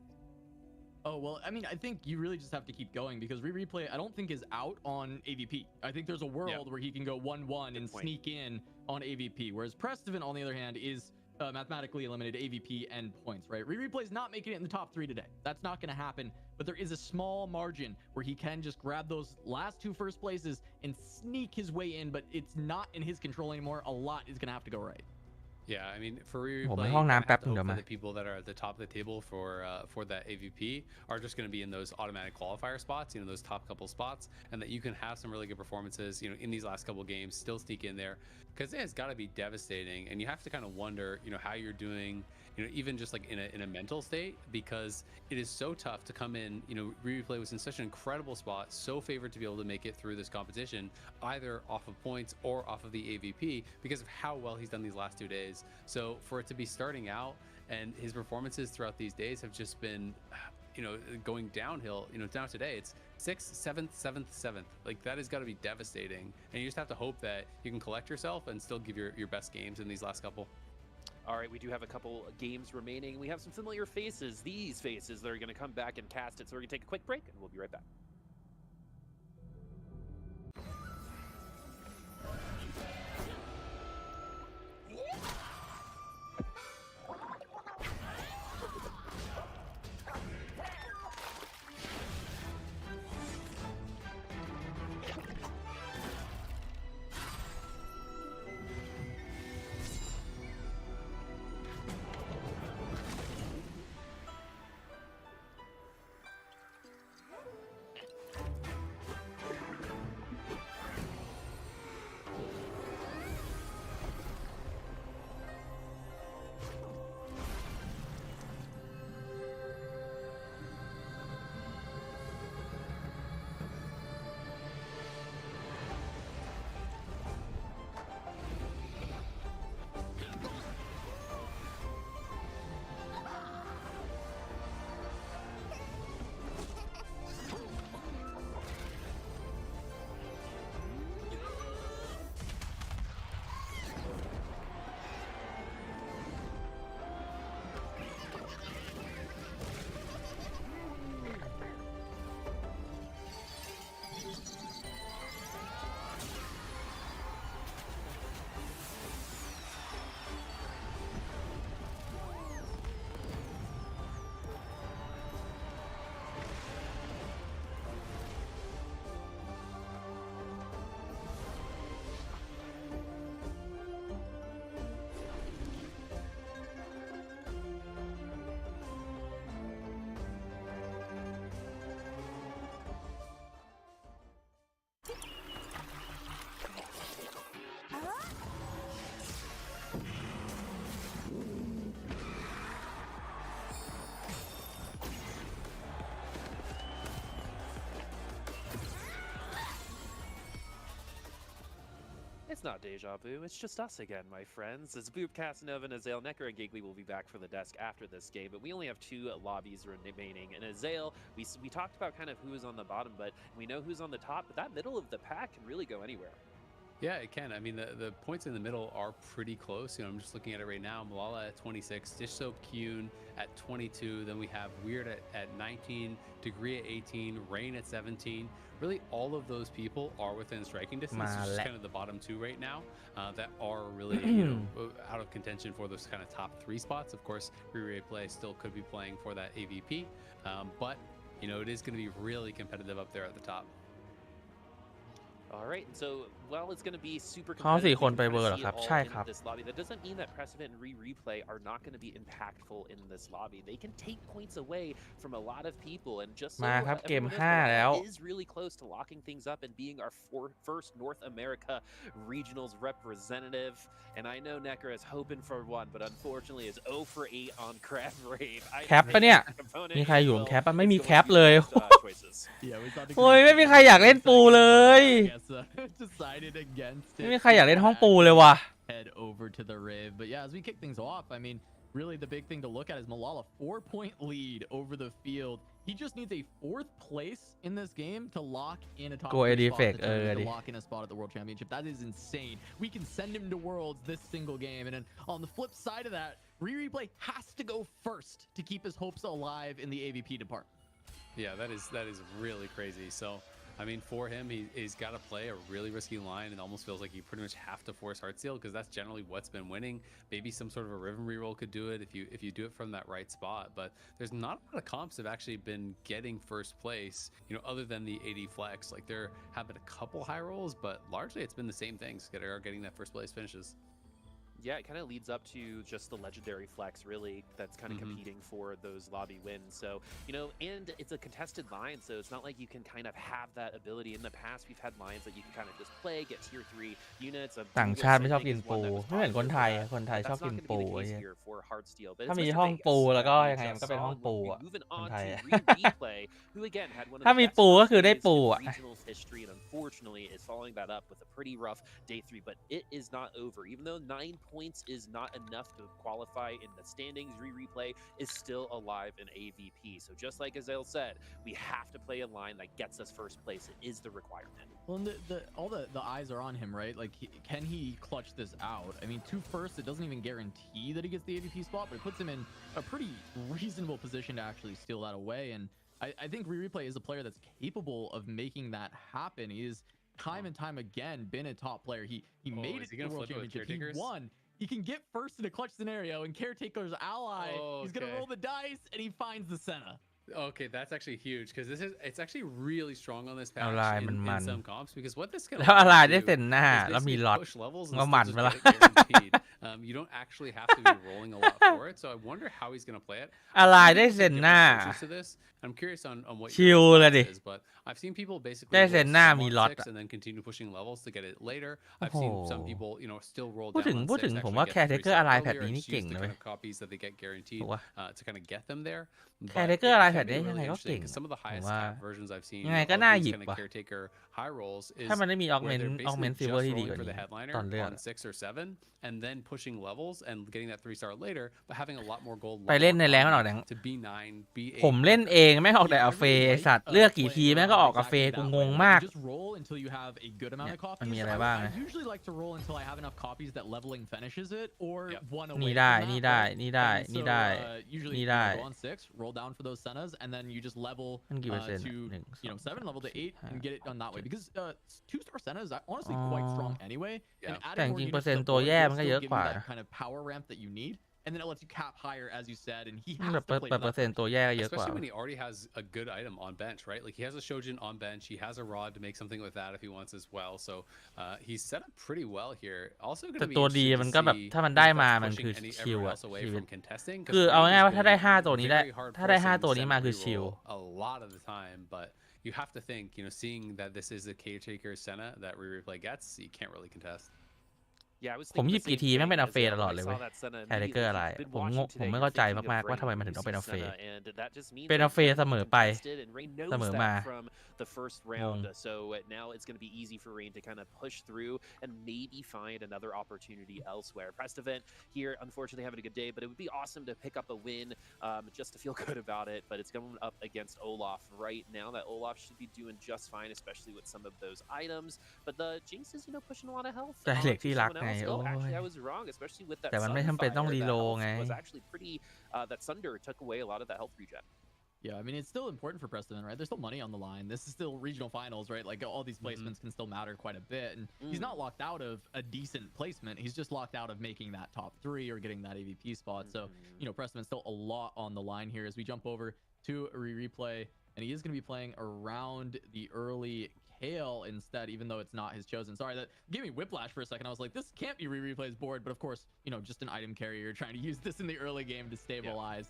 Oh, well, I mean, I think you really just have to keep going because Replay, I don't think is out on AVP. I think there's a world where he can go 1-1 and sneak in on AVP, whereas Prestivan, on the other hand, is mathematically eliminated AVP and points, right? Replay's not making it in the top 3 today. That's not going to happen, but there is a small margin where he can just grab those last 2 first places and sneak his way in, but it's not in his control anymore. A lot is going to have to go right. Yeah, I mean, for Replay, ผมไปห้องน้ำแป๊บนึง for เดี๋ยวมา the people that are at the top of the table for that AVP are just going to be in those automatic qualifier spots, you know, those top couple spots, and that you can have some really good performances, you know, in these last couple games, still sneak in there, because it's got to be devastating, and you have to kind of wonder, you know, how you're doing, you even just like in a mental state, because it is so tough to come in. Replay was in such an incredible spot, so favored to be able to make it through this competition, either off of points or off of the AVP, because of how well he's done these last 2 days. So for it to be starting out, and his performances throughout these days have just been, going downhill. Now today it's 6th, 7th, 7th, 7th. Like, that has got to be devastating, and you just have to hope that you can collect yourself and still give your best games in these last couple. All right, we do have a couple games remaining. We have some familiar faces, these faces that are going to come back and cast it. So we're going to take a quick break, and we'll be right back. It's not deja vu, it's just us again, my friends. As Boob, Casanova, and Azael, Necker, and Giggly will be back for the desk after this game, but we only have 2 lobbies remaining. And Azael, we talked about kind of who is on the bottom, but we know who's on the top, but that middle of the pack can really go anywhere. Yeah, it can. I mean, the points in the middle are pretty close. I'm just looking at it right now. Malala at 26, Dish Soap Kyun at 22. Then we have Weird at 19, Degree at 18, Rain at 17. Really, all of those people are within striking distance. It's just kind of the bottom 2 right now that are really out of contention for those kind of top 3 spots. Of course, Replay still could be playing for that AVP, but it is going to be really competitive up there at the top. All right, and so while it's going to be super เขา competitive, 4 คนไปเวอร์เหรอครับ ใช่ครับ this lobby, that doesn't mean that Precedent and Replay are not going to be impactful in this lobby. They can take points away from a lot of people, and just so มาครับ เกม everyone knows, 5 แล้ว is really close to locking things up and being our first North America Regionals representative. And I know Necker is hoping for one, but unfortunately is 0 for 8 on Crab Raid. แคปปะเนี่ย มีใครอยู่บนแคปปะไม่มีแคปเลย โอ้ย ไม่มีใครอยากเล่นปูเลย decided against it. ไม่มีใครอยากเล่นห้องปูเลยว่ะ Head over to the Riv. But yeah, as we kick things off, I mean, really the big thing to look at is Malala 4-point lead over the field. He just needs a 4th place in this game to lock in a top 3 spot, to lock in a spot at the World Championship. That is insane. We can send him to Worlds this single game. And then on the flip side of that, Replay has to go first to keep his hopes alive in the AVP department. Yeah, that is really crazy. So, I mean, for him, he's got to play a really risky line. It almost feels like you pretty much have to force Heartsteel, because that's generally what's been winning. Maybe some sort of a Riven reroll could do it if you do it from that right spot. But there's not a lot of comps that have actually been getting first place, other than the AD Flex. Like, there have been a couple high rolls, but largely it's been the same things that are getting that first place finishes. Yeah, it kind of leads up to just the legendary flex, really, that's kind of competing for those lobby wins. So, you know, and it's a contested line, so it's not like you can kind of have that ability. In the past, we've had lines that you can kind of just play, get tier 3 units. ต่างชาติไม่ชอบกินปูไม่เหมือนคนไทยคนไทยชอบกินปูถ้ามีห้องปูแล้วก็ยังไงมันก็เป็นห้องปูอ่ะคนไทยถ้ามีปูก็คือได้ปูอ่ะ Unfortunately, is following that up with a pretty rough day 3, but it is not over. Even though 9 points is not enough to qualify in the standings, replay is still alive in AVP. So just like Azael said, we have to play a line that gets us first place. It is the requirement. Well, and all the eyes are on him, right? Like, can he clutch this out? I mean, 2 firsts, it doesn't even guarantee that he gets the AVP spot, but it puts him in a pretty reasonable position to actually steal that away. And I think replay is a player that's capable of making that happen. He is time and time again been a top player. He made it to the World Championship. He won. He can get first in a clutch scenario, and Caretaker's ally, he's gonna roll the dice, and he finds the Senna. Okay, that's actually huge because it's actually really strong on this patch in some comps because what this can do is push levels and still just get it guaranteed. You don't actually have to be rolling a lot for it, so I wonder how he's gonna play it. อะไรได้เซนหน้า I'm curious on what ชิลเลยดิ is, but I've seen people basically roll some on 6 and then continue pushing levels to get it later. I've seen some people, you know, still roll down on 6 พูดถึงผมว่า Caretaker อะไรแพทนี้นี่เก่ง the เลย kind of copies that they get guaranteed to kind of get them there. Caretaker อะไรแพทนี้ยังไงก็เก่ง Some of the highest cap versions I've seen ยังไงก็น่าหยิบ kind of ว่ะ Caretaker high rolls is ถ้ามันได้มี where Augment they're basically Silver just ที่ดีก rolling ว่า for the นี้ headliner ตอนเลือก on 6 or 7 and then pushing levels and getting that 3-star later but having a lot more gold ไปเล่นในแรงมันออกแรง to B9 B8 ผมเล่นเองไม่ออกแต่เอาเฟไอ้สัตว์เลือกกี่ทีแม่งก็ออกกับเฟกูงงมาก Just roll until you have a good amount of copies. มันมีอะไรบ้าง I usually like to roll until I have enough copies that leveling finishes it or one away. นี่ได้นี่ได้นี่ได้นี่ได้ usually นี่ได้ go on 6, roll down for those Sennas, and then you just level มันกี่เปอร์เซ็นต์ to 7 level to 8 and get it done that way because 2-star Senna is honestly quite strong anyway. And แต่จ adding ริง more ๆเปอร์ units เซ็น to ต์ the ตัว board แย่ will มันก็ still เยอะ give ก you ว่า that kind of power ramp that you need, and then it lets you cap higher as you said, and he แบบ has to play เปอร์เซ็นต์ตัวแย่เยอะกว่า especially when he already has a good item on bench, right? Like he has a Shojin on bench, he has a rod to make something with that if he wants as well. So he's set up pretty well here. Also going แต่ to be ตัวดี interesting มัน to ก็แบบ see ถ้ามันได้ if มา that's มัน pushing คือ any ชิล everyone อะ else away ชีวิต from contesting. คือเอาง่ายๆว่าถ้าได้5ตัวนี้ได้ Very hard ถ้าได้ person 5ตัวนี้ to มา set คือชิล reroll a lot of the time, but you have to think, you know, seeing that this is a Caretaker Senna that replay gets, you can't really contest. Yeah, I was ผมหยิบ thinking กี่ the ที same แม่ง thing เป็นเอา as เฟ well. ตลอด I เลย saw เว้ย that Senna แคร์เทเกอร์ immediately. อะไร Been ผม watching ผม today, ไม่เข้าใจ thinking of มากๆว่า Rain ทำไมมันถึงต้องเป็นเอาเฟ Senna, and that just means เป็นเอาเฟเสมอไป contested, and Rain knows เสมอมา that from the first round. So now it's going to be easy for Rain to kind of push through and maybe find another opportunity elsewhere. Pressed event here, unfortunately having a good day, but it would be awesome to pick up a win just to feel good about it. But it's going up against Olaf right now. That Olaf should be doing just fine, especially with some of those items. But the Jinx is, you know, pushing a lot of health. แต่เหล็กที่รัก someone ไง else. โอ้ Oh, ย actually, I was wrong, especially with that แต่มันไม่จำเป็นต้อง Sunfire. รี That โล health ไง was actually pretty. That Sunder took away a lot of that health regen. Yeah, I mean, it's still important for Preston, right? There's still money on the line. This is still regional finals, right? Like, all these placements can still matter quite a bit. And he's not locked out of a decent placement. He's just locked out of making that top 3 or getting that AVP spot. So, you know, Preston's still a lot on the line here as we jump over to a replay. And he is going to be playing around the early Kale instead, even though it's not his chosen. Sorry, that gave me whiplash for a second. I was like, this can't be replay's board. But of course, you know, just an item carrier trying to use this in the early game to stabilize.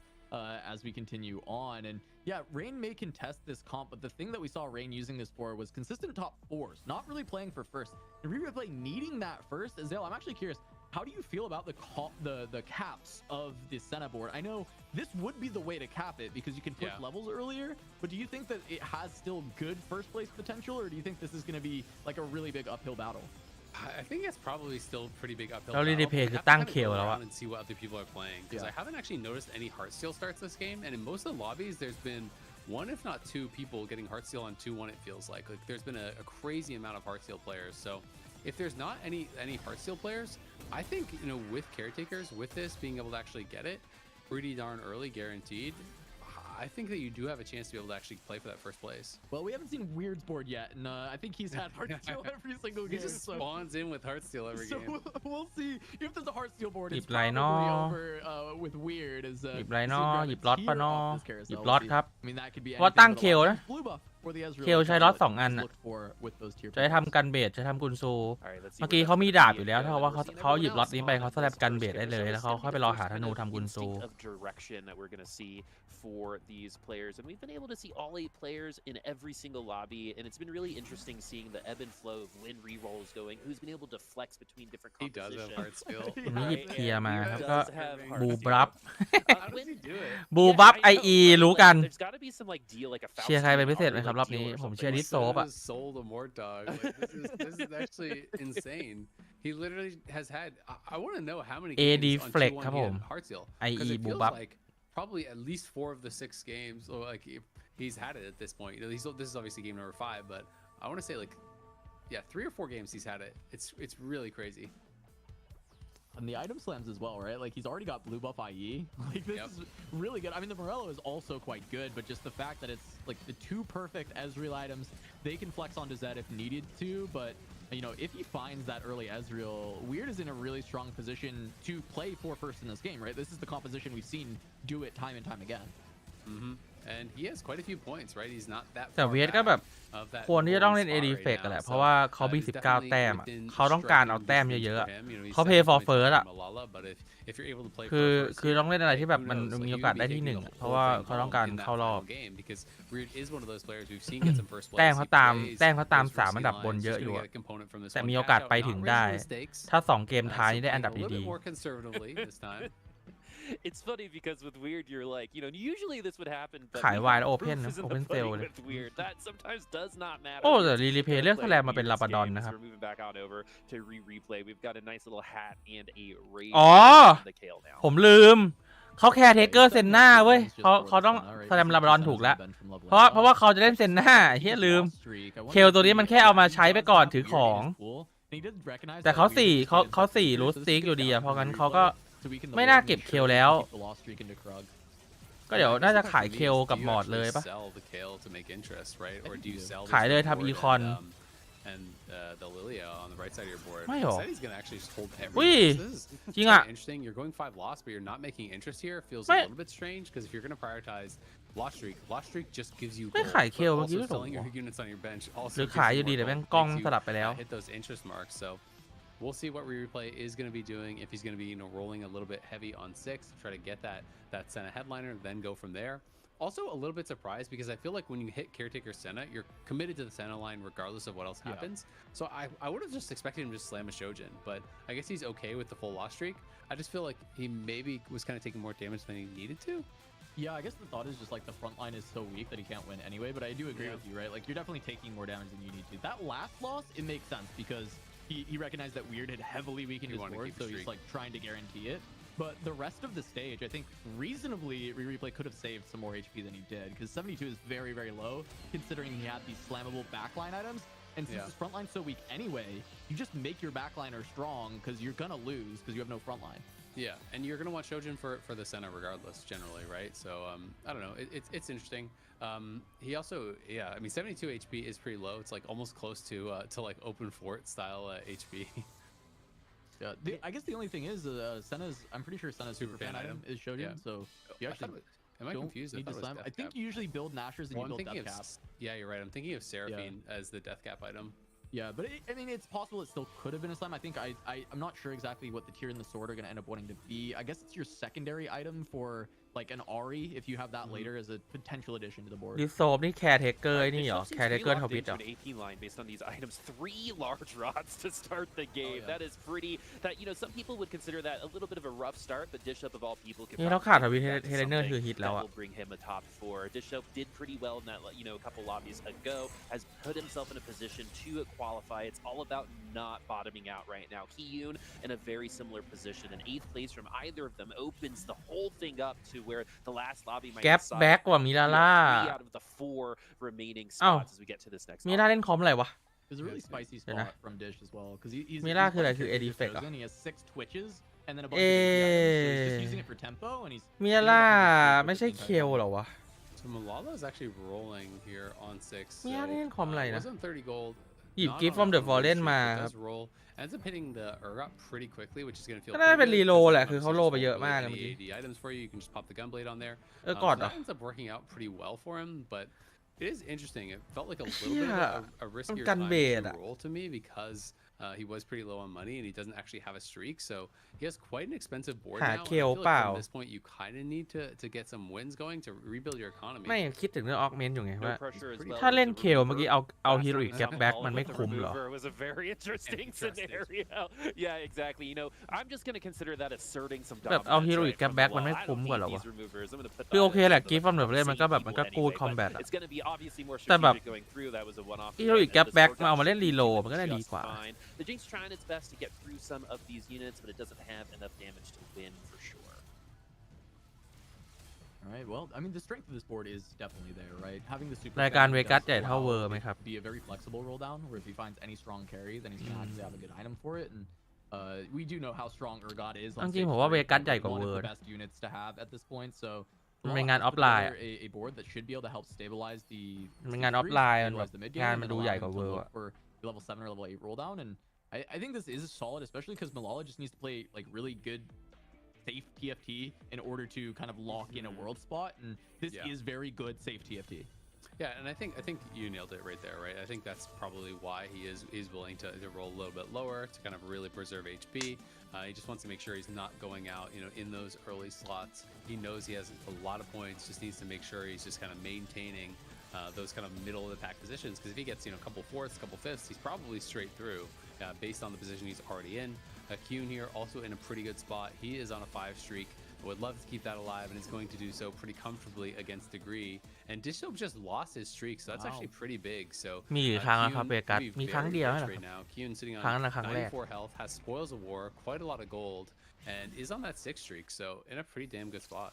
As we continue on. And yeah, Rain may contest this comp, but the thing that we saw Rain using this for was consistent top 4s, not really playing for first. And replay needing that first. Azael, I'm actually curious, how do you feel about the caps of the Senna board? I know this would be the way to cap it because you can push levels earlier, but do you think that it has still good first place potential, or do you think this is going to be like a really big uphill battle? I think it's probably still pretty big uphill. เรา battle. replay We คือ have to ตั้ง kind of เคล go แล้วอะ around and see what other people are playing because I haven't actually noticed any Heartsteel starts this game, and in most of the lobbies, there's been 1 if not 2 people getting Heartsteel on 2-1. It feels like there's been a crazy amount of Heartsteel players. So if there's not any Heartsteel players, I think, you know, with Caretakers, with this being able to actually get it pretty darn early, guaranteed. I think that you do have a chance to be able to actually play for that first place. Well, we haven't seen Weird's board yet, and I think he's had Heartsteel every single game. He just spawns in with Heartsteel every game. So we'll see if there's a Heartsteel board. หยิ It's บไรนอ probably over with Weird. หยิบไรนอหยิบล็อตปะนอหยิบ We'll ล็อต see. ครับ I mean, that could be เพราะตั้ง anything, เคล but a lot นะ of blue buff for the Ezreal เคลใช้ล็อต2 อัน is น่ะ looked for with those tier ใช้ทำกันเบสใช้ทำกุนซู Alright, let's see เมื่อ where กี้ that's เขามี gonna ดาบ be อยู่แล้ว again. ถ้าว่า We've seen เขาหยิบ everyone ล็อต else นี้ไป on เขาส this แลปกัน first เบสได้เลย skill แล้วเขา set. ค่อยไปรอหาธนูทำกุนซู Instinct of direction that we're gonna see for these players, and we've been able to see all 8 players in every single lobby, and it's been really interesting seeing the ebb and flow of when rerolls going, who's been able to flex between different He does have compositions. Heartsteel. ผมหยิบเคลียร์มาครับ He ก็ does have บู Heartsteel. บรับ How does he do it? บูบัฟ Yeah, ไอ I know, อี right? รู้กัน There's gotta be some like deal, like a เชียร์ใครเป็นพิเศษไหม Faustine ครับ or รอบนี้ deal or ผมเชียร์ something ดิ like โซป This อะ is Soul the Mort Dog. Like, this is actually insane. He literally has had. I want to know how many AD games on Flex T1 ครับ he ผ had ม Heartsteel. IE Because it feels Bubap like probably at least 4 of the 6 games, or like he's had it at this point. This is obviously game number 5, but I want to say like, yeah, 3 or 4 games he's had it. It's really crazy. And the item slams as well, right? Like he's already got blue buff IE. Like this is really good. I mean, the Morello is also quite good, but just the fact that it's like the 2 perfect Ezreal items, they can flex onto Zed if needed to. But you know, if he finds that early Ezreal, Weird is in a really strong position to play 4 first in this game, right? This is the composition we've seen do it time and time again. And he has quite a few points, right? He's not that แต่ far เวทก็แบบ back of that ควรที่จะต้องเล่น golden AD spot Flex right กันแห now. ละ เพราะว่าเขามี He's 19 definitely แต้มอะ within เขาต้องการ striking เอาแต้ม distance เยอะๆ for อะ him. You know, he's เขา pay 7 for points first away อะ from Malala, but if you're able to play คือ for first, คือต้องเล่นอะไรที่แบบ who มัน knows? มี Like, โอ you กาส could ได้ be ที่ taking 1 the เพราะ whole ว่า thing เขาต้อง home การ in that เข้ารอบ final game because Weird is one of those players we've seen get some first แต้ม place. เขา He ตาม plays แต้มเขาตาม those 3 risky อันดับบน lines. เยอะ He's อยู่ gonna อะ get a component from this แต่ one มี catch โอกาส out, ไป not ถึง raising ได้ the stakes. ถ้า 2 เกมท้าย So นี่ได้อัน playing ดับ a little ดี bit more conservatively this time. It's funny because with Weird, you're like, you know, usually this would happen, but ขาย even wide the open proof นะ is in the open pudding sale เลย with Weird. That sometimes does not matter. โอ้แต่ Weird รีเพย์ gonna เลือก play แสลมมาเป็น Weird's ลาบาดอน game, นะค so รับ we're moving back on over to replay. We've got a nice little hat and a raise อ๋อ on the Kayle now. ผมลืม เขาแคร์เทเกอร์เซนหน้าเว้ยเขาต้องแสดงลาบาดอนถูกแล้ว เพราะว่าเขาจะเล่นเซนหน้าเฮียลืม เคลตัวนี้มันแค่เอามาใช้ไปก่อนถือของ แต่เขา4รูทสติ๊กอยู่ดีอะเพราะงั้นเขาก็ไม่น่าเก็บเคลแล้ว ก็เดี๋ยวน่าจะขายเคลกับมอดเลยปะ ขายเลยทำอีคอน and the Lilia on the right side of your board. ไม่หรอ Instead, he's gonna actually just hold อุ้ย everything. This is จริงอะ kinda interesting. You're going 5 loss, but you're not making interest here. Feels a ไม่ little bit strange because if you're gonna prioritize loss streak just gives you ไม่ gold, ขายเคล but เมื่อกี้ also ไม่ถูก selling your units on your bench ห also รือ gives ขายอ you ยู่ดี more แต่แม่ง gold, กล้อง makes ส you ลับไปแล้ว hit those interest marks. So we'll see what replay is gonna be doing. If he's gonna be rolling a little bit heavy on 6, try to get that Senna headliner, then go from there. Also a little bit surprised because I feel like when you hit Caretaker Senna, you're committed to the Senna line regardless of what else happens. So I would have just expected him to slam a Shojin, but I guess he's okay with the full loss streak. I just feel like he maybe was kind of taking more damage than he needed to. Yeah, I guess the thought is just like the front line is so weak that he can't win anyway, but I do agree with you, right? Like you're definitely taking more damage than you need to. That last loss, it makes sense because he recognized that Weird had heavily weakened his board, so he's like trying to guarantee it. But the rest of the stage, I think reasonably replay could have saved some more HP than he did because 72 is very, very low considering he had these slammable backline items. And since his front line's so weak anyway, you just make your backliner strong because you're gonna lose because you have no front line. Yeah, and you're gonna want Shojin for the Senna regardless, generally, right? So I don't know, it's interesting. He also, I mean, 72 HP is pretty low. It's like almost close to like open fort style HP. Yeah, I guess the only thing is Senna's. I'm pretty sure Senna's super fan item is Shojin, so you actually am I confused? need to slam. I think you usually build Nashers and you build Death Cap. Yeah, you're right. I'm thinking of Seraphine as the Death Cap item. Yeah, but I mean, it's possible it still could have been a slam. I think I'm not sure exactly what the tier and the sword are going to end up wanting to be. I guess it's your secondary item for like an Ari if you have that later as a potential addition to the board. ดิโซบนี่แคร์เทเกอร์นี่เหรอ แคร์เทเกอร์ทวิตเหรอ AP line based on these items, 3 large rods to start the game. That is pretty. That you know, some people would consider that a little bit of a rough start, but Dish Up of all people can. นี่เราขาดทวิตเทเลเนอร์คือฮิตแล้ว that อะ will bring him a top 4. Dish Up did pretty well in that, you know, a couple lobbies ago. Has put himself in a position to qualify. It's all about not bottoming out right now. Kiyun in a very similar position. An 8th place from either of them opens the whole thing up to where the last lobby might แก๊ป decide แบ็กกว่ามิลาล่า 3 out of the 4 remaining spots as we get to this next มิลาเล่นคอมอะไรวะ There's a really spicy spot from Dish as well because he's Miraคืออะไร playing คือ AD character Flex chosen. He has 6 twitches and then a bunch of AP items, so he's just using it for tempo and he's มิลาล่าไม่ใช่เคลเหรอวะ So Malala is actually rolling here on 6. มิลาเล่นคอมอะไรนะ wasn't 30 gold. หยิบ Not Gift on from a the low Fallen streak, มา but ครับ does roll. Ends up hitting the Urgot pretty quickly, which is going to feel ก็น่าจะเป็น pretty รี good โล because แหละ it's คือ not เขาโลไป just เยอะ full มาก really เมื่อกี้ AD items for you. You can just pop the gunblade on there. กอด So เหรอ that ends up working out pretty well for him, but It is interesting. It felt like a little bit of a riskier time to roll to me because he was pretty low on money and he doesn't actually have a streak, so he has quite an expensive board now. I feel like from this point you kind of need to get some wins going to rebuild your economy. ไม่คิดถึงเรื่องออกเมนต์อยู่ไงว่าถ้าเล่นเคลเมื่อกี้เอาฮีโร่อีกแกปแบ็กมันไม่คุ้มหรอ was a very interesting scenario. Yeah, exactly. You know, I'm just going to consider that asserting some dominance. แบบเอาฮีโร่อีกแกปแบ็กมันไม่คุ้มกว่าหรอวะคือโอเคแหละกิฟต์ฟอร์มแบบเล่นมันก็แบบมันก็กูดคอมแบทแต่แบบฮีโร่อีกแกปแบ็กมาเอามาเล่นรีโหลดมันก็ได้ดีกว่า The Jinx trying its best to get through some of these units, but it doesn't have enough damage to win for sure. All right, well, I mean, the strength of this board is definitely there, right? Having the super รายการเวกัสใหญ่เท่าเวอร์ไหมครับ be a very flexible roll down, where if he finds any strong carry, then he's gonna actually have a good item for it. And we do know how strong Urgot is. จริงๆผมว่าเวกัสใหญ่กว่าเวอร์ the best units to have at this point. So มันเป็นงานออฟไลน์ a board that should be able to help stabilize the มันเป็นงานออฟไลน์แบบงานมันดูใหญ่กว่าเวอร์ for level 7 or level 8 roll down. And I think this is solid, especially because Malala just needs to play like really good, safe TFT in order to kind of lock in a world spot, and this is very good, safe TFT. Yeah, and I think you nailed it right there, right? I think that's probably why he's willing to roll a little bit lower to kind of really preserve HP. He just wants to make sure he's not going out, in those early slots. He knows he has a lot of points, just needs to make sure he's just kind of maintaining those kind of middle of the pack positions, because if he gets a couple fourths, couple fifths, he's probably straight through based on the position he's already in. Kyun here also in a pretty good spot. He is on a 5 streak. Would love to keep that alive, and is going to do so pretty comfortably against Degree. And Dishsoap just lost his streak, so that's actually pretty big. So มีกี่ครั้งครับเวกัสมีครั้งเดียวเหรอ right now. Kyun sitting on ครั้งแรก 94 health, has Spoils of War, quite a lot of gold, and is on that 6 streak, so in a pretty damn good spot.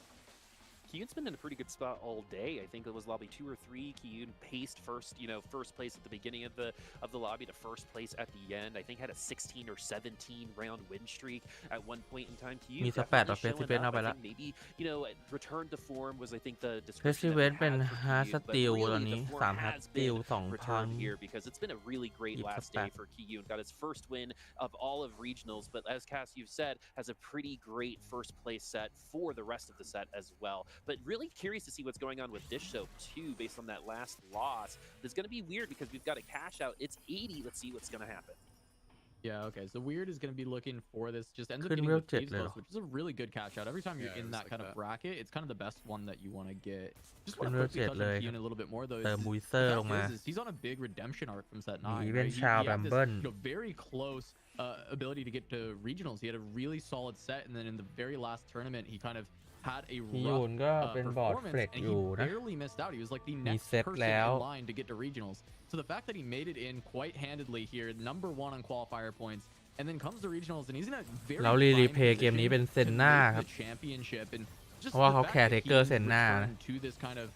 Kyun's been in a pretty good spot all day. I think it was lobby 2 or 3. Kyun paced first place at the beginning of the lobby to first place at the end. I think had a 16 or 17 round win streak at one point in time. Kyun มีสเปดต่อเฟสติเวนเอาไปแล้ว maybe return to form was I think the เฟสติเวนเป็น5สติลตอนนี้3ฮัตสติล return 2,000 here because it's been a really great last day for Kyun. Got his first win of all of regionals, but as Cass you've said, has a pretty great first place set for the rest of the set as well. But really curious to see what's going on with Dishsoap too, based on that last loss. It's going to be weird because we've got a cash out. It's 80. Let's see what's going to happen. Yeah, okay. So Weird is going to be looking for this. Just ends up getting the Thieves List, which is a really good cash out. Every time you're in that kind of bracket, it's kind of the best one that you want to get. Just want to quickly touch on Kyun a little bit more though. เติมบูสเตอร์ลงมา He's on a big redemption arc from set 9. อีเวนต์ชาวแบมเบิล Very close ability to get to regionals. He had a really solid set, and then in the very last tournament, he kind of had a rough performance, and he barely missed out. He was like the next person in line to get to regionals. So the fact that he made it in quite handedly here, number 1 on qualifier points, and then comes to regionals, and he's in a very เรารีเพย์เกมนี้เป็นเซนน่าครับ championship, and just เพราะว่าเขาแคร์เทเกอร์เซนน่า to this kind of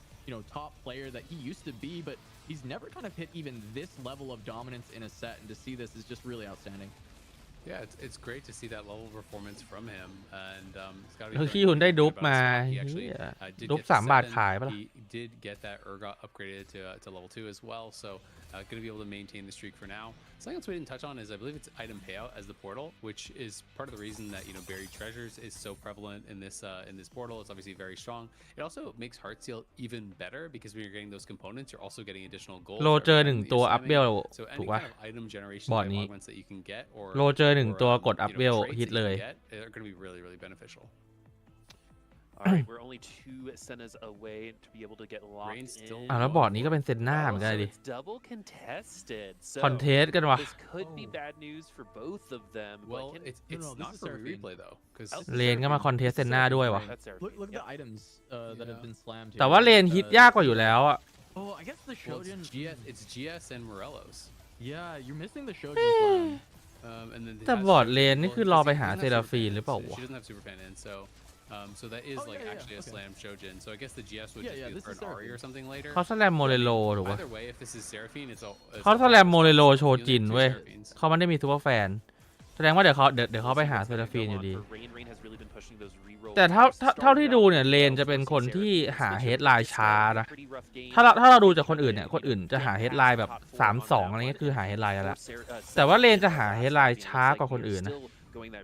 top player that he used to be, but he's never kind of hit even this level of dominance in a set, and to see this is just really outstanding. Yeah, it's great to see that level of performance from him, and it's got to be ที่คุณได้ดุ๊บมา ดุ๊บ3 บาทขายปะล่ะ He did get that Urgot upgraded to level 2 as well, so going to be able to maintain the streak for now. Something else we didn't touch on is I believe it's item payout as the portal, which is part of the reason that buried treasures is so prevalent in this portal. It's obviously very strong. It also makes Heartsteel even better because when you're getting those components, you're also getting additional gold. โลเจอ1ตัวอัพเวล So ถู any กป่ะ kind of item generation บอร์ดนี้ augments that you can get or โลเจอ1ตัวกดอัพเวล traits ฮิต that เล you ย get are going to be really, really beneficial. All right, we're only 2 Sennas away to be able to get locked in. แล้วบอร์ดนี้ก็เป็นเซนน่าเหมือนกันดิ It's double contested. So คอนเทสกันวะ this could be bad news for both of them. Well, it's not for replay though, because เลนก็มาคอนเทสเซนน่าด้วยวะ Look at the items that have been slammed. แต่ว่าเลนฮิตยากกว่าอยู่แล้วอะ Oh, I guess the Shojin. It's GS and Morelos. Yeah, you're missing the Shojin slam. And then แต่บอร์ดเลนนี่คือรอไปหาเซราฟีนหรือเปล่าวะ She doesn't have super fan in, so that is actually a slam Shojin. So I guess the GS would just be for an Ari or something later. เขาสแลมโมเรโลถูกป่ะ Either way, if this is Seraphine, it's เขาสแลมโมเรโลโชจินเว้ยเขาไม่ได้มีซูเปอร์แฟนแสดงว่าเดี๋ยวเขาไปหาเซราฟีนอยู่ดี แต่เท่าที่ดูเนี่ยเลนจะเป็นคนที่หาเฮดไลน์ช้านะถ้าเราดูจากคนอื่นเนี่ยคนอื่นจะหาเฮดไลน์แบบ 3-2 อะไรเงี้ยคือหาเฮดไลน์แล้วแต่ว่าเลนจะหาเฮดไลน์ช้ากว่าคนอื่นนะ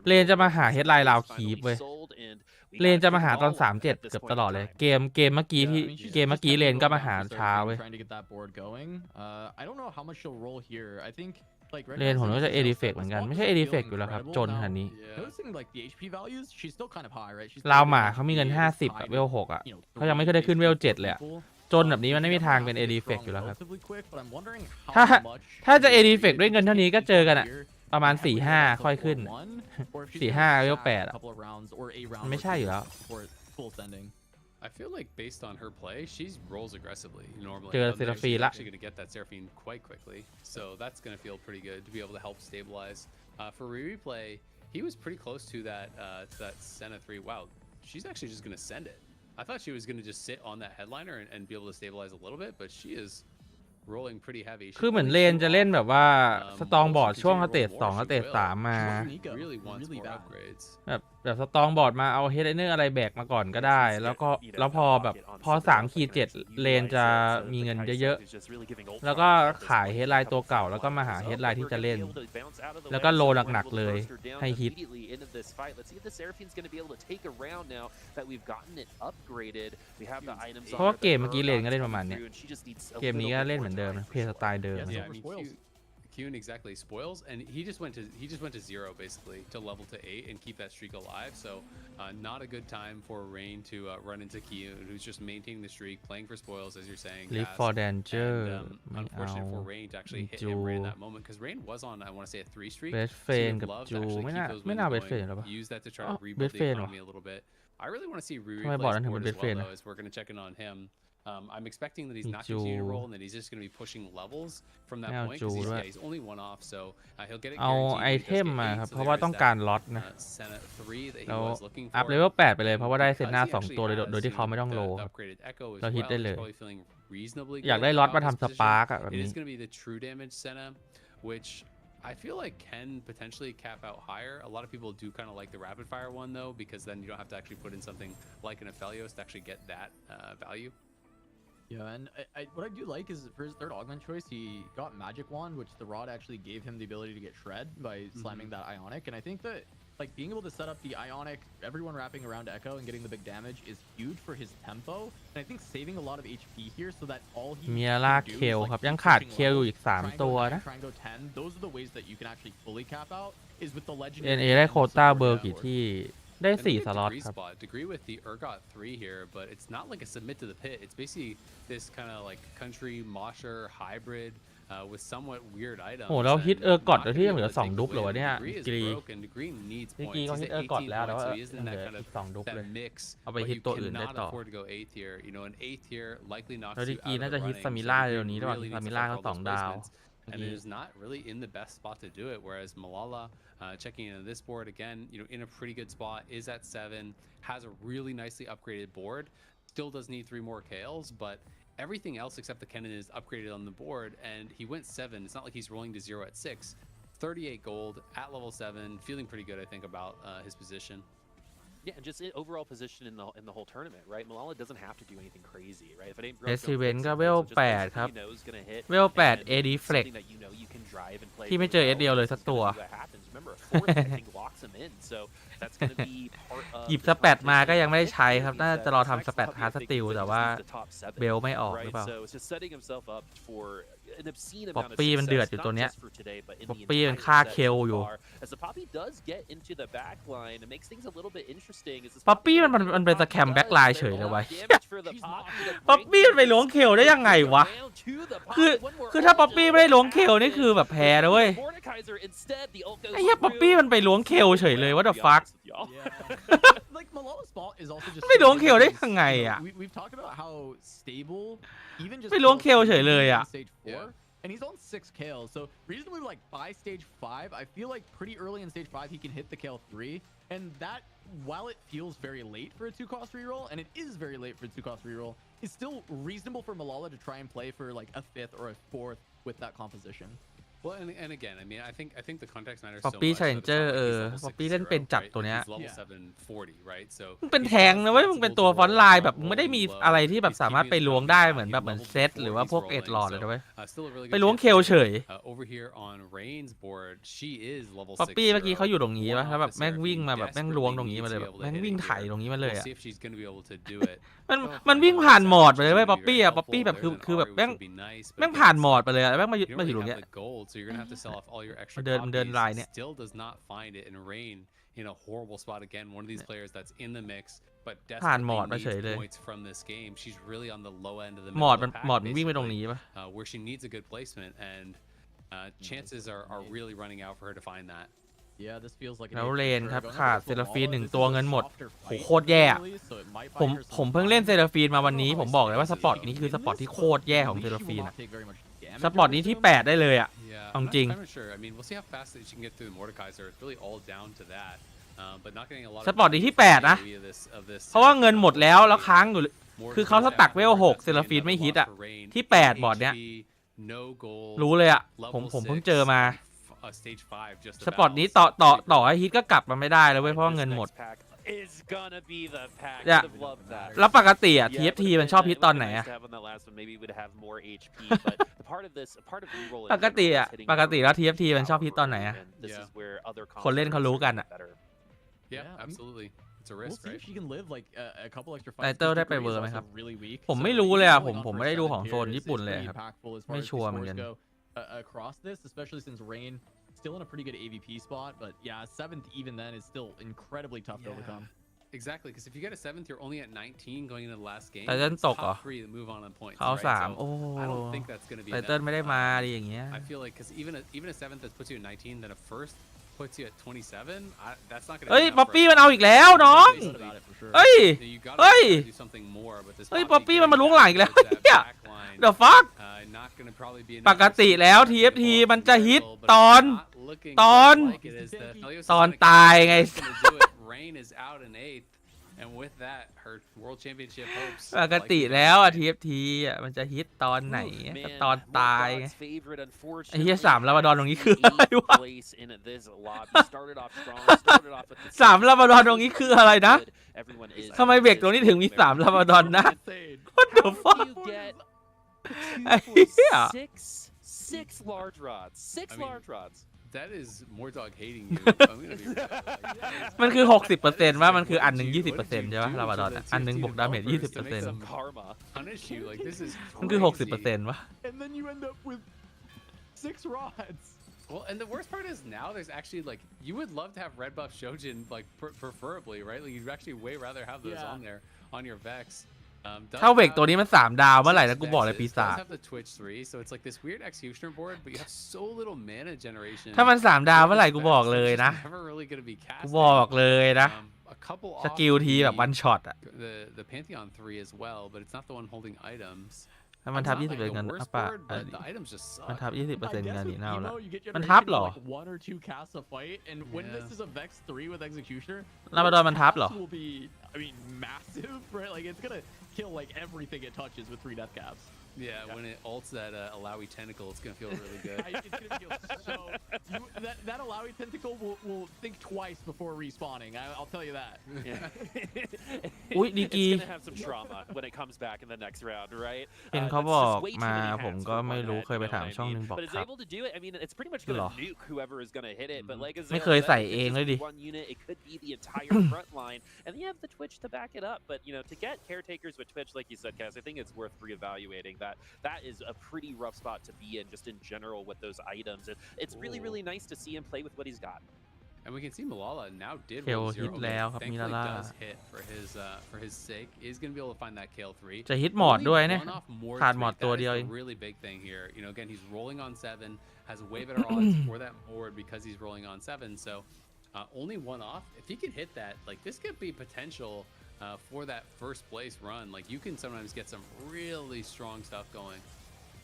เลนจะมาหาเฮดไลน์ราวคีปเว้ย เลนจะมาหาตอน 3-7 เกือบตลอดเลยเกมเมื่อกี้เลนก็มาหาช้าเว้ย I don't know how much she'll roll here. I think like เลนผมก็จะเอดิเฟกเหมือนกันไม่ใช่เอดิเฟกอยู่แล้วครับจนขนาดนี้ noticing like the HP values, she's still kind of high, right? ลาวหมาเขามีเงิน50อะเวล6อะเขายังไม่เคยได้ขึ้นเวล7เลยอะจนแบบนี้มันไม่มีทางเป็นเอดิเฟกอยู่แล้วครับถ้าจะเอดิเฟกด้วยเงินเท่านี้ก็เจอกันอะประมาณ 4-5 ค่อยขึ้น 4-5 เวล8อะมันไม่ใช่อยู่แล้ว I feel like based on her play, she rolls aggressively normally. เจอเซราฟีละ Actually going to get that Seraphine quite quickly, so that's going to feel pretty good to be able to help stabilize. For replay, he was pretty close to that Senna 3. Wow, she's actually just going to send it. I thought she was going to just sit on that headliner and be able to stabilize a little bit, but she is rolling pretty heavy. คือเหมือนเลนจะเล่นแบบว่าสตองบอร์ดช่วงสเตจ2สเตจ3มา Really wants more upgrades. แบบสตองบอร์ดมาเอาเฮดไลเนอร์อะไรแบกมาก่อนก็ได้แล้วพอ 3-7 เลนจะมีเงินเยอะๆแล้วก็ขายเฮดไลน์ตัวเก่าแล้วก็มาหาเฮดไลน์ที่จะเล่นแล้วก็โลหนักๆเลยให้ฮิตเพราะว่าเกมเมื่อกี้เลนก็เล่นประมาณเนี้ยเกมนี้ก็เล่นเหมือนเดิมเพย์สไตล์เดิม Yeah, I mean, Kyun exactly spoils, and he just went to 0 basically to level to 8 and keep that streak alive. So not a good time for Rain to run into Kyun, who's just maintaining the streak, playing for spoils, as you're saying. Live for danger. And, unfortunate for Rain to actually hit him right in that moment, because Rain was on, I want to say, a 3 streak. Best So friend you'd กับ love to จู actually ไม่ keep น่า those ไม่ wins น่า best friend หรอ going, ปะ use that to try to rebuild best the friend economy a little bit. I really want to see Riri ทำไม play บอกนั้นถึง support เป็น as best friend well, อะ though, as we're going to check in on him. I'm expecting that he's not จู continuing to roll and that he's just going to be pushing levels from that ไม่เอา point จู because ด้วย he's only one off, so he'll get it เอา guaranteed. ไอ He does เทม get มา 8, ครับ so เพราะว่า there is ต้อง that, การล็อตนะ Senna 3 that he เรา was looking อัพ for. เลเวล8ไปเลยเพราะว่าได้เซนหน้า Because he 2 ตัว actually โดยที่เขาไม่ต้อง has โล the ครับ upgraded Echo as เราฮิต well. ได้เล He's ย probably feeling reasonably อยาก good ได้ล็อต about มา his ทำส position. ปาร์กอะแบบ It นี้ is going to be the true damage Senna, which I feel like can potentially cap out higher. A lot of people do kind of like the rapid fire one though, because then you don't have to actually put in something like an Aphelios to actually get that value. Yeah, and what I do like is for his third augment choice, he got Magic Wand, which the Rod actually gave him the ability to get Shred by slamming that Ionic. And I think that like being able to set up the Ionic, everyone wrapping around Echo and getting the big damage is huge for his tempo. And I think saving a lot of HP here so that all he เมียล่า can เค do ล is ครับ like ยังขาด pushing เคลอยู่ levels, อีก try and 3 go ตัว 9, นะ try and go 10. Those are the ways that you can actually fully cap out is with the เอ็ legendary นเอได้โควต้า support เบอร์ network. กี่ที่ได้ And look 4 at สล็อต Degree ครับ spot. Degree with the Urgot 3 here, but it's not like a submit to the pit. It's basically this kind of like country mosher hybrid with somewhat weird items. โหเราฮิตกอด not โดย gonna ที่ be ยังเหลื able อ to take 2 ดุ๊บ away. เลยวะเนี่ย Degree is กรี broken. Degree needs เมื่อ points. กี้เขา He's ฮิต at กอด 18 แล้วแต่ points, ว่า so he is ยั in งเห that ลือ kind อี of ก 2 ดุ๊บเลย that mix เอาไป where ฮิต you ตัวอื่นได้ cannot ต่อ afford to go 8th here. You know, an 8th here likely แล้ว knocks ดี you กี out น่า of จะ the ฮิต running. ซามิ So ล่า Degree เร็วนี้ระหว่าง really ที่ซา needs มิ to ล่า fight ก็ for all 2 those ดาว placements, and it is not really in the best spot to do it. Whereas Malala checking into this board again, you know, in a pretty good spot, is at 7, has a really nicely upgraded board, still does need 3 more KLs, but everything else except the cannon is upgraded on the board, and he went 7. It's not like he's rolling to 0 at 6. 38 gold at level 7, feeling pretty good, I think, about his position. Yeah, and just overall position in the whole tournament, right? Malala doesn't have to do anything crazy, right? If it ain't broke, don't Resident fix ก็ it, เว right? ล So just those 8 ครับ you know is gonna hit, เวล 8 and AD Flex something that you know you can drive and play ที่ไม่ really เจอ well, เดียวเลย this สัก is ตัว gonna be what happens. Remember, a fourth, I think, locks him in, so that's gonna be part of หยิบ the สแปดมาก็ยังไม่ได้ competition ใช้ครับ here. น่า He's จะรอ this ทำ next สแปด puppy, ฮาร์ I ส think, ติล really แต่ just ว่า needs the top 7, เบลไม่ออกหรือ right? เปล่า So it's just setting himself up for an obscene ป๊อป amount of ปี้มันเดือด success, อยู่ not ตัวเนี้ย just for today, but in ป๊อป the ปี้มัน entire ฆ่า set เคล so อยู่ far. As the Poppy does get into the back line, it makes things a little bit interesting. As this ป๊อปปี้ Poppy มันเป็นสแคมแบ็กไลน์ does เฉยเลย a วะ lot of damage for the Poppy to ป๊อป bring ปี้มันไปล้วงเคลได้ยังไงวะ round to the คือ Poppy when we're คือถ้า all ป๊อปปี้ไม่ได้ล้วงเคลนี่คือแบบแพ้นะเว้ย Mordekaiser instead, the ult goes ไอ้เหี้ยป๊อปปี้ through. มันไปล้วงเคลเฉยเลย what the To be fuck honest with y'all. Yeah. Like Malala's fault is also just ไม่ล้วงเคลได้ยังไงอะ we've talked about how stable even just ไม่ล้วงเคลเฉยเลยอะ stage 4 and he's on 6 kills, so reasonably like by stage 5 I feel like pretty early in stage 5 he can hit the kill 3, and that while it feels very late for a 2-cost reroll, and it is very late for a 2-cost reroll, is still reasonable for Malala to try and play for like a 5th or a 4th with that composition. Well, and again, I mean, I think the context matters ป๊อป so ปี้ much. ชาเลนเจอร์ ป๊อปปี้เล่นเป็นจัดตัวเนี้ย He's level 740, right? So มึงเป็นแทงนะเว้ยมึงเป็นตัวฟอนต์ไลน์แบบมึงไม่ได้มีอะไรที่แบบสามารถไปล้วงได้เหมือนเซตหรือว่าพวกเอ็ดลอร์ดเลยนะเว้ยไปล้วงเคลเฉย over here on Rain's board, she is level ป๊อปปี้เมื่อกี้เขาอยู่ตรงนี้วะแล้วแบบแม่งวิ่งมาแบบแม่งล้วงตรงนี้มาเลยแบบแม่งวิ่งไถตรงนี้มาเลยอ่ะ See if she's going to be able to do it. มันวิ่งผ่านหมอดไปเลยเว้ยป๊อปปี้อ่ะป๊อปปี้แบบคือแบบแม่งผ่านหมอดไปเลยอ่ะแม่งมาอยู่ตรงเนี้ย So you're gonna have to sell off all your extra เดินลายเนี่ย still does not find it, and Rain in a horrible spot again. One of these players that's in the mix, but ผ่านหมอ desperately ดมาเฉยเลย needs points from this game. She's really on the low end of the หมอด middle of the หมอด pack, มันวิ่งไปตรงนี้ basically, ปะ where she needs a good placement, and chances are really running out for her to find that. Yeah, this feels like แล้วเลนครับขาดเซราฟีน1ตัวเงินหมดโหโคตรแย่ผมเพิ่งเล่นเซราฟีนมาวันนี้ผมบอกเลยว่าสปอร์ตนี้คือสปอร์ตที่โคตรแย่ของเซราฟีนอะสปอร์ตนี้ที่8ได้เลยอ่ะ Yeah, เอา I'm จริง not sure. I mean, we'll see how fast that she can get through the Mordekaiser. It's really all down to that. But not getting a lot ส of ปอร์ตนี้ที่8นะ of this เพราะว่าเงินหมดแล้วค้างอยู่คือเขาสตักเวล6เซราฟีนไม่ฮิตอ่ะที่8บอร์ดเนี้ยรู้เลยอ่ะผมเพิ่งเจอมาสปอร์ตนี้ต่อให้ฮิตก็กลับมาไม่ได้แล้วเว้ยเพราะว่าเงินหมด Yeah. แล้วปกติอ่ะ TFT มันชอบฮิตตอนไหนอ่ะปกติแล้ว TFT มันชอบฮิตตอนไหนอ่ะคนเล่นเขารู้กันอ่ะ Yeah, absolutely. It's a We'll risk, see right? if she can live like a couple extra ไต fights. เติลได้ไปเวอร์ไหมครับ ผมไม่รู้เลยอ่ะผมไม่ได้ดูของโซนญี่ปุ่นเลยครับไม่ชัวร์เหมือนกัน Across this, especially since Rain still in a pretty good AVP spot, but yeah, 7th even then is still incredibly tough to overcome. Exactly, because if you get a 7th, you're only at 19 going into the last game. ไตเติ้ลตกเหรอ Top 3 to move on points. เขา right? 3 So โอ้ I don't think that's going to be ไตเติ้ล enough. ไม่ได้มาดีอย่างเงี้ย I feel like because even a 7th that puts you at 19, then a first puts you at 27. That's not going to. เฮ้ยป๊อปปี้มันเอาอีกแล้วน้อง เฮ้ย You gotta Hey! do something more, but this เฮ้ย Poppy ป๊อปปี้มันมาล้วงหลังอีกแล้ว towards that เฮีย back line, The fuck not gonna probably be ป enough กติแล้ว for TFT Symphony มันจะฮิต but ตอน not looking ตอน just like it is. The Helios ตอน is gonna ตายไง gonna do it. Rain is out in 8th, and with that, her world championship hopes. ปกติแล้วอะ TFT อะมันจะฮิตตอนไหนก็ตอนตายไงไอ้เหี้ย3ลาบาดอนตรงนี้คืออะไรวะ3ลาบาดอนตรงนี้คืออะไรนะทำไมเบรกตรงนี้ถึงมี3ลาบาดอนนะ What the fuck ไอ้เหี้ย Six large rods. Six I mean, large rods. That is more dog hating you. I'm gonna be real. Like, มันคือ 60% ว่ามันคืออันหนึ่ง 20% ใช่ปะลาบาดอนอะอันหนึ่งบวกดาเมจ 20% Some karma. punish you like this is มันคือ crazy. 60% วะ And then you end up with 6 rods. Well, and the worst part is now there's actually like you would love to have red buff Shojin like preferably, right? Like you'd actually way rather have those on there on your Vex. ถ้าเวกตัวนี้มัน3ดาวเมื่อไหร่นะกูบอกเลยปีศาจ does have the Twitch 3, so it's like this weird executioner board, but you have so little mana generation. ถ้ามัน3ดาวเมื่อไหร่กูบอกเลยนะ It's never really gonna be กู casted. บอกเลยนะ A couple สกิลทีแบบวันช็อตอะ the Pantheon 3 as well, but it's not the one holding items. ถ้ามันทับ It's not like 20% เงิน the อะ worst ปะ board, but the items just มัน suck. ทับ 20% เงินนี่เน่าละ you get มันทับ generation เหรอ like 1 or 2 casts a fight, and when Yeah. this is a Vex 3 with Executioner, ลาบาดอนมันทับเหรอ will be, I mean, massive, right? Like it's gonna kill like everything it touches with 3 death caps. Yeah, when it ults that Alawi tentacle, it's gonna feel really good. It's gonna feel so. That Alawi tentacle will think twice before respawning. I'll tell you that.อุ๊ยดีกี It's gonna have some trauma when it comes back in the next round, right? เห็นเขาบอกมาผมก็ไม่รู้เคยไปถามช่องนึงบอก But it's ครับ able to do it. I mean, it's pretty much gonna หรอ nuke whoever is gonna hit it. But like as ไม่เคยใส่เองเลยดิ one unit, it could be the entire front line, and then you have the Twitch to back it up. But you know, to get caretakers with Twitch, like you said, Cass, I think it's worth reevaluating that. That is a pretty rough spot to be in, just in general with those items. And it's really nice to see him play with what he's got. And we can see Malala now did Kill roll 0. hit แล้วครับ Thankfully Malala does hit for his sake. Is gonna be able to find that kill 3. จะฮิตหมอดด้วยเนี่ย One off more ขาด to หมอด make. ตัว That เดียว is เอง a really big thing here. You know, again, he's rolling on 7, has way better odds for that board because he's rolling on 7. So only one off. If he can hit that, like this could be potential for that first place run. Like you can sometimes get some really strong stuff going.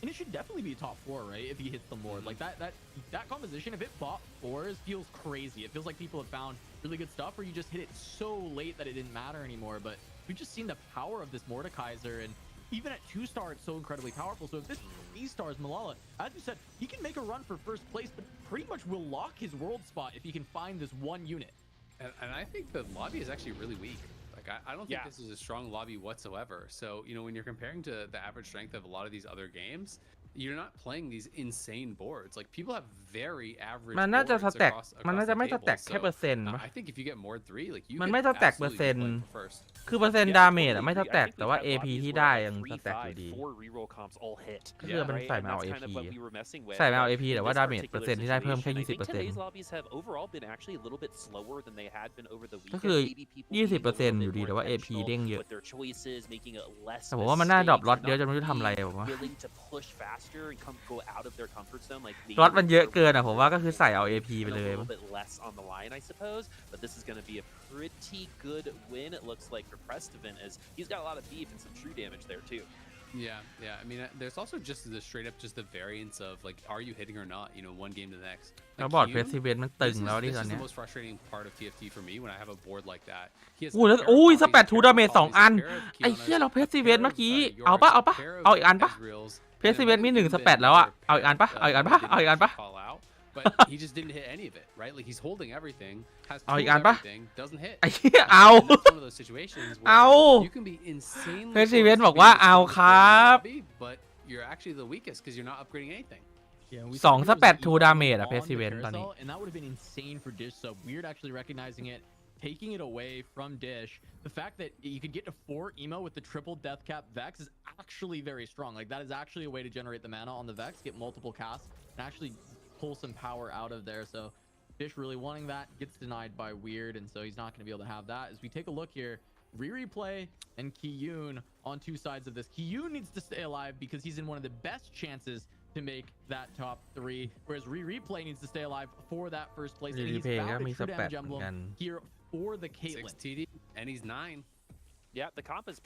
And it should definitely be top 4, right? If he hits the board, like that composition, if it bought 4s, feels crazy. It feels like people have found really good stuff, or you just hit it so late that it didn't matter anymore. But we've just seen the power of this Mordekaiser, and even at 2-star, it's so incredibly powerful. So if this 3 stars Malala, as you said, he can make a run for first place, but pretty much will lock his world spot if he can find this one unit. And I think the lobby is actually really weak. Like, I don't think this is a strong lobby whatsoever. So, you know, when you're comparing to the average strength of a lot of these other games, you're not playing these insane boards. Like, people have very average มันน่าจะส boards แต็ก across มันน่าจะไม่ส the แต็ก table. แค่เปอร์เซ็นต์ I think if you get more 3, like you มัน could ไม่สแต็กเปอร์ absolutely เซ็น be ต์ playing for first. คือเปอร์เซ็นต์ดาเมจอะไม่สแต็กแต่ว่า AP ที่ได้ยังสแต็กอยู่ดี ก็คือมันใส่มาเอา AP ใส่มาเอา AP แต่ว่าดาเมจเปอร์เซ็นต์ที่ได้เพิ่มแค่ 20% ก็คือ 20% อยู่ดีแต่ว่า AP เด้งเยอะแต่ผมว่ามันน่าดรอปล็อตเยอะจนไม่รู้ทำอะไรผมว่าล็อตมันเยอะเกินอะผมว่าก็คือใส่เอา AP ไปเลย Pretty good win, it looks like, for Prestivan, as he's got a lot of beef and some true damage there too. Yeah. I mean, there's also just the straight up just the variance of like, are you hitting or not? You know, one game to the next. แล้วบอร์ดเพรสซิเวนมันตึงแล้วที่ตอน This is เนี้ the ย most frustrating part of TFT for me when I have a board like that. โอ้แล้วโอ้ยสแปดทูดาเมจ2 อันไอ้เหี้ยเราเพรสซิเวนเมื่อกี้เอาปะเอาอีกอันปะเพรสซิเวนมี1สแปดแล้วอะเอาอีกอันปะเอาอีกอันปะ But he just didn't hit any of it, right? Like he's holding everything, has everything, doesn't hit. ไอ้เหี้ยเอา And that's one of those situations where you can be insanely เพรสซิเวนบอกว่าเอาครับ but you're actually the weakest because you're not upgrading anything. 2 สแปดทูดาเมจอะเพรสซิเวนตอนนี้ And that would have been insane for Dish Sub. Weird actually recognizing it, taking it away from Dish. The fact that you could get to 4 emo with the triple death cap Vex is actually very strong. Like that is actually a way to generate the mana on the Vex, get multiple casts, and actually pull some power out of there. So Dish really wanting that, gets denied by Weird, and so he's not going to be able to have that. As we take a look here, Replay and Kiyun on 2 sides of this. Kiyun needs to stay alive because he's in one of the best chances to make that top 3, whereas Replay needs to stay alive for that first place. And he's found a true damage emblem here for the Caitlyn. 6 TD, and he's 9. Yeah, the comp is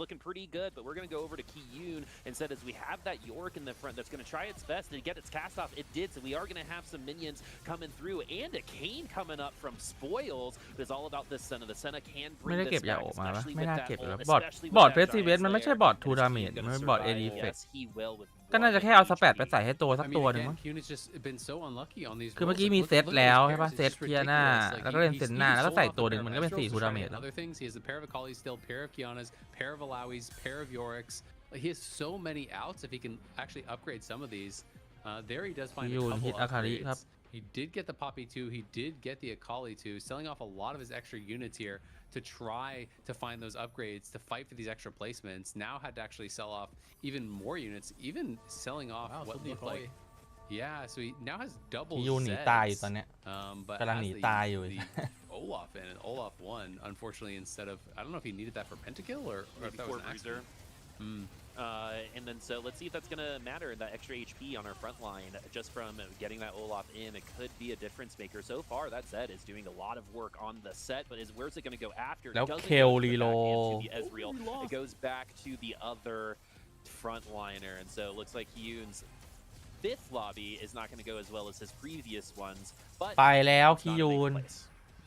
looking pretty good, but we're going to go over to Kiyun instead as we have that York in the front that's going to try its best to get its cast off. It did, so we are going to have some minions coming through and a Kane coming up from Spoils. But it's all about this Senna. The Senna can ไม่ bring ได้เก็บ this ยา back, ออกมาปะ especially ไม่ with น่า that เก็บเลย ult, บอร์ด especially บอร์ด with เพร that สซิเวน Giant มันไม่ใช่ Slayer. บอร์ดทูดาเมจ He's มัน gonna เป็นบอร์ด survive. AD effect Yes, he will with ก็น่าจะแค่เอาสแปดไปใส่ให้ตัวสัก I mean, ตัวหนึ่ง again, มั้ง Kiyun has just been so unlucky on these. คือเมื่อกี้ rolls. มี Like, เซต look at แล้ว his ใช่ปะ pairs, เซ his ตเคลียร์หน้า ridiculous. Like, แล้วก็เล่น he's เซนหน้า แล้วก็ so ใส่ off ตัว the หนึ่ง pair. มันก็เป็น Astros 4 ทูดาเมจ and other things. He has a pair of Akali still, pair of Kianas, pair of Alawi's, pair of Yorick's. Like, he has so many outs. If he can actually upgrade some of these, there he does find a Kiyun couple hit Akali ครับ upgrades. He did get the Poppy 2. He did get the Akali 2, selling off a lot of his extra units here to try to find those upgrades, to fight for these extra placements. Now had to actually sell off even more units, even selling off what looked like. Yeah, so he now has double คิยูหนี Zeds, ตายอยู่ตอนเนี้ย but กำลัง has หนี the ตายอยู่ Olaf in, and Olaf won, unfortunately, instead of, I don't know if he needed that for Pentakill or if that was an accident. And then so let's see if that's going to matter, that extra HP on our front line just from getting that Olaf in. It could be a difference maker. So far, that Zed is doing a lot of work on the set, but where's it going to go after? It แล้ว doesn't เค go ล to the รีโล backhand to the Ezreal. It goes back to the other frontliner, and so it looks like Hyun's 5th lobby is not going to go as well as his previous ones, but ไปแล้ว it's คิ not a ยู big น place.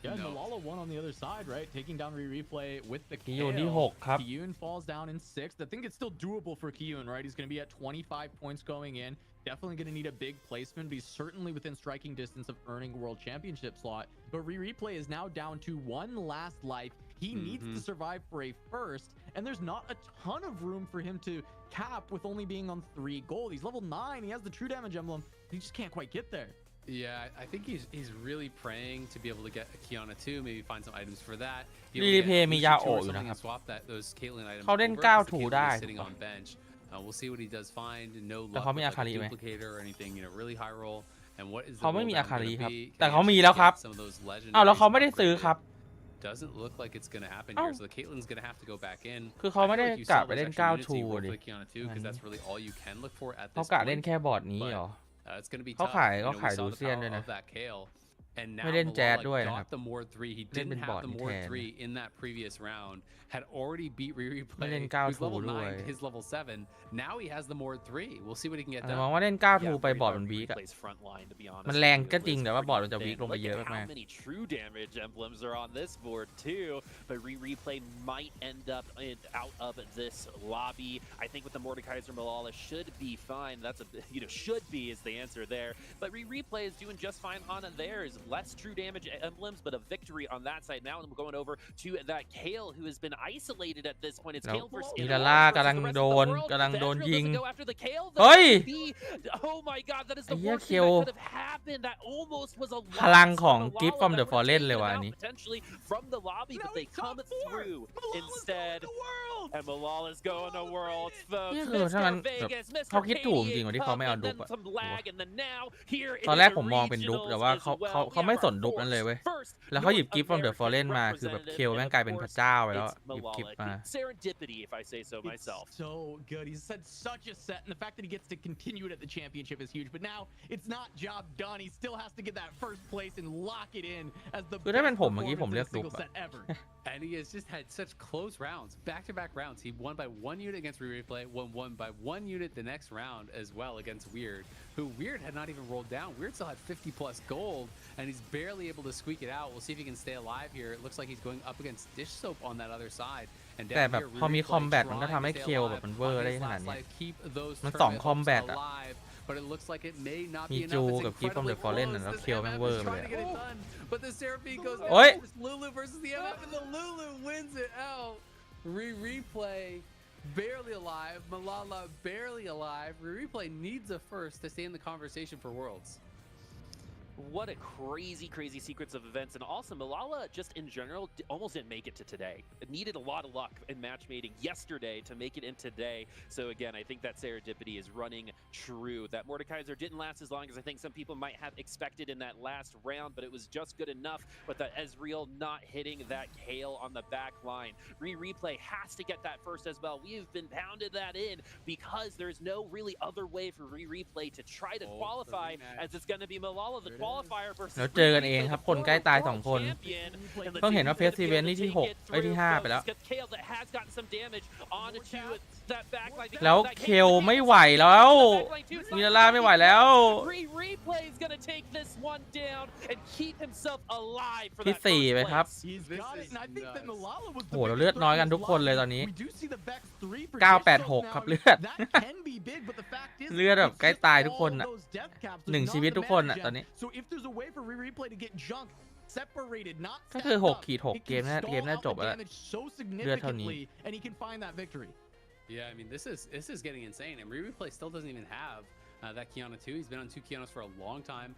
Yeah, No. Malala won on the other side, right? Taking down Replay with the Kiyun ที่ KO. 6 ครับ Kiyun falls down in 6th. I think it's still doable for Kiyun, right? He's going to be at 25 points going in. Definitely going to need a big placement, but he's certainly within striking distance of earning a world championship slot. But Replay is now down to 1 last life. He needs to survive for a first, and there's not a ton of room for him to cap with only being on 3 gold. He's level 9. He has the true damage emblem. He just can't quite get there. Yeah, I think he's really praying to be able to get a Kiana 2, maybe find some items for that. รีเพย์มียาโออยู่นะครับ swap that those Caitlyn items เขาเล่น over 9 because the ถู Caitlyn ได้ is sitting on bench. We'll see what he does find. No แต่ luck เขา with มี like อาคา a ริไหม duplicator or anything, you know, really high roll. And what is the เขาไม่มี roll อา down คาริ gonna ครับ be? แต่ Can เขา he มี actually แล้วครับ get some of those อ้าวแล้ว legendaries เขาไม่ได้ซื้อ upgraded? ครับ Doesn't look like it's gonna happen Oh. here, so the Caitlyn's gonna have to go back in. คือเขาไม่ได้ I feel like you กะ sell ไป those เล่น extra 9 units, ทู you go for ดิ the Kiana 2 because that's really all you can look for at เขา this กะเล่น point. แค่บอร์ดนี้ But เหรอ It's gonna be เขา tough. ขาย You เขา know, ขาย we ลู saw the เซียน power ด้วยนะ of that Kale. And now ไม่เล่นแจ๊สด้วย Malala นะครับ got the Mord 3. He เล่น didn't เป็นบอ have ร์ด the แท Mord น 3 in that previous round. Had already beat ไม่ Replay, เล่น who's level 9 ด้วย 9, his level 7. Now he has the Mord 3. We'll see what he can get มอง done. ว่าเล่น9 ทูไปบอร์ดมันวีกอะ Replay's front line, to be honest มันแรง with you. ก็จริง It was แต่ว่าบอร์ดมัน pretty จะวีก thin. ลงไป Look เยอะ at มาก how many true damage emblems are on this board too. But Replay might end up out of this lobby. I think with the Mordekaiser Malala should be fine. That's a should be is the answer there. But Replay is doing just fine on theirs. Less true damage emblems, but a victory on that side. Now I'm going over to that Kale, who has been isolated at this point. It's แล้ว Kale versus มิลาล่ากำลังโดนยิง go after the Kale. เฮ้ย Oh my god, that is ไอ้ the เหี้ย worst เค thing ล that could have happened. That almost was a พลัง loss ของ for Gift Malala from the that would have Fallen taken เลยว่ะ them อัน out นี้ potentially from the lobby, but they come through instead. And Malala's going to Worlds, folks. นี่คือถ้ามัน Mr. แบบ Vegas, Mr. เขาคิดถูกจริง KDA ๆที่เขาไม่เอา and ดุ then ปอะ some lag, and then now here it ตอน is แรก the ผมมองเป็นดุป regionals แต่ว่า as เขา well. ไม่ We ส have น our ดุปนั้นเลยเว้ย first แล้วเขาหยิบ North Gift from the American Fallen มาคือแบบเคล representative, แม่ง and กลาย of เป็นพระ course, เจ้าไปแล้ว it's หยิบกิฟ Malala. มา Serendipity, if I say so It's myself. so good. He's had such a set, and the fact that he gets to continue it at the championship is huge. But now it's not job done. He still has to get that first place and lock it in as the คือถ้าเป็น best ผมเมื่อกี้ผม performance เลื in อก a ดุป single อะ set ever. And he has just had such close rounds, back-to-back rounds. He won by 1 unit against Replay, won by 1 unit the next round as well against Weird, who Weird had not even rolled down. Weird still had 50 plus gold, and he's barely able to squeak it out. We'll see if he can stay alive here. It looks like he's going up against Dish Soap on that other side. And แต่ down แบบ here, พอมี Replay คอมแบทมันก็ทำให้ trying to เค stay ลแบบ alive มันเวอร์ on ได้ his ขนาด last นี้ life, keep those มัน tournament 2 คอม hopes แบทอะ alive. But it looks like it may not มี be enough. จู It's กับ Gift from the incredibly Fallen close. แล้ว This เคลแม่ง MF เวอ is ร์ไป trying เลย to get it done, but the Seraphine goes โอ้ย down. Lulu versus the MF, and the Lulu wins it out. Replay barely alive. Malala barely alive. Replay needs a first to stay in the conversation for Worlds. What a crazy sequence of events. And also Malala just in general almost didn't make it to today. It needed a lot of luck in matchmaking yesterday to make it in today. So again, I think that serendipity is running true. That Mordekaiser didn't last as long as I think some people might have expected in that last round, but it was just good enough with that Ezreal not hitting that Kale on the back line. Replay has to get that first as well. We've been pounded that in because there's no really other way for Replay to try to qualify as it's going to be Malala the qualifier versus แล้วเจอกันเองครับคนใกล้ตาย2 คนเพิ่งเห็นว่าเพสซีเวนนี่ที่6ไอ้ที่5ไปแล้วแล้วเคลไม่ไหวแล้วมิลาล่าไม่ไหวแล้วที่4ไปครับโอ้โหเราเลือดน้อยกันทุกคนเลยตอนนี้986ครับเลือดเลือดแบบใกล้ตายทุกคนอ่ะ1 ชีวิตทุกคนอ่ะตอนนี้ก็คือ6-6เกมน่าจบแล้วเลือดเท่านี้ Yeah, I mean this is getting insane, and Replay still doesn't even have that Kiana 2. He's been on 2 Kianos for a long time.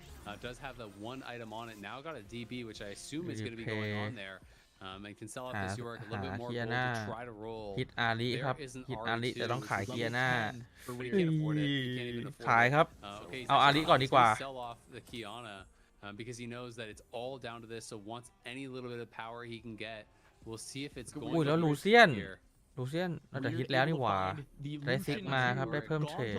Does have the 1 item on it now. Got a DB, which I assume is going to be going on there. And can sell out this York a little bit more gold to try to roll. ฮิตอาริครับ ฮิตอาริแต่ต้องขายเคียน่า He can't afford it. He can't even afford ขายครับ Okay, เอาอาริก่อนดีกว่า sell off the Kiana because he knows that it's all down to this. So once any little bit of power he can get, we'll see if it's going อุ้ยแล้ว to ลู work เซียน here. ลูเซียนน่าจะฮิตแล้วนี่หว่าได้ซิกมาครับได้เพิ่มเทรด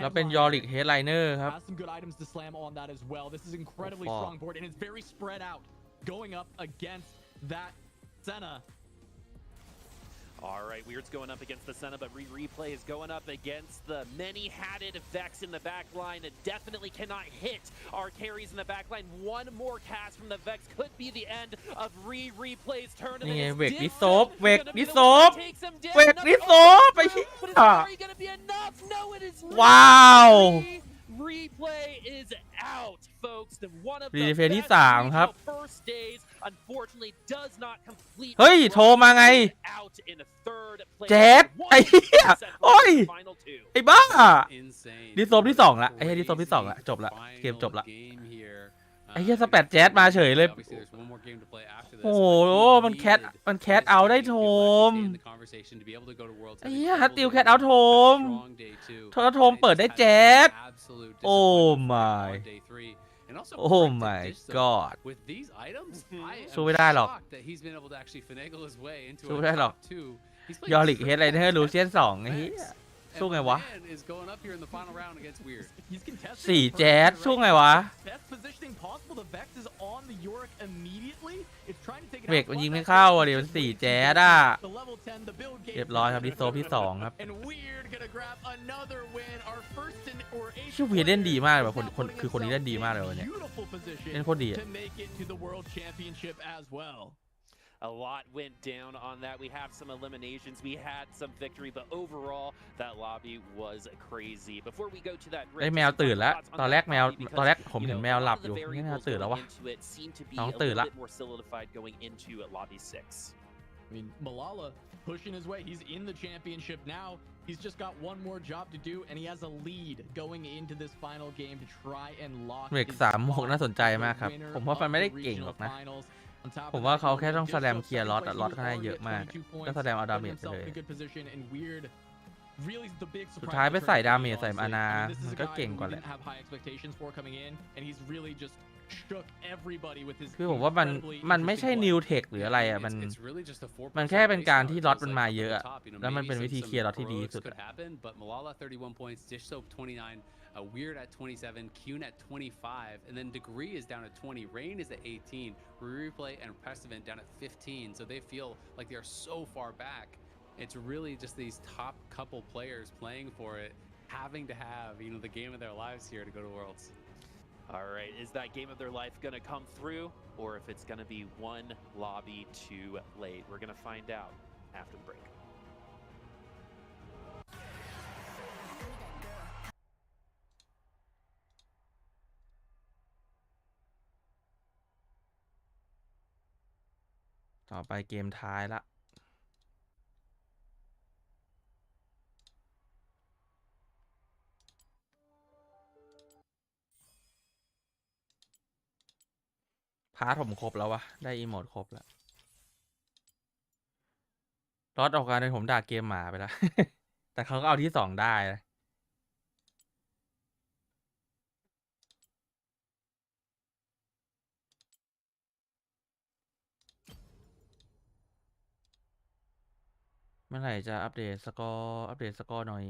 แล้วเป็นยอริกเฮดไลเนอร์ครับ Has some good items to slam on that as well. This is incredibly strong board, and it's very spread out going up against that Senna. All right, Weird's going up against the Senna, but Replay is going up against the many-hatted Vex in the back line. It definitely cannot hit our carries in the back line. One more cast from the Vex could be the end of Replay's tournament. นี่ไง It's เวกดิ different. โซฟเวก Gonna ดิ be the โซ one ฟ that takes him down. เวกดิโซฟไปที่ But it's very gonna be enough. No, it is not. ว้าว Replay is out, folks. The one of the Replay ที่ best 3ครับ regional first days, unfortunately, does not complete. เฮ้ย the โทรมาไง out in a third place. เจ็ดไอ้เหี้ยโอ้ย Final two. ไอ้บ้า Insane. ดิโซฟที่2ละไอ้เหี้ยดิโซฟที่2ละจบละเกมจบละ Game here. ไอ้เหี้ยสแปดแจ๊สมาเฉยเลย Obviously, there's one more game to play after this, โอ้โห but he มันแคท needed มันแคทเอาได้โทม to stay in the conversation to be able to go to Worlds. ไอ้เหี้ยฮัตติวแคทเอาโทม Strong day two. โทมเปิดได้แจ๊ส Absolute โอ้ disappointment my on day three. And also โอ้ credit to my Dish, though. god With these items, I สู้ am ไม่ได้หรอก shocked that he's been able to actually finagle his way into สู้ a ไม่ได้หรอก top two. He's played ยอริกเฮดไลเนอร์ tripleลูเซียน against 2ไอ้เหี้ย Vex. สู้ไงวะ Van is going up here in the final round against Weird. 4 แจ๊สสู้ไงวะ เบรกมันยิงไม่เข้าอ่ะดิมัน4 แจ๊สอ่ะเรียบร้อยครับดิโซที่2ครับชื่อวีเล่นดีมากเลยแบบคนนี้เล่นดีมากเลยวันนี้เล่นโคตรดี A lot went down on that. We have some eliminations. We had some victory, but overall, that lobby was crazy. Before we go to that, ไอ้แมวตื่นแล้วตอนแรกผมเห็นแมวหลับอยู่นี่แมวตื่นแล้ววะน้องตื่นละ I mean, Malala pushing his way. He's in the championship now. He's just got one more job to do, and he has a lead going into this final game to try and lock. เบรก3-6น่าสนใจมากครับผมว่ามันไม่ได้เก่งหรอกนะผมว่าเขาแค่ต้องแสดงเคลียร์ล็อตก็ได้เยอะมากก็แสดงเอาดาเมจไปเลยสุดท้ายไปใส่ดาเมจใส่มานามันก็เก่งกว่าแหละคือผมว่ามันไม่ใช่นิวเทคหรืออะไรอ่ะมันแค่เป็นการที่ล็อตมันมาเยอะแล้วมันเป็นวิธีเคลียร์ล็อตที่ดีสุดWeird at 27, Kuhn at 25, and then Degree is down at 20. Rain is at 18. Replay and Precedent down at 15. So they feel like they are so far back. It's really just these top couple players playing for it, having to have the game of their lives here to go to Worlds. All right, is that game of their life going to come through, or if it's going to be one lobby too late? We're going to find out after the break.ต่อไปเกมท้ายละพาร์ทผมครบแล้ววะได้อีโมดครบแล้วรอดออกการในผมด่าเกมหมาไปแล้ว แต่เขาก็เอาที่2ได้นะเมื่อไหร่จะอัปเดตสกอร์หน่อย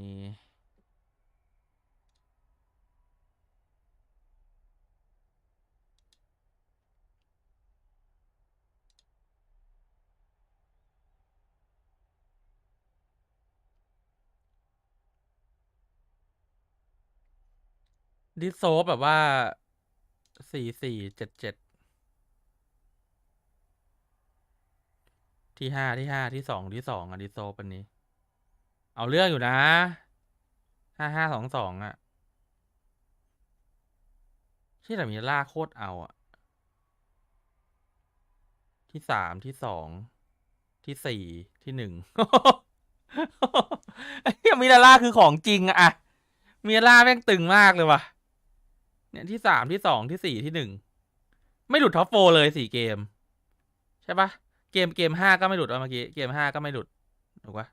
ดิโซแบบว่า4477ที่5ที่2อ่ะดิโซปันนี้เอาเรื่องอยู่นะ5522อ่ะที่แต่มีล่าโคตรเอาอ่ะที่3ที่2ที่4ที่1ไอ้เหี้ยมิลาล่าคือของจริงอะมิลาล่าแม่งตึงมากเลยว่ะเนี่ยที่3ที่2ที่4ที่1ไม่หลุดท็อป4เลย4เกมใช่ปะเกม5ก็ไม่หลุดเมื่อกี้เกม5ก็ไม่หลุดถูกปะ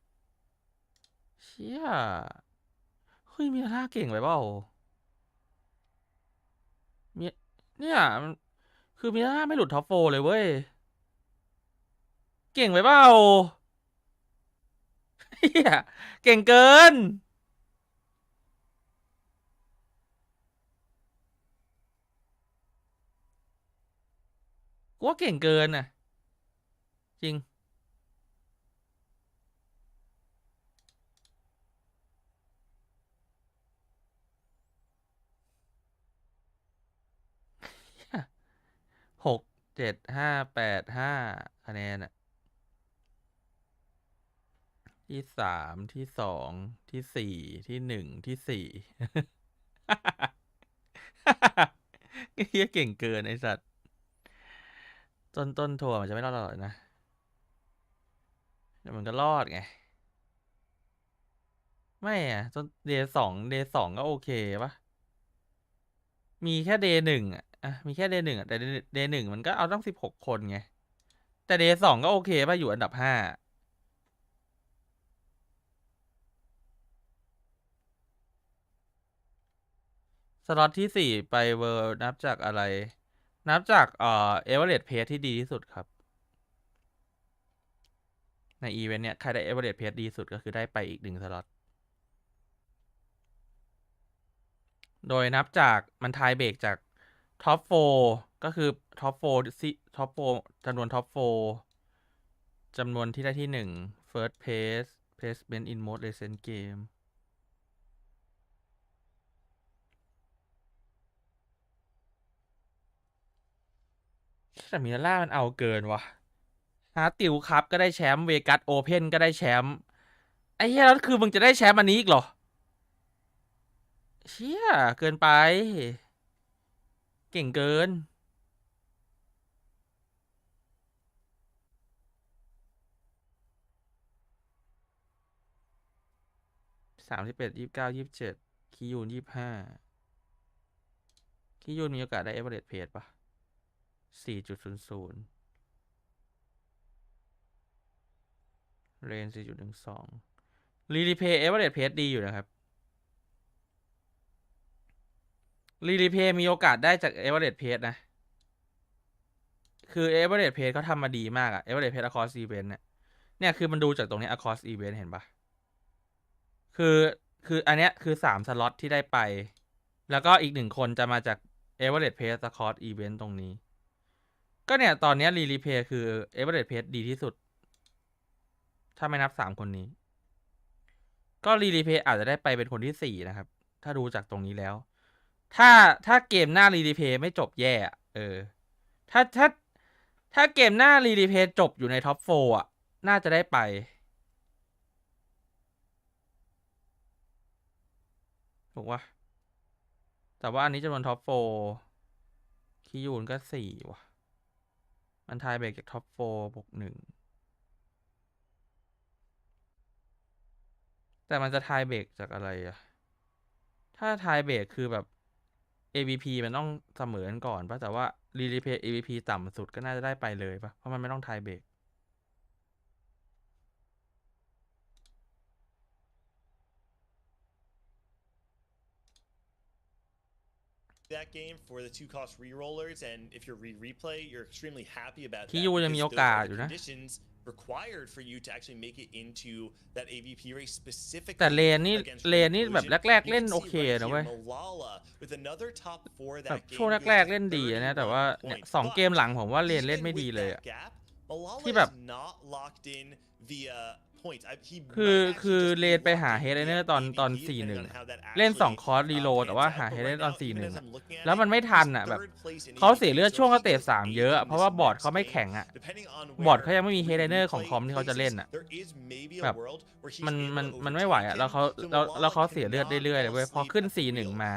เชี่ยเฮ้ยมิลาล่าเก่งไปเปล่าเนี่ยคือมิลาล่าไม่หลุดท็อป4เลยเว้ยเก่งไปเปล่าเฮียเก่งเกินกูว่าเก่งเกินน่ะจริง6 7 5 8 5คะแนนอ่ะที่3ที่2ที่4ที่1ที่4เฮียเก่งเกินไอ้สัตว์ต้นทัวร์มันจะไม่รอดหรอกนะแต่มันก็รอดไงไม่อะจนเดย์2ก็โอเคปะมีแค่เดย์1อ่ะมีแค่เดย์1แต่เดย์1มันก็เอาต้อง16 คนไงแต่เดย์2ก็โอเคป่ะอยู่อันดับ5สล็อตที่4ไปเวิร์นับจากอะไรนับจากเอเวอเรสต์เพสที่ดีที่สุดครับในอีเวนต์เนี้ยใครได้เอเวอเรสต์เพสดีสุดก็คือได้ไปอีก1 สล็อต โดยนับจากมันทายเบรกจากท็อป4ก็คือท็อป4จำนวนท็อป4จำนวนที่ได้ที่1 first place placement in most recent game แต่มิล่ามันเอาเกินวะฮาร์ติวครับก็ได้แชมป์เวกัสโอเพนก็ได้แชมป์ไอ้เหี้ยแล้วคือมึงจะได้แชมป์อันนี้อีกเหรอเชี่ยเกินไปเก่งเกิน31 29 27คิยูน25คิยูนมีโอกาสได้เอเวอเรสต์เพจปะ4.00เรน 4.12 รีเพย์เอเวอเรสต์เพจดีอยู่นะครับรีเพย์มีโอกาสได้จากเอเวอเรสต์เพจนะคือเอเวอเรสต์เพจเขาทำมาดีมากอะเอเวอเรสต์เพจ across event เนี่ยคือมันดูจากตรงนี้ across event เห็นปะคืออันเนี้ยคือ3สล็อตที่ได้ไปแล้วก็อีก1คนจะมาจาก average pace across event ตรงนี้ก็เนี่ยตอนนี้รีเพย์คือ average pace ดีที่สุดถ้าไม่นับ3คนนี้ก็รีเพย์อาจจะได้ไปเป็นคนที่4นะครับถ้าดูจากตรงนี้แล้วถ้าเกมหน้ารีเพย์ไม่จบแย่ถ้าเกมหน้ารีเพย์จบอยู่ในท็อป4อ่ะน่าจะได้ไปถูกปะแต่ว่าอันนี้จำนวนท็อป4คิยูนก็4ว่ะมันทายเบรกจากท็อป4บวก1แต่มันจะทายเบรกจากอะไรอะถ้าทายเบรกคือแบบ AVP มันต้องเสมอกันก่อนปะแต่ว่ารีเพย์ AVP ต่ำสุดก็น่าจะได้ไปเลยปะเพราะมันไม่ต้องทายเบรกthat game for the 2 cost rerollers, and if you're replay, you're extremely happy about that. คิยูยังมีโอกาสอยู่นะ Conditions required for you to actually make it into that AVP race specifically. แต่เลนนี่แบบแรกๆเล่นโอเคนะเว้ยแบบช่วงแรกๆเล่นดีนะแต่ว่าเนี่ย2เกมหลังผมว่าเลนเล่นไม่ดีเลยอะที่แบบคือเลนไปหาเฮดเนอร์ตอน 4-1 เล่น2คอร์สรีโหลดแต่ว่าหาเฮดเนอร์ตอน 4-1 แล้วมันไม่ทันอ่ะแบบเขาเสียเลือดช่วงสเตจ3เยอะเพราะว่าบอร์ดเขาไม่แข็งอ่ะบอร์ดเขายังไม่มีเฮดเนอร์ของคอมที่เขาจะเล่นอ่ะแบบมันไม่ไหวอ่ะแล้วเขาเสียเลือดเรื่อยๆเลยเว้ยพอขึ้น 4-1 มา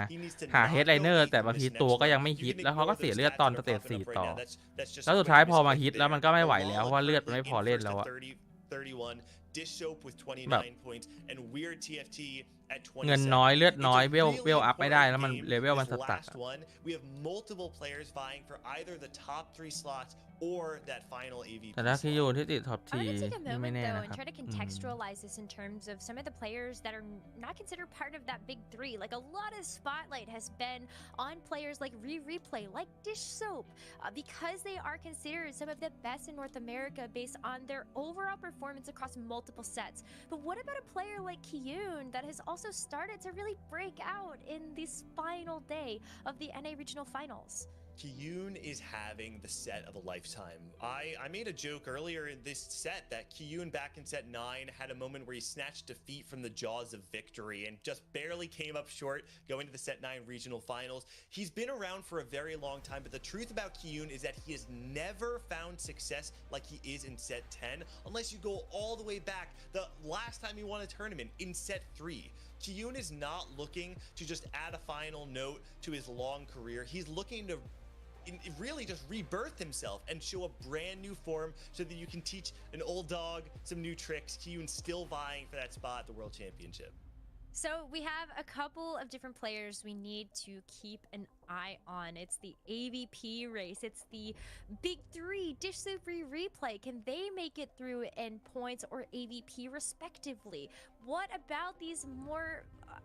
หาเฮดเนอร์แต่บางทีตัวก็ยังไม่ฮิตแล้วเขาก็เสียเลือดตอนสเตจ4ต่อแล้วสุดท้ายพอมาฮิตแล้วมันก็ไม่ไหวแล้วเพราะว่าเลือดมันไม่พอเล่นแล้วอ่ะแบบเงินน้อยเลือดน้อยเวลอัพไม่ได้แล้วมันเลเวลมันสตั๊กแต่ถ้าคิยูที่ติดท็อปทีไม่แน่นะครับ try to contextualize this in terms of some of the players that are not considered part of that big three. Like a lot of spotlight has been on players like Replay, like Dish Soap, because they are considered some of the best in North America based on their overall performance across multiple sets. But what about a player like Kiyun that has also started to really break out in this final day of the NA Regional Finals? Kiyun is having the set of a lifetime. I made a joke earlier in this set that Kiyun back in set 9 had a moment where he snatched defeat from the jaws of victory and just barely came up short going to the set 9 regional finals. He's been around for a very long time, but the truth about Kiyun is that he has never found success like he is in set 10 unless you go all the way back the last time he won a tournament in set 3. Kiyun is not looking to just add a final note to his long career. He's looking to really just rebirth himself and show a brand new form so that you can teach an old dog some new tricks. Kiyun's still vying for that spot at the World Championship. So we have a couple of different players we need to keep an eye on. It's the AVP race. It's the big three, Dish Soup replay. Can they make it through in points or AVP respectively? What about these more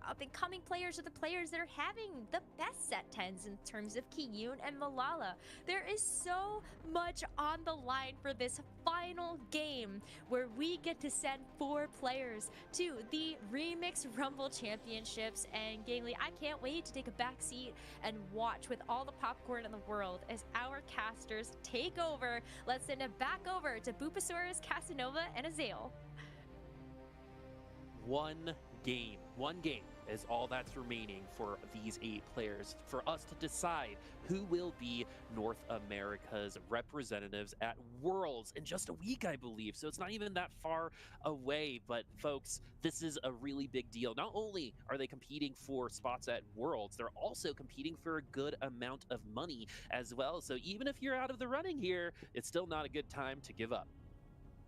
up-and-coming players, or the players that are having the best set 10s in terms of Kiyun and Malala? There is so much on the line for this final game where we get to send 4 players to the Remix Rumble Championships. And Gamely, I can't wait to take a back seat and watch with all the popcorn in the world as our casters take over. Let's send it back over to Bupasaurus, Casanova, and Azael. One game is all that's remaining for these 8 players for us to decide who will be North America's representatives at Worlds in just a week, I believe. So it's not even that far away. But folks, this is a really big deal. Not only are they competing for spots at Worlds, they're also competing for a good amount of money as well. So even if you're out of the running here, it's still not a good time to give up.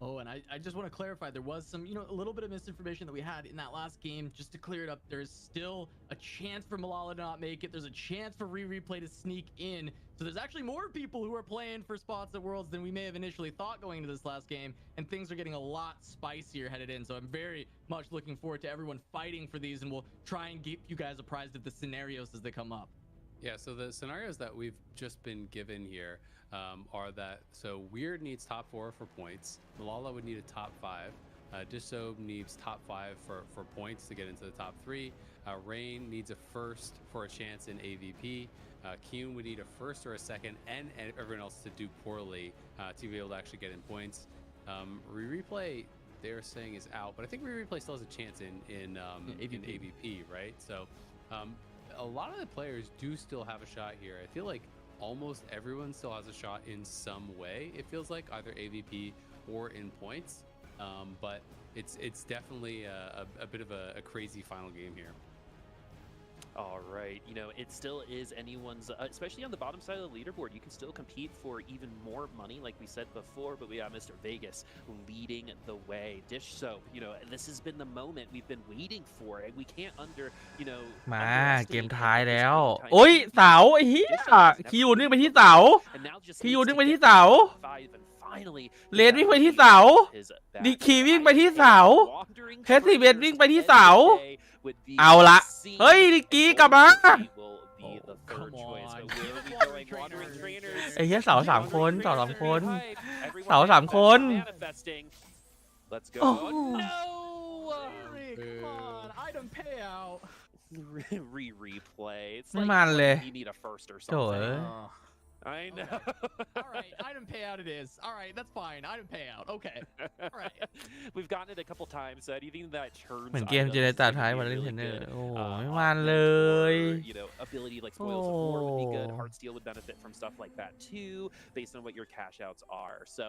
Oh, and I just want to clarify, there was some, a little bit of misinformation that we had in that last game. Just to clear it up, there's still a chance for Malala to not make it. There's a chance for replay to sneak in. So there's actually more people who are playing for spots at Worlds than we may have initially thought going into this last game. And things are getting a lot spicier headed in. So I'm very much looking forward to everyone fighting for these. And we'll try and keep you guys apprised of the scenarios as they come up. Yeah, so the scenarios that we've just been given here are that, so Weird needs top 4 for points, Malala would need a top 5, Disob needs top 5 for points to get into the top 3, Rain needs a first for a chance in AVP, Kyun would need a first or a second, and everyone else to do poorly to be able to actually get in points. Replay, they're saying, is out, but I think Replay still has a chance in AVP, right? So a lot of the players do still have a shot here. I feel like almost everyone still has a shot in some way. It feels like either AVP or in points, but it's definitely a bit of a crazy final game here. All right, it still is anyone's, especially on the bottom side of the leaderboard. You can still compete for even more money, like we said before, but we got Mr. Vegas leading the way. Dish Soap, this has been the moment we've been waiting for, and we can'tมา เกมท้ายแล้ว โอ้ย เสา ไอ้เหี้ย คิวนึ่งไปที่เสา คิวนึ่งไปที่เสา เลนวิ่งไปที่เสา ดิคีวิ่งไปที่เสา เพชรซีเบนวิ่งไปที่เสา เอาละเฮ้ยดิกีกลับมาไอ้เหี้ยเสา3 คนเสา3 คนเสา3 คน ไม่มันเลยโถ่ I know. All right, item payout it is. All right, that's fine. Item payout. Okay. All right. We've gotten it a couple times. So anything that turns เหมือนเกมจะได้ตัดท้ายวันเล่นเทนเนอร์โอ้ไม่มันเลย ability like Spoils of War would be good. Heartsteel would benefit from stuff like that too, based on what your cash outs are. So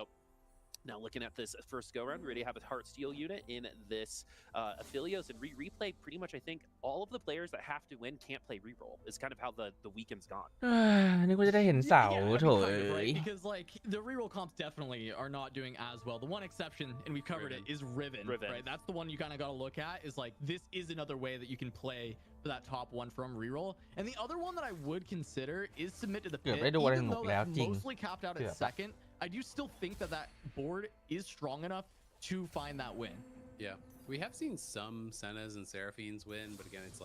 now looking at this first go round, we already have a Heartsteel unit in this Aphelios and replay. Pretty much, I think all of the players that have to win can't play reroll. It's kind of how the weekend's gone. นึกว่าจะได้เห็นเสาโถ่ Because like the reroll comps definitely are not doing as well. The one exception, and we covered it, is Riven. Right? That's the one you kind of got to look at. Is like this is another way that you can play for that top 1 from reroll. And the other one that I would consider is submit to the pit. Even though that's mostly capped out at second, I do still think that board is strong enough to find that win. Yeah, we have seen some Sennas and Seraphines win, but again, it's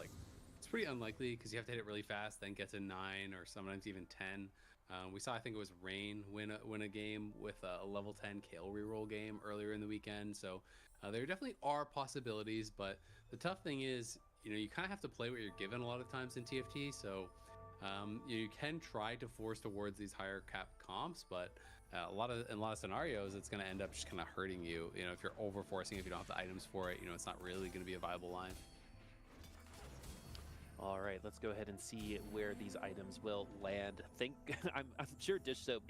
pretty unlikely because you have to hit it really fast, then get to 9 or sometimes even 10. We saw, I think it was Rain win a game with a level 10 Kale reroll game earlier in the weekend. So there definitely are possibilities, but the tough thing is, you kind of have to play what you're given a lot of times in TFT. So you can try to force towards these higher cap comps, but in a lot of scenarios, it's going to end up just kind of hurting you. If you're over forcing, if you don't have the items for it, it's not really going to be a viable line. All right, let's go ahead and see where these items will land. I'm sure Dish Soap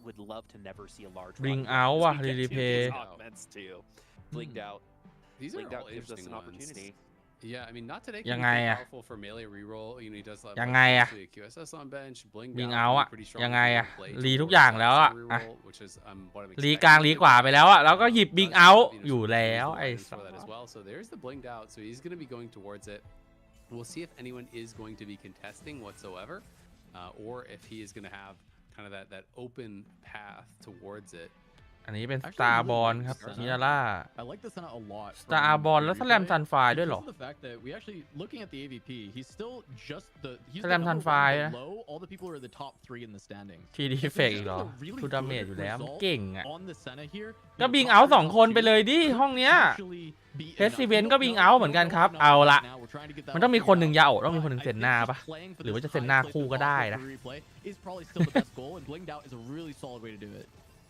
would love to never see a large Bring out ว่ะ replay Augments too. Blinged out. These Blinged are out all gives us interesting an ones. opportunity. Yeah, I mean, not today. ยังไงอะ Powerful for melee reroll. He does like ยังไงอะ QSS on bench, bling วิ่ง out, เอาอะ pretty strong ยังไงอะ play รี towards ทุกอย่างแล้วอะ reroll, which is what I'm รีกลาง expecting. รีขวาไปแล้วอะแล้วก็หยิบบิงเอาอยู่แล้วไอ้ for that as well. So there's the blinged out. So he's going to be going towards it. We'll see if anyone is going to be contesting whatsoever. or if he is going to have kind of that open path towards it. อันนี้เป็น Star Ball ครับ มิราล่า I like the Senna a lot. Star Ball แล้ว Slam Sunfire ด้วยเหรอ Because of the fact that we actually looking at the AVP, he's still just the he's Slam the number Sunfire one below all the people who are the top 3 in the standings. ทีดีเฟกอีกเหรอทูดาเมจอยู่แล้วเก่งอ่ะ On the Senna here, ก็บิงเอา2 คนไปเลยดิห้องเนี้ย เฮสซีเวนก็บิงเอาเหมือนกันครับเอาละมันต้องมีคนหนึ่งยาโอะต้องมีคนหนึ่งเซนนาปะหรือว่าจะเซนนาคู่ก็ได้นะ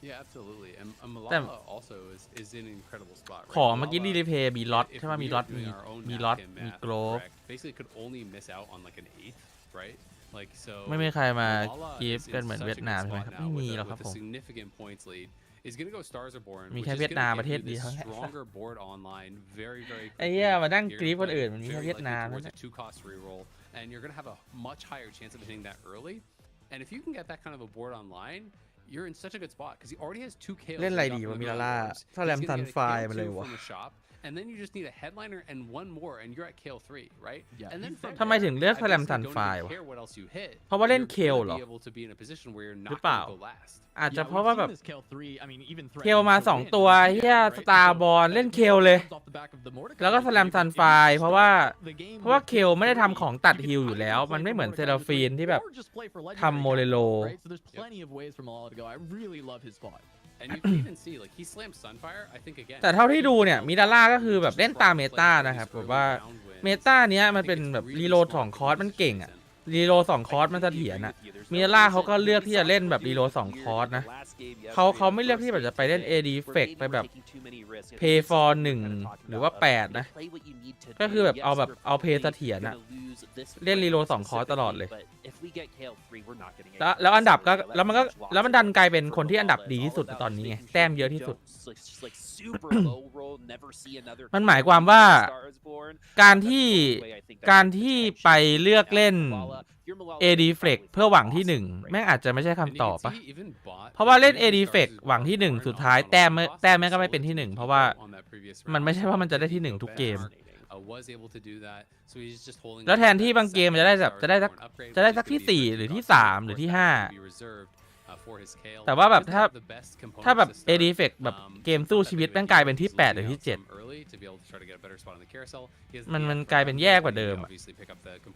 Yeah, absolutely. And Malala also is in an incredible spot. Right? ของเมื่อกี้ดีเพย์มีล็อตใช่ไหมมีล็อตมีล็อตมีโกลฟ Basically could only miss out on like an 8th, right? Like so ไม่มีใครมากีฟเป็นเหมือนเวียดนามใช่ไหมครับไม่มีหรอกครับผม significant points lead is going to go Stars are Born มีแค่เวียดนามประเทศเดียว stronger board online very ไอ้เหี้ยมานั่งกรีฟคนอื่นมันมีแค่เวียดนาม towards a 2-cost reroll and you're going to have a much higher chance of hitting that early and if you can get that kind of a board online you're in such a good spot because he already has 2 KOs เล่นอะไรดีวะมิราล่าถ้าแรมซันไฟมาเลยวะ and then you just need a headliner and 1 more and you're at KO 3 right Yeah. and then ทำไมถึงเลือก Slam Sunfire วะ เพราะว่าเล่น KO เหรอ หรือเปล่า อาจจะเพราะว่าแบบเคลมา2 ตัวเฮียสตาร์บอลเล่นเคลเลยแล้วก็สแลมซันไฟเพราะว่าเคลไม่ได้ทำของตัดฮิลอยู่แล้วมันไม่เหมือนเซราฟีนที่แบบทำโมเรโล And you can even see like he slammed Sunfire I think again แต่เท่าที่ดูเนี่ยมิดาร่าก็คือแบบเล่นตามเมตานะครับแบบว่าเมตาเนี้ยมันเป็นแบบรีโหลด2 คอร์สมันเก่งอะรีโหลด2 คอร์สมันเสถียรอะมิดาร่าเขาก็เลือกที่จะเล่นแบบรีโหลด2 คอร์สนะเขาไม่เลือกที่แบบจะไปเล่น AD Fake ไปแบบ Pay for 1หรือว่า8นะก็คือแบบเอาเพย์เสถียรอะเล่นรีโหลด2 คอร์สตลอดเลยแล้วอันดับก็แล้วมันดันกลายเป็นคนที่อันดับดีที่สุดในตอนนี้ไงแต้มเยอะที่สุด มันหมายความว่าการที่ไปเลือกเล่น AD Flex เพื่อหวังที่1แม่งอาจจะไม่ใช่คำตอบปะเพราะว่าเล่น AD Flex หวังที่1สุดท้ายแต้มแม่งก็ไม่เป็นที่1เพราะว่ามันไม่ใช่ว่ามันจะได้ที่1ทุกเกมแล้วแทนที่บางเกมจะได้สักที่4หรือที่3หรือที่5แต่ว่าแบบถ้าแบบ AD Flex แบบเกมสู้ชีวิตแม่งกลายเป็นที่8หรือที่7มันกลายเป็นแย่กว่าเดิมอะ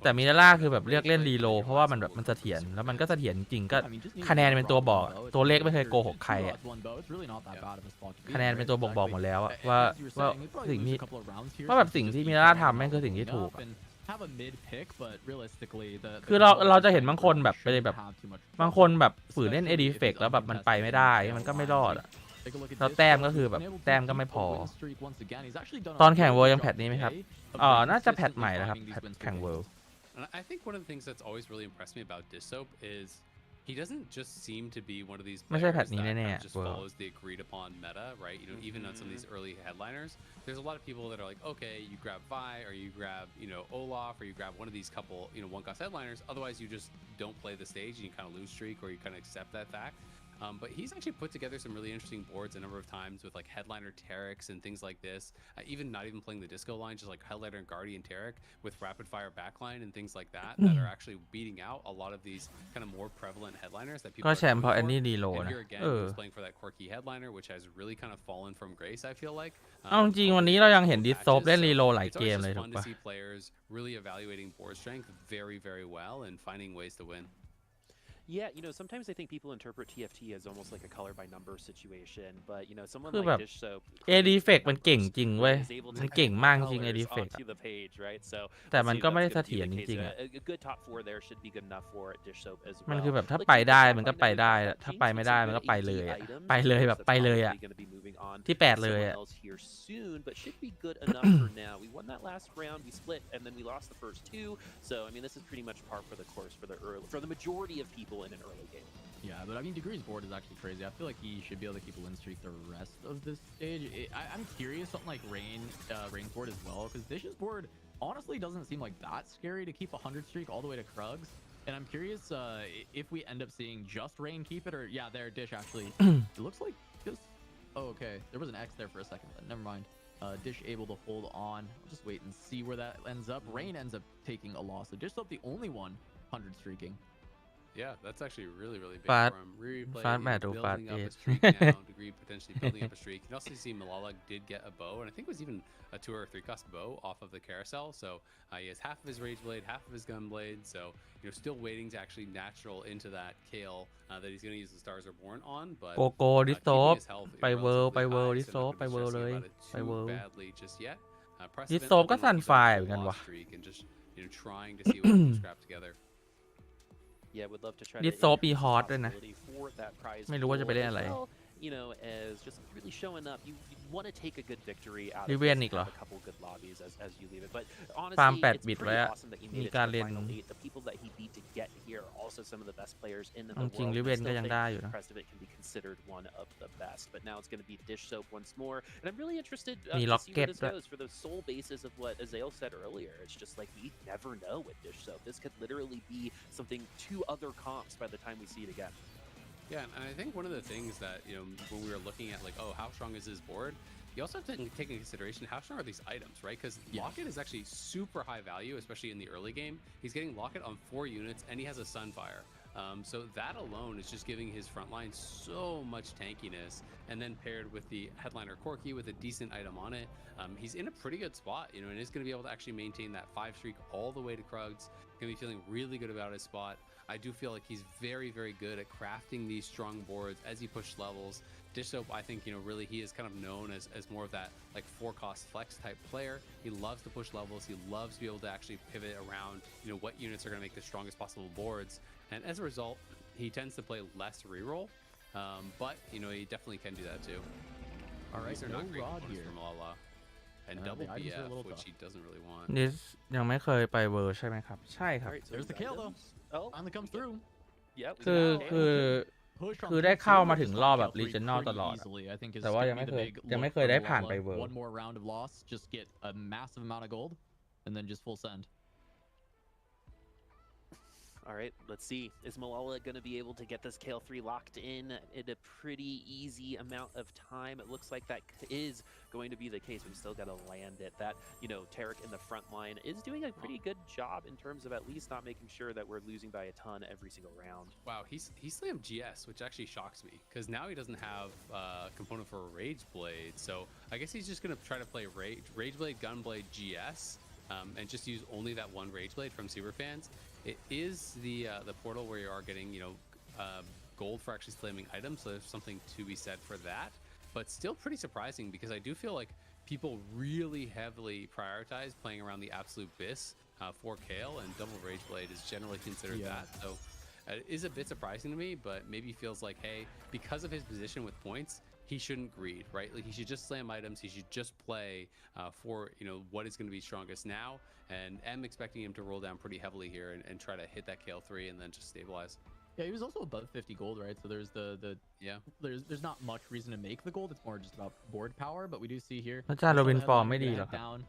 แต่มิราล่าคือแบบเลือกเล่นรีโลเพราะว่ามันแบบมันเสถียรแล้วมันก็เสถียรจริงก็คะแนนเป็นตัวบอกตัวเลขไม่เคยโกหกใครอะคะแนนเป็นตัวบอกหมดแล้วอะว่าสิ่งที่มิราล่าทำแม่งคือสิ่งที่ถูกคือเราจะเห็นบางคนแบบไปแบบบางคนแบบฝืนเล่น AD Flex แล้วแบบมันไปไม่ได้มันก็ไม่รอดอะแล้วแต้มก็คือแบบแต้มก็ไม่พอตอนแข่งเวิลด์ยังแพทนี้ไหมครับน่าจะแพทใหม่แล้วครับแพทแข่งเวิลด์ I think one of the things that's always really impressed me about Dissoap is he doesn't just seem to be one of these players that just follows the agreed upon meta, right? You know, even on some of these early headliners, there's a lot of people that are like, okay, you grab Vi or you grab, Olaf or you grab one of these couple, 1-cost headliners. Otherwise, you just don't play the stage and you kind of lose streak or you kind of accept that fact. But he's actually put together some really interesting boards a number of times with like headliner Tarics and things like this. Even not even playing the disco line, just like headliner and guardian Taric with rapid fire backline and things like that are actually beating out a lot of these kind of more prevalent headliners that people. ก็แชมป์เพราะอันนี้รีโหลดนะ Here again, he's playing for that quirky headliner, which has really kind of fallen from grace. I feel like. เอาจริงวันนี้เรายังเห็นดิสโซปเล่นรีโหลดหลายเกมเลยถูกปะ Players really evaluating board strength very, very well and finding ways to win. Yeah, sometimes I think people interpret TFT as almost like a color by number situation, but someone คือแบบ like Dishsoap AD Flex มันเก่งจริงเว้ยมันเก่งมากจริง AD Flex แต่มันก็ไม่ได้เสถียรจริงๆอะ A good top 4 there should be good enough for Dishsoap as well. มันคือแบบถ้าไปได้มันก็ไปได้ถ้าไปไม่ได้มันก็ไปเลยอะไปเลยแบบไปเลยอะที่8เลยอะ But should be good enough for now. We won that last round, we split, and then we lost the first 2. So I mean, this is pretty much par for the course for the majority of people in an early game. Yeah, but I mean, Degree's board is actually crazy. I feel like he should be able to keep a win streak the rest of this stage. I'm curious something like Rain's board as well, because Dish's board honestly doesn't seem like that scary to keep a 100 streak all the way to Krugs. And I'm curious if we end up seeing just Rain keep it, or yeah, there Dish actually. It looks like just. Oh, okay. There was an X there for a second, but never mind. Dish able to hold on. I'll just wait and see where that ends up. Rain ends up taking a loss. So Dish up the only one 100 streaking. Yeah, that's actually really big Fast- for him. Replay, fast you know, match or fast building up a eight. streak now, degree potentially building up a streak. You can also see Malala did get a bow, and I think it was even a 2 or 3 cost bow off of the carousel. So he has half of his rage blade, half of his gun blade. So still waiting to actually natural into that Kale that he's going to use the Stars Are Born on. But โกโก้ดิโซ keeping ฟ his health ไปเวิร์ relatively ไปเวิร์ high, ดิ so โซ not ฟ gonna ไป be เวิร์ stressing เลย about it ไป too เวิร์ badly just yet. ดิ Precedent โซฟก็ looking สั่น like he's ไฟ on เหมือนกัน a วะ loss streak and just trying to see what he can scrap together. Yeah, would love to try ดิ to โซฟมีฮอตด้วยนะ possibility for that prize ไม่รู้ว่าจะไปเล่น pool อะไร as well, as just really showing up. You want to take a good victory out of Riven this, อีกเหรอ have a couple good lobbies as you leave it. But ฟาร์ม honestly, 8 it's บิต pretty ไว้อะ awesome that you มี made it การ to the เล่น final 8. The people that he beat to get here are also some of the best players in the เอาจริง world. ริ I เวน still ก็ยัง think ได้อยู่นะ President can be considered one of the best. But now it's going to be Dish Soap once more. And I'm really interested to มี see ล็อก where เก็ต this ด้วย goes for the sole basis of what Azael said earlier. It's just like we never know with Dish Soap. This could literally be something 2 other comps by the time we see it again. Yeah, and I think one of the things that, when we were looking at like, oh, how strong is his board? You also have to take into consideration how strong are these items, right? Because Locket is actually super high value, especially in the early game. He's getting Locket on 4 units, and he has a Sunfire. So that alone is just giving his front line so much tankiness, and then paired with the headliner Corki with a decent item on it, he's in a pretty good spot, and is going to be able to actually maintain that 5 streak all the way to Krugs. Going to be feeling really good about his spot. I do feel like he's very good at crafting these strong boards as he pushes levels. Dish Soap, I think, really he is kind of known as more of that like 4 cost flex type player. He loves to push levels. He loves to be able to actually pivot around, what units are going to make the strongest possible boards. And as a result, he tends to play less reroll. But, he definitely can do that too. All right, These are no not great rod components here. for Malala. And The double items are a BF, little which tough. he doesn't really want. ดิสยังไม่เคยไปเวิร์ใช่ไหมครับ ใช่ครับ All right, so There's the Kale though. Oh, Finally comes through. Yep. คือ Kale. คือ Push on คือได้ 3-2 เข้ามา with ถึง this รอบ on แบบ Kale รี 3 เจนแนล pretty ตลอดอะ easily. I think is แต่ว่า gonna ยัง be ไม่ the เคย big ยัง look ไม่เคย for ได้ผ่าน Malala. ไปเวิร์ One more round of loss, just get a massive amount of gold, and then just full send. All right, let's see. Is Malala going to be able to get this Kale 3 locked in a pretty easy amount of time? It looks like that is going to be the case. We still got to land it. That, Tarek in the front line is doing a pretty good job in terms of at least not making sure that we're losing by a ton every single round. Wow, he slammed GS, which actually shocks me, because now he doesn't have a component for a Rage Blade. So I guess he's just going to try to play Rage Blade, Gunblade, GS, and just use only that one Rage Blade from Superfans. It is the portal where you are getting, gold for actually slamming items, so there's something to be said for that. But still pretty surprising, because I do feel like people really heavily prioritize playing around the Absolute Biss for Kale, and Double Rage Blade is generally considered that. So it is a bit surprising to me, but maybe feels like, hey, because of his position with points, he shouldn't greed, right? Like he should just slam items. He should just play for what is going to be strongest now. And I'm expecting him to roll down pretty heavily here and try to hit that Kale 3 and then just stabilize. Yeah, he was also above 50 gold, right? So there's there's not much reason to make the gold. It's more just about board power. But we do see here. อาจารย์โรบิน the ฟอร์ม headliner ไม่ดี gonna หรอ head ครับ down.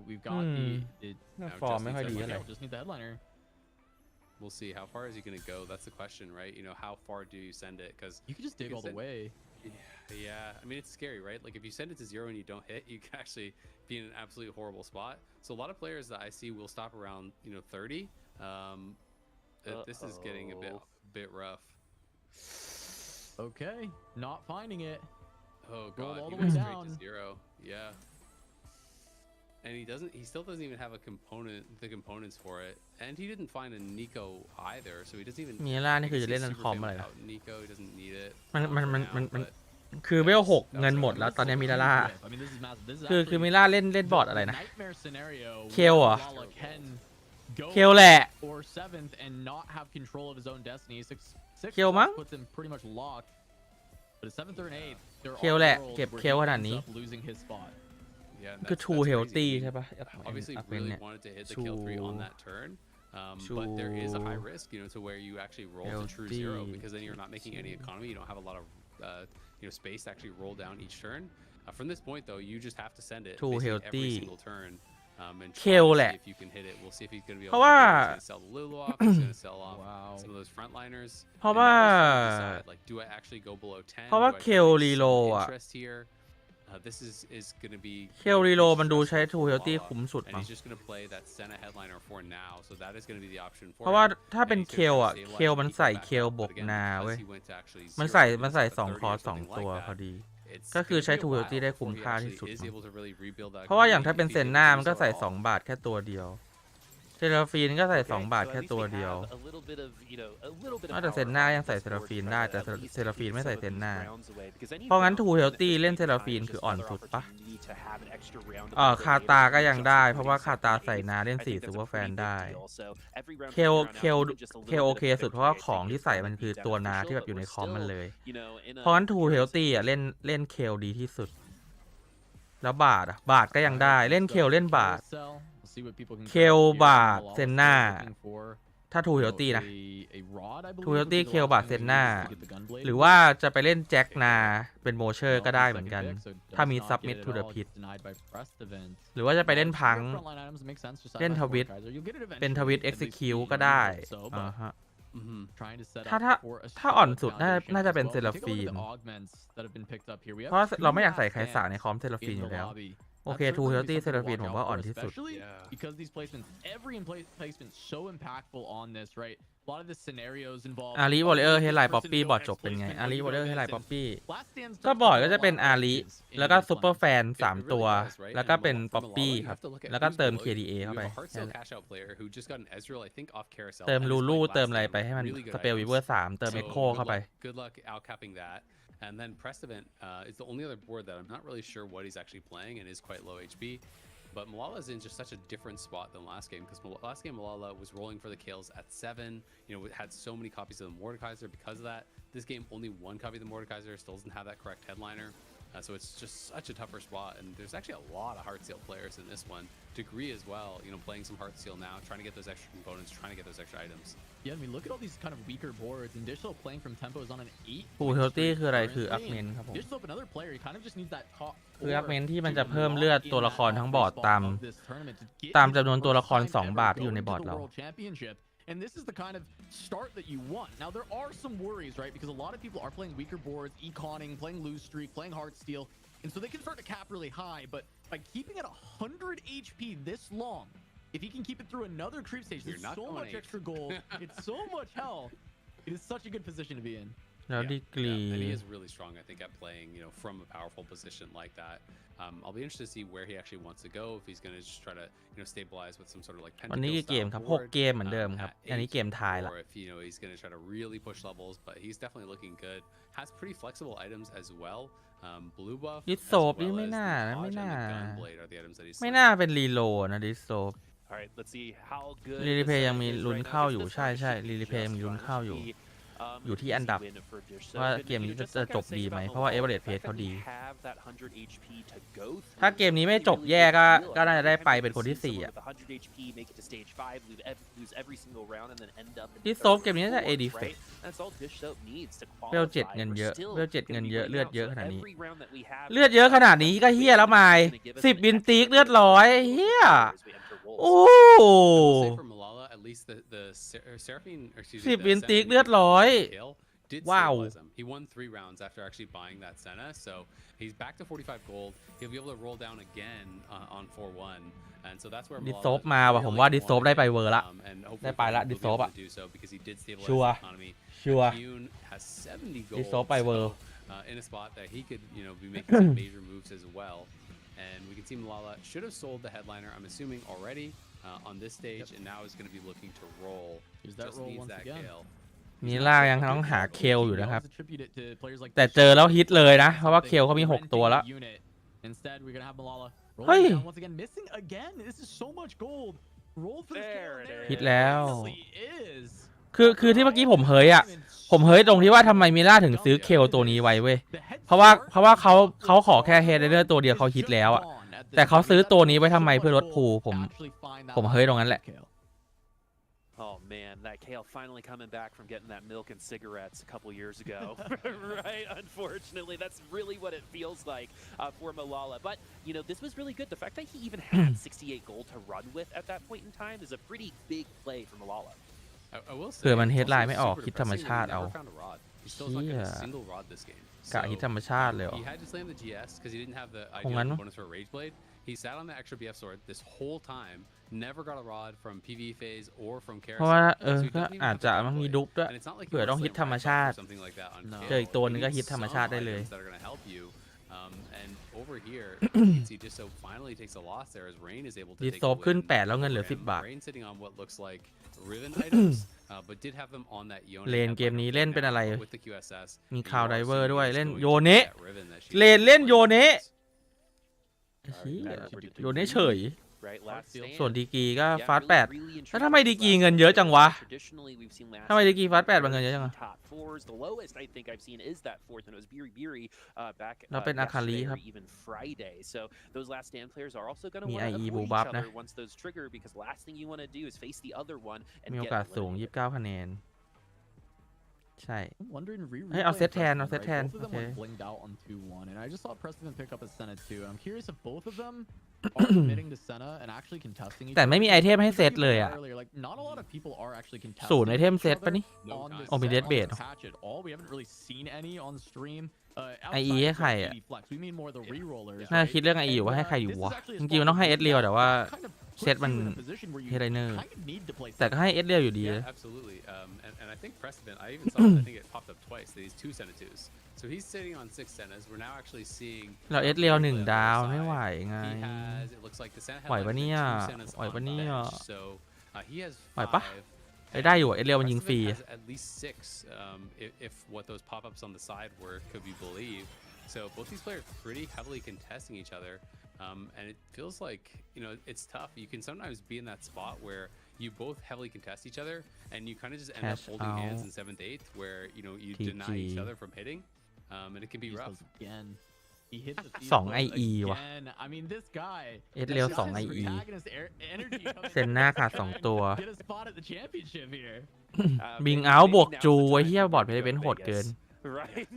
We've got the ฟอร์มไม่ค่อยดีอะไร just need the headliner. We'll see. How far is he going to go? That's the question, right? How far do you send it? Because You could just dig all the way. Yeah, I mean, it's scary, right? Like if you send it to 0 and you don't hit, you can actually be in an absolutely horrible spot. So a lot of players that I see will stop around 30. This is getting a bit rough. Okay, not finding it. Oh Roll god, all he the went way straight down. to 0. Yeah. And he still doesn't even have the components for it. And he didn't find a Nico either, so he doesn't even มีล่านี่คือจะเล่นนันคอมอะไรนะ without Nico, he doesn't need it. มันคือเวล6เงินหมดแล้วตอนนี้มีล่า I mean, this is massive. This is คือ actually มีล่าเล่นบอร์ดอะไรนะ nightmare scenario. Kill where อ่ะ Malala can go เคลแหละ or 7th and not have control of his own destiny. 6 Killมั้ง puts him pretty much locked. But at 7th or 8th, there Kill are แหละ worlds เก็บ where เค he ลขนาด ends นี้ up losing his spot. Yeah, คือ that's True crazy. Healthy I mean, ใช่ปะ obviously เป็น really เนี่ย wanted to hit the kill 3 on that turn. But there is a high risk, to where you actually roll to true 0, Healthy. because then you're not making any economy. You don't have a lot of space to actually roll down each turn. From this point, though, you just have to send it True basically Healthy. every single turn. And try Kill to แห see ละ if you can hit it. We'll see if he's going to be เพ able ราะ to ว่า he's going to sell the Lulu off. He's going to sell off Wow. some of those frontliners. เพราะ And ว่า now it's time to decide, like, do I actually go below 10? เพราะว่า Do I Kill play some Reload อะ interest here? this is going to be เคลรีโลมันดูใช้ True Healthy คุ้มสุด and มั้ง he's just going to play that Senna headliner for now, so that is going to be the option for เพราะว่า him. ถ้าเป็น And he's เค gonna ล try to อ่ะ stabilize เคลมัน and keep ใส่ him back เคล up, บ but วก again, นา because เว้ย he went to actually มัน zero ใส่ units มันใส่ at the 2 30 คอ or ร์ส 2 something ตัว like พอ that. ดี It's ก็คือ gonna ใช้ be a True Healthy while ได้คุ้ม before he ค่าที่ actually สุด is มั้ง able to really rebuild that เพราะว่าอย่าง community ถ้าเป็น if เซ he's น able นา to do มัน so ก็ at ใส่ all. 2 บาทแค่ตัวเดียวเซราฟีนก็ใส่ 2 บาท So แค่ at least ตัว we เดียว have a little bit of, you know, a little bit of แต่ power เซนนายัง on ใส่ this เซรา board ฟี to น try ได้ to แต่ at least เซราฟีน take ไม่ some ใส่ of เซน these นา rounds away, because any เพราะงั้น round True that Healthy this เล่น point เซ in รา time ฟีน is คือ just อ่อน another สุดปะ opportunity to have an extra round of คา motivated ตาก็ and ยัง just ได้ เพราะว่า putting คา some ตา points ใส่นา on เล่น I 4 think ซู that's เปอ a ร์แฟ pretty น big ได้ deal. So every round เค from ล here on เค out, ล even just a เค little ลโอ bit เค of a สุดเพ victory, ราะว่า I ของ think ที่ is ใส่ gonna มัน be คือตัวนาที่แบบอยู่ใน beneficial, คอม but มัน we're เลย still, you know, in เพราะงั้น a True pure Healthy อ่ะ situation. เล่นเคลดีที่สุด แล้วบาทบาทก็ยังได้เล่นเคลเล่นบาท เคลบาทเซนนาถ้า True Healthy นะ True Healthy เคลบาทเซนนาหรือว่าจะไปเล่นแจ็คนาเป็นโมเชอร์ก็ได้เหมือนกันถ้ามี Submit to the Pit หรือว่าจะไปเล่นพังเล่นทวิตเป็นทวิต Execute ก็ได้ฮะถ้าอ่อนสุดน่าจะเป็นเซราฟีนเพราะเราไม่อยากใส่ไคสาในคอมเซราฟีนอยู่แล้วโอเค True Healthy เซราฟีนผมว่าอ่อนที่สุด because these placements, every placement so impactful on this, right? A lot of the scenarios involved. อารีวอลเลอร์เฮดไลน์ป๊อปปี้บอร์ดจบเป็นไงอารีวอลเลอร์เฮดไลน์ป๊อปปี้ก็บอร์ดก็จะเป็นอารีแล้วก็ซูเปอร์แฟน3ตัวแล้วก็เป็นป๊อปปี้ครับแล้วก็เติม KDA เข้าไปเติมลูลูเติมอะไรไปให้มันสเปลวิเวอร์3เติมเอ็กโคเข้าไป Good luck outcapping that. And then Prestevent is the only other board that I'm not really sure what he's actually playing and is quite low HP. But Malala is in just such a different spot than last game because last game Malala was rolling for the kills at 7. You know, it had so many copies of the Mordekaiser because of that. This game only 1 copy of the Mordekaiser, still doesn't have that correct headliner. So it's just such a tougher spot, and there's actually a lot of Heartsteel players in this one. Degree as well, you know, playing some Heartsteel now, trying to get those extra components, trying to get those extra items. Yeah, I mean, look at all these kind of weaker boards, and Digital playing from tempo is on an 8. True Healthy คืออะไรคือ Augment ครับผม Digital, another player, he kind of just needs that top คือ Augment ที่มันจะเพิ่มเลือดตัวละครทั้งบอร์ดตามจำนวนตัวละคร2 บาทที่อยู่ในบอร์ดเรา And this is the kind of start that you want. Now, there are some worries, right? Because a lot of people are playing weaker boards, econing, playing lose streak, playing Heartsteel. And so they can start to cap really high. But by keeping it 100 HP this long, if he can keep it through another creep stage, there's so much extra gold. It's so much health. It is such a good position to be in. แล้วดีกรี and he is really strong, I think, at playing, you know, from a powerful position like that. I'll be interested to see where he actually wants to go. If he's going to just try to, you know, stabilize with some sort of like Pentakill วันนี้กี่เกมครับ6 เกมเหมือนเดิมครับอันนี้เกมท้ายละ or if, you know, he's going to try to really push levels, but he's definitely looking good. Has pretty flexible items as well. Blue buff ดิสโซบนี่ไม่น่านะไม่น่า Gunblade are the items that he's ไม่น่าเป็นรีโหลดนะดิสโซบ All right, let's see how good รีเพ this ย์ยัง setup มี is ลุ้น right now, เข้า because อยู่ this ใช่ one ใช่ should รีเพย์มีลุ้น just เข้าอยู่ be, อยู่ที่อันดับ easy win for Digital. ว่า And, เกม you นี้ know, จะ just like I จ was บดี saying ไหม about เพราะว่า Malala, เอเวอเร the จเพ fact จเขา that we ดี have that 100 HP to go through, ถ้าเกมนี้ไม่จบแย่ก็น่าจะได้ไปเป็นคนที่4อ่ะ with 100 HP, make it to stage 5, lose every single round, and then end up in ดิสโซบเกมนี้น่าจะ AD fourth, เฟก right? That's all Digital needs to เวล qualify. 7 เงิน We're เยอะ still เวล 7 เงิน gonna be เยอะ winning เลือด out, เยอะ so ขนาดนี้ every round that we have เลือดเยอะขนาดนี้ก็เฮียแล้วไม10 บินตีกเลือด100เฮียโอ้ say for Malala, at least the Seraphine, or excuse me, 10 บินตีก Senna เลือด did ว้าว stabilize him. He won 3 rounds after actually buying that Senna, so he's back to 45 gold. He'll be able to roll down again on 4-1, and so that's where ดิส Malala โซบมาว่ะผมว่าดิสโซบได้ไปเวอร์ละ and ได้ hopefully ไปละ he'll ดิส be โซบ able อ่ะ to do so because he did stabilize ชัว the ร์ economy. ชัวร์ Yoon has 70 gold, ดิสโซบไปเวอร์ in a spot that he could, you know, be making some major moves as well. And we can see Malala should have sold the headliner, I'm assuming already, on this stage, and now is going to be looking to roll. Here's that Just roll needs once that again. Gale. มีล่ายังต้องหาเคลอยู่นะครับ Attribute it to players like แต่เจอแล้วฮิตเลยนะ เพราะว่าเคลเขามี 6 ตัวแล้ว Instead, we're gonna have Malala เฮ้ย rolling down once again, missing again. This is so much gold. Roll for this There kill, it and ฮิต there แล้ว it is. คือที่เมื่อกี้ผมเฮ้ยอ่ะ ผมเฮ้ยตรงที่ว่าทำไมมิล่าถึงซื้อเคลตัวนี้ไว้เว้ย เพราะว่าเขาขอแค่เฮดเดอร์ตัวเดียวเขาฮิตแล้วอ่ะ แต่เขาซื้อตัวนี้ไว้ทำไมเพื่อลดพูลผมเฮ้ยตรงนั้นแหละ Oh man, that Kale finally coming back from getting that milk and cigarettes a couple years ago, right? Unfortunately, that's really what it feels like for Malala. But, you know, this was really good. The fact that he even had 68 gold to run with at that point in time is a pretty big play for Malala. I will say, เผื่อมัน it's also headline ไม่ออก super คิดธรรม depressing ชาติ that he เอา never found a rod. He still has not got a single rod this game. กะฮิตธรรมชาติเลยเหรอ He had to slam the GS because he didn't have the คงงั้น ideal bonus for a Rage Blade. He sat on the extra BF sword this whole time, never got a rod from PV phase or from เพราะว่า Carousel. ก็อาจจะมันมีดุ๊บด้วย And it's not like เผื่อต้องฮิตธรรมชาติ something like that on เจออีกตัวนึงก็ฮิตธรรมชาติได้เลย that are going to help you. And over here, he just so finally takes a loss there as Rain is able to ดิ take โซ a ฟขึ้น win 8 แล้วเงินเหลือ over him. 10 บาท Rain sitting on what looks like Riven items, but did have them on that Yone เลนเกมนี้เล่นเป็นอะไร with the QSS. มี You คาว are ไดเวอร์ seeing ด้วย is เล่น going โย to เนะ that Riven that she เลน is เล่น playing โยเนะ against. เหี้ยโยเนะเฉย Right, last stand. ส่วนดีกรีก็ Yeah, ฟาส really, 8 really แล้ว intrigued ทำไม by ดี the กรี last เงินเยอะจังวะ Traditionally, we've seen last ทำไมดีกรีฟาส 8 เงินเยอะจังอะ top fours. The lowest I think I've seen is that fourth, and it was Biri back เราเป็นอาคาริ yesterday ครับ or even Friday. So those last stand players are also going to มี want to IE avoid บู each บัฟนะ other once those trigger, because last thing you want to do is face the other one and มีโอ get กาสสูง eliminated. 29 คะแนน ใช่ I'm wondering, Hey, I'll set Preston, 10, I'll set right? 10, Both of them okay. were blinged out on 2-1, and I just saw Preston pick up a Senna too. I'm curious if both of them are committing to Senna and actually contesting each แต่ other. ไม่มีไอเทมให้เซตเลยอะ Earlier, like, not a lot of people are actually ศูนย์ contesting ไอเทม each เซต other ปะนี่ on this โอ้มี set, Dead on Bait this patch at all. We haven't really seen any on stream. IE Outside ให้ of ใคร the อะ AD Flex, we mean more the rerollers, น่า right? คิดเรื่อง IE อยู่ว่าให้ใครอยู่ This is วะ actually a จ spot ริงๆมันต้องให้ where เอสเรียวแต่ว่า kind of เซต puts มัน you in a position where you เฮไดเนอร์ kind of need to play แต่ก็ให้เอสเรียวอยู่ดี Yeah, absolutely. And I think Precedent, I even saw it, I think it popped up twice, these 2 Senna 2s. So he's sitting on 6 Sennas. We're now actually seeing เราเอสเรียว1 ดาวไม่ไหวไง He has, it looks like the Senna ไหวปะ headline เนี่ย has 2 Sennas ไหว on ปะเนี่ย bench. So he has ไหวปะ 5. ได้อยู่เอสเรียวมันยิงฟรี Precedent has at least 6, if what those pop-ups on the side were could be believed. So both these players pretty heavily contesting each other. And it feels like, you know, it's tough. You can sometimes be in that spot where you both heavily contest each other and you kind of just end up Cash holding hands out. in 7th, 8th where, you know, you GG. deny each other from hitting. And it can be He rough. does again. He hit the field 2 goal IE ว่ะ again. I mean, this guy เอสเรียว has got 2 his IE protagonist energy coming เซนหน้าขาด try and 2 ตัว get a spot at the championship here. บิง Maybe เอาบวก now's จู the ไว้ time เฮีย for บอร์ด him เพ to ล go เป็นโหด Vegas. เกิน Right,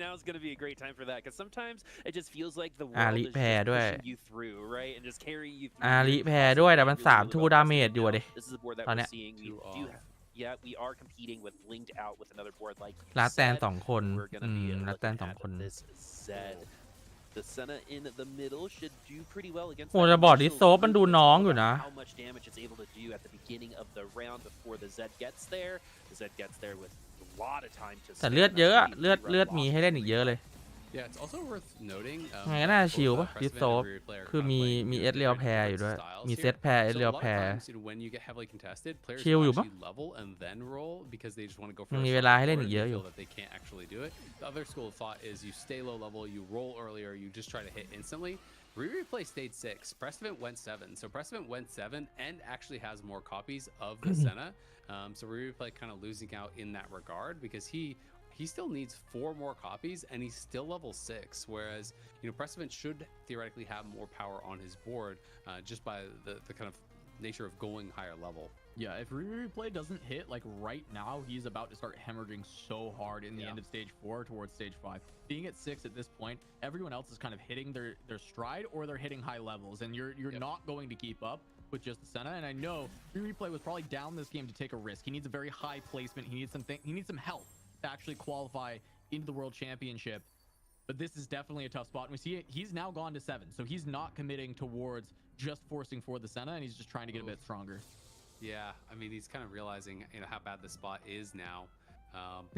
now's going to be a great time for that, because sometimes it just feels like the อา world ริ is แพ้ just ด้วย pushing you through, right, and just carry you through. อาริ You're แพ้ด้วยแต่มัน constantly 3 really ทู well ดาเมจ positioned อยู่อะ now. ดิ This is the board that ตอน we're เนี้ย seeing. Two Do off. yeah, we are competing with blinged out with another board like ลัดแตน Zed. 2 คน We're gonna be ลัดแตน looking 2 คน at this Zed. The Senna in the middle should do pretty well against โห that จะบอร์ดดิ initial โซฟมันดู movement. น้อง It's อยู่ all นะ about how much damage it's able to do at the beginning of the round before the Zed gets there. The Zed gets there with a lot of time to แต่เลือด spend. เยอะอะ That's เลือด really เลือด rough มี loss ให้เล่นอีกเยอะเลย Yeah, it's also worth noting. ไงก็น่า both, ชิลปะ Precedent ดิ and โซฟ Riri Play are คือมี playing มี two เอสเรียว very แพ้อ different ยู่ด้วย styles มี here. เซตแพ้เอส So เรียว a lot แพ้ of times, you know, when you get heavily contested, players ชิล will อยู่ปะ actually level and then roll because they just want to go for ยัง a มี short เวลาให้เล่น board อี and กเยอะ they อยู่ feel that they can't actually do it. The other school of thought is you stay low level, you roll earlier, you just try to hit instantly. Riri Play stayed 6. Precedent went 7. So Precedent went 7 and actually has more copies of the Senna. So Riri Play kind of losing out in that regard because he still needs 4 more copies and he's still level 6, whereas, you know, Precedent should theoretically have more power on his board just by the kind of nature of going higher level. Yeah, if Riri Play doesn't hit, like right now, he's about to start hemorrhaging so hard in the end of stage 4 towards stage 5. Being at 6 at this point, everyone else is kind of hitting their stride or they're hitting high levels, and you're not going to keep up with just the Senna. And I know Riri Play was probably down this game to take a risk. He needs a very high placement. He needs some help to actually qualify into the World Championship. But this is definitely a tough spot. And we see it. He's now gone to 7, so he's not committing towards just forcing for the Senna, and he's just trying to get a bit stronger. Yeah, I mean, he's kind of realizing, you know, how bad the spot is now.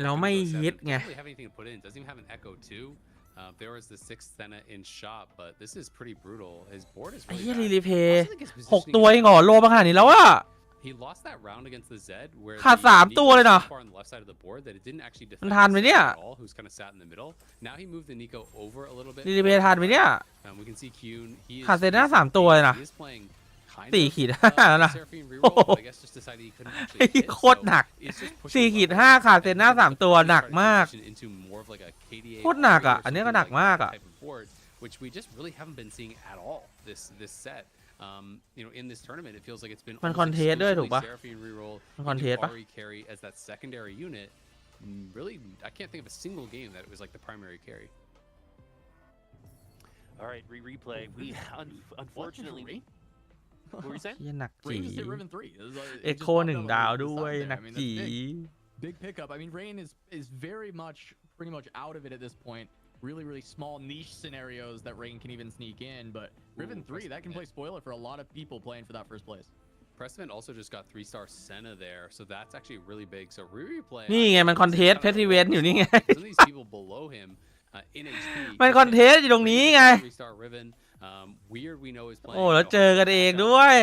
เราไม่ฮิตไง doesn't really have anything to put in. Doesn't even have an Echo 2. There was the 6th Senna in shop, but this is pretty brutal. His board is ไอ้ really เฮีย bad. รีเพ I ย์ also think his 6 positioning ตัว is เองเหรอ bad. โลมาขนาดนี้แล้วอะ He lost that round against the Zed where ขาด the 3 Nico ตัวเลย was นะ so far on the left side of the board that it didn't actually มัน defend ทันไหม the เนี่ย Zed at all, who's kind of sat in the middle. Now he moved the Nico over a little bit. รีเพย์ทันไหมเนี่ย We can see Kyun. He is ขาดเซนหน้า3 ตัวเลยนะ he is playing kind 4 of ขีด 5 แล้วนะ Seraphine reroll, but I guess just decided he couldn't actually hit, โคตร so หนัก it's just pushing 4 ขีด level 5 ขาดเซน and หน้า ends up 3 ตัว trying to หนักมาก transition into more of like a KDA โคตรหนักอะ or อันนี้ก็ something หนัก like มาก that อะ type of board, which we just really haven't been seeing at all this set. You know, in this tournament, it feels like it's been มัน almost คอนเทสต์ด้วยถูก exclusively ปะ Seraphine reroll มันคอนเทสต์ into ปะ Ari carry as that secondary unit. Really, I can't think of a single game that it was like the primary carry. All right, replay. We unfortunately. What were you saying? เฮียหนักจี Rain just hit Riven 3. เอ็กโค1 ดาวด้วยหนักจี Big pickup. I mean, Rain is very much pretty much out of it at this point. Really small niche scenarios that Rain can even sneak in, but Riven 3 that can play spoiler for a lot of people playing for that first place. Precedent also just got 3-star Senna there, so that's actually really big. So replay นี่ไงมันคอนเทสต์เพชรรีเวนอยู่นี่ไง some of these people below him in HP มันคอนเทสต์อยู่ตรงนี้ไง 3-star Riven Weird we know is playing โอ้แล้วเจอกันเองด้วย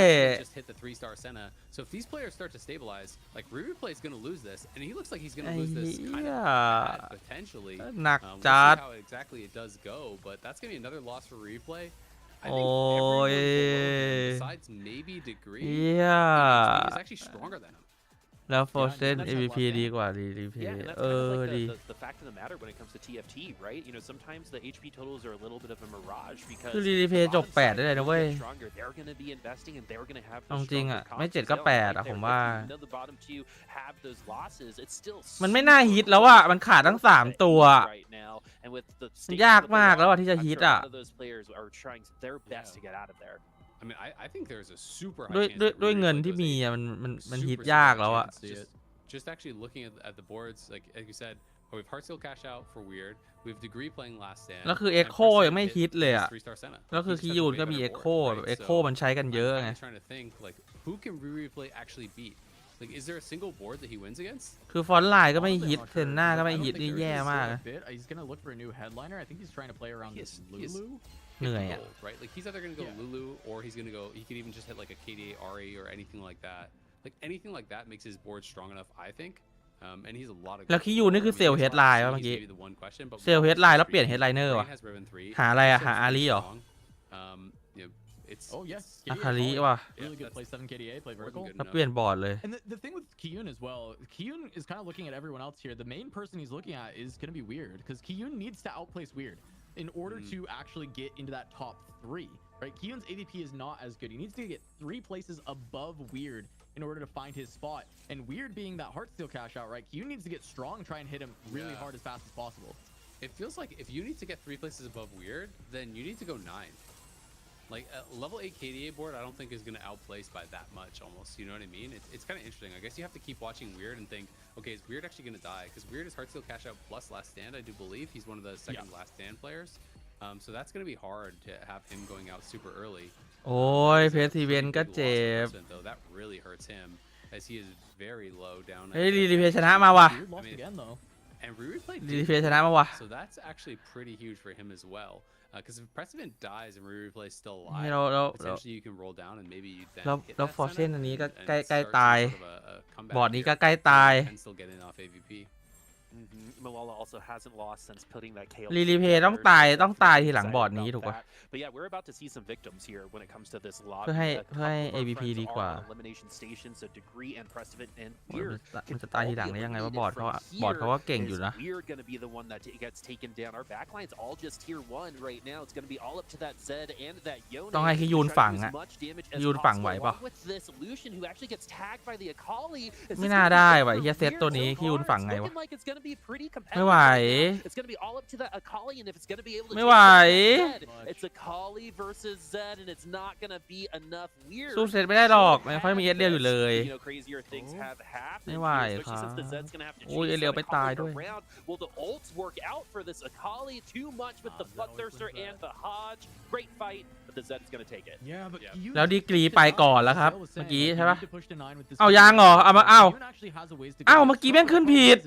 just hit the 3-star Senna. So if these players start to stabilize, like replay is going to lose this, and he looks like he's going to lose this kind of bad, potentially. หนัก We'll จัด see how exactly it does go, but that's going to be another loss for replay. I โอ้ think ย everyone besides maybe Degree เหี้ย is actually stronger than him. แล้วโฟเซน MVP ดีกว่ารีเพ Yeah, and ย์ that's เอ kind of อ like ดี the fact of the matter when it comes to TFT, right? You know, sometimes the HP totals are a little bit of a mirage because คือรีเพย์จบ8ได้เลยนะเว้ย stronger. They're going to be investing and they're going to have เอาจริงอ่ะ ไม่ stronger 7 ก็ comps to 8 อ่ะ sell. ผมว่า Even though the bottom two have those losses, it's still มันไม่น่าฮิตแล้วอ่ะ มันขาดทั้ง 3 ตัว right now, and with the มันยากมากแล้วอ่ะที่จะ I'm ฮิต sure a อ่ะ lot of those players are trying their best to get out of there. I mean, I think there's a super ด้วย high chance that ด้วย Replay เงิน goes ที่มี 8. อ่ะมันฮิต Super ยาก high แล้วอ่ะ chance. Just actually looking at the boards, like you said, we have Heartsteel cash out for Weird. We have Degree playing last stand. แล้วคือ and Echo Precedent ยังไม่ hit ฮิตเลยอ่ะ 3-star Senna. แล้วคือ He คี just has ยู a น way ก็มี better Echo board, แบบ right? Echo มันใช้กันเยอะไง I'm trying to think, like, who can Replay actually beat? Like, is there a single board that he wins against? คือฟอนต์ไลน์ก็ไม่ฮิตเซนหน้าก็ไม่ฮิตนี่แย่มากนะ He's gonna look for a new headliner. I think he's trying to play around this He is Lulu. เหนื่อยอ่ะ Gold, right? Like, he's either going to go Lulu or he's going to go, he could even just hit like a KDA Ari or anything like that. Like, anything like that makes his board strong enough, I think. And he's a lot of แล้วคียูนี่คือเซลล์เฮดไลน์วะเมื่อกี้ เซลล์เฮดไลน์แล้วเปลี่ยนเฮดไลเนอร์ว่ะ หาอะไรอ่ะ หาอารีเหรอ Oh yes, Akali ว่ะ really good play 7 KDA, play vertical. แล้วเปลี่ยนบอร์ดเลย And the thing with Kiyun as well, Kiyun is kind of looking at everyone else here. The main person he's looking at is going to be Weird because Kiyun needs to outplace Weird in order to actually get into that top 3, right? Kiyun's ADP is not as good. He needs to get 3 places above Weird in order to find his spot. And Weird being that Heartsteel cash out, right? Kiyun needs to get strong, try and hit him really hard as fast as possible. It feels like if you need to get 3 places above Weird, then you need to go 9. Like a level 8 KDA board, I don't think is going to outplace by that much almost. You know what I mean? It's kind of interesting. I guess you have to keep watching Weird and think, okay, is Weird actually going to die? Because Weird is Heartsteel cash out plus last stand, I do believe. He's one of the second last stand players. So that's going to be hard to have him going out super early. โอ้ยเพชรทีเวนก็เจ็บ Though that really hurts him as he is very low down. เฮ้ยรีเพย์ชนะมาว่ะ Weird lost again though. And replay รีเพย์ชนะมาว่ะ so that's actually pretty huge for him as well. Because if Precedent dies and replay is still ให้ alive, เรา potentially you can roll down and maybe you then แล้ว hit แล้ว that ฟอร์เซน Senna อันนี้ก็ and ใกล้ start ตาย some sort of a comeback บอร์ดนี้ here. ก็ใกล้ตาย And still getting off AVP. Malala also hasn't lost since putting that KO. รีเพย์ต้องตายทีหลังบอร์ดนี้ถูกป่ะ But yeah, we're about to see some victims here when it comes to this lobby. เพื่อให้ A couple of our AVP friends ดี are กว่า on elimination station, so Degree and Precedent and โอ้ย Weird มันจะตายทีหลังได้ยังไงว่าบอร์ดเขาอะบอร์ดเขาก็เก่งอยู่นะ Weird going to be the one that gets taken down. Our backline's all just tier 1 right now. It's going to be all up to that Zed and that Yone. ต้องให้คียูนฝังอะคียูนฝังไหวป่ะ With this Lucian who actually gets tagged by the Akali. ไม่น่าได้ว่ะเฮียเซตตัวนี้คียูนฝังไงวะ Like it's going to be pretty ไม่ไหว competitive. It's going to be all up to that Akali, and if it's going to be able to ไม่ไหว Zed, it's Akali versus Zed, and it's not going to be enough. Weird. สู้เซตไม่ได้หรอกมันค่อยมีเอสเรียวอยู่เลย You know, crazier things have happened. ไม่ไหว here, ครั especially บ since the Zed's going to have to โอ้ย chase เอเรียว that ไปตาย Akali ด้วย around. Will the ults work out for this Akali? Too much with the Bloodthirster and the Hodge. Great fight, but the Zed's going to take it. Yeah, but Kiyun แล้วดีกรีไปก่อนแล้วครับ as I was เมื่อ saying, กี้ like, ใช่ you ปะ need to push to 9 with this เอายังเหรอเอามาเอา Kiyun actually has a ways to go. เอ้าเมื่อกี้แม่งขึ้นผิด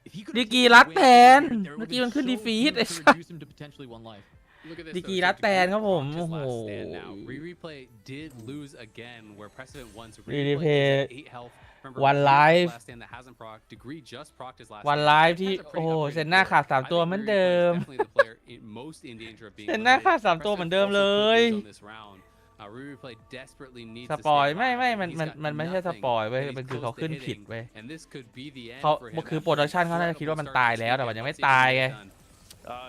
If he could ดี have กรี taken รัด away แทน Weird, there เมื่อ would กี้ have มันขึ้น been ดี so ฟีด easy ไอ้ to สัส reduce him to potentially 1 life. Look at this. ดี though, กรี so รัดแทน Degree ครับผม just โอ้โห last stand now. Replay did lose again where Precedent won. So Replay Replay is at 8 health. Remember, One Replay life. last stand that hasn't proc. Degree just procced his last วัน stand. ไลฟ์ที่ Has a pretty โอ้โห upgraded เซนหน้า board. ขาด I 3 ตัว think เหมือน Replay เดิ is ม definitely the player most in danger of being เซนหน้า eliminated. ขาด3 ตัวเหมือนเดิม Precedent เล also ย could lose on this round. Replay desperately needs ส to ปอย stay ไม่ alive. มัน He's มัน got มันไม่ใช่ส nothing ปอยเว้ย that he's มันคือเขา close to ขึ้นผิด hitting, เว้ย and this could be the end เขา for him. คือโปรดักชันเขาน่าจะคิดว่ามันตายแล้วแต่มันยังไม่ตายไง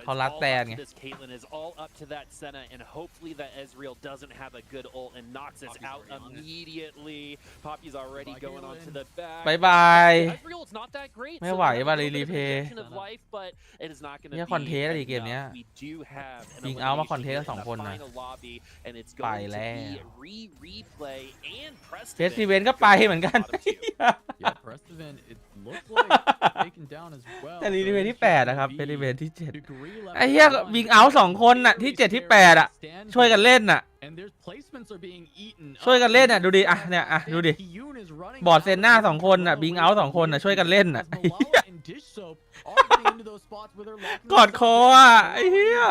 เขารัดแตนไง This Caitlyn is all up to that Senna, and hopefully that Ezreal doesn't have a good ult and knocks us Poppy's out already on it. immediately. Poppy's already Bye, going on to Caitlyn. the back. บายบาย Ezreal is not that great. ไม่ so ไหว we have ว่ะ a little bit of รีเพย์ rejection of life, but it is not going to เนี่ย be คอนเทสต์อะไรเกมเนี้ย enough. We do have an ยิงเอามาคอน elimination เทสต์ here สอง in the คนนะ final lobby, and it's ไป going to แล้ว be replay and เพชรทีเวนก็ไปเหมือนกัน Yeah, แต่รีเวนที่8นะครับเป็นรีเวนที่7ไอ้เหี้ยบิงเอา2คนน่ะที่7ที่8อ่ะช่วยกันเล่นน่ะช่วยกันเล่นน่ะดูดิอ่ะเนี่ยอ่ะดูดิบอร์ดเซนหน้า2คนน่ะบิงเอา2คนน่ะช่วยกันเล่นน่ะกอดคออ่ะไอ้เหี้ย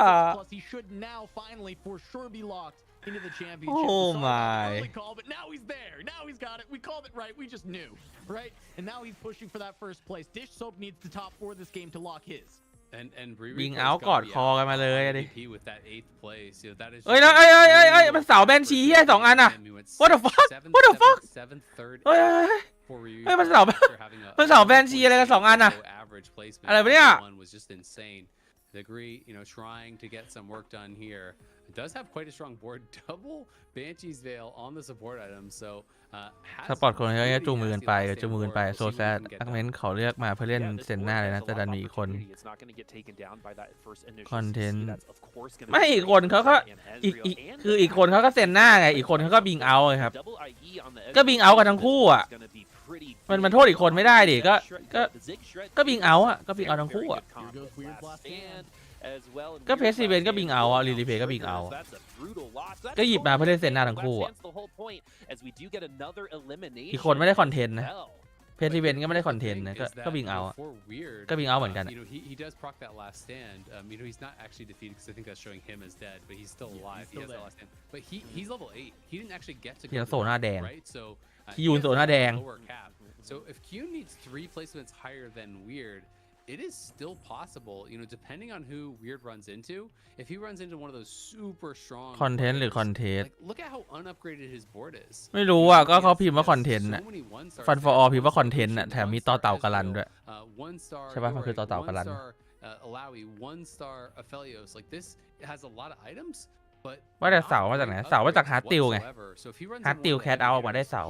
into the championship. Oh my. But now he's there. Now he's got it. We called it right. We just knew, right? And now he's pushing for that first place. Dish Soap needs to top 4 this game to lock his. And บิงเอากอดคอกันมาเลยดิ with that 8th place. You know, that is เอ้ยแล้วเอ้ยมันเสาแบนชีเหี้ย2อันน่ะ What the fuck What the fuck เฮ้ยมันเสาแบนชีอะไรกัน2อันน่ะอะไรวะเนี่ย Degree, you know, trying to get some work done here. It does have quite a strong board. Double Banshee's Veil on the support item. So, สปอร์ตคนเขาจูงมือกันไปโซแซดตั้งเม้นเขาเลือกมาเพื่อเล่นเซนหน้าเลยนะแต่ดันมีอีกคนคอนเทนต์ไม่อีกคนเขาก็คืออีกคนเขาก็เซนหน้าไงอีกคนเขาก็บิงเอาไงครับก็บิงเอากันทั้งคู่อ่ะมันโทษอีกคนไม่ได้ดิก็บิงเอาอ่ะก็บิงเอาทั้งคู่อ่ะก็เพสซีเวนก็บิงเอาอ่ะรีเพย์ก็บิงเอาก็หยิบมาเพื่อเล่นเซนหน้าทั้งคู่อ่ะอีกคนไม่ได้คอนเทนต์นะเพสซีเวนก็ไม่ได้คอนเทนต์นะก็บิงเอาก็บิงเอาเหมือนกัน You know, he does proc that last stand. You know, he's not actually defeated because I think that's showing him as dead, but he's still alive. He has that last stand. But he's level 8. He didn't actually get to go โซน่าแดง right. So คิยูนโซน่าแดง So if Q needs 3 placements higher than Weird, it is still possible, you know, depending on who Weird runs into. If he runs into one of those super strong คอนเทนต์หรือคอนเทนต์ look at how unupgraded his board is. ไม่รู้อ่ะก็เขาพิมพ์ว่าคอนเทนต์น่ะฟันฟอร์พิมพ์ว่าคอนเทนต์น่ะแถมมีต่อเต่ากาลันด้วยใช่ป่ะมันคือต่อเต่ากาลัน Alawi 1-star Aphelios like this has a lot of items. ว่าแต่เสามาจากไหนเสามาจากฮาร์ดติลไงฮาร์ดติลแคทเอาออกมาได้เสา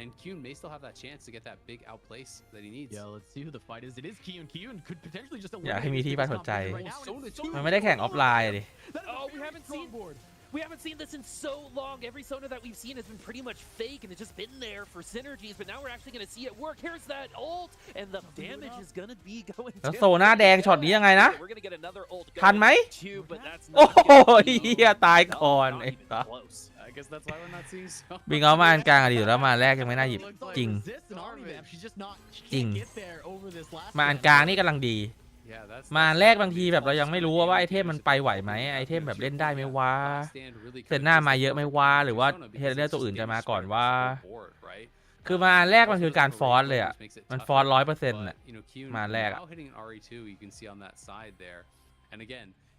And Kyun may still have that chance to get that big outplace that he needs. Yeah, let's see who the fight is. It is Kyun. Kyun could potentially just อยากให้มีที่บ้านหัวใจมันไม่ได้แข่งออฟไลน์ดิ Oh, we haven't seen this in so long. Every Sona that we've seen has been pretty much fake, and it's just been there for synergies. But now we're actually going to see it work. Here's that ult, and the damage is going to be going. แล้วโซน่าแดงช็อตนี้ยังไงนะ We're going to get another ult. ทันไหม But that's โอ้ not โหเฮียตายก่อนไอ้สัส I guess that's why we're not seeing so. บิงเอามาอันกลางอะดีอยู่แล้วมาแรกยังไม่น่าหยิบจริงจริงมาอันกลางนี่กำลังดีมาแรกบางทีแบบเรายังไม่รู้ว่าไอเทมมันไปไหวไหมไอเทมแบบเล่นได้ไหมวะเซนหน้ามาเยอะไหมวะหรือว่าเฮเลอร์ตัวอื่นจะมาก่อนว่าคือมาแรกมันคือการฟอสเลยอ่ะมันฟอส100%น่ะมาแรกอ่ะ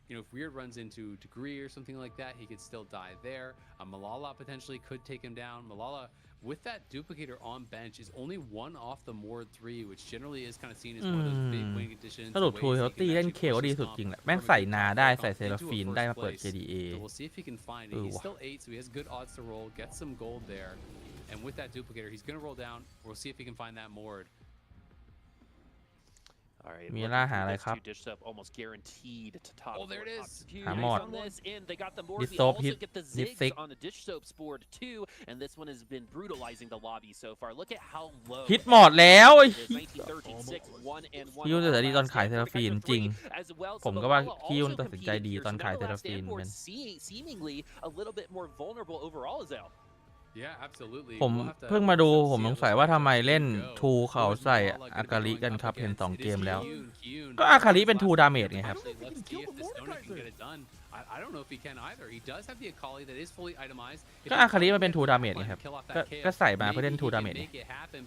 You know, if Weird runs into Degree or something like that, he could still die there. Malala potentially could take him down. Malala, with that duplicator on bench, is only 1 off the Mord 3, which generally is kind of seen as one of those big wing additions. สรุปทูเขาตีเล่นเคลดีสุดจริงแหละแม่งใส่นาได้ใส่เซราฟีนได้มาเปิด KDA So we'll see if he can find it. He's still 8, so he has good odds to roll, get some gold there. And with that duplicator, he's going to roll down. We'll see if he can find that Mord. มีล่าหาอะไรครับ Oh, there it is. หาหมดดิสโซปฮิตดิสซิกฮิตหมดแล้วคิวตัดสินใจดีตอนขายเทราฟีนจริงผมก็ว่าคิวตัดสินใจดีตอนขายเทราฟีนเป็นผมเพิ่งมาดูผมสงสัยว่าทำไมเล่นทูเขาใส่อากาลิกันครับเห็น2เกมแล้วก็อากาลิเป็นทูดาเมจไงครับ I don't know if he can either. He does have the Akali that is fully itemized. ก็อาคาริมันเป็นทูดาเมจไงครับก็ใส่มาเพื่อเล่นทูดาเมจ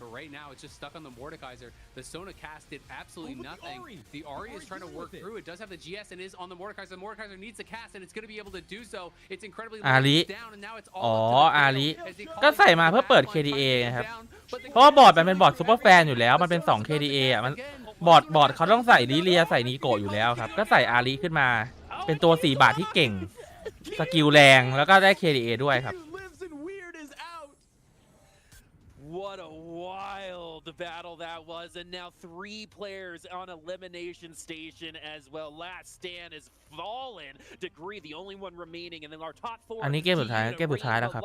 But right now it's just stuck on the Mordekaiser. The Sona cast did absolutely nothing. The Ahri is trying to work through. It does have the GS and is on the Mordekaiser. The Mordekaiser needs the cast and it's going to be able to do so. It's incredibly down and now it's all อ๋ออาริก็ใส่มาเพื่อเปิด KDA ครับเพราะว่าบอร์ดมันเป็นบอร์ดซูเปอร์แฟนอยู่แล้วมันเป็น2 KDA อ่ะมันบอร์ดเขาต้องใส่ลิเลียใส่นีโกะอยู่แล้วครับก็ใส่อาริขึ้นมาเป็นตัว4 บาทที่เก่งสกิลแรงแล้วก็ได้ KDA ด้วยครับ What a wild the battle that was, and now 3 players on elimination station as well. Last stand is fallen. Degree, the only one remaining, and then our top 4. อันนี้เกมสุดท้ายแล้วครับ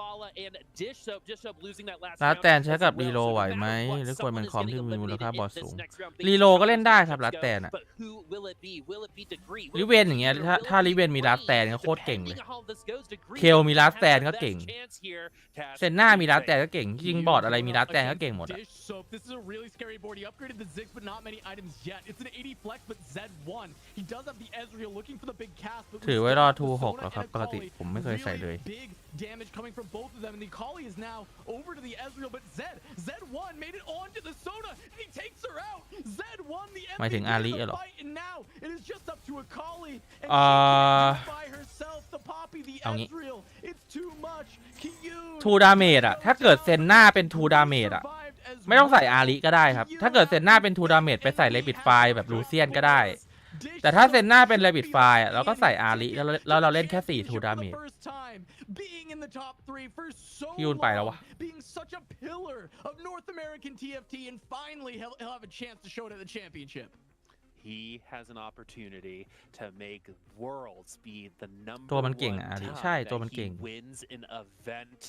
Dishsoap losing that last ลา round แตนใช้กับรีโลไหวไหมหรือควรเป็นคอมที่มีมูลค่าบอสสูงรีโลก็เล่นได้ครับลาแตนอะริเวนอย่างเงี้ยถ้าริเวนมีลาแตนก็โคตรเก่งเลยเคลมีลาแตนก็เก่งเซนน่ามีลาแตนก็เก่งยิงบอดอะไรมีลาแตนก็เก่งหมดอะ This is a really scary board. He upgraded the Ziggs, but not many items yet. It's an 80 flex, but Z1. He does have the Ezreal looking for the big cast. ถือไว้รอทู6แล้วครับปกติผมไม่เคยใส่เลย Big damage coming from both of them, and the Kali is now over to the Ezreal, but Z1 made it on to the Soda, and he takes her out. Z1, the MVP หมายถึงอาริเหรอ fight, and now it is just up to a Kali, and she can't do it by herself. The Poppy, the Ezreal, it's too much. ทูดาเมจอะถ้าเกิดเซนน่าเป็นทูดาเมจอะไม่ต้องใส่อาริก็ได้ครับถ้าเกิดเซนน่าเป็นทูดาเมจไปใส่เลบิดไฟแบบลูเซียนก็ได้แต่ถ้าเซนน่าเป็นเลบิดไฟเราก็ใส่อาริแล้วเราเล่นแค่4ทูดาเมจพี่ยุ่นไปแล้ววะ He has an opportunity to make worlds be the number ตัวมันเก่ง 1 อะอาริ time ใช่ตัวมัน that เก่ง he wins an event.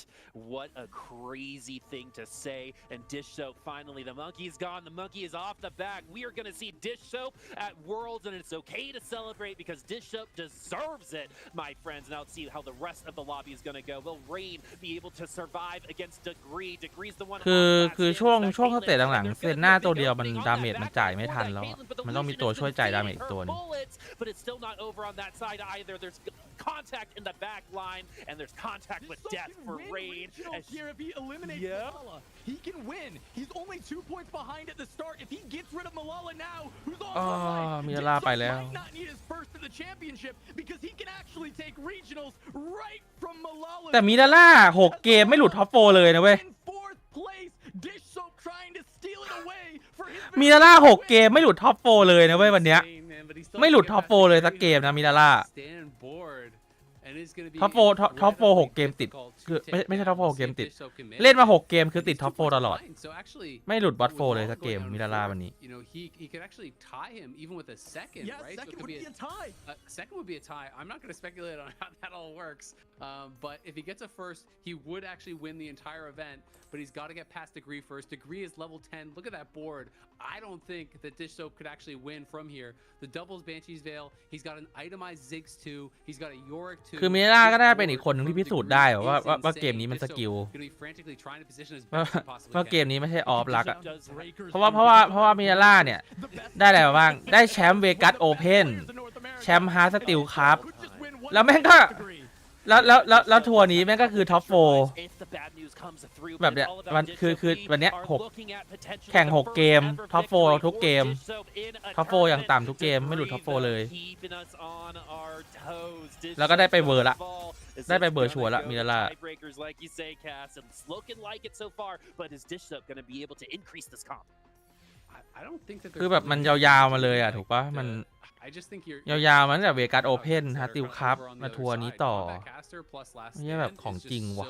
What a crazy thing to say. And Dish Soap finally, the monkey's gone. The monkey is off the back. We are going to see Dish Soap at Worlds, and it's okay to celebrate because Dish Soap deserves it, my friends. Now let's see how the rest of the lobby is going to go. Will Rain be able to survive against Degree? Degree's the one. คือช่วงสเตจหลังๆเซนน่าตัวเดียวมันดาเมจมันจ่ายไม่ทันแล้วมันต้องมีตัวช่วยจ่ายดาเมจอีกตัวนึง But it's still not over on that side either. There's contact in the back line, and there's contact with death for Rain. Here, if he eliminates Malala, he can win. He's only 2 points behind at the start. If he gets rid of Malala now, who's on the line, มีลาไปแล้ว might not need his first to the championship because he can actually take regionals right from Malala. แต่มิลล่า6 เกมไม่หลุดท็อป4เลยนะเว้ย In 4th place, Dish Soap trying to steal it away for his มิลล่า6 เกมไม่หลุดท็อป4เลยนะเว้ยวันเนี้ยไม่หลุดท็อป4เลยสักเกมนะมิลล่าท็อป4 6 เกมติดคือไม่ใช่ท็อป4 6 เกมติดเล่นมา6 เกมคือติดท็อป4ตลอดไม่หลุดบอท4เลยสักเกมมิลล่าวันนี้ he could actually tie him even with a second, right? Second would be a tie. Second would be a tie. I'm not going to speculate on how that all works, but if he gets a first, he would actually win the entire event. But he's got to get past Degree first. Degree is level 10. Look at that board. I don't think that Dish Soap could actually win from here. The doubles Banshee's Veil. He's got an itemized Ziggs 2. He's got a Yorick 2. คือมิลล่าก็ได้เป็นอีกคนนึงที่พิสูจน์ได้ว่าเกมนี้มันสกิลว่าเกมนี้ไม่ใช่ออฟลักอะเพราะว่ามิลล่าเนี่ยได้อะไรมาบ้างได้แชมป์เวกัสโอเพนแชมป์ฮาร์สติลครับแล้วแม่งก็แล้วทัวร์นี้แม่งก็คือท็อป4แบบเนี้ยมันคือวันเนี้ย6แข่ง6 เกมท็อป4ทุกเกมท็อป4อย่างต่ำทุกเกมไม่หลุดท็อป4เลยแล้วก็ได้ไปเวอร์ละได้ไปเบอร์ชัวร์ละมิลล่าคือแบบมันยาวๆมาเลยอ่ะถูกปะมันยาวๆมันตั้งแต่เวกัสโอเพนฮาร์ติลคัพมาทัวร์นี้ต่อนี่แบบของจริงว่ะ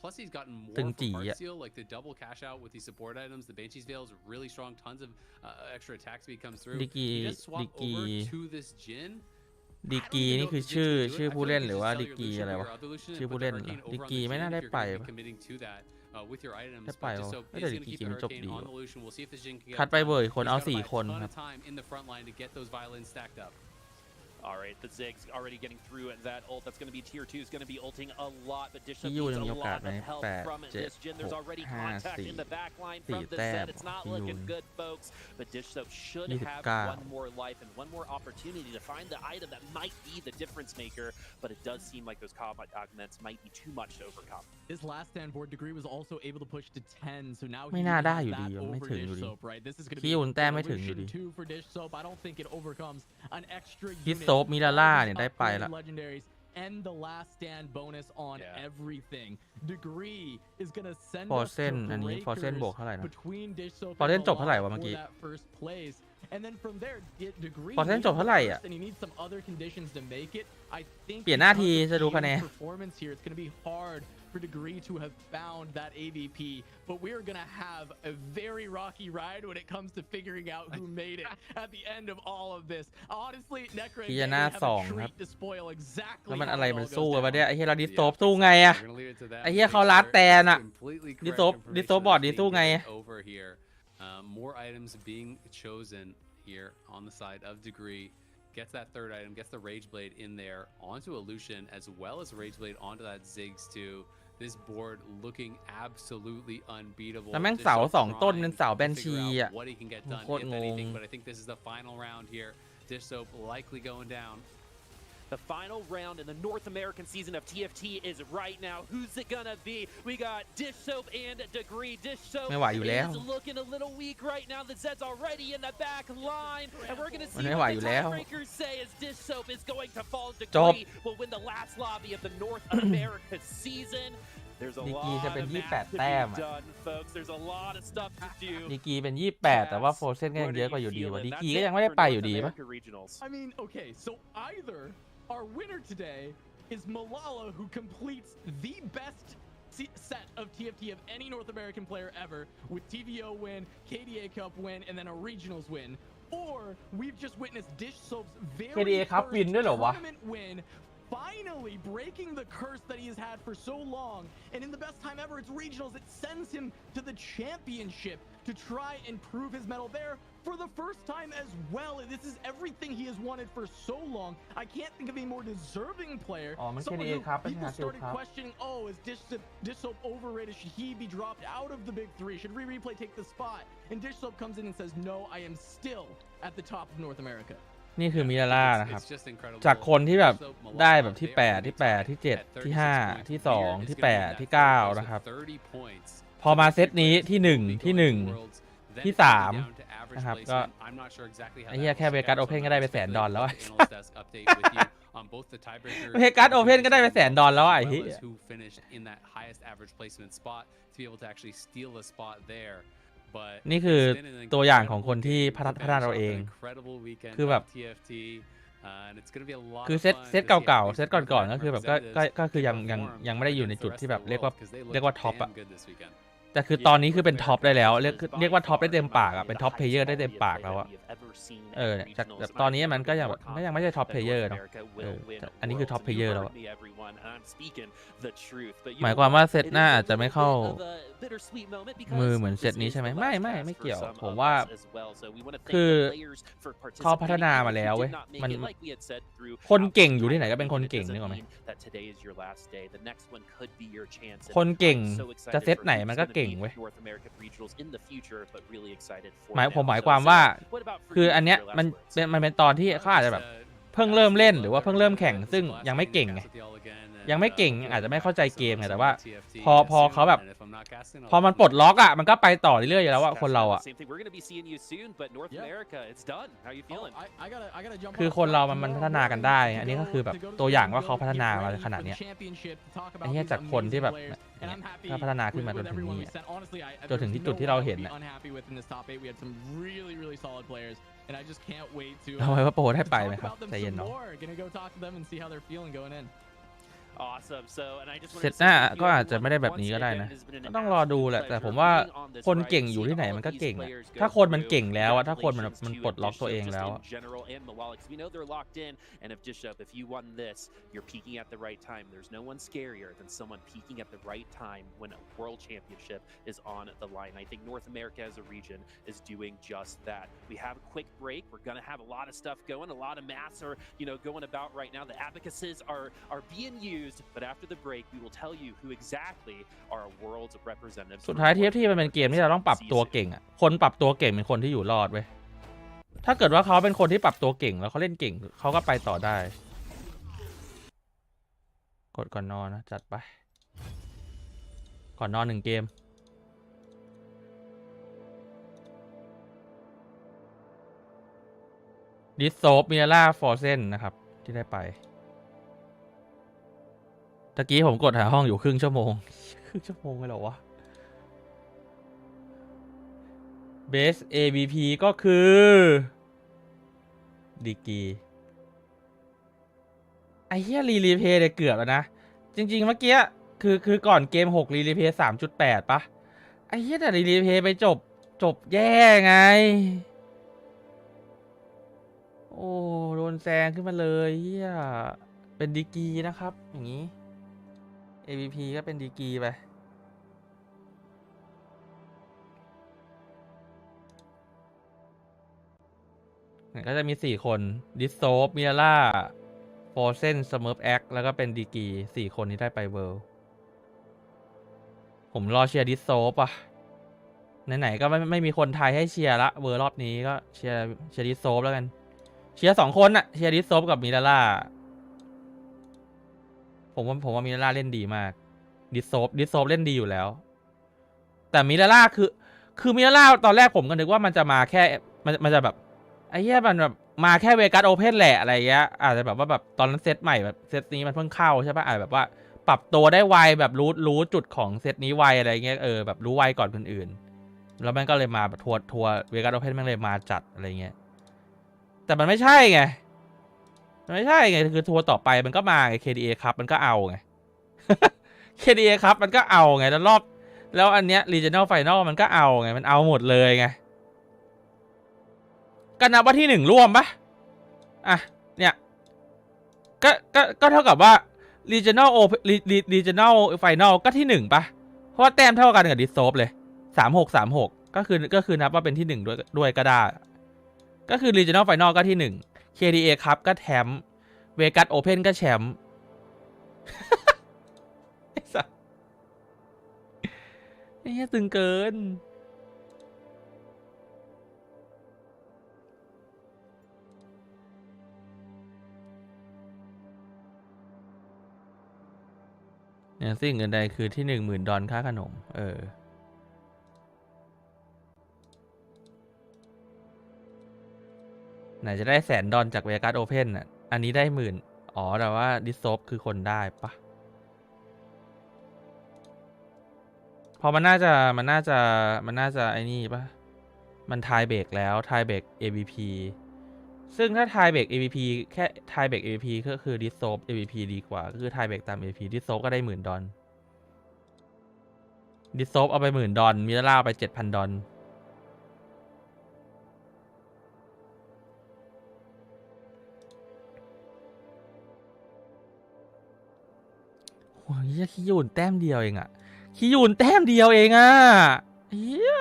Plus, he's gotten more from Heartsteel, like the double cash out with these support items. The Banshee's Veil is really strong. Tons of extra attack speed comes through. He does swap over to this Jhin. ดิกีนี่คือชื่อผู้เล่นหรือว่าดิกีอะไรวะชื่อผู้เล่นดิกีไม่น่าได้ไปได้ไปวะไม่แต่ดิกีมันจบดีคัดไปเบอร์อีกคนเอา4 คนครับ Alright, the Ziggs already getting through that ult. That's going to be tier 2 is going to be ulting a lot, but Dish Soap needs a lot of help from this Jhin. There's already contact in the back line from the Zed. It's not looking good, folks, but Dish Soap should have one more life and one more opportunity to find the item that might be the difference maker, but it does seem like those combat augments might be too much to overcome. His last stand board Degree was also able to push to 10, so now ไม่น่าได้อยู่ดีไม่ถึงอยู่ดีที่อุ่นแต้มไม่ถึงอยู่ดี I don't think it overcomes an extra ฮิตโซฟมิลล่าเนี่ยได้ไปละ and the last stand bonus on everything. Degree is gonna send ฟอร์เซนอันนี้ฟอร์เซนบวกเท่าไหร่นะ between Dish Soap ฟอร์เซนจบเท่าไหร่วะเมื่อกี้ first place and then from there degree พอเส้นจบเท่าไหร่อ่ะ and you need some other conditions to make it. I think เปลี่ยนหน้าทีจะดูคะแนน performance here it's going to be hard for Degree to have found that AVP, but we're gonna have a very rocky ride when it comes to figuring out who made it at the end of all of this. Honestly, Necra and Gary have a treat to spoil exactly แล้วมัน how อะไร it มัน all สู้ goes กันวะ down. เนี่ยไอ้เหี้ยเราดิสโซฟสู้ไงอะไอ้เหี้ยเขาลัดแตนอะดิสโซฟบอร์ดดิสู้ไง More items being chosen here on the side of Degree. Gets that third item, gets the Rage Blade in there onto Illusion as well as Rage Blade onto that Ziggs too. This board looking absolutely unbeatable. แล้วแม่งเสา2 ต้นเป็นเสาแบนชีอ่ะ What he can get done, โคตรงง but I think this is the final round here. Dish Soap likely going down. The final round in the North American season of TFT is right now. Who's it gonna be? We got Dish Soap and Degree. Dish Soap ไม่ไหวอยู่แล้ว is looking a little weak right now. The Zed's already in the back line, and we're gonna มัน see ไม่ไหว what อ the ยู่แล้ว tiebreakers say as Dish Soap is going to fall. จบ Degree will win the last lobby of the North America season. There's a ดี lot กีจะเป็น of 28 math to แต้ม be done, folks. There's a lot of stuff to do. ดีกีเป็น28แต่ว่าโฟเซนก็ยังเยอะกว่าอยู่ดีว่ะดีกีก็ยังไม่ได้ไปอยู่ดีปะ I mean, okay, so either our winner today is Malala, who completes the best set of TFT of any North American player ever, with TVO win, KDA Cup win, and then a regionals win, or we've just witnessed Dish Soap's very KDA Cup first วินด้วยเหรอวะ tournament win, finally breaking the curse that he has had for so long, and in the best time ever, it's regionals. It sends him to the championship to try and prove his mettle there for the first time as well. This is everything he has wanted for so long. I can't think of a more deserving player. อ๋อมัน Someone KDA who ครับเป็น people ฮาร์ด started ครับ questioning, oh, is Dish Soap overrated? Should he be dropped out of the big three? Should Replay take the spot? And Dish Soap comes in and says, no, I am still at the top of North America. นี่คือมิลาล่านะครับจากคนที่แบบได้แบบที่8ที่8ที่7ที่5ที่2ที่8ที่9นะครับพอมาเซตนี้ที่1ที่1ที่3นะครับก็ไอ้เหี้ยแค่เวกัสโอเพนก็ได้ไป$100,000แล้วเวกัสโอเพนก็ได้ไป$100,000แล้วไอ้เหี้ยนี่คือตัวอย่างของคนที่พัฒนาเราเองคือแบบคือเซตเก่าๆเซตก่อนๆก็คือแบบก็คือยังไม่ได้อยู่ในจุดที่แบบเรียกว่าท็อปอะแต่คือตอนนี้คือเป็นท็อปได้แล้วเรียกว่าท็อปได้เต็มปากอะเป็นท็อปเพลเยอร์ได้เต็มปากแล้วอะจากตอนนี้มันก็ยังไม่ใช่ท็อปเพลเยอร์เนาะอันนี้คือท็อปเพลเยอร์แล้วหมายความว่าเซตหน้าอาจจะไม่เข้ามือเหมือนเซตนี้ใช่ไหมไม่เกี่ยวผมว่าคือเขาพัฒนามาแล้วเว้ยมันคนเก่งอยู่ที่ไหนก็เป็นคนเก่งนึกออกไหมคนเก่งจะเซตไหนมันก็เก่งเว้ยหมายความว่าคืออันเนี้ยมันเป็นตอนที่เขาอาจจะแบบเพิ่งเริ่มเล่นหรือว่าเพิ่งเริ่มแข่งซึ่งยังไม่เก่งไงยังไม่เก่งอาจจะไม่เข้าใจเกมไงแต่ว่าพอเขาแบบพอมันปลดล็อกอ่ะมันก็ไปต่อเรื่อยๆอยู่แล้วว่าคนเราอ่ะคือคนเรามันพัฒนากันได้อันนี้ก็คือแบบตัวอย่างว่าเขาพัฒนามาขนาดนี้ไอ้เหี้ยจากคนที่แบบถ้าพัฒนาขึ้นมาจนถึงนี้จนถึงที่จุดที่เราเห็นเอาไว้ว่าโปรได้ไปไหมครับใจเย็นเนาะเซตหน้าก็อาจจะไม่ได้แบบนี้ก็ได้นะก็ต้องรอดูแหละแต่ผมว่าคนเก่งอยู่ที่ไหนมันก็เก่งถ้าคนมันเก่งแล้วถ้าคนมันปลดล็อกตัวเองแล้วBut after the break, we will tell you who exactly are our world's representatives. สุดท้าย TFT มันเป็นเกมที่เราต้องปรับตัวเก่งอ่ะคนปรับตัวเก่งเป็นคนที่อยู่รอดเว้ยถ้าเกิดว่าเขาเป็นคนที่ปรับตัวเก่งแล้วเขาเล่นเก่งเขาก็ไปต่อได้กดก่อนนอนนะจัดไปก่อนนอน1เกมดิสโซฟมิลาล่าฟอร์เซนนะครับที่ได้ไปตะกี้ผมกดหาห้องอยู่ครึ่งชั่วโมงเลยเหรอวะเบส AVP ก็คือ ดีกีไอ้เหี้ยรีเพย์เนี่ยเกือบแล้วนะจริงๆเมื่อกี้คือก่อนเกม6รีเพย์3.8ปะไอ้เหี้ยแต่รีเพย์ไปจบแย่ไงโอ้โดนแซงขึ้นมาเลยเหี้ยเป็นดีกีนะครับอย่างนี้ AVP ก็เป็นดีกีไปก็จะมี4คนดิสโซฟมิล่าโฟเซนสเมิร์ฟแอคแล้วก็เป็นดีกี4คนที่ได้ไปเวิลด์ผมรอเชียร์ดิสโซฟอ่ะไหนๆก็ไม่มีคนไทยให้เชียร์ละเวิลด์รอบนี้ก็เชียร์ดิสโซฟแล้วกันเชียร์2คนอะเชียร์ดิสโซฟกับมิล่าผมว่ามิล่าเล่นดีมากดิสโซฟเล่นดีอยู่แล้วแต่มิล่าคือมิล่าตอนแรกผมก็นึกว่ามันจะมาแค่มันจะแบบไอ้เหี้ยมันแบบมาแค่เวกัสโอเพนแหละอะไรเงี้ยอาจจะแบบว่าแบบตอนนั้นเซตใหม่แบบเซตนี้มันเพิ่งเข้าใช่ปะอาจจะแบบว่าปรับตัวได้ไวแบบรู้จุดของเซตนี้ไวอะไรเงี้ยแบบรู้ไวก่อนคนอื่นแล้วมันก็เลยมาแบบทัวร์เวกัสโอเพนมันเลยมาจัดอะไรเงี้ยแต่มันไม่ใช่ไงคือทัวร์ต่อไปมันก็มาไง KDA ครับมันก็เอาไง KDA ครับมันก็เอาไงแล้วอันเนี้ย Regional Final มันก็เอาไงมันเอาหมดเลยไงก็นับว่าที่1ร่วมปะอ่ะเนี่ยก็เท่ากับว่า Regional Final ก็ที่1ปะเพราะว่าแต้มเท่ากันกับดิสโซฟเลย36ก็คือนับว่าเป็นที่1ด้วยก็ได้ก็คือ Regional Final ก็ที่1 KDA ครับก็แชมป์เวกัสโอเพนก็แชมป์ไอ้สัสไอ้เหี้ยตึงเกินเนี่ยสิ่งอื่นใดคือที่10,000 ดอลค่าขนมไหนจะได้100,000 ดอลจากเวกัสโอเพนอ่ะอันนี้ได้10,000อ๋อแต่ว่าดิสโซฟคือคนได้ปะพอมันน่าจะไอ้นี่ปะมันทายเบรกแล้วทายเบรก AVP ซึ่งถ้าทายเบรก AVP แค่ทายเบรก AVP ก็คือดิสโซฟ AVP ดีกว่าก็คือทายเบรกตาม AVP ดิสโซฟก็ได้10,000 ดอลดิสโซฟเอาไป10,000 ดอลมิลล่าไป 7,000 ดอลโอ้ยขี้ยูนแต้มเดียวเองอะขี้ยูนแต้มเดียวเองอะเฮีย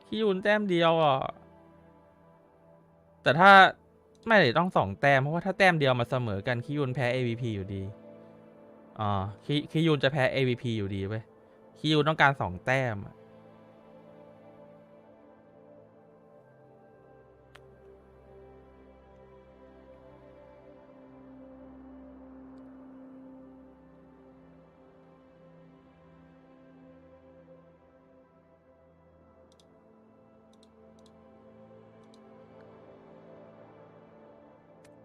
ขี้ยูนแต้มเดียวอ่ะแต่ถ้าไม่ได้ต้อง2 แต้มเพราะว่าถ้าแต้มเดียวมาเสมอกันขี้ยูนแพ้ AVP อยู่ดีอ๋อขี้ยูนจะแพ้ AVP อยู่ดีเว้ยขี้ยูนต้องการ2 แต้ม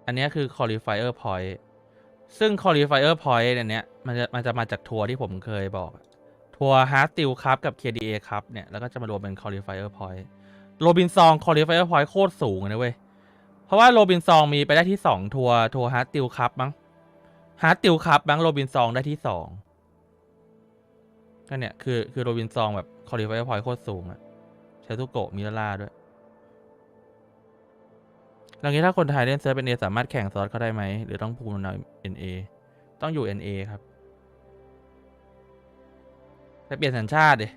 อันนี้คือ qualifier point ซึ่ง qualifier point เนี่ยมันจะมาจากทัวร์ที่ผมเคยบอกทัวร์ Heartsteel ครับกับ KDA ครับเนี่ยแล้วก็จะมารวมเป็น qualifier point โรบินซอง qualifier point โคตรสูงนะเว้ยเพราะว่าโรบินซองมีไปได้ที่2ทัวร์ Heartsteel ครับมั้ง Heartsteel ครับมั้งโรบินซองได้ที่2ก็เนี่ยคือโรบินซองแบบ qualifier point โคตรสูงอะใช้ทุกโกะมิล่าด้วยแล้วงี้ถ้าคนไทยเล่นเซิร์ฟ NA สามารถแข่งซอสเขาได้ไหมหรือต้องพูนใน NA ต้องอยู่ NA ครับไปเปลี่ยนสัญชาติดิ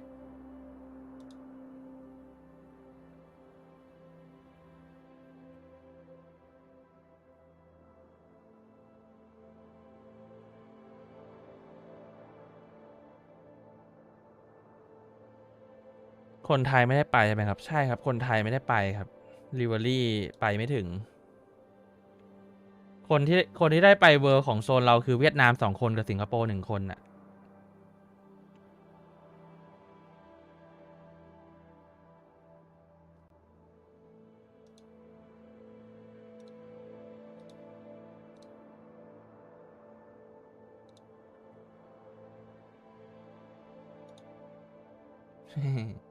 คนไทยไม่ได้ไปใช่ไหมครับใช่ครับคนไทยไม่ได้ไปครับริเวอรี่ไปไม่ถึงคนที่ได้ไปเวิร์ของโซนเราคือเวียดนาม2 คนกับสิงคโปร์1 คนน่ะ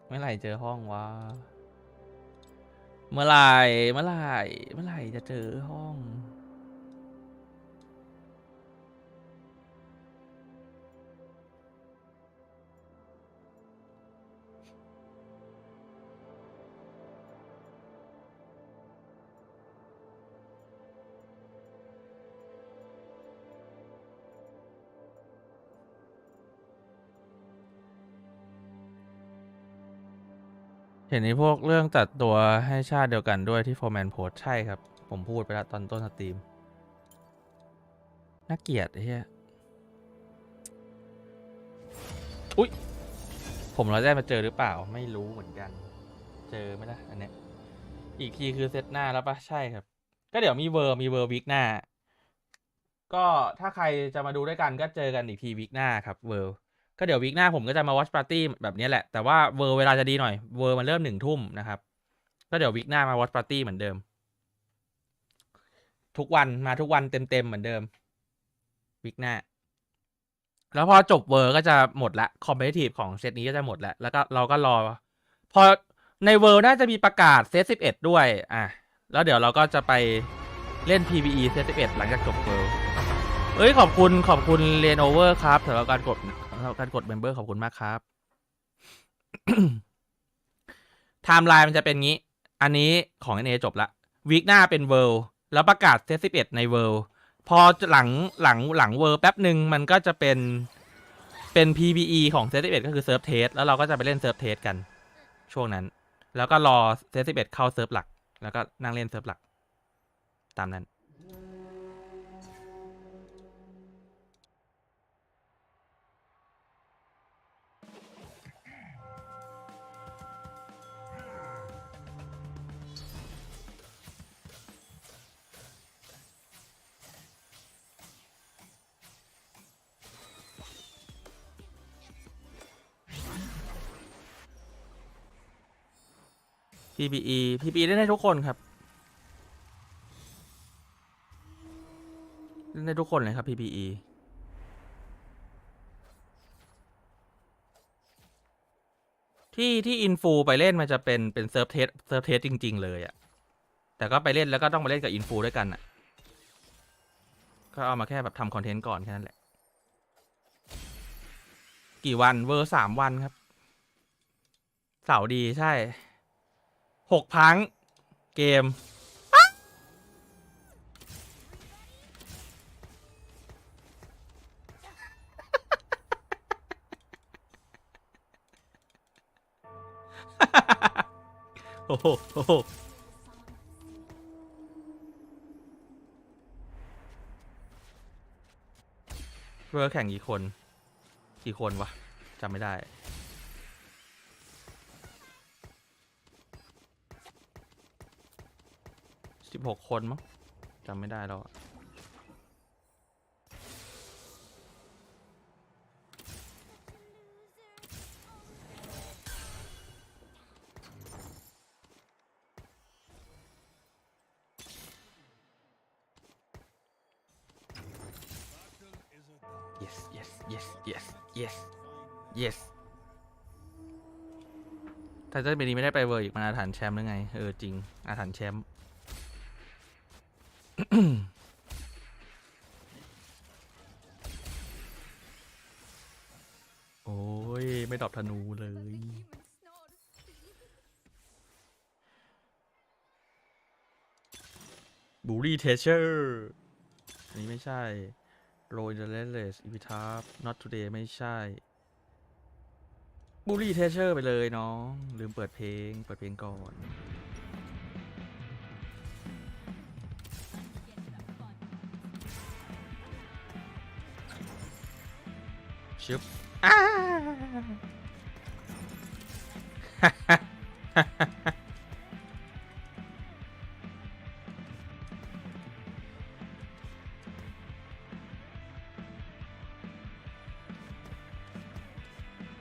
เมื่อไหร่เจอห้องวะ เมื่อไหร่จะเจอห้องเห็นในพวกเรื่องตัดตัวให้ชาติเดียวกันด้วยที่โฟร์แมนโพสใช่ครับผมพูดไปแล้วตอนต้นสตรีมน่าเกลียดไอ้เหี้ยอุ๊ยผมเราได้มาเจอหรือเปล่าไม่รู้เหมือนกันเจอไหมล่ะอันเนี้ยอีกทีคือเซตหน้าแล้วปะใช่ครับก็เดี๋ยวมีเวอร์วิกหน้าก็ถ้าใครจะมาดูด้วยกันก็เจอกันอีกทีวิกหน้าครับเวอร์ก็เดี๋ยววิกหน้าผมก็จะมา watch party แบบนี้แหละแต่ว่าเวอร์เวลาจะดีหน่อยเวอร์มันเริ่ม1 ทุ่มนะครับก็เดี๋ยววิกหน้ามา watch party เหมือนเดิมทุกวันมาทุกวันเต็มเหมือนเดิมวิกหน้าแล้วพอจบเวอร์ก็จะหมดละคอมเพลทีฟของเซตนี้ก็จะหมดแล้วก็เราก็รอพอในเวอร์น่าจะมีประกาศเซต11ด้วยแล้วเดี๋ยวเราก็จะไปเล่น PVE เซต11หลังจากจบเวอร์เอ้ยขอบคุณเลนโอเวอร์ครับสำหรับการกดเมมเบอร์ขอบคุณมากครับ ไทม์ไลน์มันจะเป็นงี้ อันนี้ของ NA จบละวีคหน้าเป็นเวิลด์แล้วประกาศเซต11ในเวิลด์พอหลังเวิลด์แป๊บหนึ่งมันก็จะเป็น PVE ของเซต11ก็คือเซิร์ฟเทสแล้วเราก็จะไปเล่นเซิร์ฟเทสกันช่วงนั้นแล้วก็รอเซต11เข้าเซิร์ฟหลักแล้วก็นั่งเล่นเซิร์ฟหลักตามนั้น PPE เล่นได้ทุกคนครับเล่นได้ทุกคนเลยครับ PPE ที่อินฟูไปเล่นมันจะเป็นเซิร์ฟเทสจริงๆเลยอะแต่ก็ไปเล่นแล้วก็ต้องมาเล่นกับอินฟูด้วยกันอะก็เอามาแค่แบบทำคอนเทนต์ก่อนแค่นั้นแหละกี่วันเวอร์3 วันครับเสาร์ดีใช่6 พังเกมโอ้โหเวอร์แข่งกี่คนวะจำไม่ได้16 คนมั้งจำไม่ได้แล้วyes ถ้าจะเป็นนี้ไม่ได้ไปเวอร์อีกมันอาถรรพ์แชมป์หรือไงจริงอาถรรพ์แชมป์ โอ้ยไม่ดรอปธนูเลยบูรี่เทเชอร์อันนี้ไม่ใช่โรยเดลเลสอีพิทาร์ not today ไม่ใช่บูรี่เทเชอร์ไปเลยน้องลืมเปิดเพลงก่อนชึบ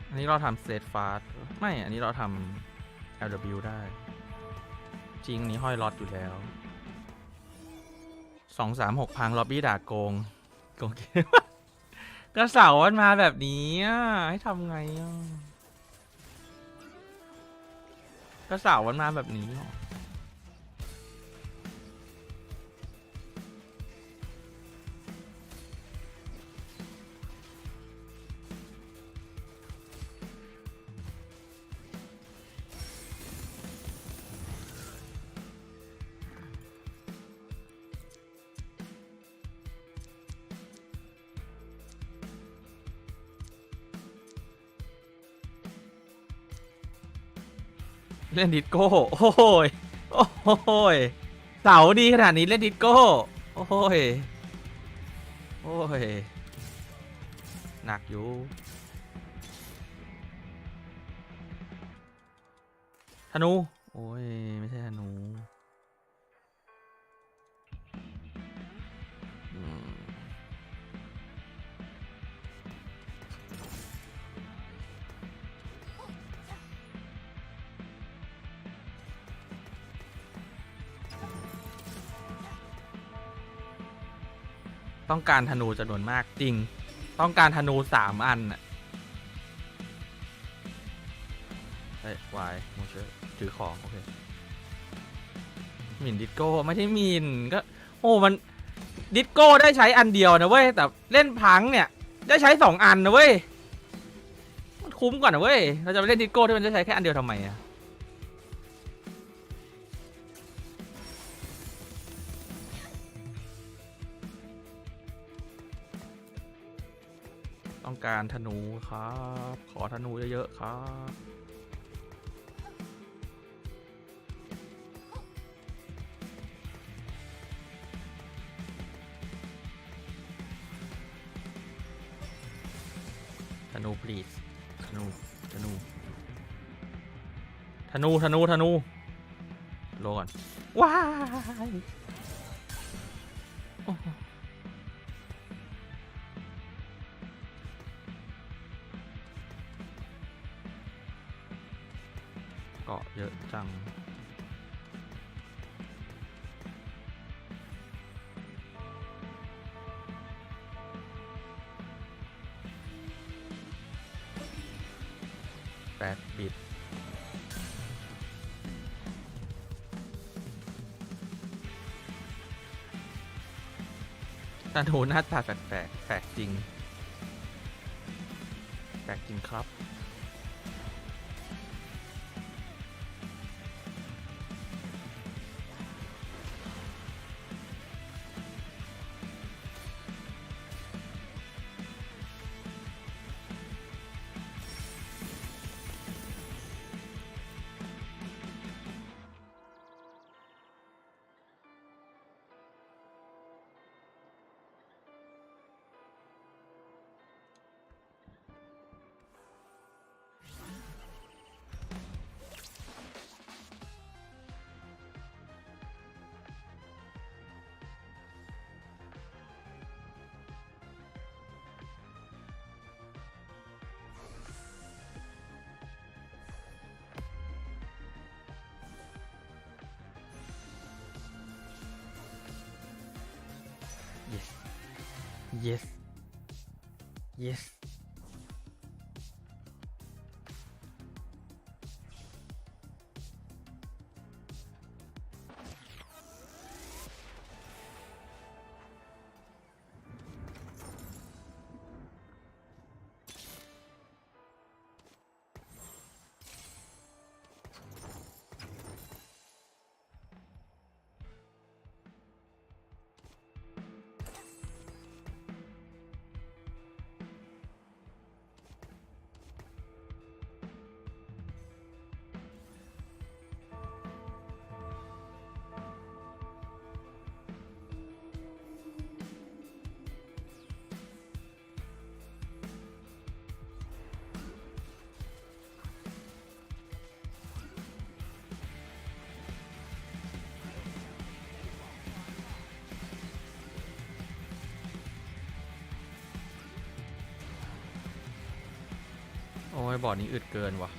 อันนี้เราทำเซตฟาสไม่อันนี้เราทำ LW ได้จริงนี้ห้อยล็อตอยู่แล้ว2-3-6 พังล็อบบี้ด่าโกงเกมกระเสามันมาแบบนี้ให้ทำไงกระเสามันมาแบบนี้ เล่นดิสโก้โอ้ยโอ้ยเสาดีขนาดนี้เล่นดิสโก้โอ้ยโอ้ยหนักอยู่ธนูโอ้ยไม่ใช่ธนูต้องการธนูจำนวนมากจริงต้องการธนู3 อันน่ะเฮ้ยวายโมเชอร์ถือของโอเคหมินดิสโก้ไม่ใช่หมินก็โอ้มันดิสโก้ได้ใช้อันเดียวนะเว้ยแต่เล่นพังเนี่ยได้ใช้2 อันนะเว้ยมันคุ้มกว่านะเว้ยเราจะไปเล่นดิสโก้ที่มันได้ใช้แค่อันเดียวทำไมอะต้องการธนูครับขอธนูเยอะๆครับธนู please ธนูโลก่อนว้ายเกาะเยอะจัง8 บิตธนูหน้าตาแปลกจริงแปลกจริงครับyes โอ้ยบอร์ดนี้อึดเกินว่ะ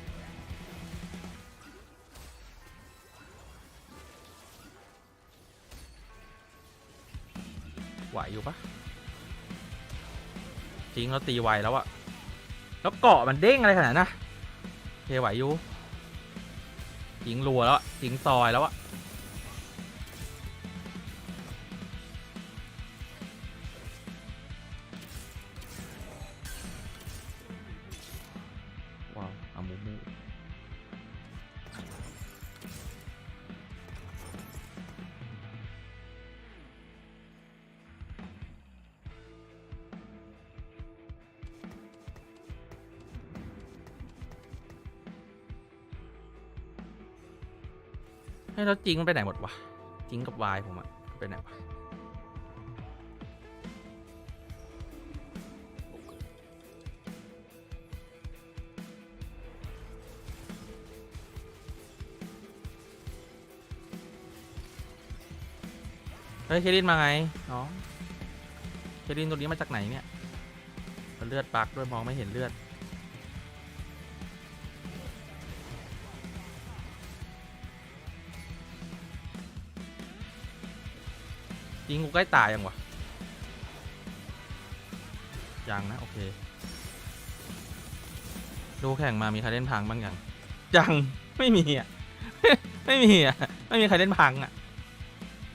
ไหวอยู่ปะจริงเราตีไวแล้วอะแล้วเกาะมันเด้งอะไรขนาดนั้นนะเทไหวอยู่จริงรัวแล้วจริงซอยแล้วอะ ให้เราจริงมันไปไหนหมดวะจริงกับวายผมอะไปไหนวะเฮ้ยเคลินมาไงน้องเคลินตัวนี้มาจากไหนเนี่ยเลือดปักด้วยมองไม่เห็นเลือดยิงกูใกล้ตายยังวะยังนะโอเคดูแข่งมามีใครเล่นพังบ้างยังไม่มีอ่ะ ไม่มีอ่ะไม่มีใครเล่นพังอ่ะ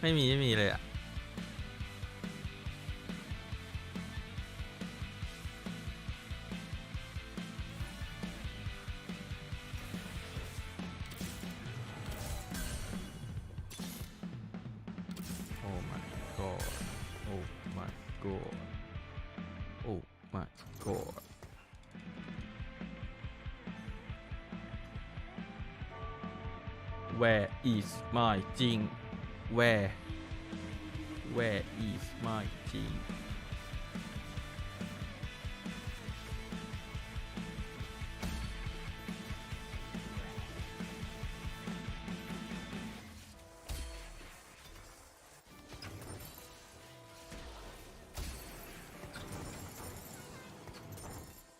ไม่มีเลยอ่ะโอ้ my god โอ้ my god โอ้ my god Where is my จริง Where is my จริง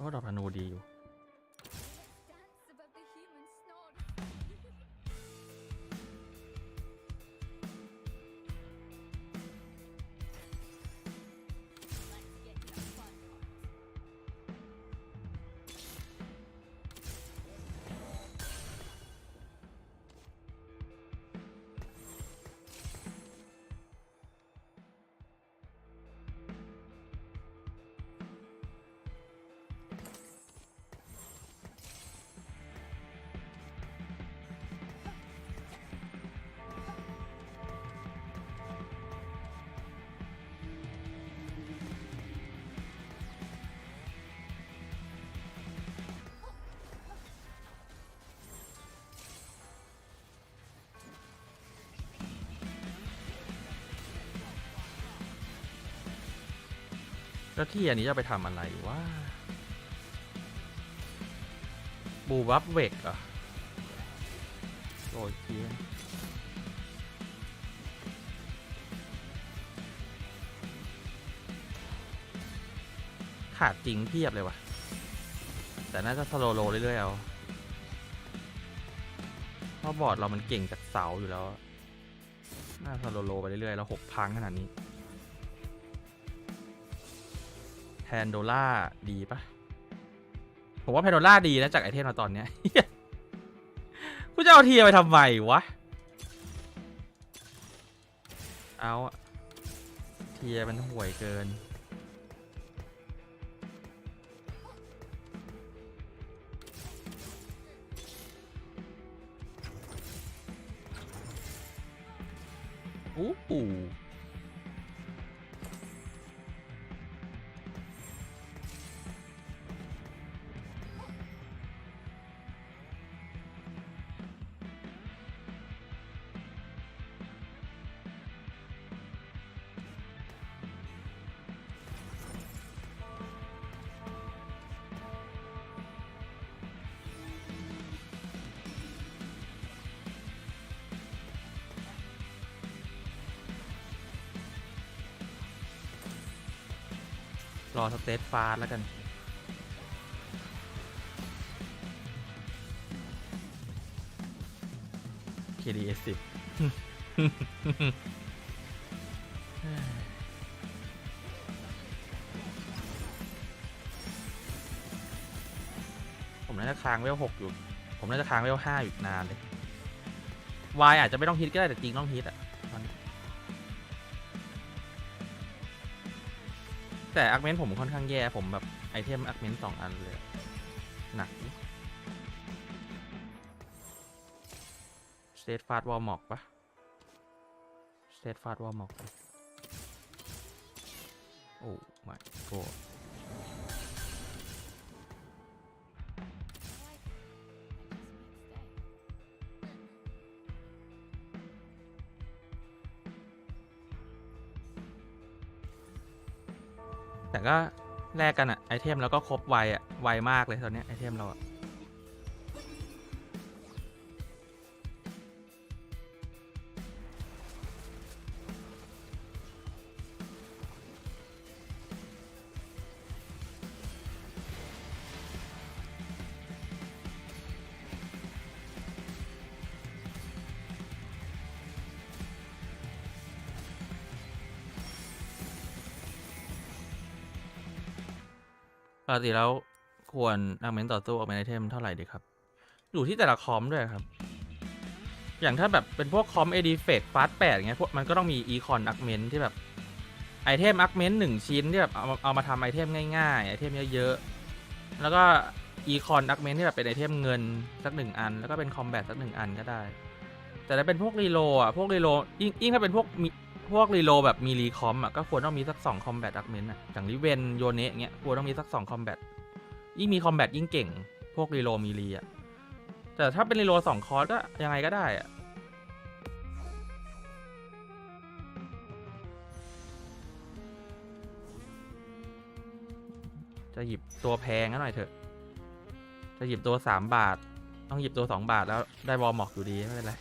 ก็ดอกธนูดีอยู่แล้วที่อันนี้จะไปทำอะไรวะบูบัฟเวกอะโอ้ยเพี้ยนขาดจริงเพียบเลยวะแต่น่าจะสโลโลเรื่อยๆเอาเพราะบอร์ดเรามันเก่งจากเสาอยู่แล้วน่าสโลโลไปเรื่อยๆแล้ว6 พังขนาดนี้แพนโดล่าดีปะผมว่าแพนโดล่าดีนะจากไอเทมมาตอนเนี้ย กูจะเอาเทียไปทำไมวะเอาเทียมันห่วยเกินอู้รอสเตทฟาสแล้วกัน KDS 10 ผมน่าจะค้างเวล 6อยู่ผมน่าจะค้างเวล 5อยู่นานเลยวายอาจจะไม่ต้องฮิตก็ได้แต่จริงต้องฮิตอ่ะแต่อาร์เมนต์ผมค่อนข้างแย่ผมแบบไอเทมอาร์เมนต์2 อันเลยหนักสเตทฟาสวอลม็อกปะสเตทฟาสวอลม็อกโอ้ my god ผ แต่ก็แลกกันอะไอเทมแล้วก็ครบไวอะไวมากเลยตอนนี้ไอเทมเราอะปกติแล้วควรอาร์เมนต์ต่อสู้ออกเป็นไอเทมเท่าไหร่ดีครับอยู่ที่แต่ละคอมด้วยครับอย่างถ้าแบบเป็นพวกคอมเอดีเฟกฟาส8อย่างเงี้ยพวกมันก็ต้องมีอีคอนอาร์เมนต์ที่แบบไอเทมอาร์เมนต์1ชิ้นที่แบบเอามาทำไอเทมง่ายๆไอเทมเยอะๆแล้วก็อีคอนอาร์เมนต์ที่แบบเป็นไอเทมเงินสัก1อันแล้วก็เป็นคอมแบทสัก1อันก็ได้แต่ถ้าเป็นพวกรีโลอ่ะพวกรีโลยิ่งถ้าเป็นพวกรีโลแบบมีรีคอมอ่ะก็ควรต้องมีสัก2คอมแบทอาร์เมนต์อ่ะอย่างริเวนโยเนะเงี้ยควรต้องมีสัก2คอมแบทยิ่งมีคอมแบทยิ่งเก่งพวกรีโลมีรีอ่ะแต่ถ้าเป็นรีโล2คอร์สก็ยังไงก็ได้อ่ะจะหยิบตัวแพงหน่อยเถอะจะหยิบตัว3 บาทต้องหยิบตัว2 บาทแล้วได้วอลม็อกอยู่ดีไม่เป็นไร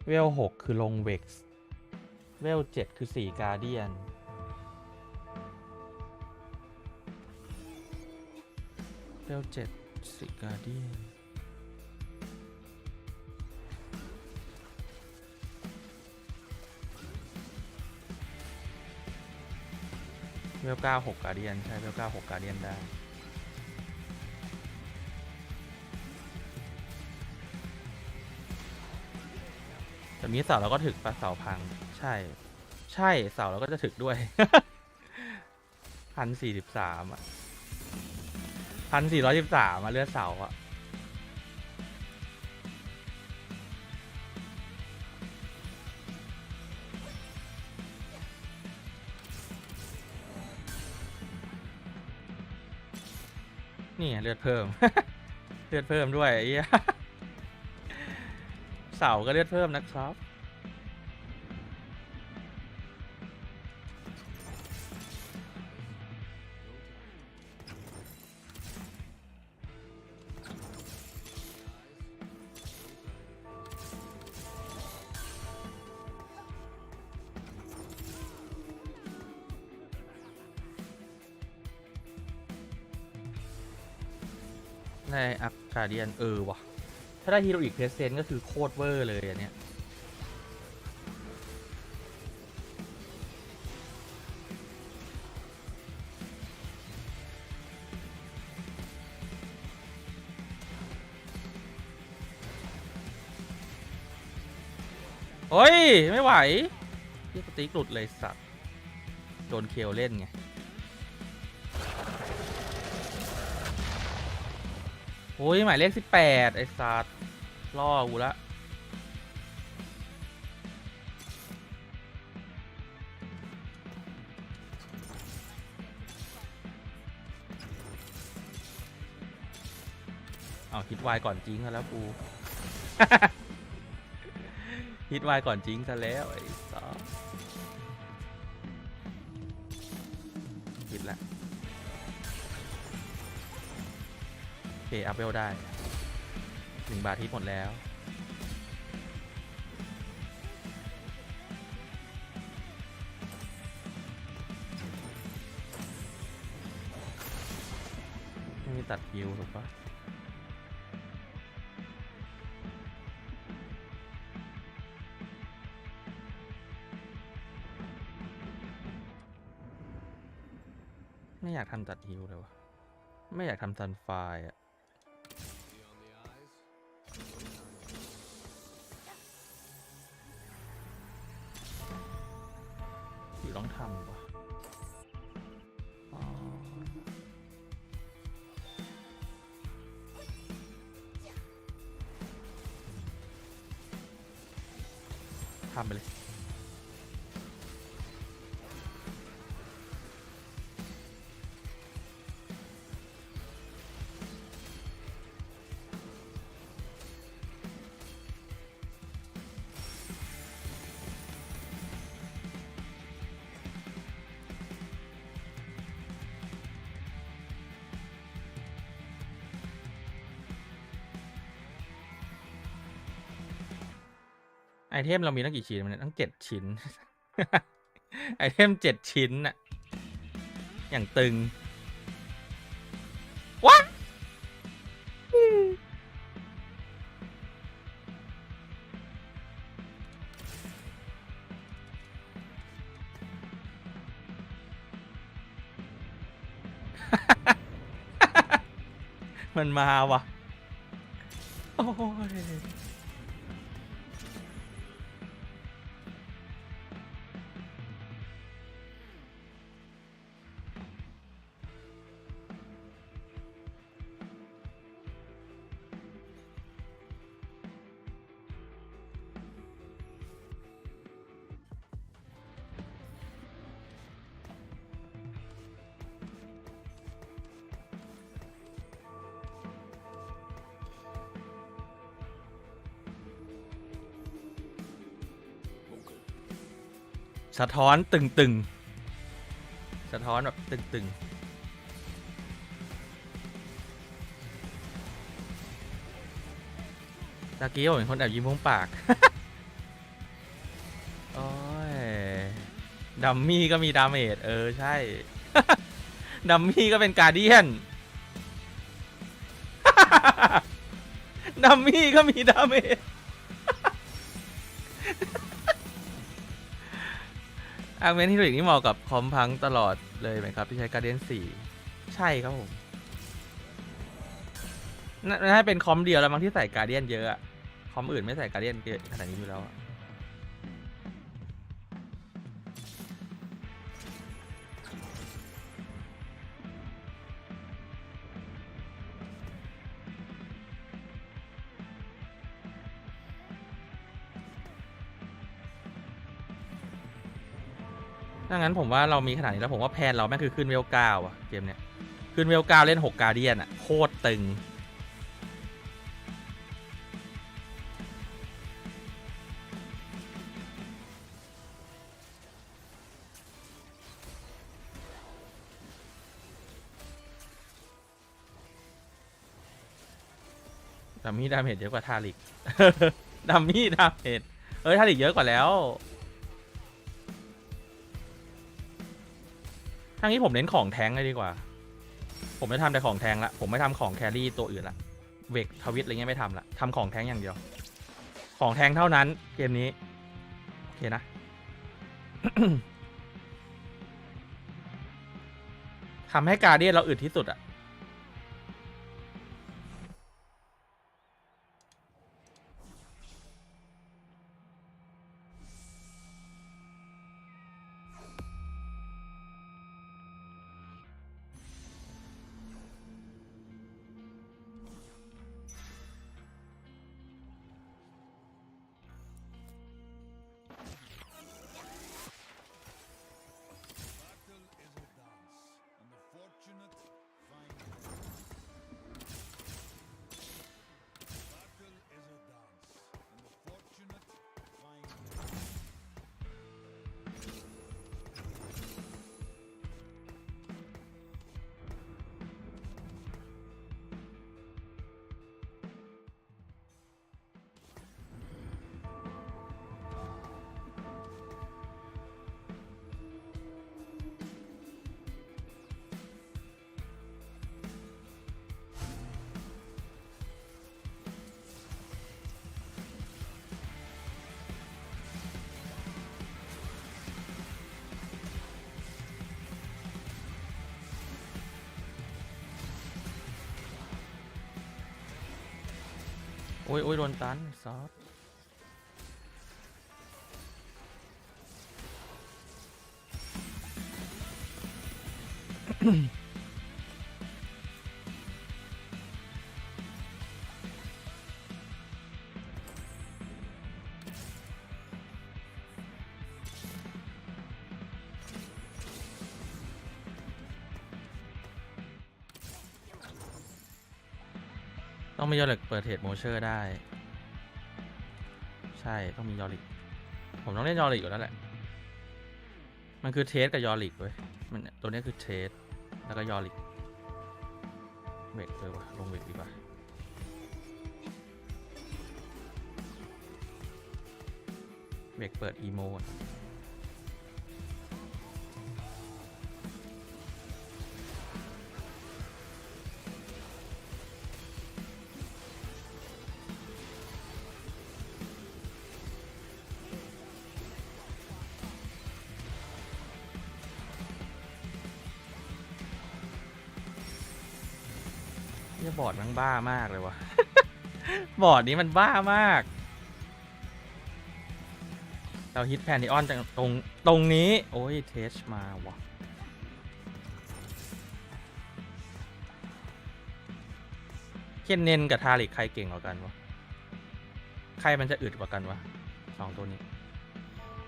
เวล6คือลงเวกซ์เวล7คือ4การเดียนเวล7 4การเดียนเวล9 6การเดียนใช่เวล9 6การเดียนได้แต่มีเสาเราก็ถึกปะเสาพังใช่เสาเราก็จะถึกด้วย 1,043 อ่ะ 1,413 อ่ะเลือดเสาอ่ะนี่เลือดเพิ่ม เลือดเพิ่มด้วยไอ้เหี้ย เสาก็เลือดเพิ่มนะครับในอัพการเดียนว่ะถ้าได้ฮีโร่อีกเพรสเซนต์ก็คือโคตรเวอร์เลยอันเนี้ยโอ้ยไม่ไหวที่สติ๊กหลุดเลยสัตว์โดนเคลเล่นไงโอ้ยหมายเลข18ไอ้สัตว์ล่อกูละเอาฮิตไวก่อนจริงแล้วกู ฮิตไวก่อนจริงซะแล้วไอ้สัสฮิตละโอเคอัพเวลได้1 บาทฮิตหมดแล้วไม่มีตัดฮิวถูกปะไม่อยากทำตัดฮิวเลยวะไม่อยากทำซันไฟอ่ะหรือต้องทำวะ ทำไปเลยไอเทมเรามีตั้งกี่ชิ้นมันตั้ง7 ชิ้น ไอเทม7 ชิ้นน่ะอย่างตึงว้า มันมาว่ะโอ้ยสะท้อนตึงๆสะท้อนแบบตึงๆตะกี้ผมเห็นคนแอบยิ้มมุมปาก โอ้ยดัมมี่ก็มีดาเมจใช่ ดัมมี่ก็เป็นการเดียน ดัมมี่ก็มีดาเมจ อาร์เมนที่เหลือนี่เหมาะกับคอมพังตลอดเลยไหมครับที่ใช้การเดียน4ใช่ครับผมน่าเป็นคอมเดียวแล้วมั้งที่ใส่การเดียนเยอะคอมอื่นไม่ใส่การเดียนเยอะขนาดนี้อยู่แล้วดังนั้นผมว่าเรามีขนาดนี้แล้วผมว่าแพนเราแม่งคือขึ้นเวล9อ่ะเกมเนี้ยขึ้นเวล9เล่น6การเดียนอ่ะโคตรตึงดัมมี่ดาเมจเยอะกว่าทาริก ดัมมี่ดาเมจทาริกเยอะกว่าแล้วทั้งนี้ผมเน้นของแทงเลยดีกว่าผมไม่ทำแต่ของแทงละผมไม่ทำของแครี่ตัวอื่นละเวกทวิตอะไรเงี้ยไม่ทำละทำของแทงอย่างเดียวของแทงเท่านั้นเกมนี้โอเคนะ ทำให้การเดียนเราอึดที่สุดอะโอ้ยโดนตันซอส ต้องมียอริกเปิดเทรดโมเชอร์ได้ใช่ต้องมียอริกผมต้องเล่นยอริกอยู่แล้วแหละมันคือเทสกับยอริกเว้ยมันตัวนี้คือเทสแล้วก็ยอริกเบรกเลยวะลงเบรกดีกว่าเบรกเปิดอีโมดเนี่ยบอร์ดมันบ้ามากเลยวะ บอร์ดนี้มันบ้ามากเราฮิตแพนดิออนจากตรงนี้โอ้ยเทสมาวะเคนเนนกับทาริกใครเก่งกว่ากันวะใครมันจะอึดกว่ากันวะสองตัวนี้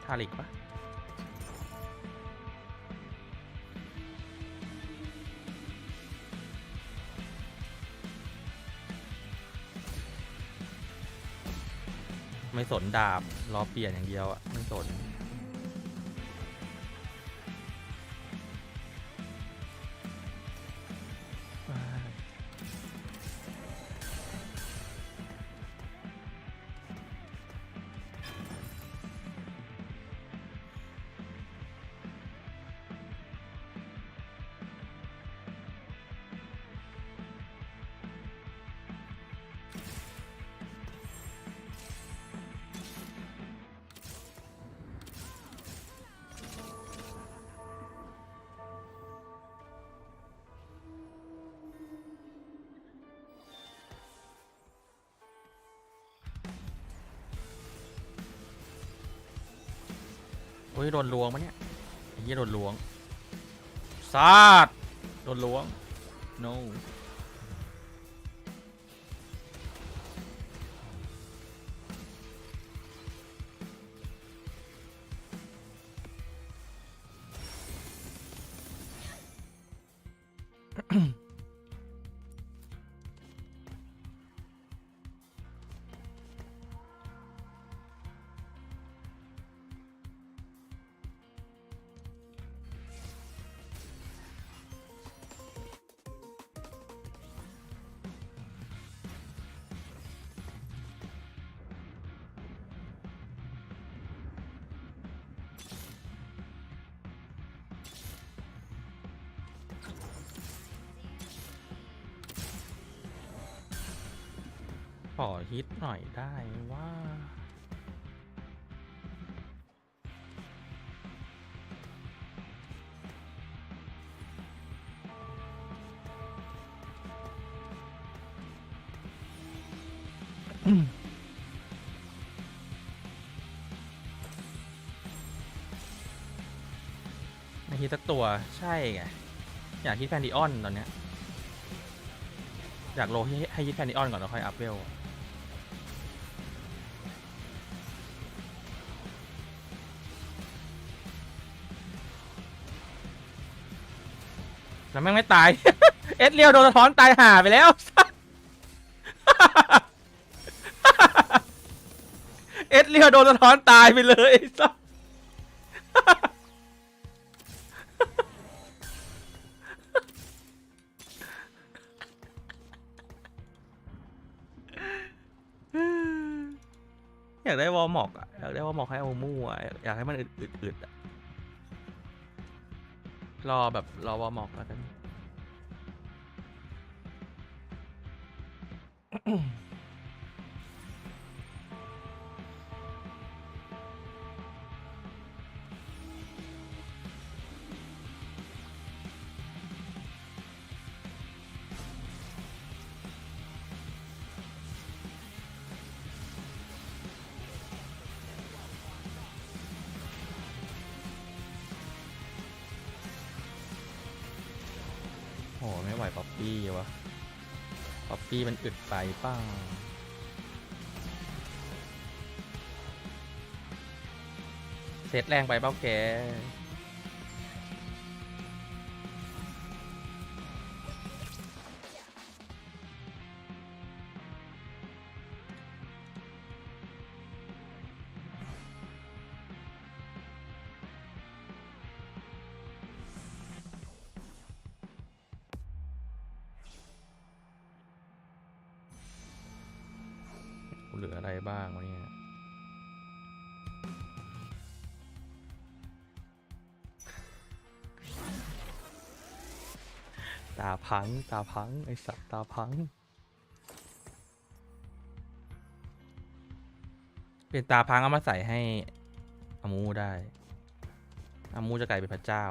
ทาริกปะไม่สนดาบรอเปลี่ยนอย่างเดียวอะไม่สนโอ้ยโดนล้วงปะเนี่ยไอ้เหี้ยโดนล้วงซาดโดนล้วง no ขอฮิตหน่อยได้ว่าไม่ฮิตสักตัวใช่ไงอยากฮิตแพนดิออนตอนเนี้ยอยากโลให้ฮิตแพนดิออนก่อนแล้วค่อยอัพเวลแล้วแม่งไม่ตาย เอ็ดเลียวโดนสะท้อนตายห่าไปแล้ว เอ็ดเลียวโดนสะท้อนตายไปเลยสัส อยากได้วอลม็อกอ่ะอยากได้วอลม็อกให้เอามู่อ่ะอยากให้มันอึดๆอ่ะรอแบบรอวอลม็อกแล้วกัน โอ้ไม่ไหวป๊อปปี้วะป๊อปปี้มันอึดไปเปล่าเซตแรงไปเปล่าแก อะไรบ้างวะเนี่ยตาพังไอสัตว์ตาพังเป็นตาพังเอามาใส่ให้อามูได้อามูจะกลายเป็นพระเจ้า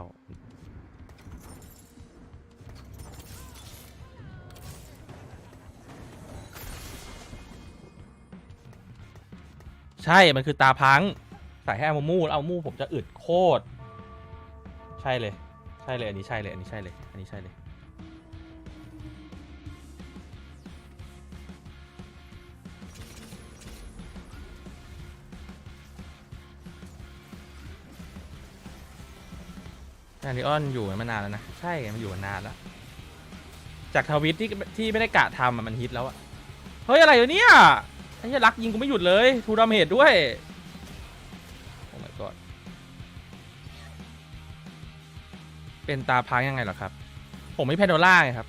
ใช่มันคือตาพังใส่ให้อามูแล้วอามูผมจะอึดโคตรใช่เลยอันนี้ใช่เลยแอนดิออนอยู่มานานแล้วนะใช่มันอยู่มานานแล้วจากทวิตที่ไม่ได้กะทำมันฮิตแล้วอะเฮ้ยอะไรอยู่เนี่ยไอ้เหี้ยรักยิงกูไม่หยุดเลยทูดาเมจด้วยโอ้ my god เป็นตาพังยังไงเหรอครับผมไม่แพนโดล่าไงครับ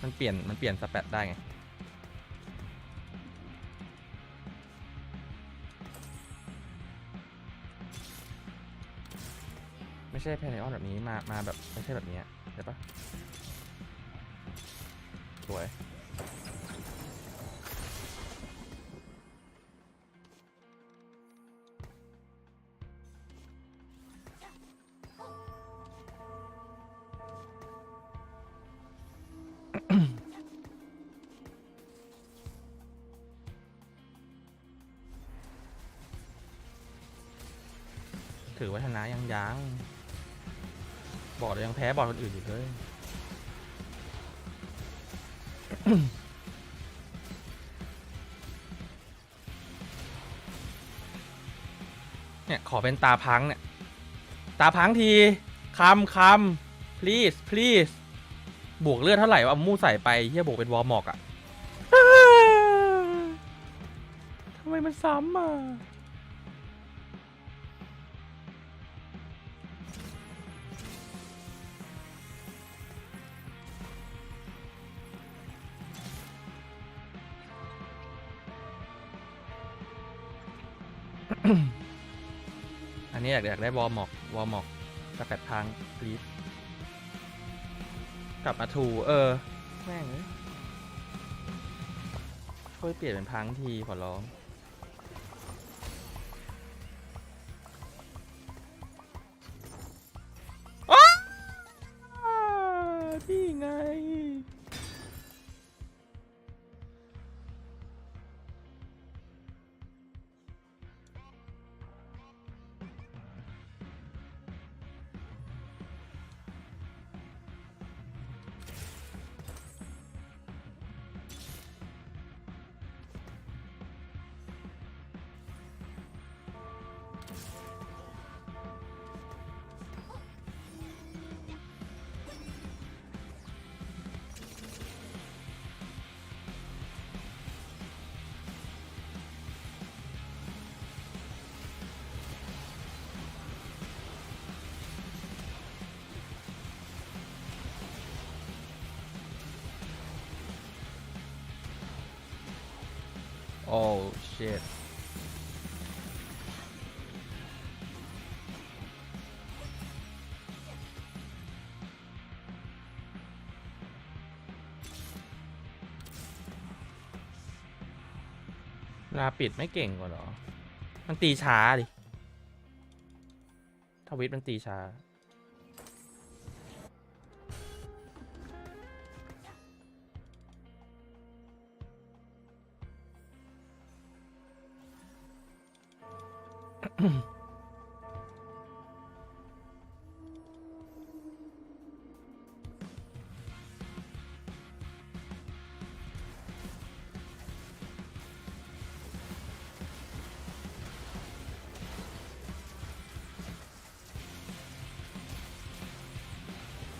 มันเปลี่ยนสเปตได้ไงไม่ใช่แพนไอออนแบบนี้มาแบบไม่ใช่แบบนี้ใช่ปะสวยถือว่าชนะยังบอกเลยยังแพ้บอลคนอื่นอยู่เลยเนี่ยขอเป็นตาพังเนี่ยตาพังทีคำ please บวกเลือดเท่าไหร่วะเอามู่ใส่ไปเฮียบวกเป็นวอร์มอกอะทำไมมันซ้ำอ่ะอันนี้อยากได้วอร์มอกสแปดพังพลีสกลับมาถูแม่งช่วยเปลี่ยนเป็นพังทีขอร้องนี่ไงโอ้ shit ลาปิดไม่เก่งกว่าหรอมันตีช้าดิทวิตมันตีช้า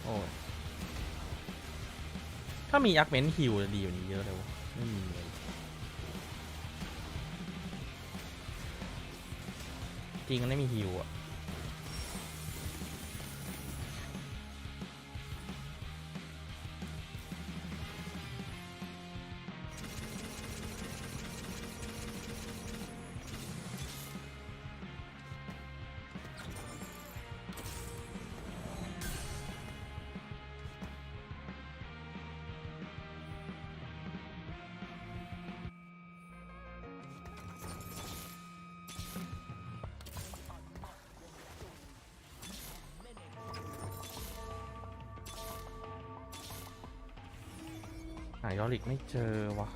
โอ้ถ้ามีอักเมนฮิวจะดีกว่านี้เยอะเลยวะไม่มีเลยจริงมันไม่มีฮิวอ่ะ หายอริกไม่เจอวะ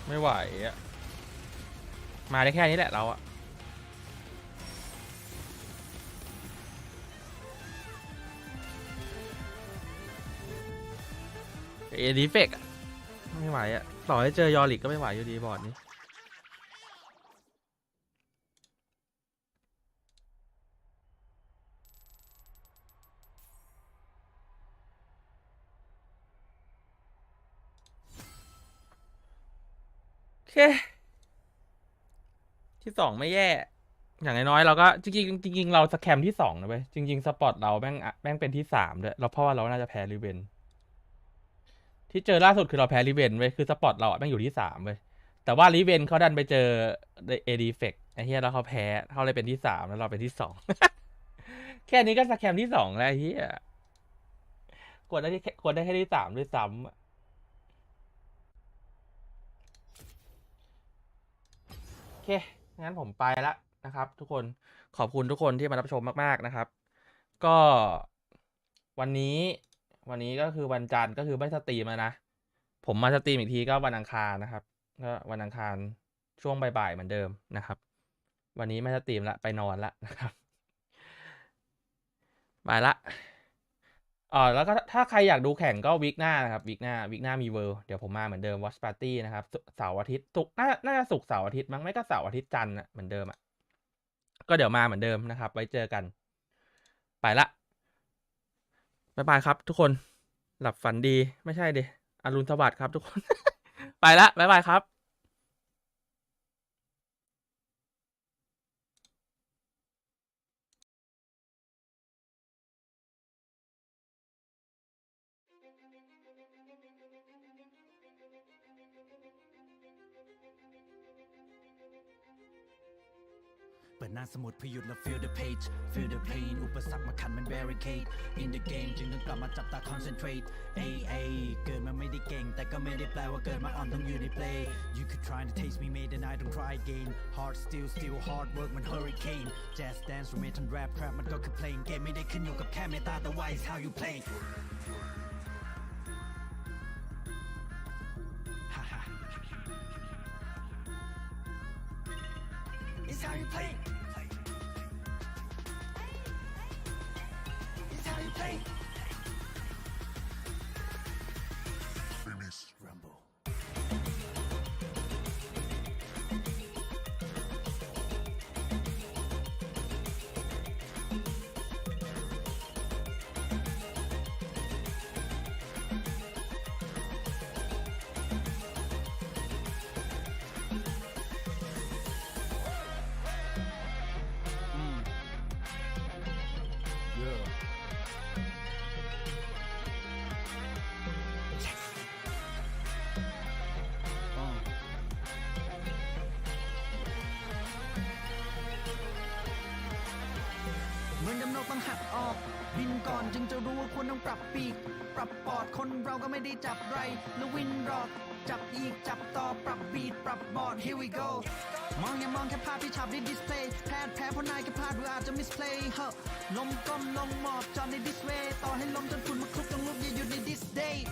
ไม่ไหวอะมาได้แค่นี้แหละเราอะเอดีเฟกอะไม่ไหวอะต่อให้เจอยอริกก็ไม่ไหวอยู่ดีบอร์ดนี้โอเคที่2ไม่แย่อย่างน้อยๆเราก็จริงเราสแคมที่2นะเว้ยจริงๆสปอตเราแม่งเป็นที่3ด้วยเราเพราะว่าเราน่าจะแพ้ริเวนที่เจอล่าสุดคือเราแพ้ริเวนเว้ยคือสปอตเราแม่งอยู่ที่3เว้ยแต่ว่าริเวนเขาดันไปเจอเอดีเฟกไอ้เหี้ยแล้วเขาแพ้เขาเลยเป็นที่3แล้วเราเป็นที่2 แค่นี้ก็สแคมที่2แล้วไอ้เหี้ยกดได้แค่ที่3ด้วยซ้ำโอเคงั้นผมไปละนะครับทุกคนขอบคุณทุกคนที่มารับชมมากๆนะครับก็วันนี้ก็คือวันจันทร์ก็คือไม่สตรีมแล้วนะผมมาสตรีมอีกทีก็วันอังคารนะครับก็วันอังคารช่วงบ่ายๆเหมือนเดิมนะครับวันนี้ไม่สตรีมละไปนอนละนะครับไปละแล้วก็ถ้าใครอยากดูแข่งก็วีคหน้านะครับวีคหน้ามีเวิลด์เดี๋ยวผมมาเหมือนเดิม Watch Party นะครับเสาร์อาทิตย์ศุกร์น่าจะศุกร์เสาร์อาทิตย์มั้งไม่ก็เสาร์อาทิตย์จันทร์เหมือนเดิมก็เดี๋ยวมาเหมือนเดิมนะครับไว้เจอกันไปละบ๊ายบายครับทุกคนหลับฝันดีไม่ใช่ดิอรุณสวัสดิ์ครับทุกคน ไปละบ๊ายบายครับเปิดหน้าสมุดเพื่อหยุดแล้ว feel the page feel the pain อุปสรรคมาขันมัน barricade in the game จึงต้องกลับมาจับตา concentrateเกิดมาไม่ได้เก่งแต่ก็ไม่ได้แปลว่าเกิดมาอ่อนต้องอยู่ใน play you could try to taste me made and I don't try again Heartsteel still hard work มัน hurricane jazz dance rhythm rap crap มันก็คือเพลงเกมไม่ได้ขึ้นอยู่กับแค่เมตาแต่ว่า is how you play It's how you play. It's how you play. Rumble. เหมือนดำนกต้องหักออกบินก่อนจึงจะรู้ว่าควรต้องปรับปีกปรับปอดคนเราก็ไม่ได้จับไรแล้ววินรอกจับอีกจับต่อปรับบีดปรับบอร์ด here we go มองอย่ามองแค่ภาพที่ฉับในดิสเพลย์แพ้เพราะนายแค่พลาดหรืออาจจะมิสเพลย์ลมก้มลงหมอบจอดในดิสเวย์ต่อให้ลมจนฝุ่นมาคลุกต้องลุกอย่าหยุดในดิสเดย์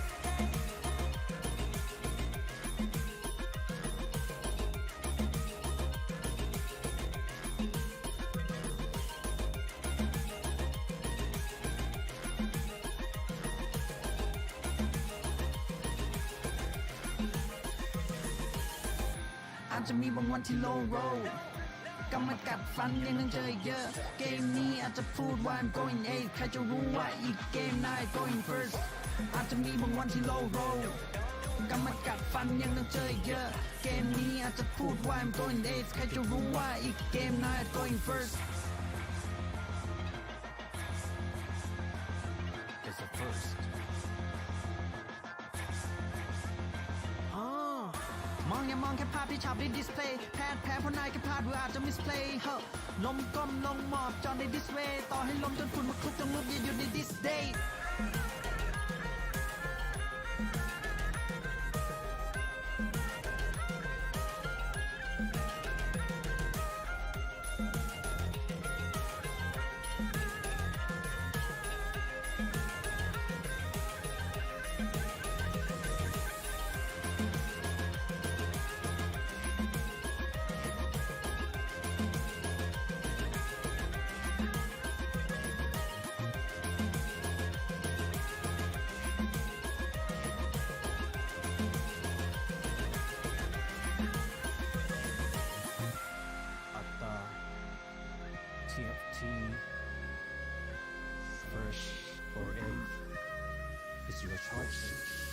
อาจจะมีบางวันที่ low roll กำมากัดฟันยังต้องเจอเยอะเกมนี้อาจจะพูดว่า I'm going 8ใครจะรู้ว่าอีกเกมนาย going first อาจจะมีบางวันที่ low roll กำมากัดฟันยังต้องเจอเยอะเกมนี้อาจจะพูดว่า I'm going 8ใครจะรู้ว่าอีกเกมนาย going first There's a first มองอย่ามองแค่ภาพที่ฉาบในดิสเพลย์แพ้เพราะนายแค่พลาดหรืออาจจะมิสเพลย์ลมก้มลงหมอบจอในดิสเวย์ต่อให้ลมจนฝุ่นมาคลุกจงลุกอย่าหยุดในดิสเดย์TFT first or eighth is your choice.